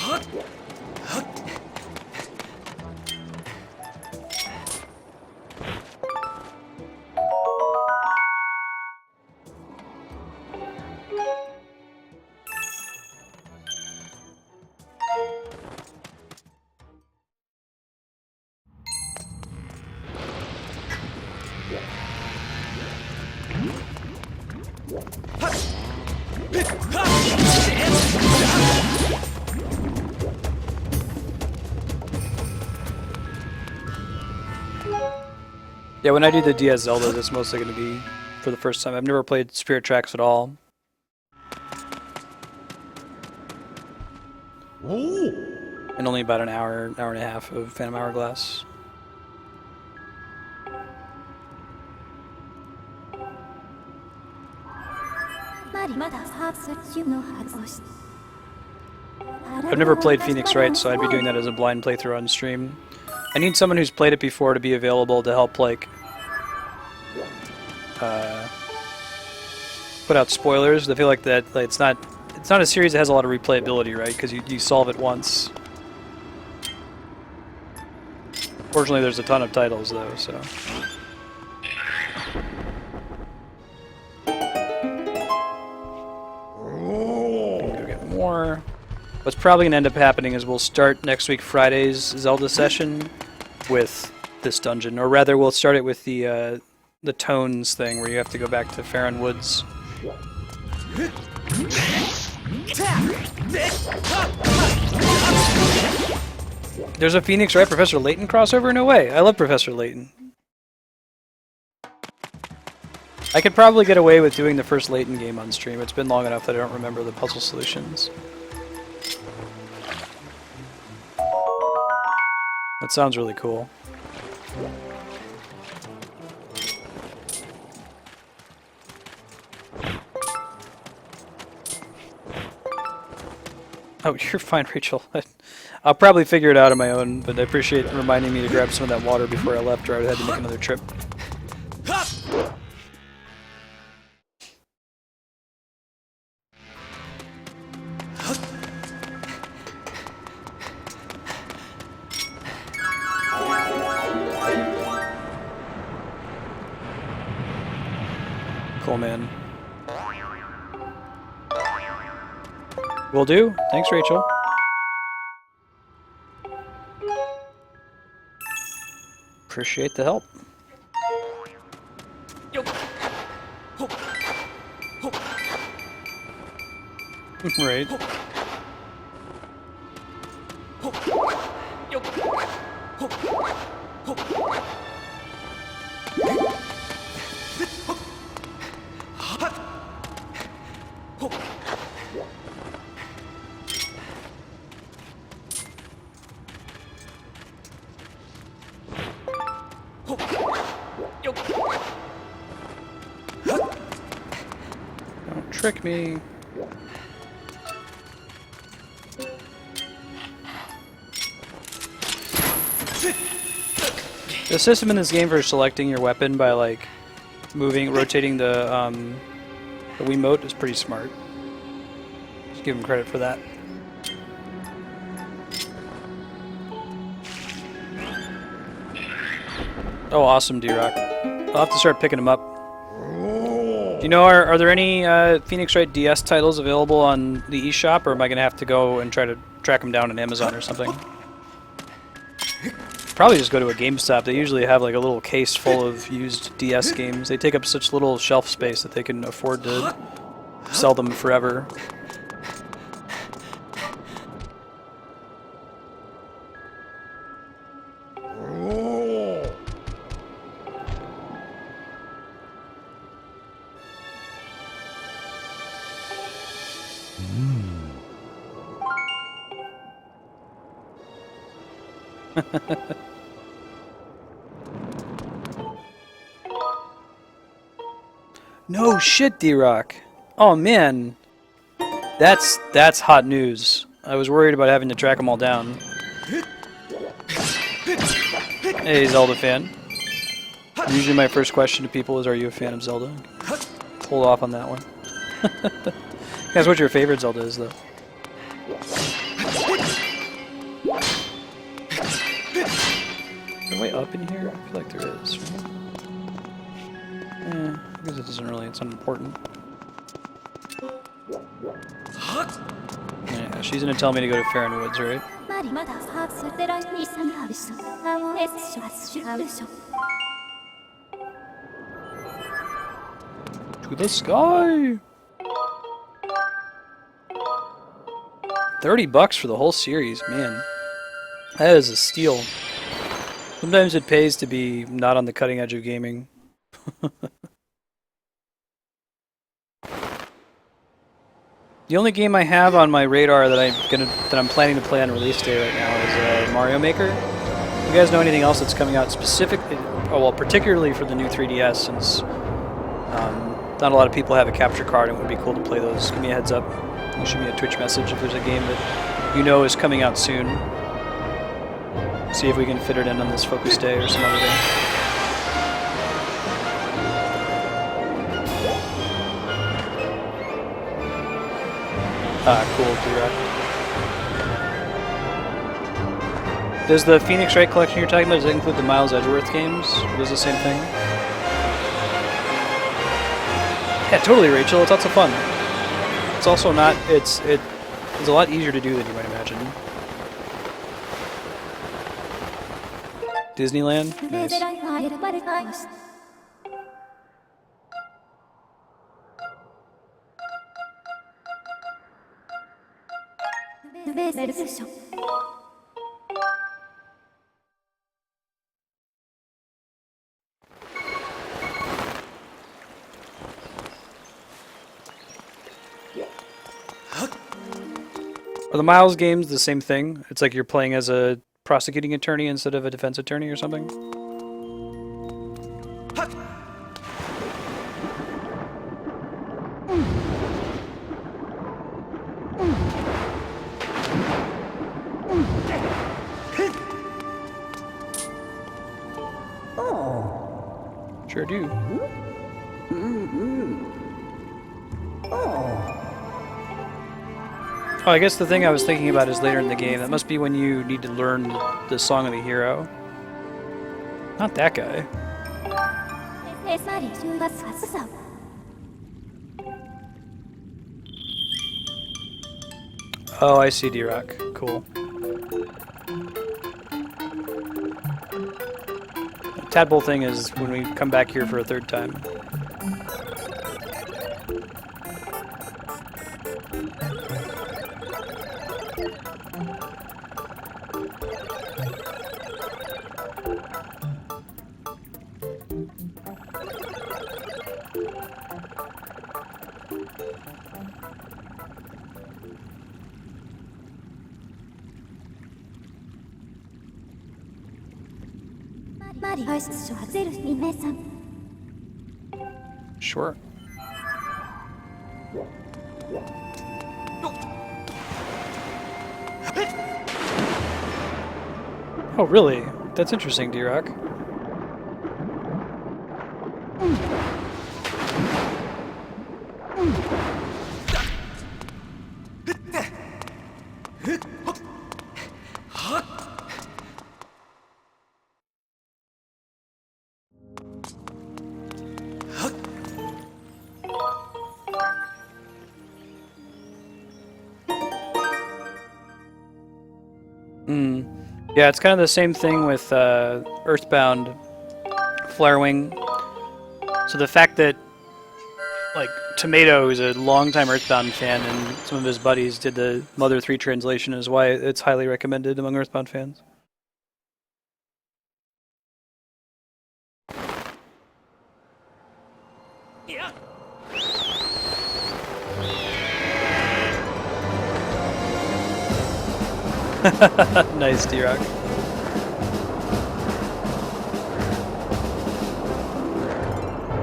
Yeah, when I do the DS Zelda, that's mostly going to be for the first time. I've never played Spirit Tracks at all. And only about an hour, hour and a half of Phantom Hourglass. I've never played Phoenix Wright, so I'd be doing that as a blind playthrough on stream. I need someone who's played it before to be available to help, like, put out spoilers. I feel like that it's not a series that has a lot of replayability, right? Because you solve it once. Fortunately, there's a ton of titles though, so. Go get more. What's probably going to end up happening is we'll start next week Friday's Zelda session with this dungeon, or rather, we'll start it with the Tones thing, where you have to go back to Farron Woods. There's a Phoenix Wright Professor Layton crossover? No way. I love Professor Layton. I could probably get away with doing the first Layton game on stream. It's been long enough that I don't remember the puzzle solutions. That sounds really cool. Oh, you're fine, Rachel. I'll probably figure it out on my own, but I appreciate reminding me to grab some of that water before I left, or I would have had to make another trip. Cool, man. Will do. Thanks, Rachel. Appreciate the help. Right. Don't trick me. The system in this game for selecting your weapon by like rotating the Wiimote is pretty smart. Just give him credit for that. Oh, awesome, D-Rock. I'll have to start picking them up. Do you know, are there any Phoenix Wright DS titles available on the eShop, or am I going to have to go and try to track them down on Amazon or something? Probably just go to a GameStop. They usually have like a little case full of used DS games. They take up such little shelf space that they can afford to sell them forever. No shit, D-Rock. Oh man, that's hot news. I was worried about having to track them all down. Hey, Zelda fan. Usually my first question to people is, are you a fan of Zelda? Hold off on that one. Guys, what your favorite Zelda is, though? Is there a way up in here? I feel like there is. Right? I guess it doesn't really, it's unimportant. Yeah, she's gonna tell me to go to Farron Woods, right? To the sky! $30 for the whole series, man. That is a steal. Sometimes it pays to be not on the cutting edge of gaming. The only game I have on my radar that I'm planning to play on release day right now is Mario Maker. If you guys know anything else that's coming out specifically, particularly for the new 3DS, since not a lot of people have a capture card, and it would be cool to play those. Give me a heads up. You shoot me a Twitch message if there's a game that you know is coming out soon. See if we can fit it in on this focus day or some other day. Ah, cool, D-Rock. Does the Phoenix Wright collection you're talking about, does it include the Miles Edgeworth games? Does the same thing? Yeah, totally, Rachel. It's lots of fun. It's also not. It's a lot easier to do than you might imagine. Disneyland. Nice. Are the Miles games the same thing? It's like you're playing as a prosecuting attorney instead of a defense attorney or something? Sure do. Oh, I guess the thing I was thinking about is later in the game. That must be when you need to learn the Song of the Hero. Not that guy. Oh, I see, D-Rock. Cool. The tadpole thing is when we come back here for a third time. Sure. Oh, really? That's interesting, D-Rock. Yeah, it's kind of the same thing with Earthbound Flarewing. So the fact that, like, Tomato, who's a longtime Earthbound fan, and some of his buddies did the Mother 3 translation is why it's highly recommended among Earthbound fans. Yeah. Nice, D-Rock.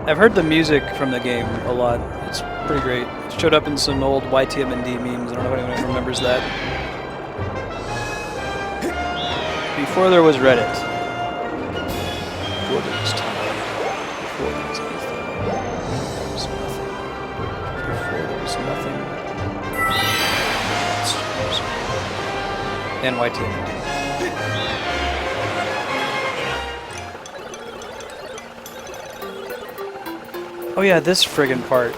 I've heard the music from the game a lot. It's pretty great. It showed up in some old YTMND memes. I don't know if anyone remembers that. Before there was Reddit. Before there was time. Before there was anything. There was nothing. Before there was nothing. And YTMND. Oh yeah, this friggin' part.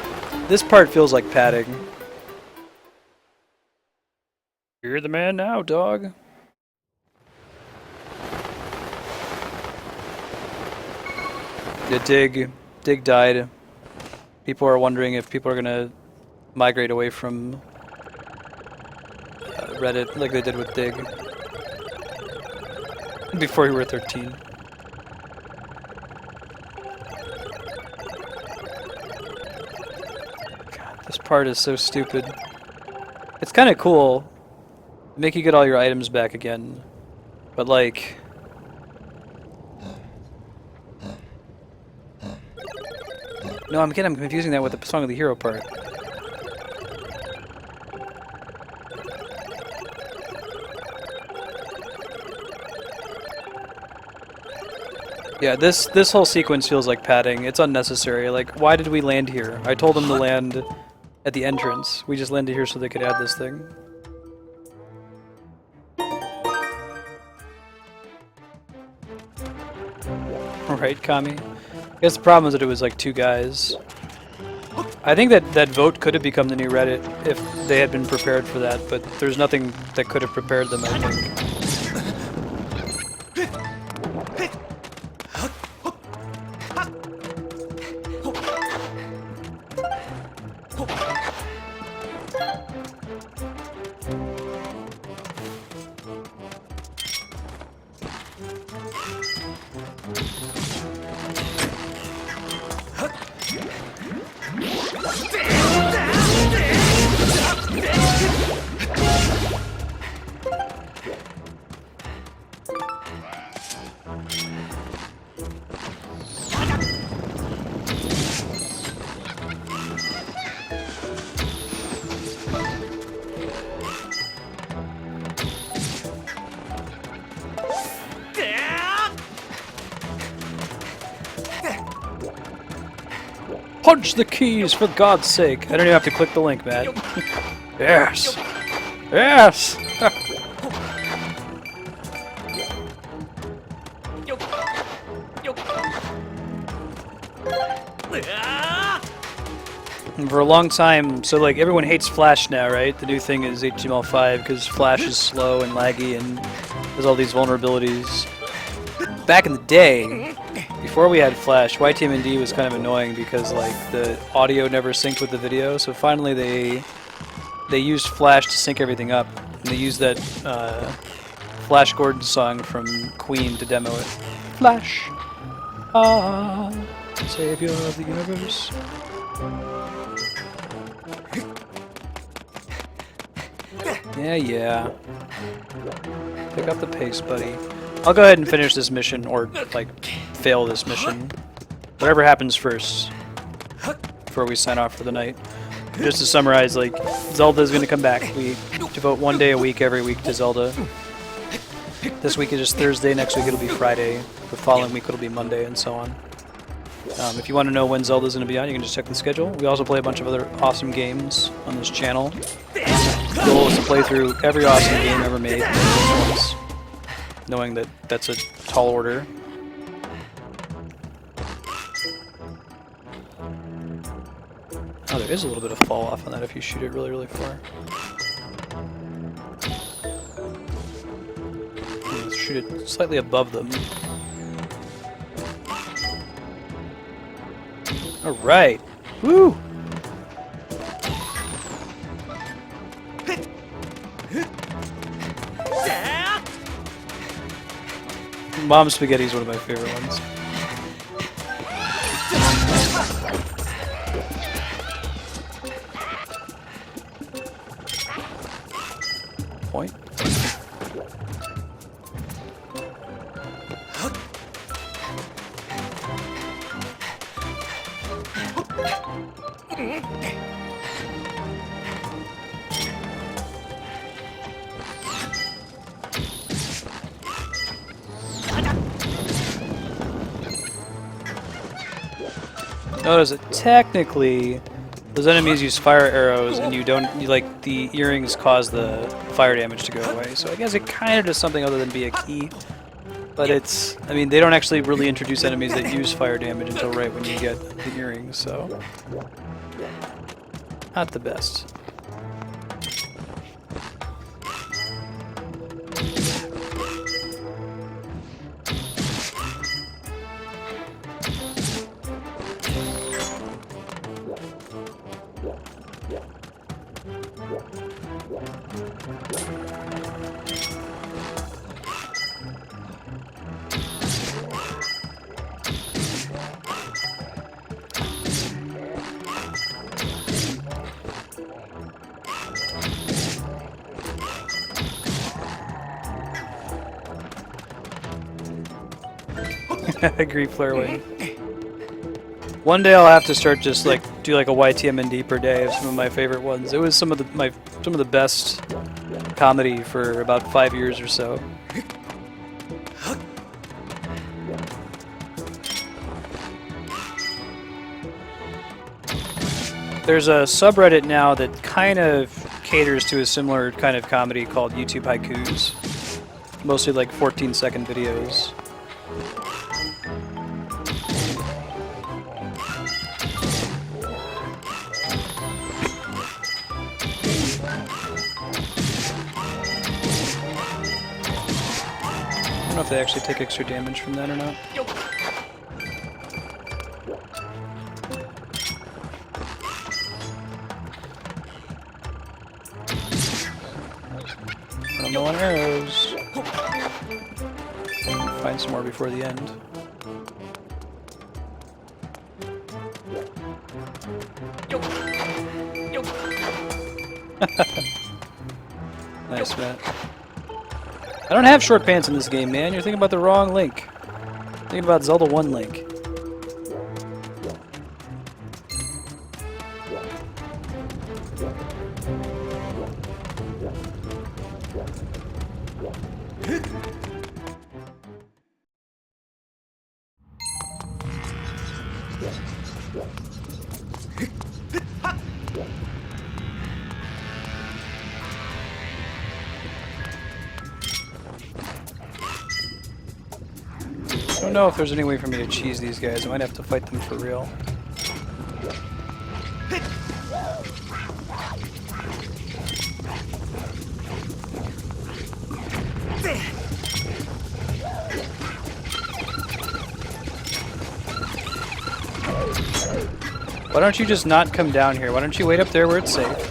This part feels like padding. You're the man now, dog. The dig died. People are wondering if people are gonna migrate away from Reddit like they did with Dig. Before we were 13. This part is so stupid. It's kind of cool. Make you get all your items back again. But like... No, I'm confusing that with the Song of the Hero part. Yeah, this whole sequence feels like padding. It's unnecessary. Like, why did we land here? I told them to land at the entrance. We just landed here so they could add this thing. Right, Kami? I guess the problem is that it was like 2 guys. I think that vote could have become the new Reddit if they had been prepared for that, but there's nothing that could have prepared them, I think. Punch the keys, for God's sake. I don't even have to click the link, Matt. Yes! Yes! And for a long time, so like everyone hates Flash now, right? The new thing is HTML5 because Flash is slow and laggy and has all these vulnerabilities. Back in the day, before we had Flash, YTMND was kind of annoying because like the audio never synced with the video. So finally they used Flash to sync everything up, and they used that Flash Gordon song from Queen to demo it. Flash, ah, savior of the universe. Yeah. Pick up the pace, buddy. I'll go ahead and finish this mission, or like fail this mission. Whatever happens first, before we sign off for the night. Just to summarize, like, Zelda's gonna come back. We devote 1 day a week every week to Zelda. This week is just Thursday, next week it'll be Friday, the following week it'll be Monday, and so on. If you want to know when Zelda's going to be on, you can just check the schedule. We also play a bunch of other awesome games on this channel. The goal is to play through every awesome game ever made once, knowing that that's a tall order. Oh, there is a little bit of fall off on that if you shoot it really, really far. Let's shoot it slightly above them. Alright. Woo! Mom spaghetti is one of my favorite ones. Point. Notice that technically those enemies use fire arrows, and you don't like the earrings cause the fire damage to go away. So I guess it kind of does something other than be a key. But it's, I mean, they don't actually really introduce enemies that use fire damage until right when you get the earrings, so not the best. I agree, Flairway. One day I'll have to start just like do like a YTMND per day of some of my favorite ones. It was some of the best comedy for about 5 years or so. There's a subreddit now that kind of caters to a similar kind of comedy called YouTube Haikus. Mostly like 14-second videos. I don't know if they actually take extra damage from that or not. I'm low on arrows. Find some more before the end. Nice, Matt. I don't have short pants in this game, man. You're thinking about the wrong Link. Thinking about Zelda 1 Link. I don't know if there's any way for me to cheese these guys. I might have to fight them for real. Why don't you just not come down here? Why don't you wait up there where it's safe?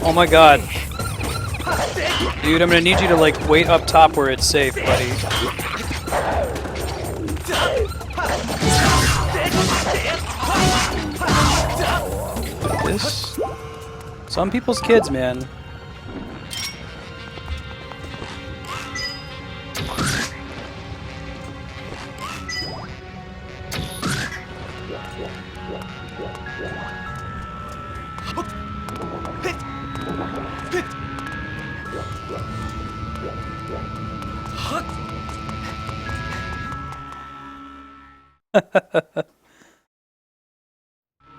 Oh my god. Dude, I'm gonna need you to like wait up top where it's safe, buddy. This? Some people's kids, man.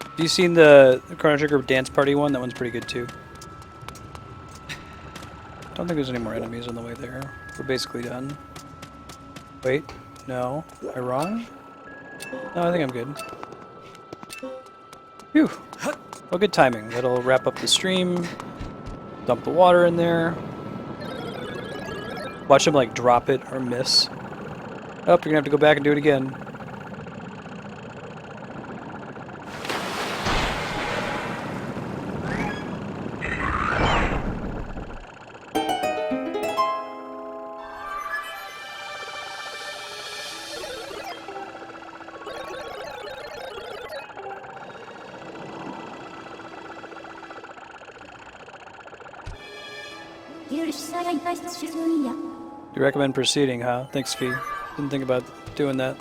Have you seen the Chrono Trigger Dance Party one? That one's pretty good too. Don't think there's any more enemies on the way there. We're basically done. Wait, no. Am I wrong? No, I think I'm good. Phew. Well, good timing. That'll wrap up the stream. Dump the water in there. Watch him like drop it or miss. Oh, you're gonna have to go back and do it again. You recommend proceeding, huh? Thanks, Fee. Didn't think about doing that.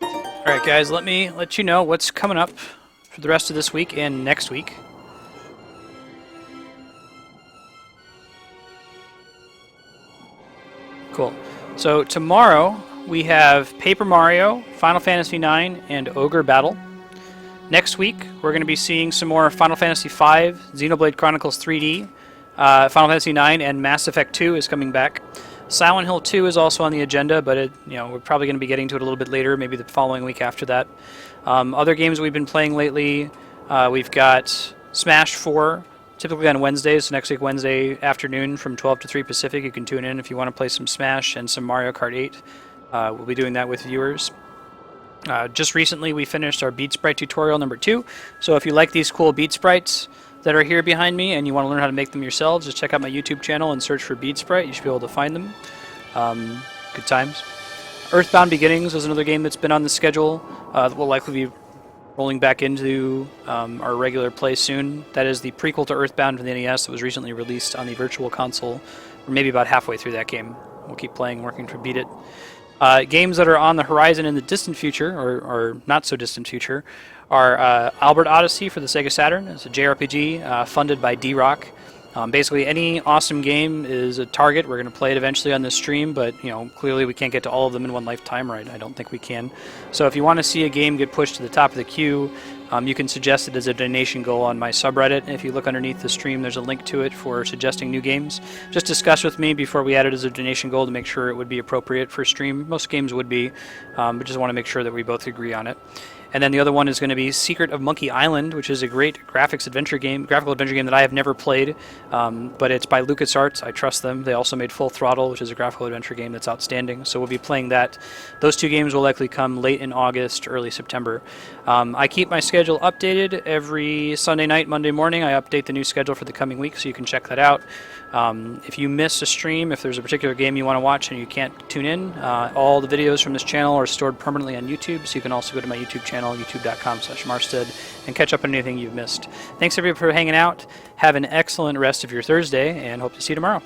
Alright guys, let me let you know what's coming up for the rest of this week and next week. Cool. So tomorrow we have Paper Mario, Final Fantasy IX, and Ogre Battle. Next week we're going to be seeing some more Final Fantasy V, Xenoblade Chronicles 3D, Final Fantasy IX, and Mass Effect 2 is coming back. Silent Hill 2 is also on the agenda, but we're probably going to be getting to it a little bit later, maybe the following week after that. Other games we've been playing lately, we've got Smash 4, typically on Wednesdays, so next week Wednesday afternoon from 12 to 3 Pacific. You can tune in if you want to play some Smash and some Mario Kart 8. We'll be doing that with viewers. Just recently we finished our Beat Sprite tutorial number 2, so if you like these cool Beat Sprites that are here behind me and you want to learn how to make them yourselves, just check out my YouTube channel and search for Beat Sprite. You should be able to find them. Good times. Earthbound Beginnings is another game that's been on the schedule. We'll likely be rolling back into our regular play soon. That is the prequel to Earthbound for the NES that was recently released on the Virtual Console. We're maybe about halfway through that game. We'll keep playing, working to beat it. Games that are on the horizon in the distant future, or not so distant future, are Albert Odyssey for the Sega Saturn. It's a JRPG funded by D-Rock. Basically, any awesome game is a target. We're going to play it eventually on this stream, but clearly we can't get to all of them in one lifetime, right? I don't think we can. So if you want to see a game get pushed to the top of the queue, you can suggest it as a donation goal on my subreddit. If you look underneath the stream, there's a link to it for suggesting new games. Just discuss with me before we add it as a donation goal to make sure it would be appropriate for stream. Most games would be, but just want to make sure that we both agree on it. And then the other one is going to be Secret of Monkey Island, which is a great graphical adventure game that I have never played, but it's by LucasArts. I trust them. They also made Full Throttle, which is a graphical adventure game that's outstanding. So we'll be playing that. Those two games will likely come late in August, early September. I keep my schedule updated every Sunday night, Monday morning. I update the new schedule for the coming week, so you can check that out. If you miss a stream, if there's a particular game you want to watch and you can't tune in, all the videos from this channel are stored permanently on YouTube, so you can also go to my YouTube channel, youtube.com/Marsted, and catch up on anything you've missed. Thanks everybody for hanging out. Have an excellent rest of your Thursday, and hope to see you tomorrow.